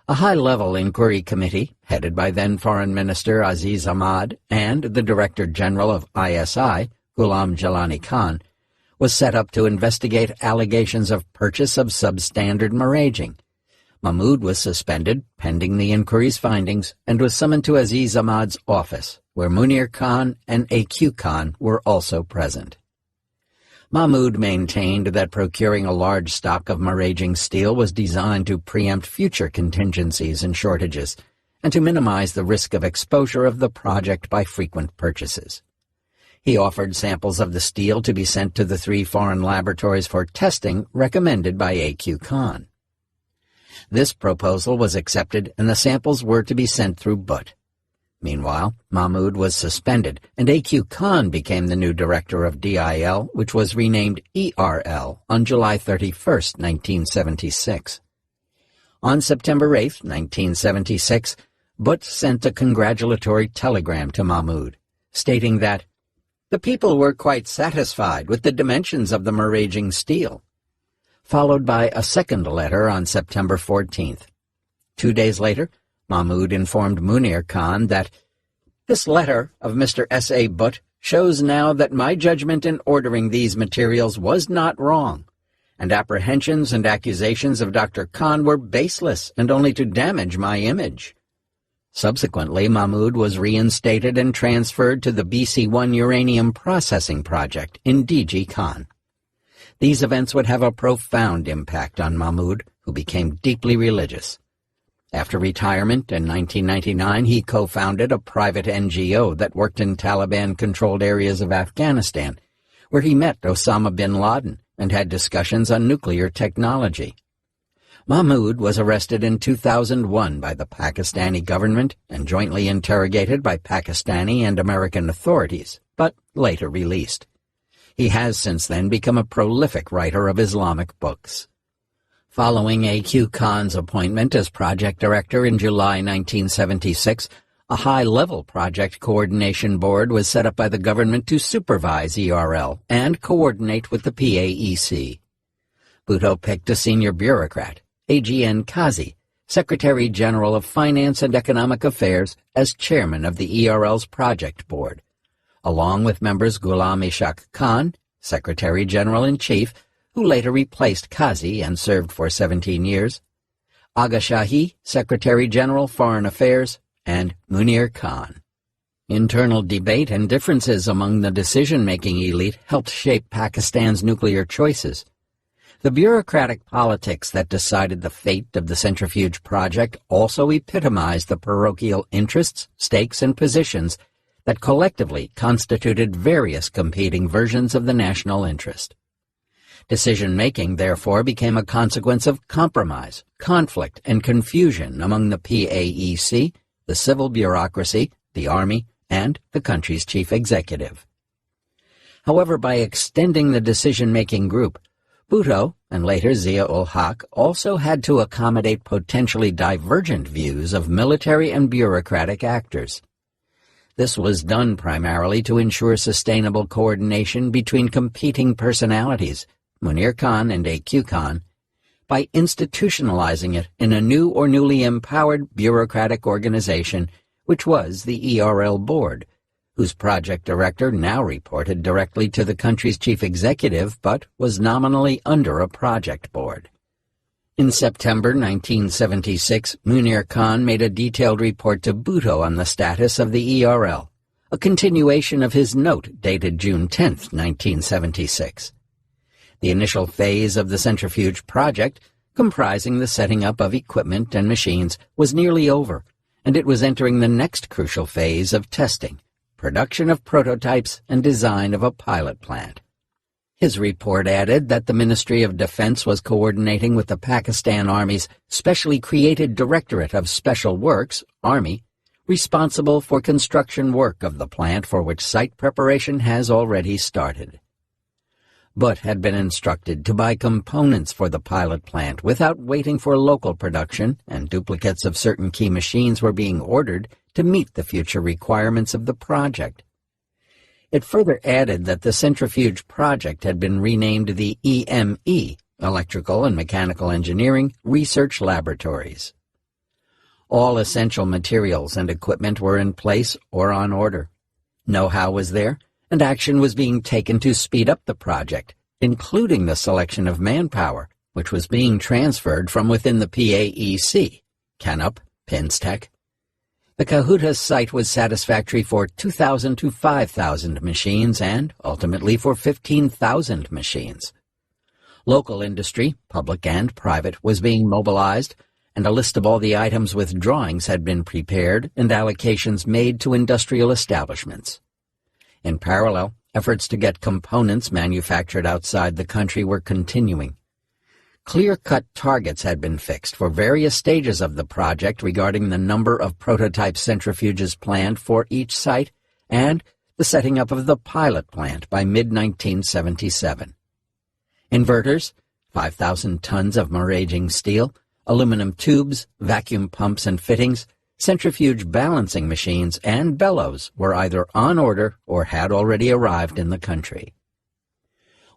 A high-level inquiry committee, headed by then-Foreign Minister Aziz Ahmad and the Director General of ISI, Ghulam Jalani Khan, was set up to investigate allegations of purchase of substandard maraging. Mahmoud was suspended, pending the inquiry's findings, and was summoned to Aziz Ahmad's office, where Munir Khan and A.Q. Khan were also present. Mahmoud maintained that procuring a large stock of maraging steel was designed to preempt future contingencies and shortages, and to minimize the risk of exposure of the project by frequent purchases. He offered samples of the steel to be sent to the 3 foreign laboratories for testing recommended by A.Q. Khan. This proposal was accepted, and the samples were to be sent through Butt. Meanwhile, Mahmoud was suspended, and A.Q. Khan became the new director of DIL, which was renamed ERL on July 31, 1976. On September 8, 1976, Butt sent a congratulatory telegram to Mahmoud, stating that the people were quite satisfied with the dimensions of the maraging steel, followed by a second letter on September 14th. 2 days later, Mahmoud informed Munir Khan that this letter of Mr. S.A. Butt shows now that my judgment in ordering these materials was not wrong, and apprehensions and accusations of Dr. Khan were baseless and only to damage my image. Subsequently, Mahmoud was reinstated and transferred to the BC-1 uranium processing project in DG Khan. These events would have a profound impact on Mahmoud, who became deeply religious. After retirement in 1999, he co-founded a private NGO that worked in Taliban-controlled areas of Afghanistan, where he met Osama bin Laden and had discussions on nuclear technology. Mahmoud was arrested in 2001 by the Pakistani government and jointly interrogated by Pakistani and American authorities, but later released. He has since then become a prolific writer of Islamic books. Following A.Q. Khan's appointment as project director in July 1976, a high-level project coordination board was set up by the government to supervise ERL and coordinate with the PAEC. Bhutto picked a senior bureaucrat, A.G.N. Kazi, Secretary General of Finance and Economic Affairs, as chairman of the ERL's project board, along with members Ghulam Ishaq Khan, Secretary General-in-Chief, who later replaced Kazi and served for 17 years, Agha Shahi, Secretary General, Foreign Affairs, and Munir Khan. Internal debate and differences among the decision-making elite helped shape Pakistan's nuclear choices. The bureaucratic politics that decided the fate of the centrifuge project also epitomized the parochial interests, stakes, and positions that collectively constituted various competing versions of the national interest. Decision-making, therefore, became a consequence of compromise, conflict, and confusion among the PAEC, the civil bureaucracy, the Army, and the country's chief executive. However, by extending the decision-making group, Bhutto, and later Zia-ul-Haq, also had to accommodate potentially divergent views of military and bureaucratic actors. This was done primarily to ensure sustainable coordination between competing personalities, Munir Khan and A.Q. Khan, by institutionalizing it in a new or newly empowered bureaucratic organization, which was the ERL Board, whose project director now reported directly to the country's chief executive but was nominally under a project board. In September 1976, Munir Khan made a detailed report to Bhutto on the status of the ERL, a continuation of his note dated June 10, 1976. The initial phase of the centrifuge project, comprising the setting up of equipment and machines, was nearly over, and it was entering the next crucial phase of testing, production of prototypes, and design of a pilot plant. His report added that the Ministry of Defense was coordinating with the Pakistan Army's specially created Directorate of Special Works, Army, responsible for construction work of the plant, for which site preparation has already started. But had been instructed to buy components for the pilot plant without waiting for local production, and duplicates of certain key machines were being ordered to meet the future requirements of the project. It further added that the centrifuge project had been renamed the EME, Electrical and Mechanical Engineering Research Laboratories. All essential materials and equipment were in place or on order. Know-how was there, and action was being taken to speed up the project, including the selection of manpower, which was being transferred from within the PAEC, Canup, Pinstech. The Kahuta site was satisfactory for 2,000 to 5,000 machines and, ultimately, for 15,000 machines. Local industry, public and private, was being mobilized, and a list of all the items with drawings had been prepared and allocations made to industrial establishments. In parallel, efforts to get components manufactured outside the country were continuing. Clear-cut targets had been fixed for various stages of the project regarding the number of prototype centrifuges planned for each site and the setting up of the pilot plant by mid-1977. Inverters, 5,000 tons of maraging steel, aluminum tubes, vacuum pumps and fittings, centrifuge balancing machines, and bellows were either on order or had already arrived in the country.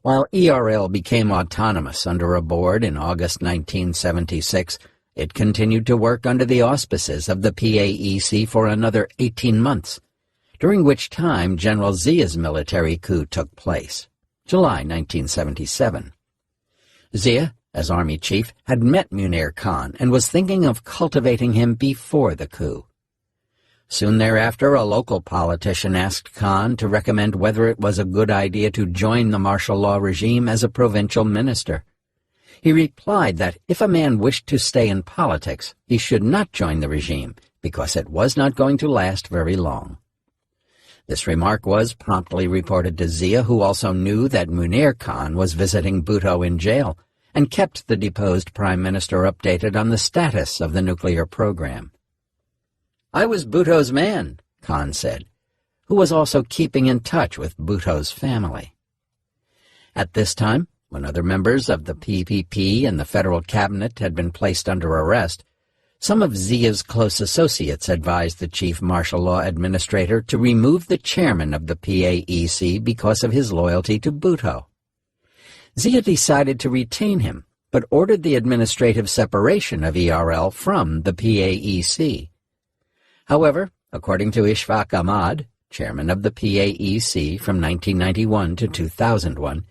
While ERL became autonomous under a board in August 1976, it continued to work under the auspices of the PAEC for another 18 months, during which time General Zia's military coup took place, July 1977. Zia, as army chief, had met Munir Khan and was thinking of cultivating him before the coup. Soon thereafter, a local politician asked Khan to recommend whether it was a good idea to join the martial law regime as a provincial minister. He replied that if a man wished to stay in politics, he should not join the regime, because it was not going to last very long. This remark was promptly reported to Zia, who also knew that Munir Khan was visiting Bhutto in jail, and kept the deposed prime minister updated on the status of the nuclear program. "I was Bhutto's man," Khan said, who was also keeping in touch with Bhutto's family. At this time, when other members of the PPP and the federal cabinet had been placed under arrest, some of Zia's close associates advised the chief martial law administrator to remove the chairman of the PAEC because of his loyalty to Bhutto. Zia decided to retain him, but ordered the administrative separation of ERL from the PAEC. However, according to Ishfaq Ahmad, chairman of the PAEC from 1991 to 2001,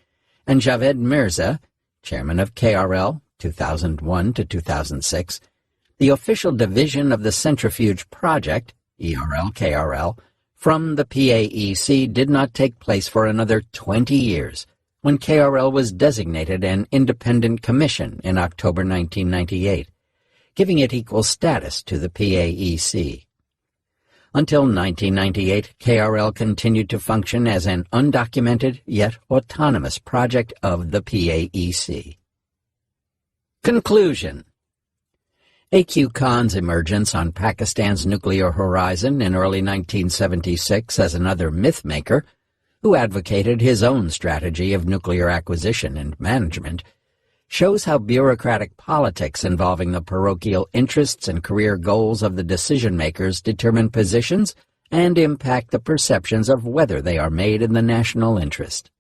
and Javed Mirza, chairman of KRL 2001 to 2006, the official division of the centrifuge project, ERL-KRL, from the PAEC did not take place for another 20 years, when KRL was designated an independent commission in October 1998, giving it equal status to the PAEC. Until 1998, KRL continued to function as an undocumented yet autonomous project of the PAEC. Conclusion. A.Q. Khan's emergence on Pakistan's nuclear horizon in early 1976 as another myth-maker, who advocated his own strategy of nuclear acquisition and management, shows how bureaucratic politics involving the parochial interests and career goals of the decision-makers determine positions and impact the perceptions of whether they are made in the national interest.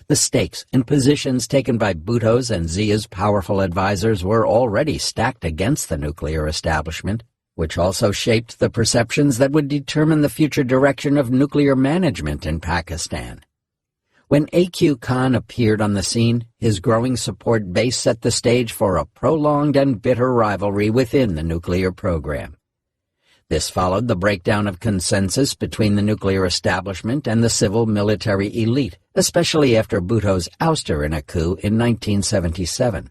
The stakes and positions taken by Bhutto's and Zia's powerful advisers were already stacked against the nuclear establishment, which also shaped the perceptions that would determine the future direction of nuclear management in Pakistan. When A.Q. Khan appeared on the scene, his growing support base set the stage for a prolonged and bitter rivalry within the nuclear program. This followed the breakdown of consensus between the nuclear establishment and the civil-military elite, especially after Bhutto's ouster in a coup in 1977.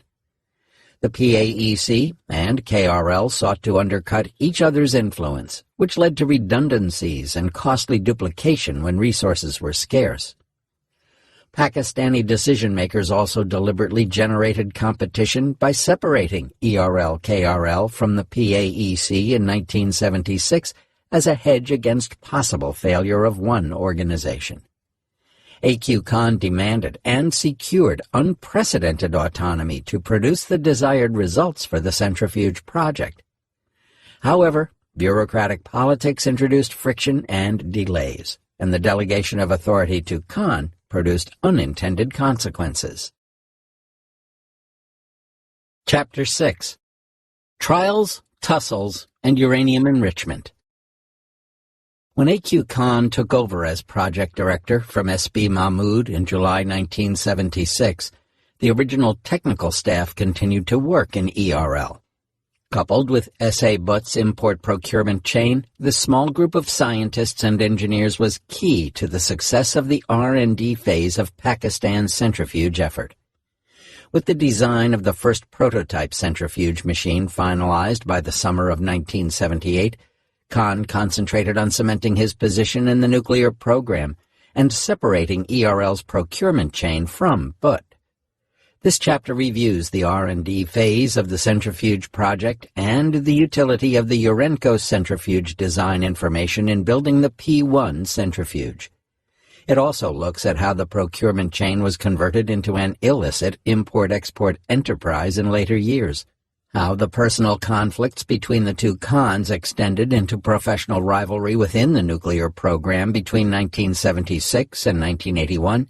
The PAEC and KRL sought to undercut each other's influence, which led to redundancies and costly duplication when resources were scarce. Pakistani decision-makers also deliberately generated competition by separating ERL-KRL from the PAEC in 1976 as a hedge against possible failure of one organization. A.Q. Khan demanded and secured unprecedented autonomy to produce the desired results for the centrifuge project. However, bureaucratic politics introduced friction and delays, and the delegation of authority to Khan produced unintended consequences. Chapter 6. Trials, Tussles, and Uranium Enrichment. When A.Q. Khan took over as project director from S.B. Mahmood in July 1976, the original technical staff continued to work in ERL. Coupled with S.A. Butt's import procurement chain, this small group of scientists and engineers was key to the success of the R&D phase of Pakistan's centrifuge effort. With the design of the first prototype centrifuge machine finalized by the summer of 1978, Khan concentrated on cementing his position in the nuclear program and separating ERL's procurement chain from Butt. This chapter reviews the R&D phase of the centrifuge project and the utility of the Urenco centrifuge design information in building the P1 centrifuge. It also looks at how the procurement chain was converted into an illicit import-export enterprise in later years, how the personal conflicts between the two Khans extended into professional rivalry within the nuclear program between 1976 and 1981,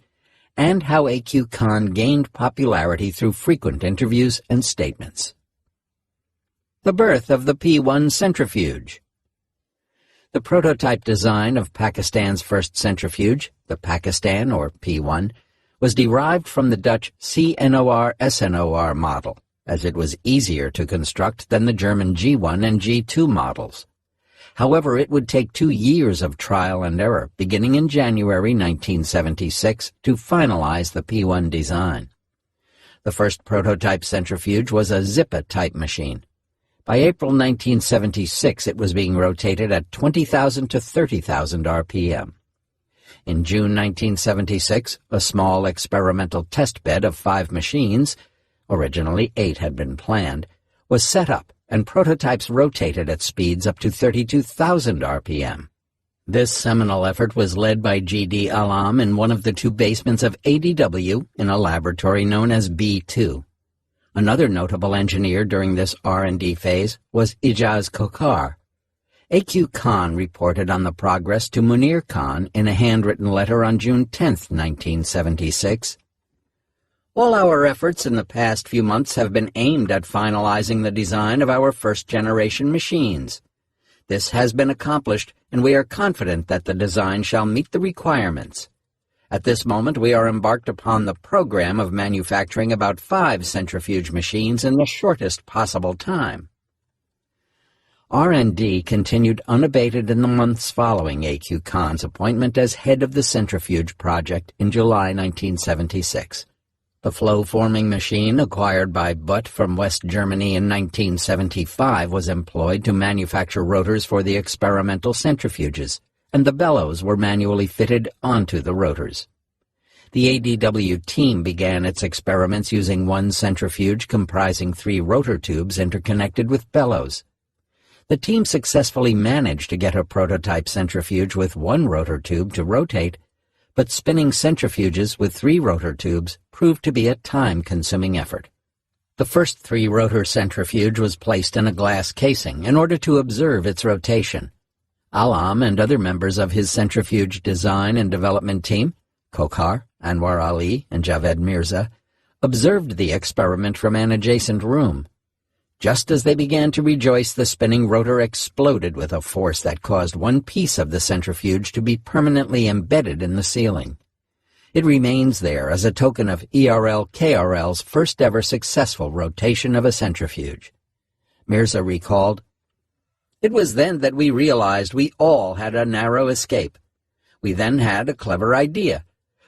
and how A.Q. Khan gained popularity through frequent interviews and statements. The birth of the P1 centrifuge. The prototype design of Pakistan's first centrifuge, the Pakistan, or P1, was derived from the Dutch CNOR-SNOR model, as it was easier to construct than the German G1 and G2 models. However, it would take 2 years of trial and error, beginning in January 1976, to finalize the P1 design. The first prototype centrifuge was a Zippa-type machine. By April 1976, it was being rotated at 20,000 to 30,000 RPM. In June 1976, a small experimental test bed of 5 machines, originally 8 had been planned, was set up, and prototypes rotated at speeds up to 32,000 RPM. This seminal effort was led by G.D. Alam in one of the 2 basements of ADW in a laboratory known as B2. Another notable engineer during this R&D phase was Ijaz Khokhar. A.Q. Khan reported on the progress to Munir Khan in a handwritten letter on June 10, 1976. All our efforts in the past few months have been aimed at finalizing the design of our first-generation machines. This has been accomplished, and we are confident that the design shall meet the requirements. At this moment, we are embarked upon the program of manufacturing about 5 centrifuge machines in the shortest possible time. R&D continued unabated in the months following A.Q. Khan's appointment as head of the centrifuge project in July 1976. The flow-forming machine acquired by Butt from West Germany in 1975 was employed to manufacture rotors for the experimental centrifuges, and the bellows were manually fitted onto the rotors. The ADW team began its experiments using one centrifuge comprising 3 rotor tubes interconnected with bellows. The team successfully managed to get a prototype centrifuge with 1 rotor tube to rotate, but spinning centrifuges with 3 rotor tubes proved to be a time-consuming effort. The first 3-rotor centrifuge was placed in a glass casing in order to observe its rotation. Alam and other members of his centrifuge design and development team, Khokhar, Anwar Ali, and Javed Mirza, observed the experiment from an adjacent room. Just as they began to rejoice, the spinning rotor exploded with a force that caused one piece of the centrifuge to be permanently embedded in the ceiling. It remains there as a token of ERL-KRL's first-ever successful rotation of a centrifuge. Mirza recalled, "It was then that we realized we all had a narrow escape. We then had a clever idea.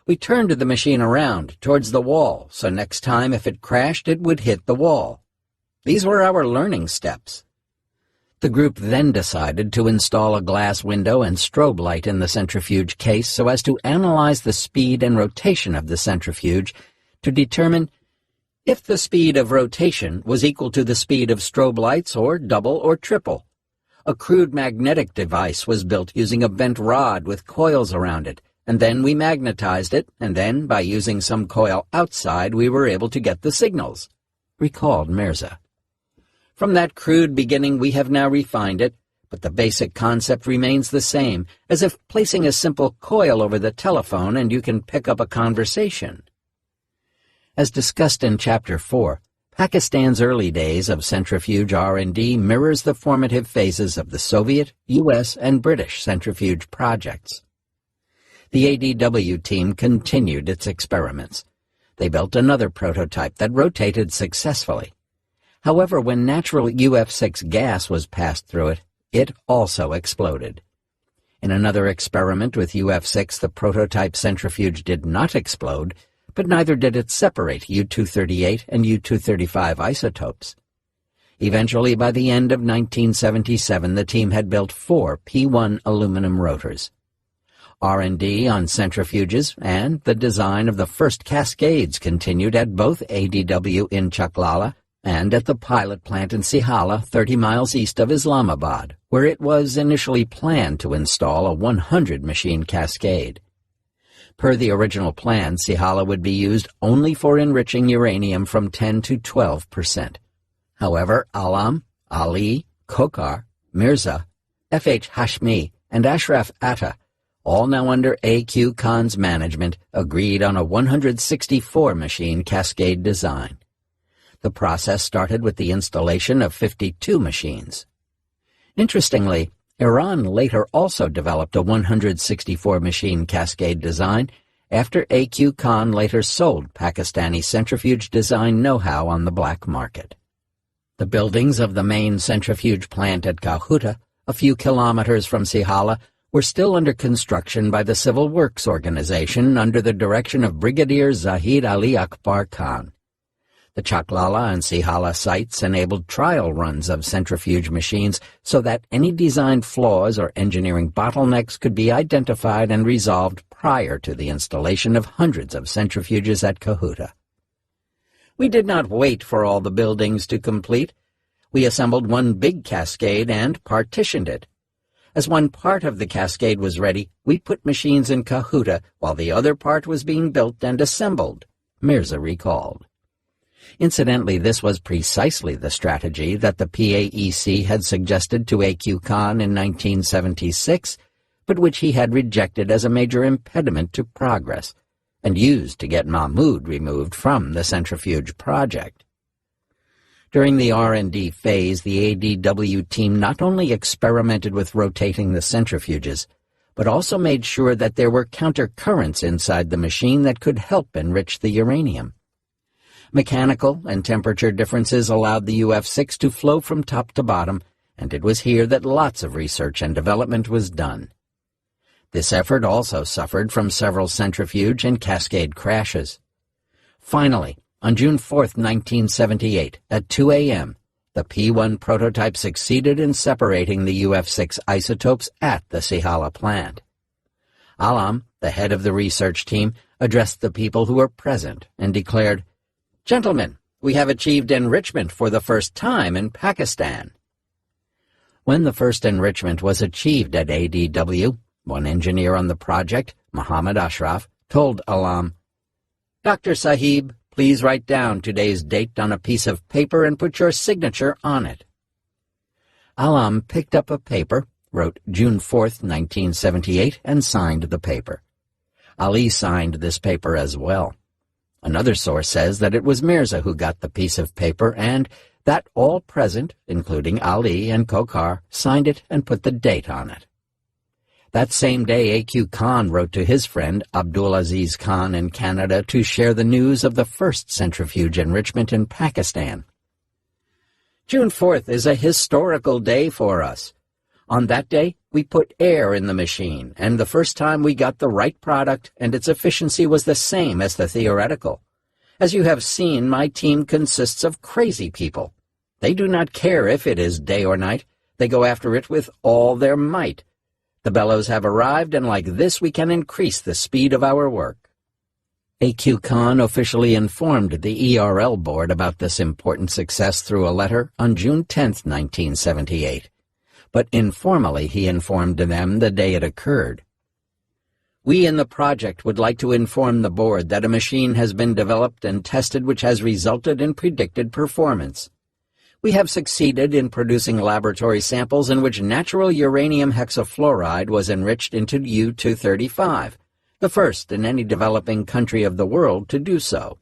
We turned the machine around towards the wall, so next time if it crashed it would hit the wall. These were our learning steps." The group then decided to install a glass window and strobe light in the centrifuge case so as to analyze the speed and rotation of the centrifuge to determine if the speed of rotation was equal to the speed of strobe lights or double or triple. A crude magnetic device was built using a bent rod with coils around it, and then we magnetized it, and then, by using some coil outside, we were able to get the signals, recalled Mirza. From that crude beginning, we have now refined it, but the basic concept remains the same, as if placing a simple coil over the telephone and you can pick up a conversation. As discussed in Chapter 4, Pakistan's early days of centrifuge R&D mirrors the formative phases of the Soviet, U.S., and British centrifuge projects. The ADW team continued its experiments. They built another prototype that rotated successfully. However, when natural UF6 gas was passed through it, it also exploded. In another experiment with UF6, the prototype centrifuge did not explode, but neither did it separate U-238 and U-235 isotopes. Eventually, by the end of 1977, the team had built 4 P1 aluminum rotors. R&D on centrifuges and the design of the first cascades continued at both ADW in Chaklala and at the pilot plant in Sihala, 30 miles east of Islamabad, where it was initially planned to install a 100-machine cascade. Per the original plan, Sihala would be used only for enriching uranium from 10 to 12%. However, Alam, Ali, Khokhar, Mirza, F.H. Hashmi, and Ashraf Atta, all now under A.Q. Khan's management, agreed on a 164-machine cascade design. The process started with the installation of 52 machines. Interestingly, Iran later also developed a 164-machine cascade design after A.Q. Khan later sold Pakistani centrifuge design know-how on the black market. The buildings of the main centrifuge plant at Kahuta, a few kilometers from Sihala, were still under construction by the Civil Works Organization under the direction of Brigadier Zahid Ali Akbar Khan. The Chaklala and Sihala sites enabled trial runs of centrifuge machines so that any design flaws or engineering bottlenecks could be identified and resolved prior to the installation of hundreds of centrifuges at Kahuta. We did not wait for all the buildings to complete. We assembled one big cascade and partitioned it. As one part of the cascade was ready, we put machines in Kahuta while the other part was being built and assembled, Mirza recalled. Incidentally, this was precisely the strategy that the PAEC had suggested to A.Q. Khan in 1976, but which he had rejected as a major impediment to progress, and used to get Mahmud removed from the centrifuge project. During the R&D phase, the ADW team not only experimented with rotating the centrifuges, but also made sure that there were countercurrents inside the machine that could help enrich the uranium. Mechanical and temperature differences allowed the UF6 to flow from top to bottom, and it was here that lots of research and development was done. This effort also suffered from several centrifuge and cascade crashes. Finally, on June 4, 1978, at 2 a.m., the P1 prototype succeeded in separating the UF6 isotopes at the Sihala plant. Alam, the head of the research team, addressed the people who were present and declared, "Gentlemen, we have achieved enrichment for the first time in Pakistan." When the first enrichment was achieved at ADW, one engineer on the project, Muhammad Ashraf, told Alam, "Dr. Sahib, please write down today's date on a piece of paper and put your signature on it." Alam picked up a paper, wrote June 4, 1978, and signed the paper. Ali signed this paper as well. Another source says that it was Mirza who got the piece of paper and that all present, including Ali and Kokar, signed it and put the date on it. That same day, A.Q. Khan wrote to his friend Abdul Aziz Khan in Canada to share the news of the first centrifuge enrichment in Pakistan. "June 4th is a historical day for us. On that day, we put air in the machine, and the first time we got the right product, and its efficiency was the same as the theoretical. As you have seen, my team consists of crazy people. They do not care if it is day or night. They go after it with all their might. The bellows have arrived, and like this we can increase the speed of our work." A.Q. Khan officially informed the ERL board about this important success through a letter on June 10, 1978. But informally he informed them the day it occurred. "We in the project would like to inform the board that a machine has been developed and tested which has resulted in predicted performance. We have succeeded in producing laboratory samples in which natural uranium hexafluoride was enriched into U-235, the first in any developing country of the world to do so.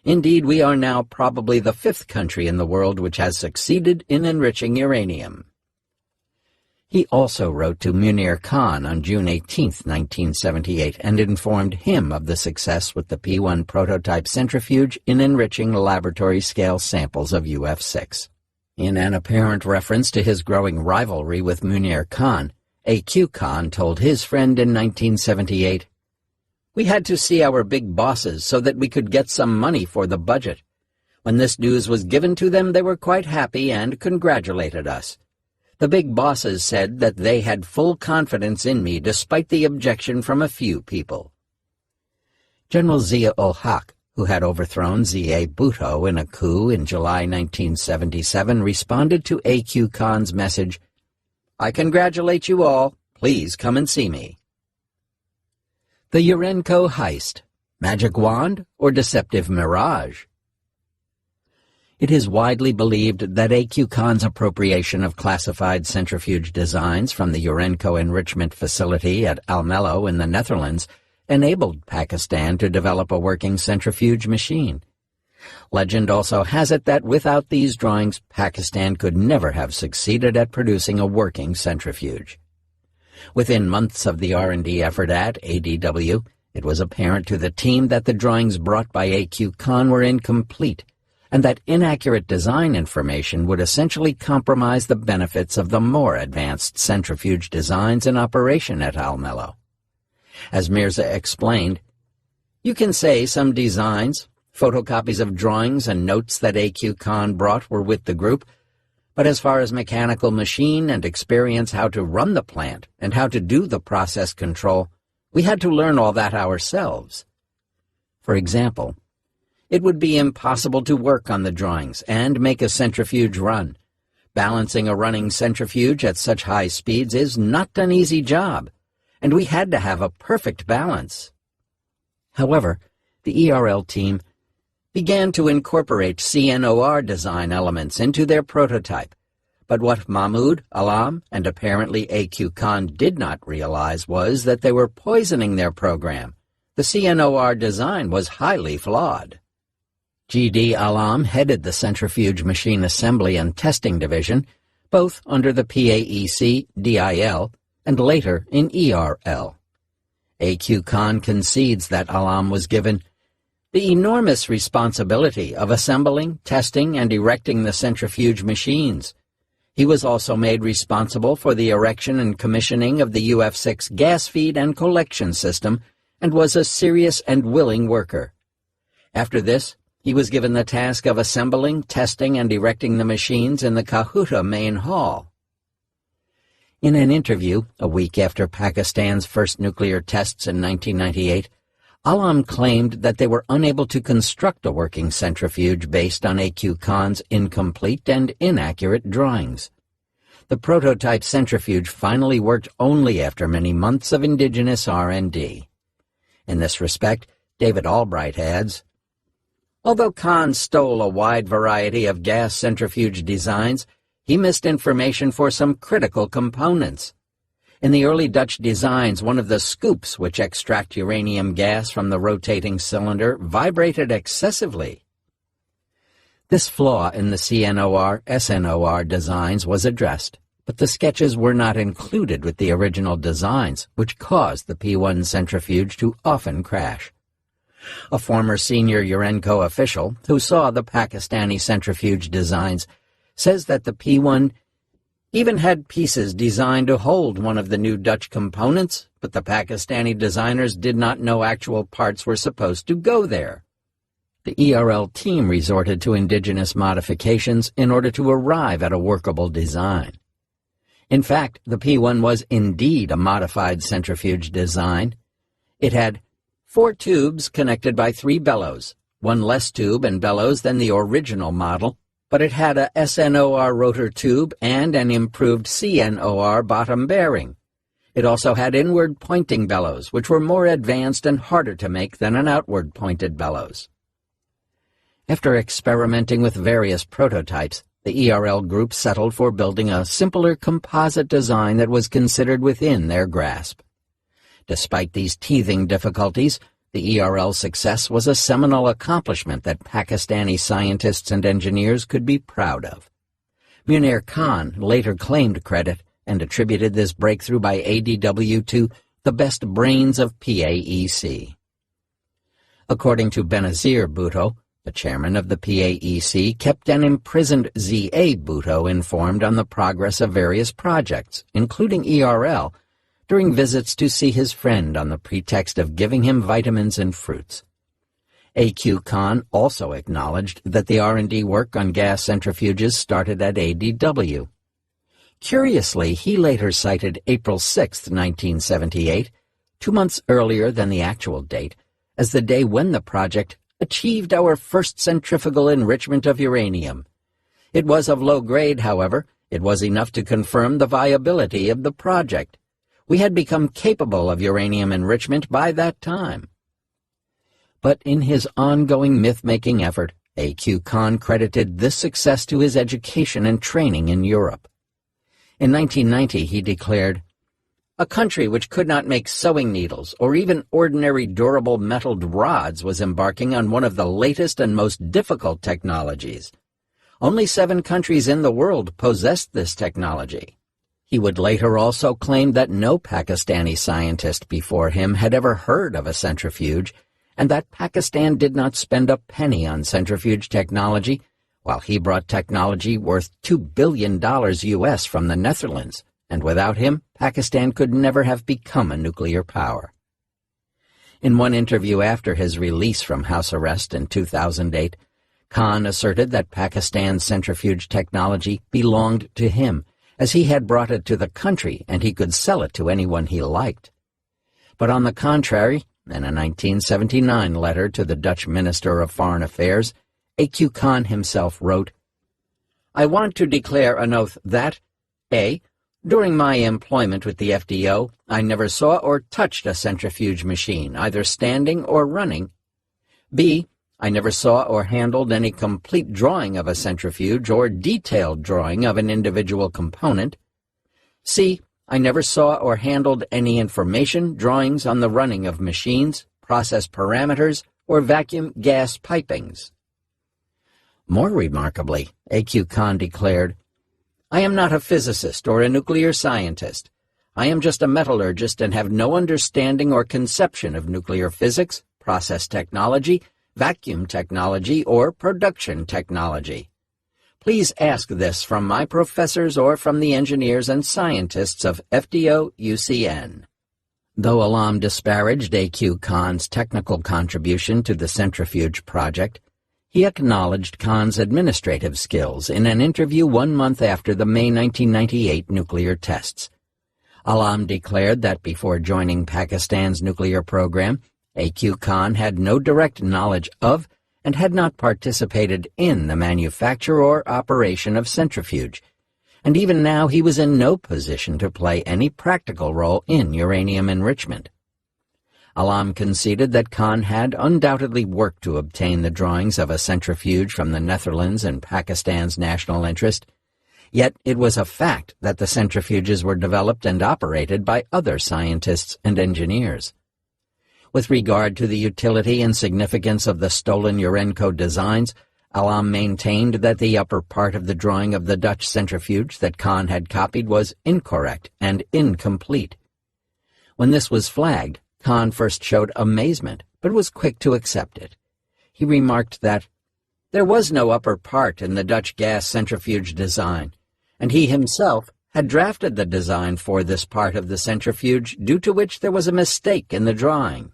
Indeed, we are now probably the 5th country in the world which has succeeded in enriching uranium." He also wrote to Munir Khan on June 18, 1978, and informed him of the success with the P1 prototype centrifuge in enriching laboratory-scale samples of UF6. In an apparent reference to his growing rivalry with Munir Khan, A.Q. Khan told his friend in 1978, "We had to see our big bosses so that we could get some money for the budget. When this news was given to them, they were quite happy and congratulated us. The big bosses said that they had full confidence in me despite the objection from a few people." General Zia-ul-Haq, who had overthrown Zia Bhutto in a coup in July 1977, responded to A.Q. Khan's message, "I congratulate you all. Please come and see me." The Urenco heist, magic wand or deceptive mirage? It is widely believed that A.Q. Khan's appropriation of classified centrifuge designs from the Urenco enrichment facility at Almelo in the Netherlands enabled Pakistan to develop a working centrifuge machine. Legend also has it that without these drawings, Pakistan could never have succeeded at producing a working centrifuge. Within months of the R&D effort at ADW, it was apparent to the team that the drawings brought by A.Q. Khan were incomplete, and that inaccurate design information would essentially compromise the benefits of the more advanced centrifuge designs in operation at Almelo. As Mirza explained, "You can say some designs, photocopies of drawings and notes that A.Q. Khan brought were with the group, but as far as mechanical machine and experience how to run the plant and how to do the process control, we had to learn all that ourselves. For example, it would be impossible to work on the drawings and make a centrifuge run. Balancing a running centrifuge at such high speeds is not an easy job, and we had to have a perfect balance." However, the ERL team began to incorporate CNOR design elements into their prototype, but what Mahmud, Alam, and apparently A.Q. Khan did not realize was that they were poisoning their program. The CNOR design was highly flawed. G.D. Alam headed the Centrifuge Machine Assembly and Testing Division, both under the PAEC DIL and later in ERL. A.Q. Khan concedes that Alam was given the enormous responsibility of assembling, testing, and erecting the centrifuge machines. He was also made responsible for the erection and commissioning of the UF6 gas feed and collection system and was a serious and willing worker. After this, he was given the task of assembling, testing, and erecting the machines in the Kahuta main hall. In an interview a week after Pakistan's first nuclear tests in 1998, Alam claimed that they were unable to construct a working centrifuge based on A.Q. Khan's incomplete and inaccurate drawings. The prototype centrifuge finally worked only after many months of indigenous R&D. In this respect, David Albright adds, "Although Khan stole a wide variety of gas centrifuge designs, he missed information for some critical components. In the early Dutch designs, one of the scoops which extract uranium gas from the rotating cylinder vibrated excessively." This flaw in the CNOR-SNOR designs was addressed, but the sketches were not included with the original designs, which caused the P-1 centrifuge to often crash. A former senior Urenco official who saw the Pakistani centrifuge designs says that the P-1 even had pieces designed to hold one of the new Dutch components, but the Pakistani designers did not know actual parts were supposed to go there. The ERL team resorted to indigenous modifications in order to arrive at a workable design. In fact, the P-1 was indeed a modified centrifuge design. It had 4 tubes connected by 3 bellows, one less tube and bellows than the original model, but it had a SNOR rotor tube and an improved CNOR bottom bearing. It also had inward-pointing bellows, which were more advanced and harder to make than an outward-pointed bellows. After experimenting with various prototypes, the ERL group settled for building a simpler composite design that was considered within their grasp. Despite these teething difficulties, the ERL's success was a seminal accomplishment that Pakistani scientists and engineers could be proud of. Munir Khan later claimed credit and attributed this breakthrough by ADW to the best brains of PAEC. According to Benazir Bhutto, the chairman of the PAEC kept an imprisoned Z.A. Bhutto informed on the progress of various projects, including ERL, during visits to see his friend on the pretext of giving him vitamins and fruits. A.Q. Khan also acknowledged that the R&D work on gas centrifuges started at ADW. Curiously, he later cited April 6, 1978, 2 months earlier than the actual date, as the day when the project achieved our first centrifugal enrichment of uranium. It was of low grade, however. It was enough to confirm the viability of the project. We had become capable of uranium enrichment by that time. But in his ongoing myth-making effort, A.Q. Khan credited this success to his education and training in Europe. In 1990, he declared, A country which could not make sewing needles or even ordinary durable metalled rods was embarking on one of the latest and most difficult technologies. Only 7 countries in the world possessed this technology. He would later also claim that no Pakistani scientist before him had ever heard of a centrifuge, and that Pakistan did not spend a penny on centrifuge technology, while he brought technology worth $2 billion US from the Netherlands, and without him, Pakistan could never have become a nuclear power. In one interview after his release from house arrest in 2008, Khan asserted that Pakistan's centrifuge technology belonged to him, as he had brought it to the country and he could sell it to anyone he liked. But on the contrary, in a 1979 letter to the Dutch Minister of Foreign Affairs, A.Q. Khan himself wrote, "I want to declare an oath that, A. During my employment with the FDO, I never saw or touched a centrifuge machine, either standing or running. B. I never saw or handled any complete drawing of a centrifuge or detailed drawing of an individual component. C. I never saw or handled any information, drawings on the running of machines, process parameters, or vacuum gas pipings." More remarkably, A.Q. Khan declared, "I am not a physicist or a nuclear scientist. I am just a metallurgist and have no understanding or conception of nuclear physics, process technology, vacuum technology, or production technology. Please ask this from my professors or from the engineers and scientists of FDO UCN." Though Alam disparaged A.Q. Khan's technical contribution to the centrifuge project, he acknowledged Khan's administrative skills in an interview 1 month after the May 1998 nuclear tests. Alam declared that before joining Pakistan's nuclear program, A.Q. Khan had no direct knowledge of and had not participated in the manufacture or operation of centrifuge, and even now he was in no position to play any practical role in uranium enrichment. Alam conceded that Khan had undoubtedly worked to obtain the drawings of a centrifuge from the Netherlands in Pakistan's national interest, yet it was a fact that the centrifuges were developed and operated by other scientists and engineers. With regard to the utility and significance of the stolen Urenco designs, Alam maintained that the upper part of the drawing of the Dutch centrifuge that Khan had copied was incorrect and incomplete. When this was flagged, Khan first showed amazement, but was quick to accept it. He remarked that there was no upper part in the Dutch gas centrifuge design, and he himself had drafted the design for this part of the centrifuge, due to which there was a mistake in the drawing.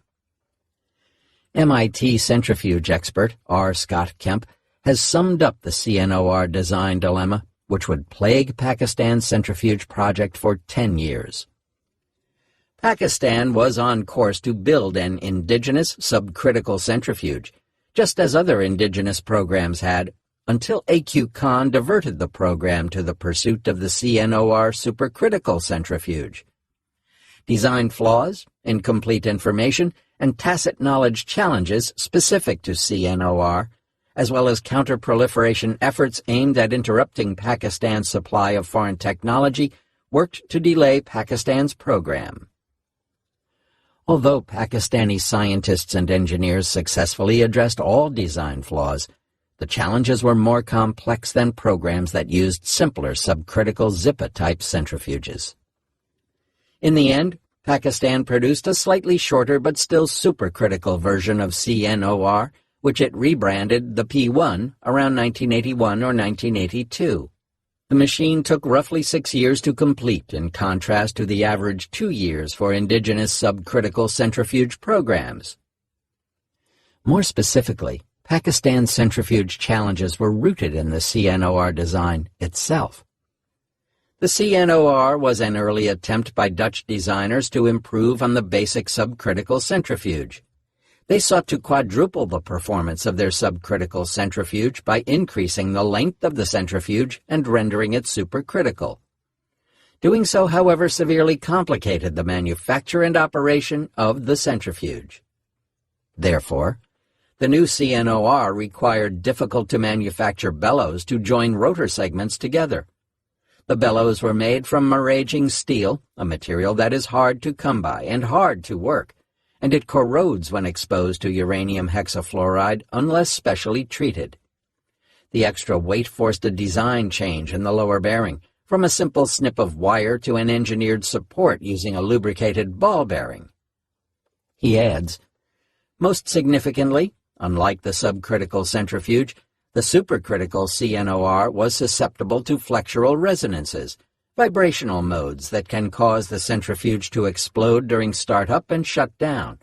MIT centrifuge expert R. Scott Kemp has summed up the CNOR design dilemma, which would plague Pakistan's centrifuge project for 10 years. Pakistan was on course to build an indigenous subcritical centrifuge, just as other indigenous programs had, until A.Q. Khan diverted the program to the pursuit of the CNOR supercritical centrifuge. Design flaws, incomplete information, and tacit knowledge challenges specific to CNOR, as well as counter-proliferation efforts aimed at interrupting Pakistan's supply of foreign technology, worked to delay Pakistan's program. Although Pakistani scientists and engineers successfully addressed all design flaws, the challenges were more complex than programs that used simpler subcritical Zipa-type centrifuges. In the end, Pakistan produced a slightly shorter but still supercritical version of CNOR, which it rebranded the P1 around 1981 or 1982. The machine took roughly 6 years to complete, in contrast to the average 2 years for indigenous subcritical centrifuge programs. More specifically, Pakistan's centrifuge challenges were rooted in the CNOR design itself. The CNOR was an early attempt by Dutch designers to improve on the basic subcritical centrifuge. They sought to quadruple the performance of their subcritical centrifuge by increasing the length of the centrifuge and rendering it supercritical. Doing so, however, severely complicated the manufacture and operation of the centrifuge. Therefore, the new CNOR required difficult-to-manufacture bellows to join rotor segments together. The bellows were made from maraging steel, a material that is hard to come by and hard to work, and it corrodes when exposed to uranium hexafluoride unless specially treated. The extra weight forced a design change in the lower bearing, from a simple snip of wire to an engineered support using a lubricated ball bearing. He adds, most significantly, unlike the subcritical centrifuge, the supercritical CNOR was susceptible to flexural resonances, vibrational modes that can cause the centrifuge to explode during startup and shut down.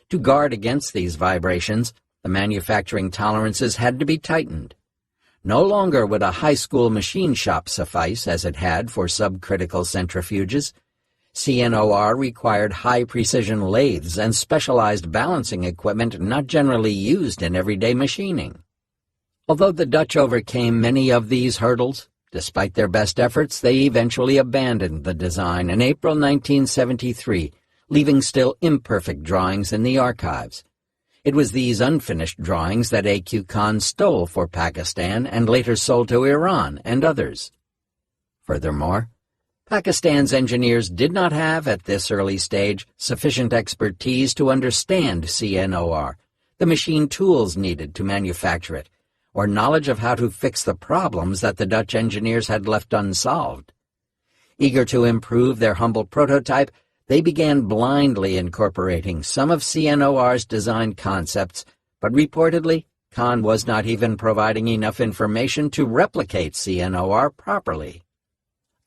To guard against these vibrations, the manufacturing tolerances had to be tightened. No longer would a high school machine shop suffice as it had for subcritical centrifuges. CNOR required high-precision lathes and specialized balancing equipment not generally used in everyday machining. Although the Dutch overcame many of these hurdles, despite their best efforts, they eventually abandoned the design in April 1973, leaving still imperfect drawings in the archives. It was these unfinished drawings that A.Q. Khan stole for Pakistan and later sold to Iran and others. Furthermore, Pakistan's engineers did not have, at this early stage, sufficient expertise to understand CNOR, the machine tools needed to manufacture it, or knowledge of how to fix the problems that the Dutch engineers had left unsolved. Eager to improve their humble prototype, they began blindly incorporating some of CNOR's design concepts, but reportedly, Khan was not even providing enough information to replicate CNOR properly.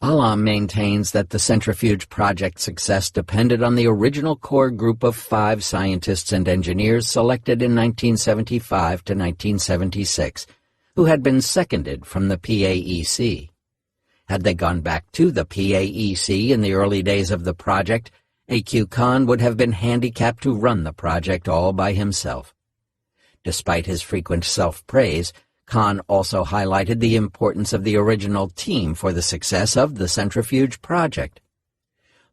Alam maintains that the centrifuge project's success depended on the original core group of 5 scientists and engineers selected in 1975 to 1976, who had been seconded from the PAEC. Had they gone back to the PAEC in the early days of the project, A.Q. Khan would have been handicapped to run the project all by himself. Despite his frequent self-praise, Khan also highlighted the importance of the original team for the success of the centrifuge project.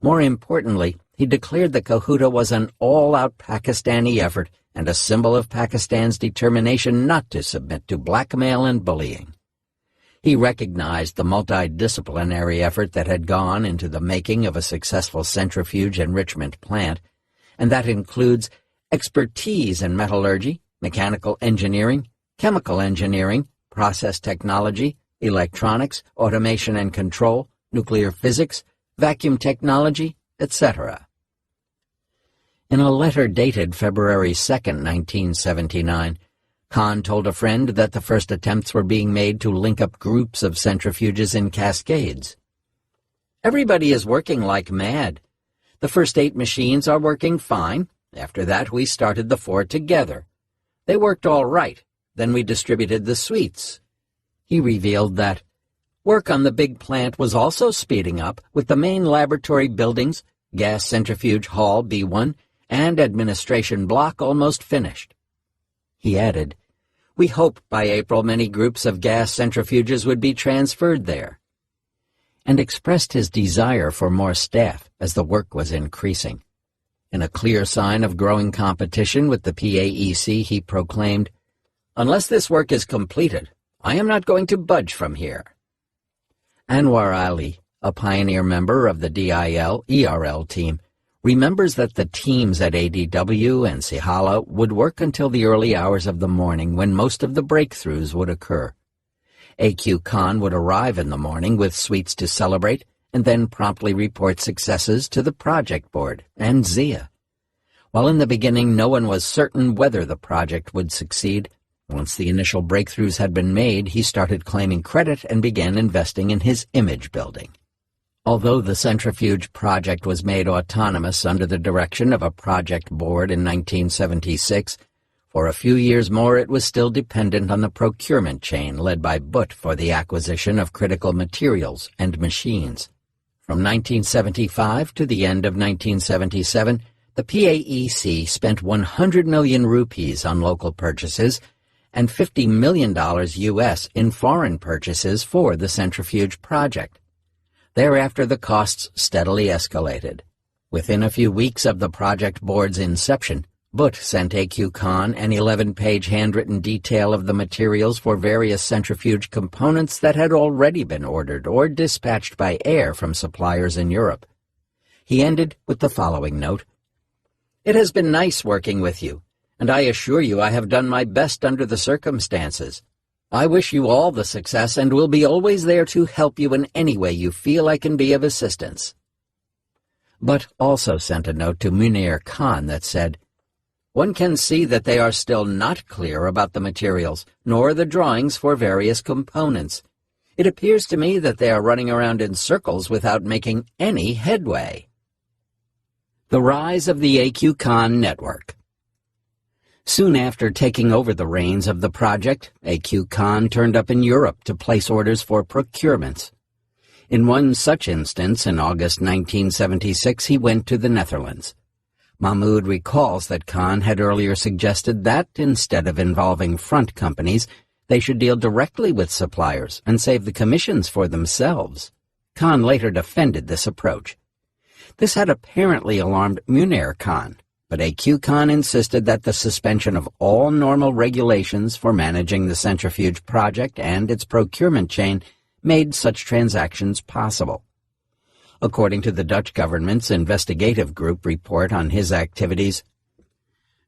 More importantly, he declared the Kahuta was an all-out Pakistani effort and a symbol of Pakistan's determination not to submit to blackmail and bullying. He recognized the multidisciplinary effort that had gone into the making of a successful centrifuge enrichment plant, and that includes expertise in metallurgy, mechanical engineering, chemical engineering, process technology, electronics, automation and control, nuclear physics, vacuum technology, etc. In a letter dated February 2, 1979, Khan told a friend that the first attempts were being made to link up groups of centrifuges in cascades. Everybody is working like mad. The first 8 machines are working fine. After that, we started the 4 together. They worked all right. Then we distributed the suites. He revealed that work on the big plant was also speeding up, with the main laboratory buildings, gas centrifuge hall B1, and administration block almost finished. He added, "We hope by April many groups of gas centrifuges would be transferred there," and expressed his desire for more staff as the work was increasing. In a clear sign of growing competition with the PAEC, he proclaimed, "Unless this work is completed, I am not going to budge from here." Anwar Ali, a pioneer member of the DIL-ERL team, remembers that the teams at ADW and Sihala would work until the early hours of the morning when most of the breakthroughs would occur. A.Q. Khan would arrive in the morning with sweets to celebrate and then promptly report successes to the project board and Zia. While in the beginning no one was certain whether the project would succeed, once the initial breakthroughs had been made, he started claiming credit and began investing in his image building. Although the centrifuge project was made autonomous under the direction of a project board in 1976, for a few years more it was still dependent on the procurement chain led by Butt for the acquisition of critical materials and machines. From 1975 to the end of 1977, the PAEC spent 100 million rupees on local purchases and $50 million U.S. in foreign purchases for the centrifuge project. Thereafter, the costs steadily escalated. Within a few weeks of the project board's inception, Butt sent A.Q. Khan an 11-page handwritten detail of the materials for various centrifuge components that had already been ordered or dispatched by air from suppliers in Europe. He ended with the following note: "It has been nice working with you, and I assure you I have done my best under the circumstances. I wish you all the success and will be always there to help you in any way you feel I can be of assistance." Butt also sent a note to Munir Khan that said, "One can see that they are still not clear about the materials, nor the drawings for various components. It appears to me that they are running around in circles without making any headway." The rise of the A.Q. Khan network. Soon after taking over the reins of the project, A.Q. Khan turned up in Europe to place orders for procurements. In one such instance, in August 1976, he went to the Netherlands. Mahmoud recalls that Khan had earlier suggested that, instead of involving front companies, they should deal directly with suppliers and save the commissions for themselves. Khan later defended this approach. This had apparently alarmed Munir Khan, but A.Q. Khan insisted that the suspension of all normal regulations for managing the centrifuge project and its procurement chain made such transactions possible. According to the Dutch government's investigative group report on his activities,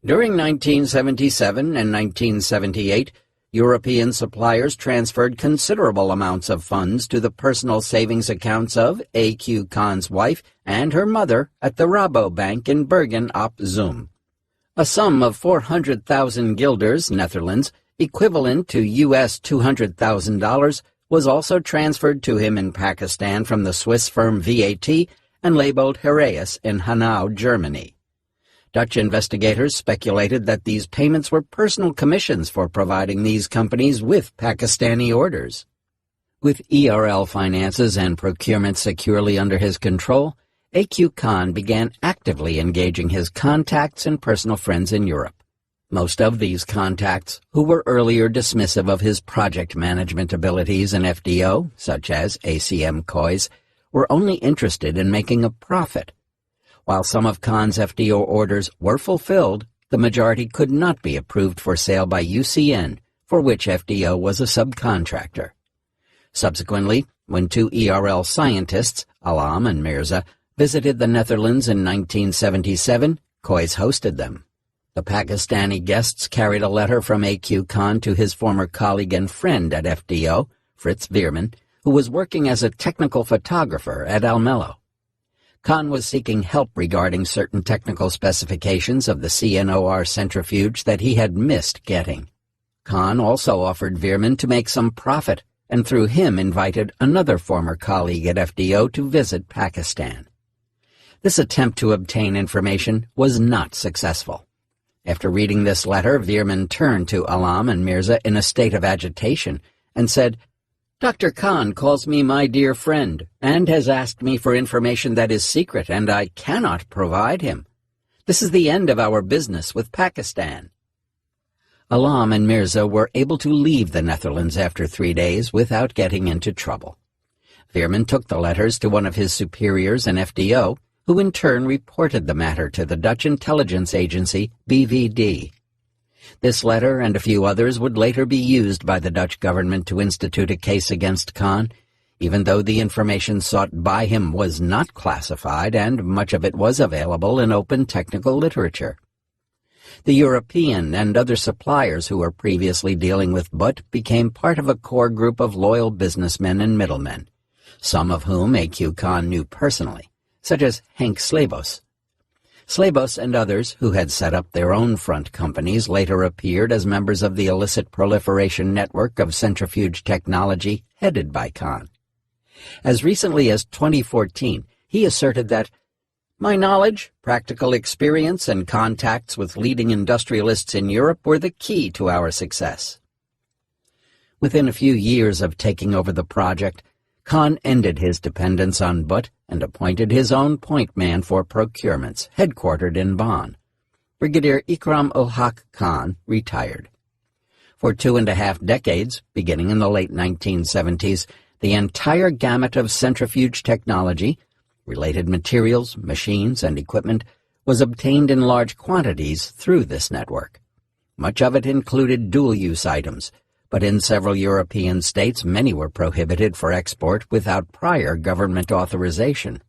during 1977 and 1978, European suppliers transferred considerable amounts of funds to the personal savings accounts of A.Q. Khan's wife and her mother at the Rabobank in Bergen op Zoom. A sum of 400,000 guilders, Netherlands, equivalent to US $200,000, was also transferred to him in Pakistan from the Swiss firm VAT and labeled Heraeus in Hanau, Germany. Dutch investigators speculated that these payments were personal commissions for providing these companies with Pakistani orders. With ERL finances and procurement securely under his control, A.Q. Khan began actively engaging his contacts and personal friends in Europe. Most of these contacts, who were earlier dismissive of his project management abilities in FDO, such as ACM Coys, were only interested in making a profit. While some of Khan's FDO orders were fulfilled, the majority could not be approved for sale by UCN, for which FDO was a subcontractor. Subsequently, when two ERL scientists, Alam and Mirza, visited the Netherlands in 1977, Coys hosted them. The Pakistani guests carried a letter from A.Q. Khan to his former colleague and friend at FDO, Fritz Veerman, who was working as a technical photographer at Almelo. Khan was seeking help regarding certain technical specifications of the CNOR centrifuge that he had missed getting. Khan also offered Veerman to make some profit, and through him invited another former colleague at FDO to visit Pakistan. This attempt to obtain information was not successful. After reading this letter, Veerman turned to Alam and Mirza in a state of agitation and said, "Dr. Khan calls me my dear friend and has asked me for information that is secret, and I cannot provide him. This is the end of our business with Pakistan." Alam and Mirza were able to leave the Netherlands after 3 days without getting into trouble. Veerman took the letters to one of his superiors in FDO, who in turn reported the matter to the Dutch intelligence agency BVD. This letter and a few others would later be used by the Dutch government to institute a case against Khan, even though the information sought by him was not classified and much of it was available in open technical literature. The European and other suppliers who were previously dealing with Butt became part of a core group of loyal businessmen and middlemen, some of whom A.Q. Khan knew personally, such as Henk Slebos. Slebos and others who had set up their own front companies later appeared as members of the illicit proliferation network of centrifuge technology headed by Khan. As recently as 2014, he asserted that, "My knowledge, practical experience, and contacts with leading industrialists in Europe were the key to our success." Within a few years of taking over the project, Khan ended his dependence on Butt and appointed his own point man for procurements, headquartered in Bonn. Brigadier Ikram-ul-Haq Khan retired. For 2.5 decades, beginning in the late 1970s, the entire gamut of centrifuge technology, related materials, machines, and equipment, was obtained in large quantities through this network. Much of it included dual-use items, but in several European states many were prohibited for export without prior government authorization.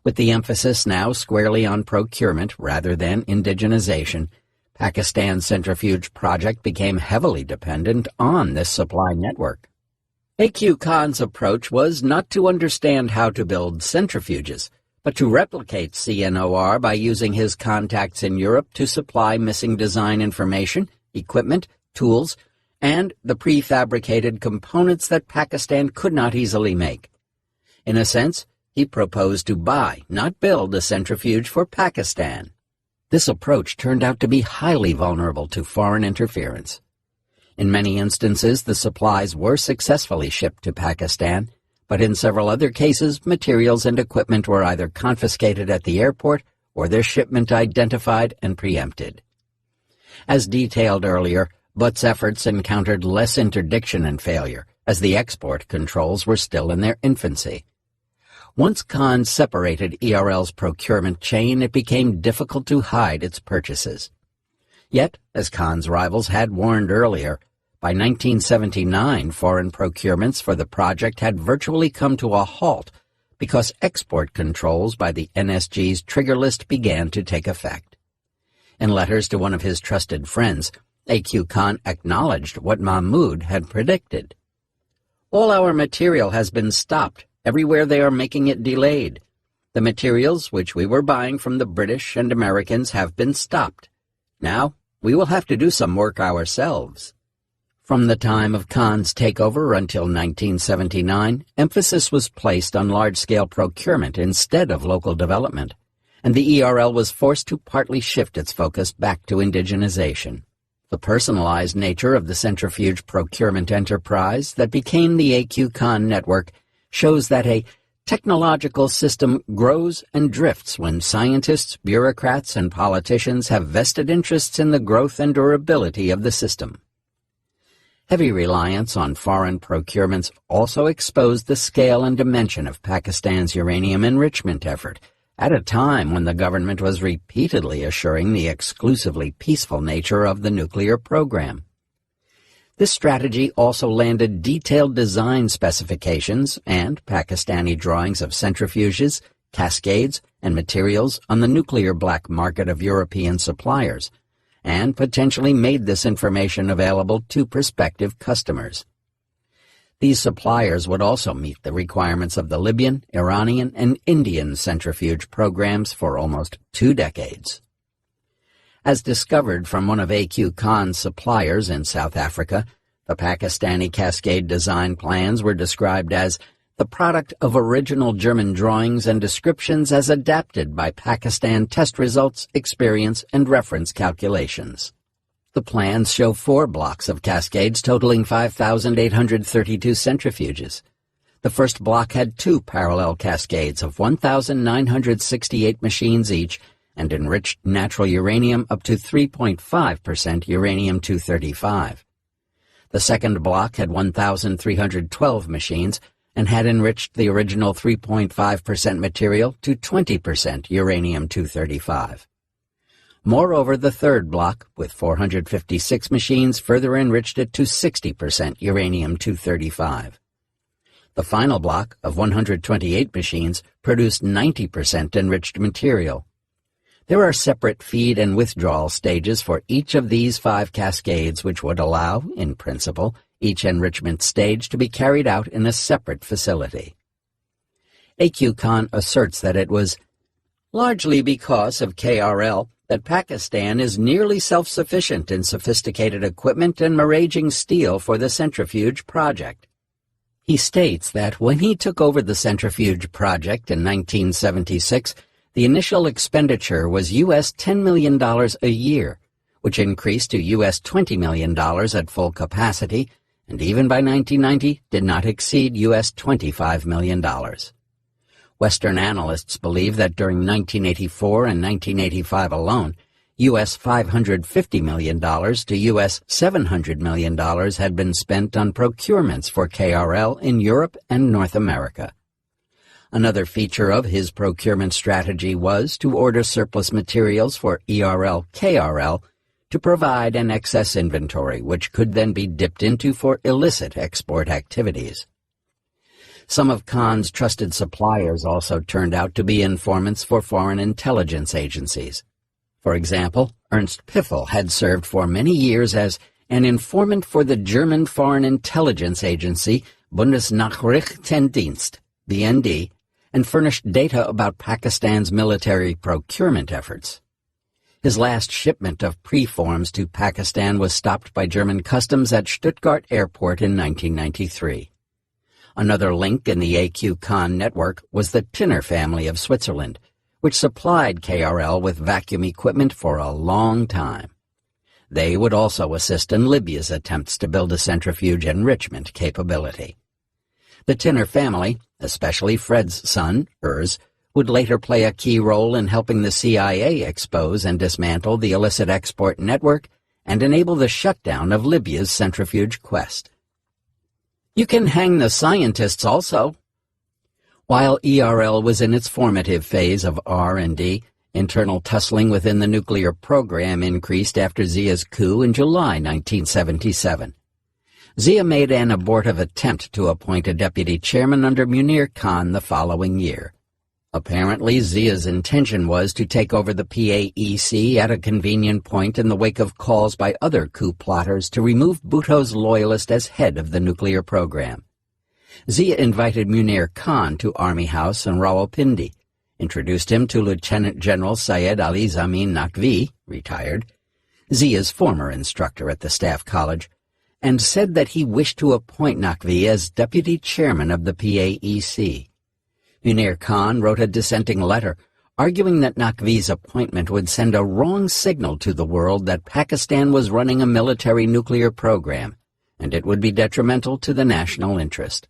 With the emphasis now squarely on procurement rather than indigenization, Pakistan's centrifuge project became heavily dependent on this supply network. A.Q. Khan's approach was not to understand how to build centrifuges, but to replicate CNOR by using his contacts in Europe to supply missing design information, equipment, tools, and the prefabricated components that Pakistan could not easily make. In a sense, he proposed to buy, not build, a centrifuge for Pakistan. This approach turned out to be highly vulnerable to foreign interference. In many instances, the supplies were successfully shipped to Pakistan, but in several other cases, materials and equipment were either confiscated at the airport or their shipment identified and preempted. As detailed earlier, Butt's efforts encountered less interdiction and failure, as the export controls were still in their infancy. Once Khan separated ERL's procurement chain, it became difficult to hide its purchases. Yet, as Khan's rivals had warned earlier, by 1979 foreign procurements for the project had virtually come to a halt because export controls by the NSG's trigger list began to take effect. In letters to one of his trusted friends, A.Q. Khan acknowledged what Mahmud had predicted. "All our material has been stopped. Everywhere they are making it delayed. The materials which we were buying from the British and Americans have been stopped. Now we will have to do some work ourselves." From the time of Khan's takeover until 1979, emphasis was placed on large-scale procurement instead of local development, and the ERL was forced to partly shift its focus back to indigenization. The personalized nature of the centrifuge procurement enterprise that became the A.Q. Khan network shows that a technological system grows and drifts when scientists, bureaucrats, and politicians have vested interests in the growth and durability of the system. Heavy reliance on foreign procurements also exposed the scale and dimension of Pakistan's uranium enrichment effort at a time when the government was repeatedly assuring the exclusively peaceful nature of the nuclear program. This strategy also landed detailed design specifications and Pakistani drawings of centrifuges, cascades, and materials on the nuclear black market of European suppliers, and potentially made this information available to prospective customers. These suppliers would also meet the requirements of the Libyan, Iranian, and Indian centrifuge programs for almost 2 decades. As discovered from one of A.Q. Khan's suppliers in South Africa, the Pakistani cascade design plans were described as the product of original German drawings and descriptions as adapted by Pakistan test results, experience, and reference calculations. The plans show 4 blocks of cascades totaling 5,832 centrifuges. The first block had 2 parallel cascades of 1,968 machines each and enriched natural uranium up to 3.5% uranium-235. The second block had 1,312 machines and had enriched the original 3.5% material to 20% uranium-235. Moreover, the third block, with 456 machines, further enriched it to 60% uranium-235. The final block, of 128 machines, produced 90% enriched material. There are separate feed and withdrawal stages for each of these 5 cascades, which would allow, in principle, each enrichment stage to be carried out in a separate facility. A.Q. Khan asserts that it was largely because of KRL that Pakistan is nearly self-sufficient in sophisticated equipment and miraging steel for the centrifuge project. He states that when he took over the centrifuge project in 1976, the initial expenditure was US $10 million a year, which increased to US $20 million at full capacity, and even by 1990 did not exceed US $25 million. Western analysts believe that during 1984 and 1985 alone, US $550 million to US $700 million had been spent on procurements for KRL in Europe and North America. Another feature of his procurement strategy was to order surplus materials for ERL-KRL to provide an excess inventory which could then be dipped into for illicit export activities. Some of Khan's trusted suppliers also turned out to be informants for foreign intelligence agencies. For example, Ernst Piffel had served for many years as an informant for the German Foreign Intelligence Agency Bundesnachrichtendienst, BND, and furnished data about Pakistan's military procurement efforts. His last shipment of preforms to Pakistan was stopped by German customs at Stuttgart Airport in 1993. Another link in the A.Q. Khan network was the Tinner family of Switzerland, which supplied KRL with vacuum equipment for a long time. They would also assist in Libya's attempts to build a centrifuge enrichment capability. The Tinner family, especially Fred's son, Urs, would later play a key role in helping the CIA expose and dismantle the illicit export network and enable the shutdown of Libya's centrifuge quest. You can hang the scientists also. While ERL was in its formative phase of R&D, internal tussling within the nuclear program increased after Zia's coup in July 1977. Zia made an abortive attempt to appoint a deputy chairman under Munir Khan the following year. Apparently, Zia's intention was to take over the PAEC at a convenient point in the wake of calls by other coup plotters to remove Bhutto's loyalist as head of the nuclear program. Zia invited Munir Khan to Army House in Rawalpindi, introduced him to Lieutenant General Syed Ali Zamin Naqvi, retired, Zia's former instructor at the Staff College, and said that he wished to appoint Naqvi as deputy chairman of the PAEC. Munir Khan wrote a dissenting letter, arguing that Naqvi's appointment would send a wrong signal to the world that Pakistan was running a military nuclear program, and it would be detrimental to the national interest.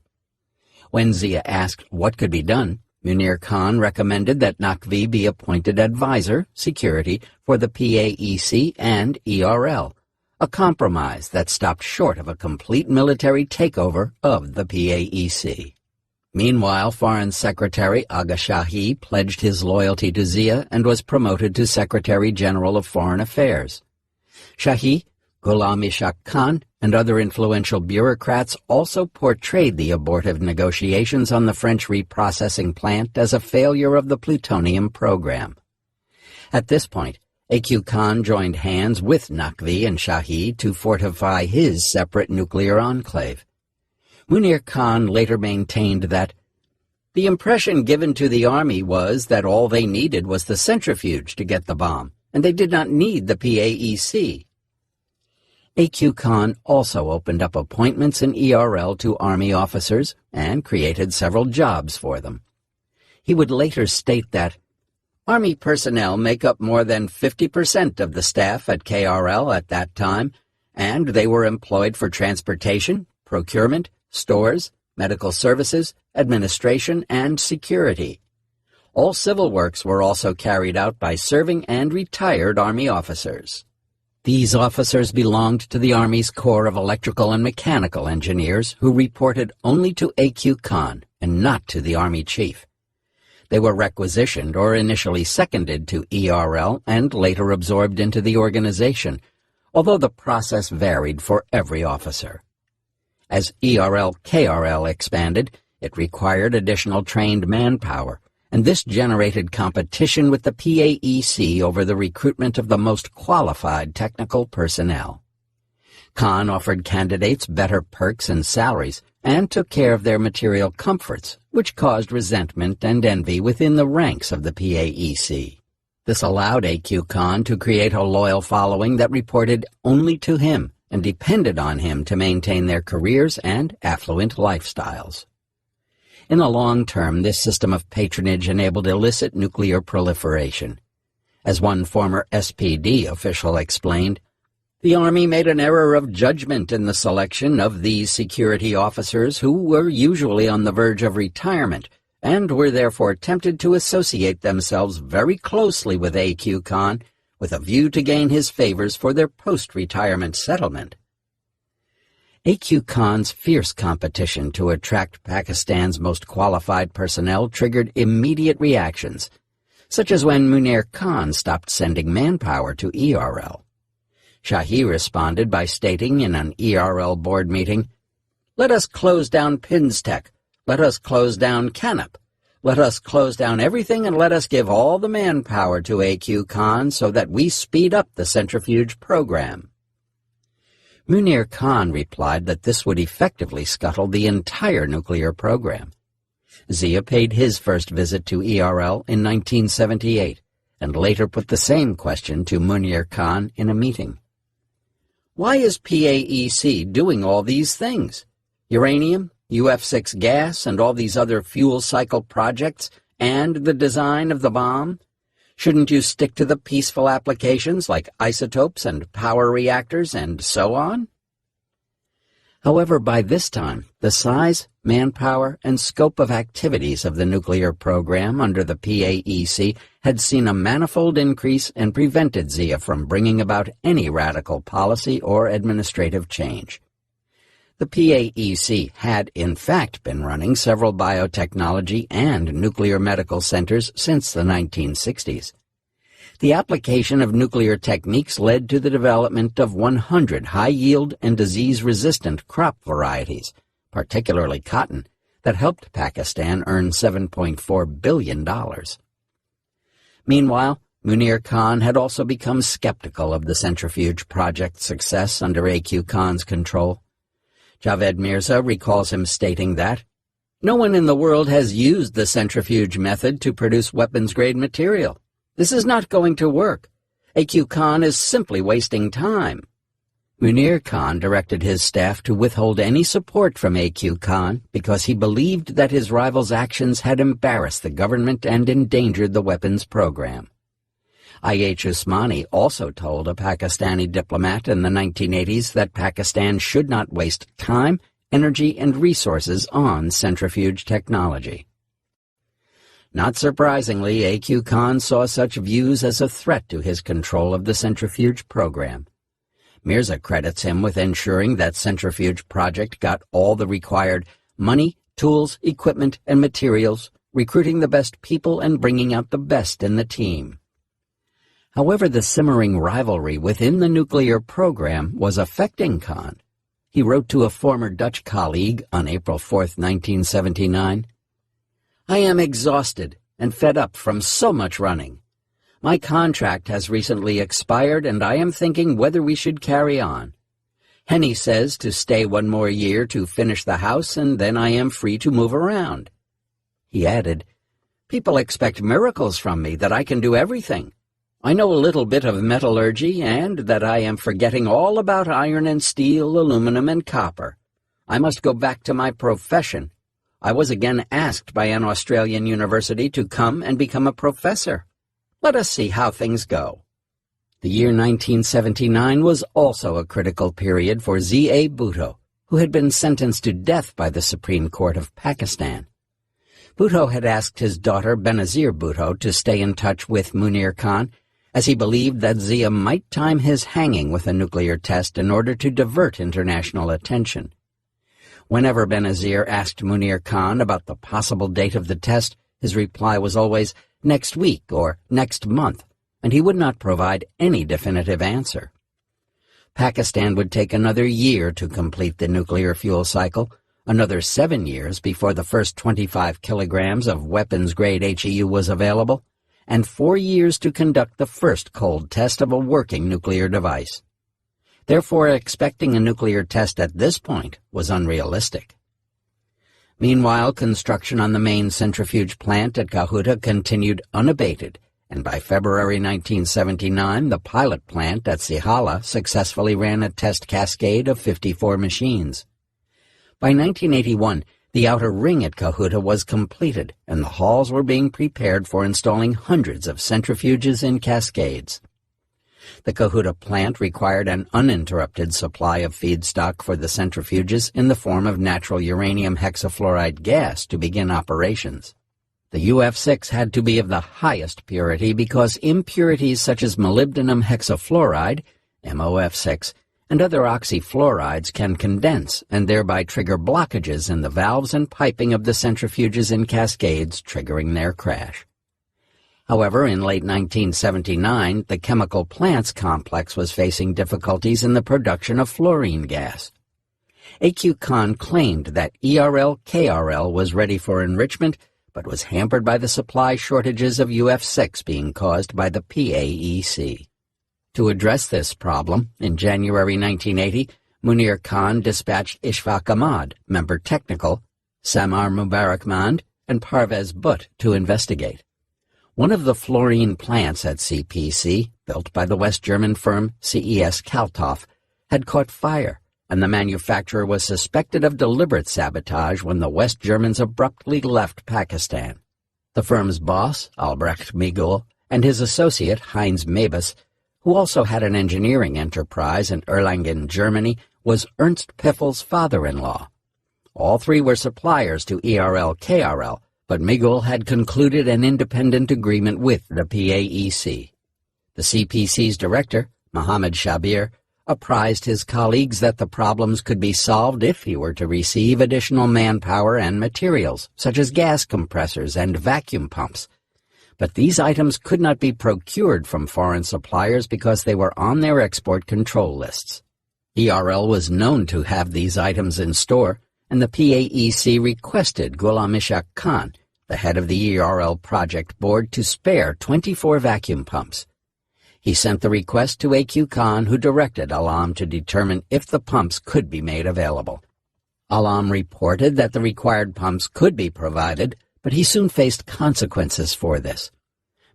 When Zia asked what could be done, Munir Khan recommended that Naqvi be appointed advisor, security, for the PAEC and ERL, a compromise that stopped short of a complete military takeover of the PAEC. Meanwhile, Foreign Secretary Agha Shahi pledged his loyalty to Zia and was promoted to Secretary General of Foreign Affairs. Shahi, Ghulam Ishaq Khan, and other influential bureaucrats also portrayed the abortive negotiations on the French reprocessing plant as a failure of the plutonium program. At this point, A.Q. Khan joined hands with Naqvi and Shahi to fortify his separate nuclear enclave. Munir Khan later maintained that the impression given to the army was that all they needed was the centrifuge to get the bomb, and they did not need the PAEC. A.Q. Khan also opened up appointments in ERL to army officers and created several jobs for them. He would later state that army personnel make up more than 50% of the staff at KRL at that time, and they were employed for transportation, procurement, stores, medical services, administration, and security. All civil works were also carried out by serving and retired Army officers. These officers belonged to the Army's Corps of Electrical and Mechanical Engineers, who reported only to A.Q. Khan and not to the Army Chief. They were requisitioned or initially seconded to ERL and later absorbed into the organization, although the process varied for every officer. As ERL-KRL expanded, it required additional trained manpower, and this generated competition with the PAEC over the recruitment of the most qualified technical personnel. Khan offered candidates better perks and salaries and took care of their material comforts, which caused resentment and envy within the ranks of the PAEC. This allowed A.Q. Khan to create a loyal following that reported only to him and depended on him to maintain their careers and affluent lifestyles. In the long term, this system of patronage enabled illicit nuclear proliferation. As one former SPD official explained, the Army made an error of judgment in the selection of these security officers who were usually on the verge of retirement and were therefore tempted to associate themselves very closely with A.Q. Khan with a view to gain his favors for their post-retirement settlement. A.Q. Khan's fierce competition to attract Pakistan's most qualified personnel triggered immediate reactions, such as when Munir Khan stopped sending manpower to ERL. Shahi responded by stating in an ERL board meeting, "Let us close down Pinstech. Let us close down Canop. Let us close down everything and let us give all the manpower to A.Q. Khan so that we speed up the centrifuge program." Munir Khan replied that this would effectively scuttle the entire nuclear program. Zia paid his first visit to ERL in 1978 and later put the same question to Munir Khan in a meeting. "Why is PAEC doing all these things? Uranium, UF6 gas, and all these other fuel cycle projects, and the design of the bomb? Shouldn't you stick to the peaceful applications like isotopes and power reactors and so on?" However, by this time, the size, manpower, and scope of activities of the nuclear program under the PAEC had seen a manifold increase and prevented Zia from bringing about any radical policy or administrative change. The PAEC had, in fact, been running several biotechnology and nuclear medical centers since the 1960s. The application of nuclear techniques led to the development of 100 high-yield and disease-resistant crop varieties, particularly cotton, that helped Pakistan earn $7.4 billion. Meanwhile, Munir Khan had also become skeptical of the centrifuge project's success under A.Q. Khan's control. Javed Mirza recalls him stating that, "No one in the world has used the centrifuge method to produce weapons-grade material. This is not going to work. A.Q. Khan is simply wasting time." Munir Khan directed his staff to withhold any support from A.Q. Khan because he believed that his rival's actions had embarrassed the government and endangered the weapons program. I.H. Usmani also told a Pakistani diplomat in the 1980s that Pakistan should not waste time, energy, and resources on centrifuge technology. Not surprisingly, A.Q. Khan saw such views as a threat to his control of the centrifuge program. Mirza credits him with ensuring that centrifuge project got all the required money, tools, equipment, and materials, recruiting the best people and bringing out the best in the team. However, the simmering rivalry within the nuclear program was affecting Khan. He wrote to a former Dutch colleague on April 4, 1979, "I am exhausted and fed up from so much running. My contract has recently expired and I am thinking whether we should carry on. Henny says to stay one more year to finish the house and then I am free to move around." He added, "People expect miracles from me, that I can do everything. I know a little bit of metallurgy and that I am forgetting all about iron and steel, aluminum and copper. I must go back to my profession. I was again asked by an Australian university to come and become a professor. Let us see how things go." The year 1979 was also a critical period for Z.A. Bhutto, who had been sentenced to death by the Supreme Court of Pakistan. Bhutto had asked his daughter Benazir Bhutto to stay in touch with Munir Khan, as he believed that Zia might time his hanging with a nuclear test in order to divert international attention. Whenever Benazir asked Munir Khan about the possible date of the test, his reply was always, "next week" or "next month," and he would not provide any definitive answer. Pakistan would take another year to complete the nuclear fuel cycle, another 7 years before the first 25 kilograms of weapons-grade HEU was available, and 4 years to conduct the first cold test of a working nuclear device. Therefore, expecting a nuclear test at this point was unrealistic. Meanwhile, construction on the main centrifuge plant at Kahuta continued unabated, and by February 1979, the pilot plant at Sihala successfully ran a test cascade of 54 machines. By 1981, the outer ring at Kahuta was completed, and the halls were being prepared for installing hundreds of centrifuges in cascades. The Kahuta plant required an uninterrupted supply of feedstock for the centrifuges in the form of natural uranium hexafluoride gas to begin operations. The UF6 had to be of the highest purity because impurities such as molybdenum hexafluoride, MOF6, and other oxyfluorides can condense and thereby trigger blockages in the valves and piping of the centrifuges in cascades, triggering their crash. However, in late 1979, the chemical plants complex was facing difficulties in the production of fluorine gas. A.Q. Khan claimed that ERL-KRL was ready for enrichment, but was hampered by the supply shortages of UF6 being caused by the PAEC. To address this problem, in January 1980, Munir Khan dispatched Ishfaq Ahmad, member technical, Samar Mubarakmand, and Parvez Butt to investigate. One of the fluorine plants at CPC, built by the West German firm CES Kalthoff, had caught fire, and the manufacturer was suspected of deliberate sabotage when the West Germans abruptly left Pakistan. The firm's boss, Albrecht Migul, and his associate, Heinz Mabus, who also had an engineering enterprise in Erlangen, Germany, was Ernst Piffel's father-in-law. All three were suppliers to ERL-KRL, but Migul had concluded an independent agreement with the PAEC. The CPC's director, Mohammed Shabir, apprised his colleagues that the problems could be solved if he were to receive additional manpower and materials, such as gas compressors and vacuum pumps. But these items could not be procured from foreign suppliers because they were on their export control lists. ERL was known to have these items in store, and the PAEC requested Ghulam Ishaq Khan, the head of the ERL project board, to spare 24 vacuum pumps. He sent the request to A.Q. Khan, who directed Alam to determine if the pumps could be made available. Alam reported that the required pumps could be provided, but he soon faced consequences for this.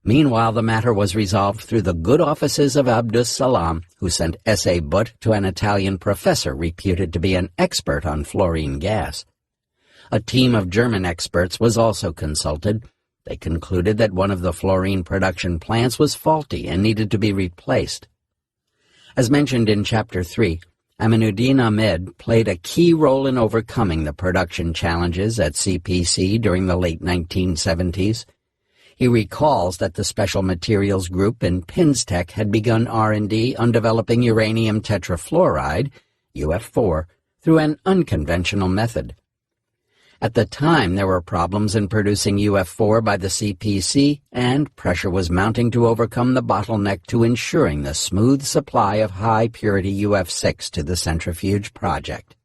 Meanwhile, the matter was resolved through the good offices of Abdus Salam, who sent S.A. Butt to an Italian professor reputed to be an expert on fluorine gas. A team of German experts was also consulted. They concluded that one of the fluorine production plants was faulty and needed to be replaced. As mentioned in Chapter 3, Aminuddin Ahmed played a key role in overcoming the production challenges at CPC during the late 1970s. He recalls that the Special Materials Group in Pinstech had begun R&D on developing uranium tetrafluoride, UF4, through an unconventional method. At the time, there were problems in producing UF4 by the CPC, and pressure was mounting to overcome the bottleneck to ensuring the smooth supply of high-purity UF6 to the centrifuge project.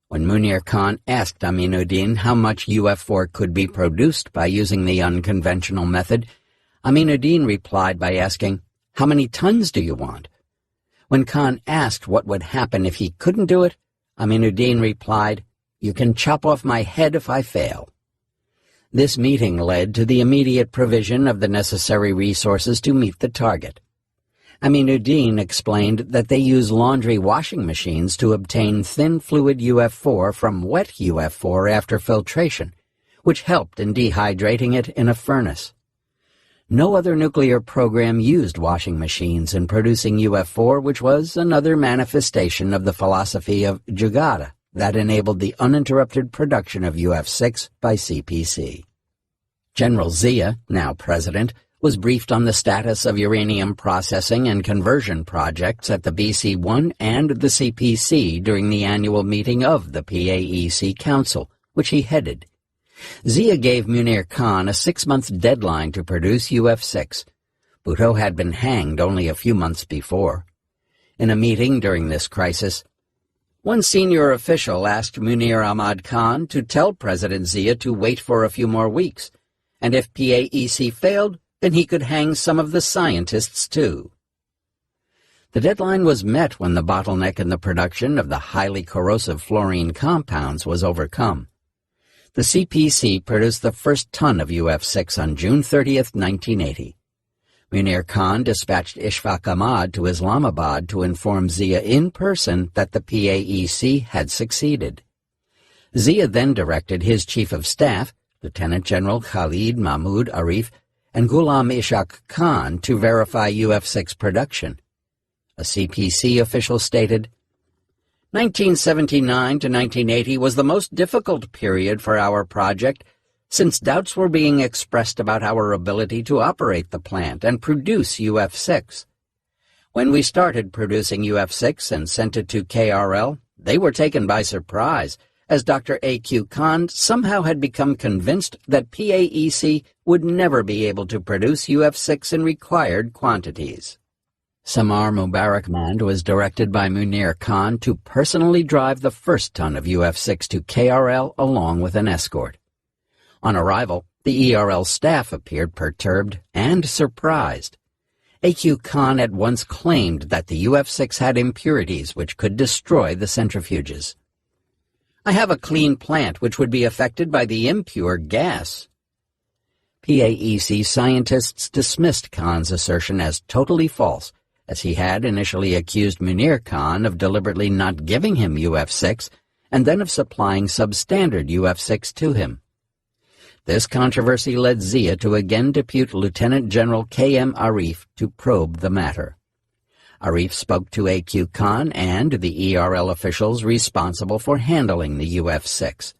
When Munir Khan asked Aminuddin how much UF4 could be produced by using the unconventional method, Aminuddin replied by asking, "How many tons do you want?" When Khan asked what would happen if he couldn't do it, Aminuddin replied, "You can chop off my head if I fail." This meeting led to the immediate provision of the necessary resources to meet the target. Aminuddin explained that they use laundry washing machines to obtain thin fluid UF4 from wet UF4 after filtration, which helped in dehydrating it in a furnace. No other nuclear program used washing machines in producing UF4, which was another manifestation of the philosophy of Jugada that enabled the uninterrupted production of UF6 by CPC. General Zia, now president, was briefed on the status of uranium processing and conversion projects at the BC-1 and the CPC during the annual meeting of the PAEC Council, which he headed. Zia gave Munir Khan a 6-month deadline to produce UF6. Bhutto had been hanged only a few months before. In a meeting during this crisis, one senior official asked Munir Ahmad Khan to tell President Zia to wait for a few more weeks, and if PAEC failed, then he could hang some of the scientists too. The deadline was met when the bottleneck in the production of the highly corrosive fluorine compounds was overcome. The CPC produced the first ton of UF6 on June 30, 1980. Munir Khan dispatched Ishfaq Ahmad to Islamabad to inform Zia in person that the PAEC had succeeded. Zia then directed his chief of staff, Lieutenant General Khalid Mahmoud Arif, and Ghulam Ishaq Khan to verify UF6 production. A CPC official stated, 1979 to 1980 was the most difficult period for our project, since doubts were being expressed about our ability to operate the plant and produce UF6. When we started producing UF6 and sent it to KRL, they were taken by surprise, as Dr. A.Q. Khan somehow had become convinced that PAEC would never be able to produce UF6 in required quantities. Samar Mubarakmand was directed by Munir Khan to personally drive the first ton of UF6 to KRL along with an escort. On arrival, the ERL staff appeared perturbed and surprised. A.Q. Khan at once claimed that the UF6 had impurities which could destroy the centrifuges. "I have a clean plant which would be affected by the impure gas." PAEC scientists dismissed Khan's assertion as totally false, as he had initially accused Munir Khan of deliberately not giving him UF6 and then of supplying substandard UF6 to him. This controversy led Zia to again depute Lieutenant General K.M. Arif to probe the matter. Arif spoke to A.Q. Khan and the ERL officials responsible for handling the UF6.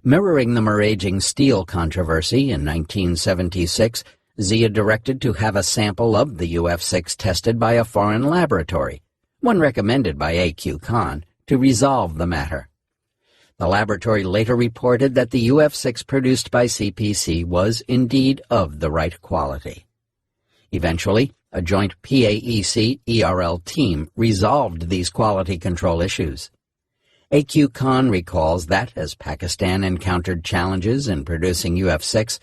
Mirroring the raging steel controversy in 1976, Zia directed to have a sample of the UF6 tested by a foreign laboratory, one recommended by A.Q. Khan, to resolve the matter. The laboratory later reported that the UF6 produced by CPC was indeed of the right quality. Eventually, a joint PAEC-ERL team resolved these quality control issues. A.Q. Khan recalls that as Pakistan encountered challenges in producing UF6,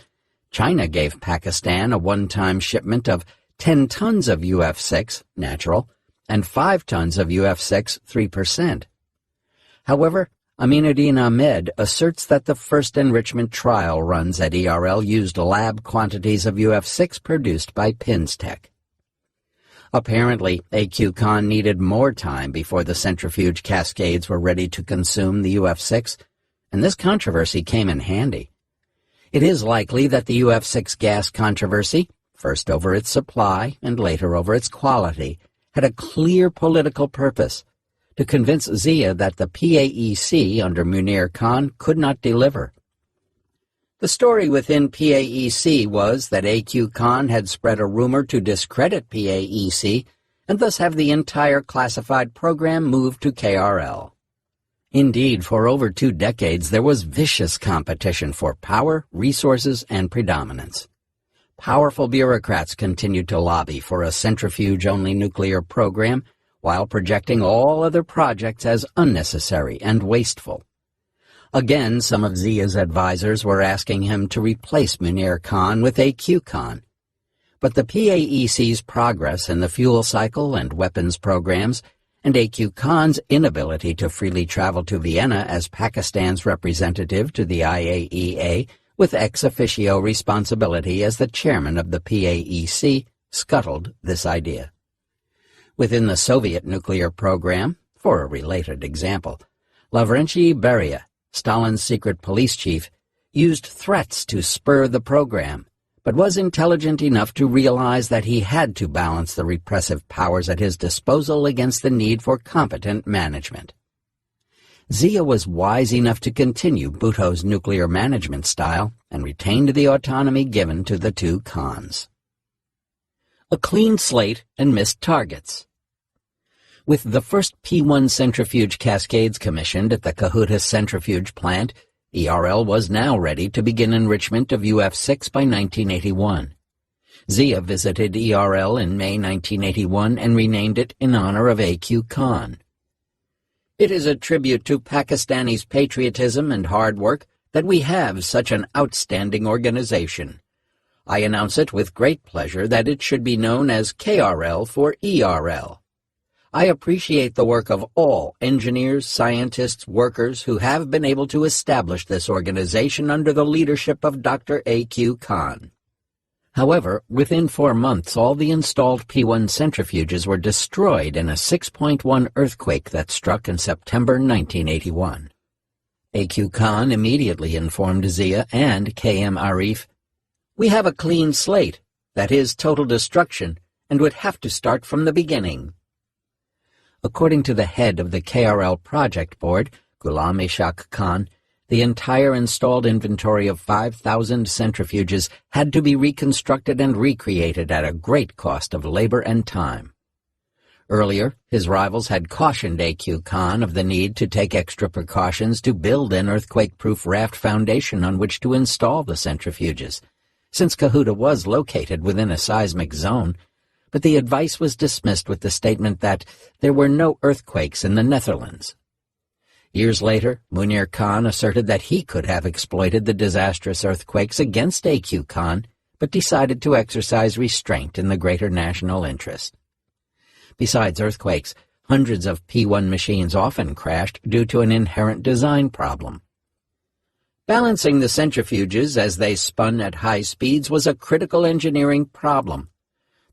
China gave Pakistan a one-time shipment of 10 tons of UF6, natural, and 5 tons of UF6, 3%. However, Aminuddin Ahmed asserts that the first enrichment trial runs at ERL used lab quantities of UF6 produced by Pinstech. Apparently, A.Q. Khan needed more time before the centrifuge cascades were ready to consume the UF6, and this controversy came in handy. It is likely that the UF6 gas controversy, first over its supply and later over its quality, had a clear political purpose: to convince Zia that the PAEC under Munir Khan could not deliver. The story within PAEC was that A.Q. Khan had spread a rumor to discredit PAEC and thus have the entire classified program moved to KRL. Indeed, for over 2 decades there was vicious competition for power, resources, and predominance. Powerful bureaucrats continued to lobby for a centrifuge-only nuclear program, while projecting all other projects as unnecessary and wasteful. Again, some of Zia's advisors were asking him to replace Munir Khan with A.Q. Khan. But the PAEC's progress in the fuel cycle and weapons programs, and A.Q. Khan's inability to freely travel to Vienna as Pakistan's representative to the IAEA, with ex officio responsibility as the chairman of the PAEC, scuttled this idea. Within the Soviet nuclear program, for a related example, Lavrentiy Beria, Stalin's secret police chief, used threats to spur the program, but was intelligent enough to realize that he had to balance the repressive powers at his disposal against the need for competent management. Zia was wise enough to continue Bhutto's nuclear management style and retained the autonomy given to the two Khans. A clean slate and missed targets. With the first P1 centrifuge cascades commissioned at the Kahutas centrifuge plant, ERL was now ready to begin enrichment of UF6 by 1981. Zia visited ERL in May 1981 and renamed it in honor of A.Q. Khan. It is a tribute to Pakistani's patriotism and hard work that we have such an outstanding organization. I announce it with great pleasure that it should be known as KRL for ERL. I appreciate the work of all engineers, scientists, workers who have been able to establish this organization under the leadership of Dr. A.Q. Khan. However, within 4 months, all the installed P1 centrifuges were destroyed in a 6.1 earthquake that struck in September 1981. A.Q. Khan immediately informed Zia and K.M. Arif, "We have a clean slate, that is, total destruction, and would have to start from the beginning." According to the head of the KRL project board, Ghulam Ishaq Khan, the entire installed inventory of 5,000 centrifuges had to be reconstructed and recreated at a great cost of labor and time. Earlier, his rivals had cautioned A.Q. Khan of the need to take extra precautions to build an earthquake-proof raft foundation on which to install the centrifuges, since Kahuta was located within a seismic zone, but the advice was dismissed with the statement that there were no earthquakes in the Netherlands. Years later, Munir Khan asserted that he could have exploited the disastrous earthquakes against A.Q. Khan, but decided to exercise restraint in the greater national interest. Besides earthquakes, hundreds of P1 machines often crashed due to an inherent design problem. Balancing the centrifuges as they spun at high speeds was a critical engineering problem.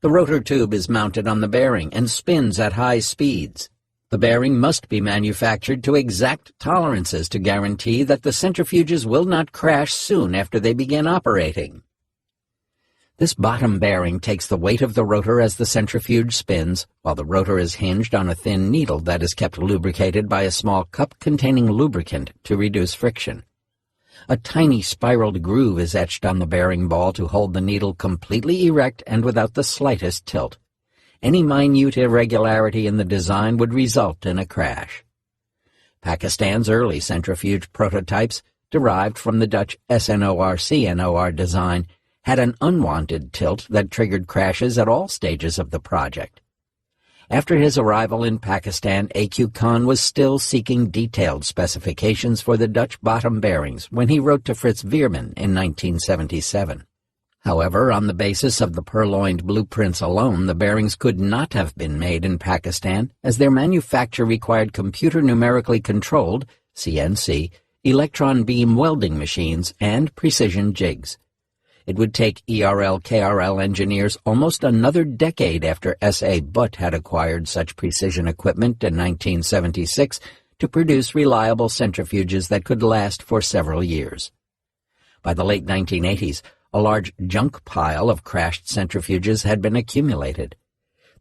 The rotor tube is mounted on the bearing and spins at high speeds. The bearing must be manufactured to exact tolerances to guarantee that the centrifuges will not crash soon after they begin operating. This bottom bearing takes the weight of the rotor as the centrifuge spins, while the rotor is hinged on a thin needle that is kept lubricated by a small cup containing lubricant to reduce friction. A tiny spiraled groove is etched on the bearing ball to hold the needle completely erect and without the slightest tilt. Any minute irregularity in the design would result in a crash. Pakistan's early centrifuge prototypes, derived from the Dutch SNOR-CNOR design, had an unwanted tilt that triggered crashes at all stages of the project. After his arrival in Pakistan, A.Q. Khan was still seeking detailed specifications for the Dutch bottom bearings when he wrote to Fritz Veerman in 1977. However, on the basis of the purloined blueprints alone, the bearings could not have been made in Pakistan, as their manufacture required computer-numerically controlled, CNC, electron beam welding machines and precision jigs. It would take ERL-KRL engineers almost another decade after S.A. Butt had acquired such precision equipment in 1976 to produce reliable centrifuges that could last for several years. By the late 1980s, a large junk pile of crashed centrifuges had been accumulated.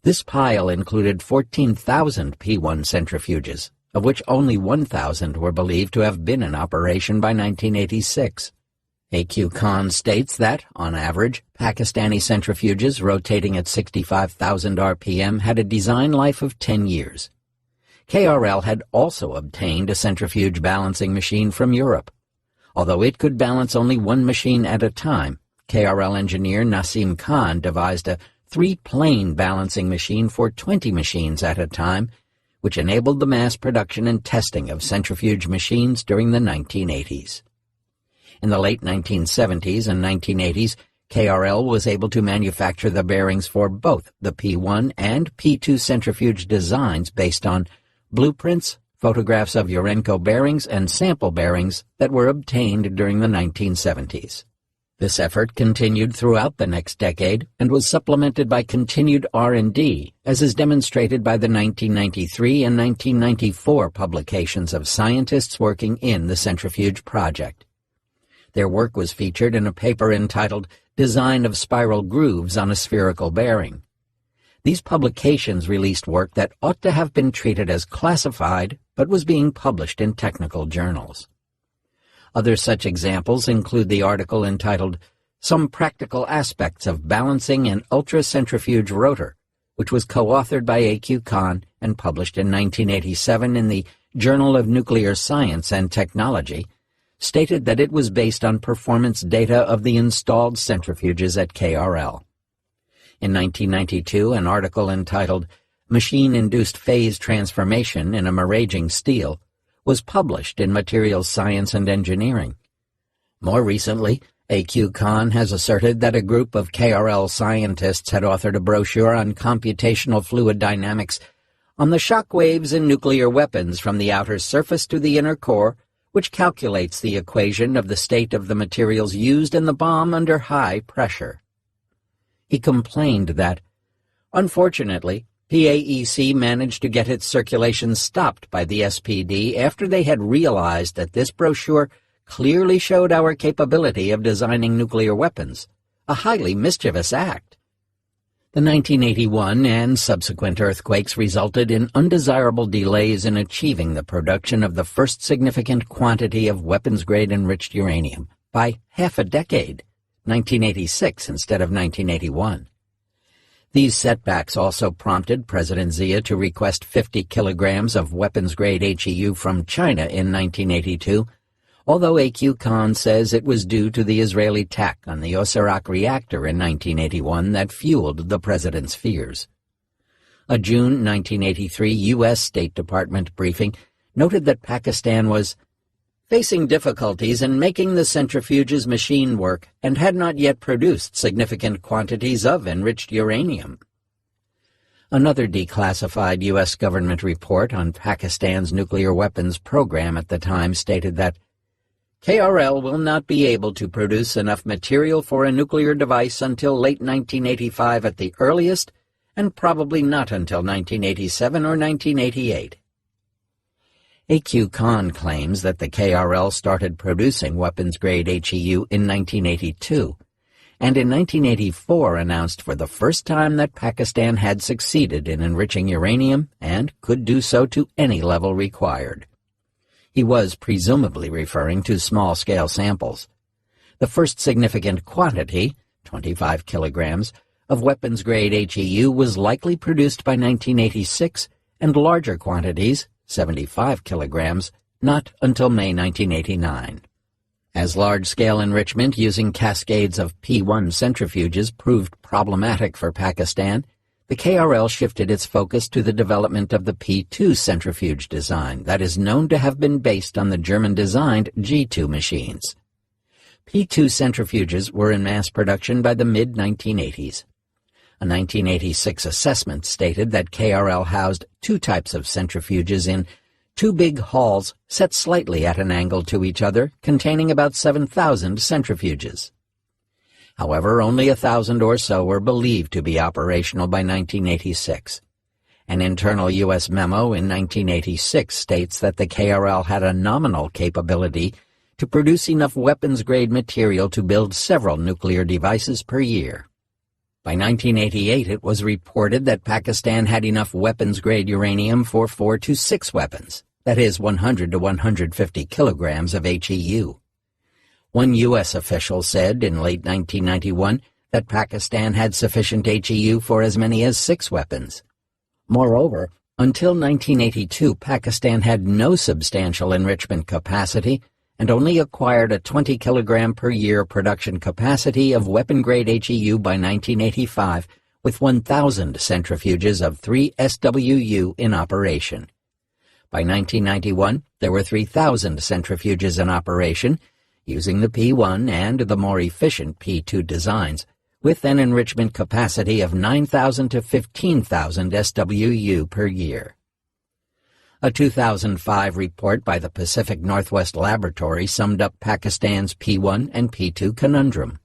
This pile included 14,000 P1 centrifuges, of which only 1,000 were believed to have been in operation by 1986. A.Q. Khan states that, on average, Pakistani centrifuges rotating at 65,000 RPM had a design life of 10 years. KRL had also obtained a centrifuge balancing machine from Europe. Although it could balance only one machine at a time, KRL engineer Nasim Khan devised a 3-plane balancing machine for 20 machines at a time, which enabled the mass production and testing of centrifuge machines during the 1980s. In the late 1970s and 1980s, KRL was able to manufacture the bearings for both the P1 and P2 centrifuge designs based on blueprints, photographs of Urenco bearings, and sample bearings that were obtained during the 1970s. This effort continued throughout the next decade and was supplemented by continued R&D, as is demonstrated by the 1993 and 1994 publications of scientists working in the centrifuge project. Their work was featured in a paper entitled Design of Spiral Grooves on a Spherical Bearing. These publications released work that ought to have been treated as classified, but was being published in technical journals. Other such examples include the article entitled Some Practical Aspects of Balancing an Ultracentrifuge Rotor, which was co-authored by A.Q. Khan and published in 1987 in the Journal of Nuclear Science and Technology, stated that it was based on performance data of the installed centrifuges at KRL. In 1992, an article entitled Machine-Induced Phase Transformation in a Miraging Steel was published in Materials Science and Engineering. More recently, A.Q. Khan has asserted that a group of KRL scientists had authored a brochure on computational fluid dynamics on the shock waves in nuclear weapons from the outer surface to the inner core, which calculates the equation of the state of the materials used in the bomb under high pressure. He complained that, unfortunately, PAEC managed to get its circulation stopped by the SPD after they had realized that this brochure clearly showed our capability of designing nuclear weapons, a highly mischievous act. The 1981 and subsequent earthquakes resulted in undesirable delays in achieving the production of the first significant quantity of weapons-grade enriched uranium by half a decade, 1986 instead of 1981. These setbacks also prompted President Zia to request 50 kilograms of weapons-grade HEU from China in 1982, although A.Q. Khan says it was due to the Israeli attack on the Osirak reactor in 1981 that fueled the president's fears. A June 1983 U.S. State Department briefing noted that Pakistan was facing difficulties in making the centrifuge's machine work and had not yet produced significant quantities of enriched uranium. Another declassified U.S. government report on Pakistan's nuclear weapons program at the time stated that KRL will not be able to produce enough material for a nuclear device until late 1985 at the earliest, and probably not until 1987 or 1988. A.Q. Khan claims that the KRL started producing weapons-grade HEU in 1982, and in 1984 announced for the first time that Pakistan had succeeded in enriching uranium and could do so to any level required. He was presumably referring to small-scale samples. The first significant quantity, 25 kilograms, of weapons-grade HEU was likely produced by 1986, and larger quantities, 75 kilograms, not until May 1989. As large-scale enrichment using cascades of P1 centrifuges proved problematic for Pakistan, the KRL shifted its focus to the development of the P2 centrifuge design that is known to have been based on the German-designed G2 machines. P2 centrifuges were in mass production by the mid-1980s. A 1986 assessment stated that KRL housed two types of centrifuges in two big halls set slightly at an angle to each other, containing about 7,000 centrifuges. However, only 1,000 or so were believed to be operational by 1986. An internal U.S. memo in 1986 states that the KRL had a nominal capability to produce enough weapons-grade material to build several nuclear devices per year. By 1988, it was reported that Pakistan had enough weapons-grade uranium for 4 to 6 weapons, that is 100 to 150 kilograms of HEU. One U.S. official said in late 1991 that Pakistan had sufficient HEU for as many as 6 weapons. Moreover, until 1982, Pakistan had no substantial enrichment capacity and only acquired a 20-kilogram per year production capacity of weapon-grade HEU by 1985, with 1,000 centrifuges of 3 SWU in operation. By 1991, there were 3,000 centrifuges in operation, using the P1 and the more efficient P2 designs, with an enrichment capacity of 9,000 to 15,000 SWU per year. A 2005 report by the Pacific Northwest Laboratory summed up Pakistan's P1 and P2 conundrum.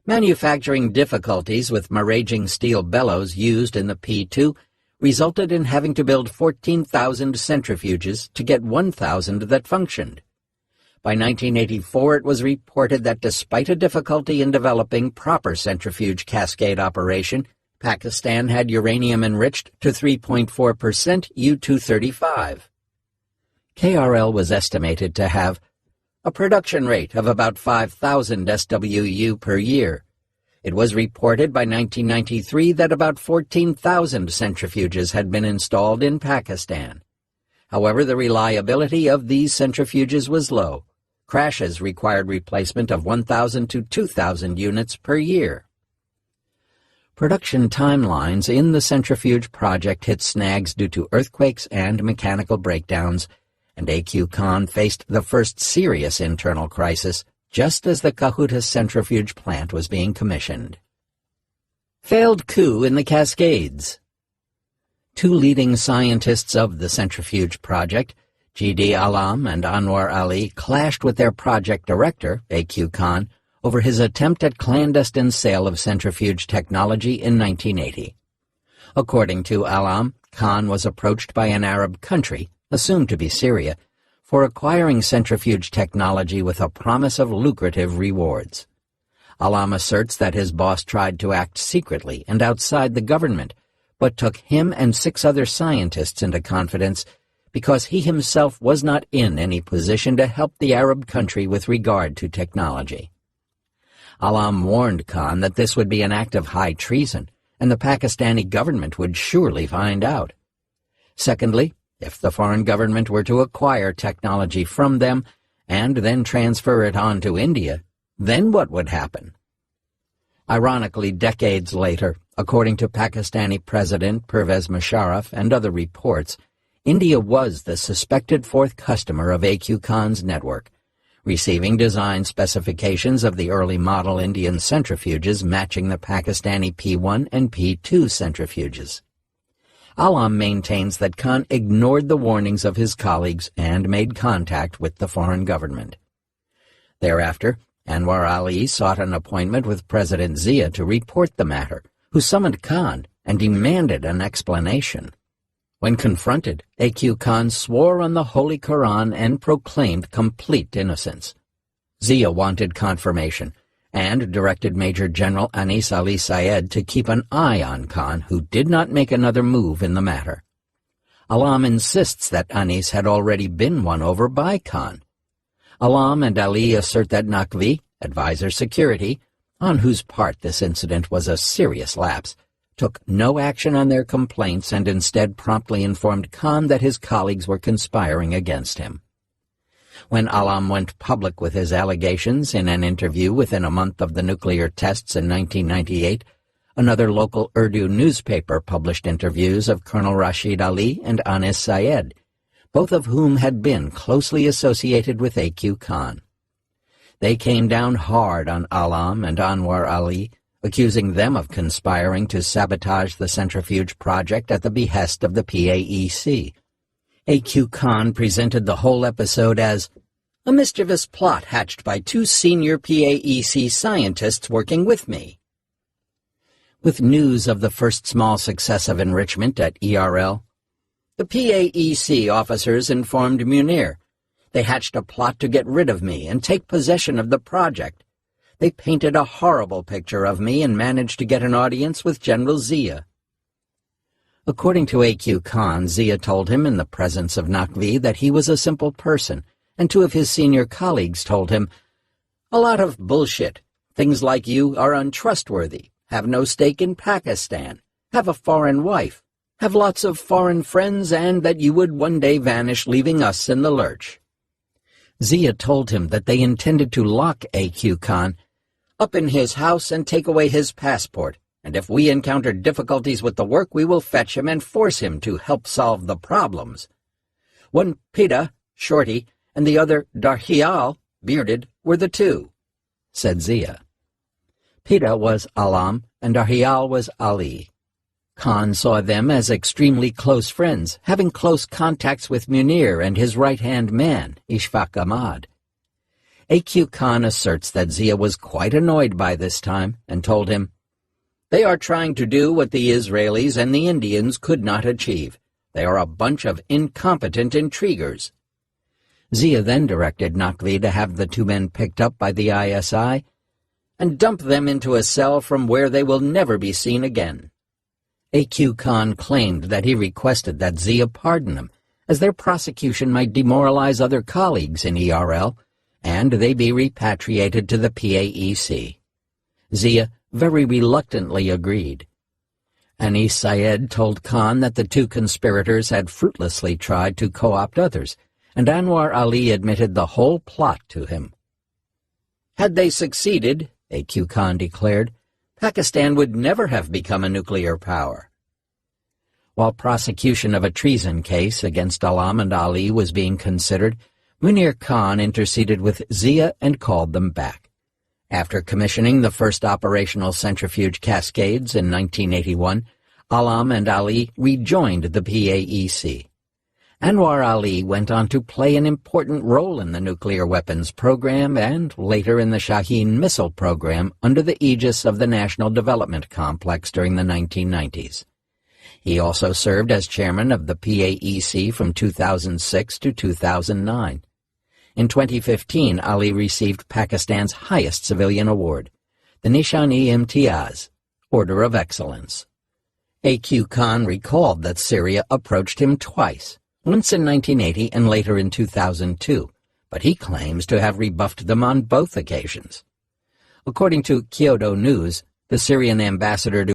Manufacturing difficulties with maraging steel bellows used in the P2 resulted in having to build 14,000 centrifuges to get 1,000 that functioned. By 1984, it was reported that despite a difficulty in developing proper centrifuge cascade operation, Pakistan had uranium enriched to 3.4% U-235. KRL was estimated to have a production rate of about 5,000 SWU per year. It was reported by 1993 that about 14,000 centrifuges had been installed in Pakistan. However, the reliability of these centrifuges was low. Crashes required replacement of 1,000 to 2,000 units per year. Production timelines in the centrifuge project hit snags due to earthquakes and mechanical breakdowns, and A.Q. Khan faced the first serious internal crisis just as the Kahuta centrifuge plant was being commissioned. Failed coup in the Cascades. Two leading scientists of the centrifuge project, G.D. Alam and Anwar Ali, clashed with their project director, A.Q. Khan, over his attempt at clandestine sale of centrifuge technology in 1980. According to Alam, Khan was approached by an Arab country, assumed to be Syria, for acquiring centrifuge technology with a promise of lucrative rewards. Alam asserts that his boss tried to act secretly and outside the government, but took him and 6 other scientists into confidence because he himself was not in any position to help the Arab country with regard to technology. Alam warned Khan that this would be an act of high treason, and the Pakistani government would surely find out. Secondly, if the foreign government were to acquire technology from them and then transfer it on to India, then what would happen? Ironically, decades later, according to Pakistani President Pervez Musharraf and other reports, India was the suspected fourth customer of A.Q. Khan's network, receiving design specifications of the early model Indian centrifuges matching the Pakistani P1 and P2 centrifuges. Alam maintains that Khan ignored the warnings of his colleagues and made contact with the foreign government. Thereafter, Anwar Ali sought an appointment with President Zia to report the matter, who summoned Khan and demanded an explanation. When confronted, A.Q. Khan swore on the Holy Quran and proclaimed complete innocence. Zia wanted confirmation and directed Major General Anis Ali Syed to keep an eye on Khan, who did not make another move in the matter. Alam insists that Anis had already been won over by Khan. Alam and Ali assert that Naqvi, advisor security, on whose part this incident was a serious lapse, took no action on their complaints and instead promptly informed Khan that his colleagues were conspiring against him. When Alam went public with his allegations in an interview within a month of the nuclear tests in 1998, another local Urdu newspaper published interviews of Colonel Rashid Ali and Anis Syed, both of whom had been closely associated with A.Q. Khan. They came down hard on Alam and Anwar Ali, accusing them of conspiring to sabotage the centrifuge project at the behest of the PAEC. A.Q. Khan presented the whole episode as a mischievous plot hatched by two senior PAEC scientists working with me. With news of the first small success of enrichment at ERL, the PAEC officers informed Munir. They hatched a plot to get rid of me and take possession of the project. They painted a horrible picture of me and managed to get an audience with General Zia. According to A.Q. Khan, Zia told him in the presence of Naqvi that he was a simple person, and two of his senior colleagues told him, "A lot of bullshit. Things like you are untrustworthy, have no stake in Pakistan, have a foreign wife, have lots of foreign friends, and that you would one day vanish, leaving us in the lurch." Zia told him that they intended to lock A.Q. Khan up in his house and take away his passport, and if we encounter difficulties with the work, we will fetch him and force him to help solve the problems. One Pida, Shorty, and the other Darhial, bearded, were the two, said Zia. Pida was Alam, and Darhial was Ali. Khan saw them as extremely close friends, having close contacts with Munir and his right-hand man, Ishfaq Ahmad. A.Q. Khan asserts that Zia was quite annoyed by this time and told him, "They are trying to do what the Israelis and the Indians could not achieve. They are a bunch of incompetent intriguers." Zia then directed Naqvi to have the two men picked up by the ISI and dump them into a cell from where they will never be seen again. A.Q. Khan claimed that he requested that Zia pardon them, as their prosecution might demoralize other colleagues in ERL, and they be repatriated to the PAEC. Zia very reluctantly agreed. Anis Syed told Khan that the two conspirators had fruitlessly tried to co-opt others, and Anwar Ali admitted the whole plot to him. Had they succeeded, A.Q. Khan declared, Pakistan would never have become a nuclear power. While prosecution of a treason case against Alam and Ali was being considered, Munir Khan interceded with Zia and called them back. After commissioning the first operational centrifuge cascades in 1981, Alam and Ali rejoined the PAEC. Anwar Ali went on to play an important role in the nuclear weapons program and later in the Shaheen missile program under the aegis of the National Development Complex during the 1990s. He also served as chairman of the PAEC from 2006 to 2009. In 2015, Ali received Pakistan's highest civilian award, the Nishan-e-Imtiaz, Order of Excellence. A.Q. Khan recalled that Syria approached him twice, once in 1980 and later in 2002, but he claims to have rebuffed them on both occasions. According to Kyodo News, the Syrian ambassador to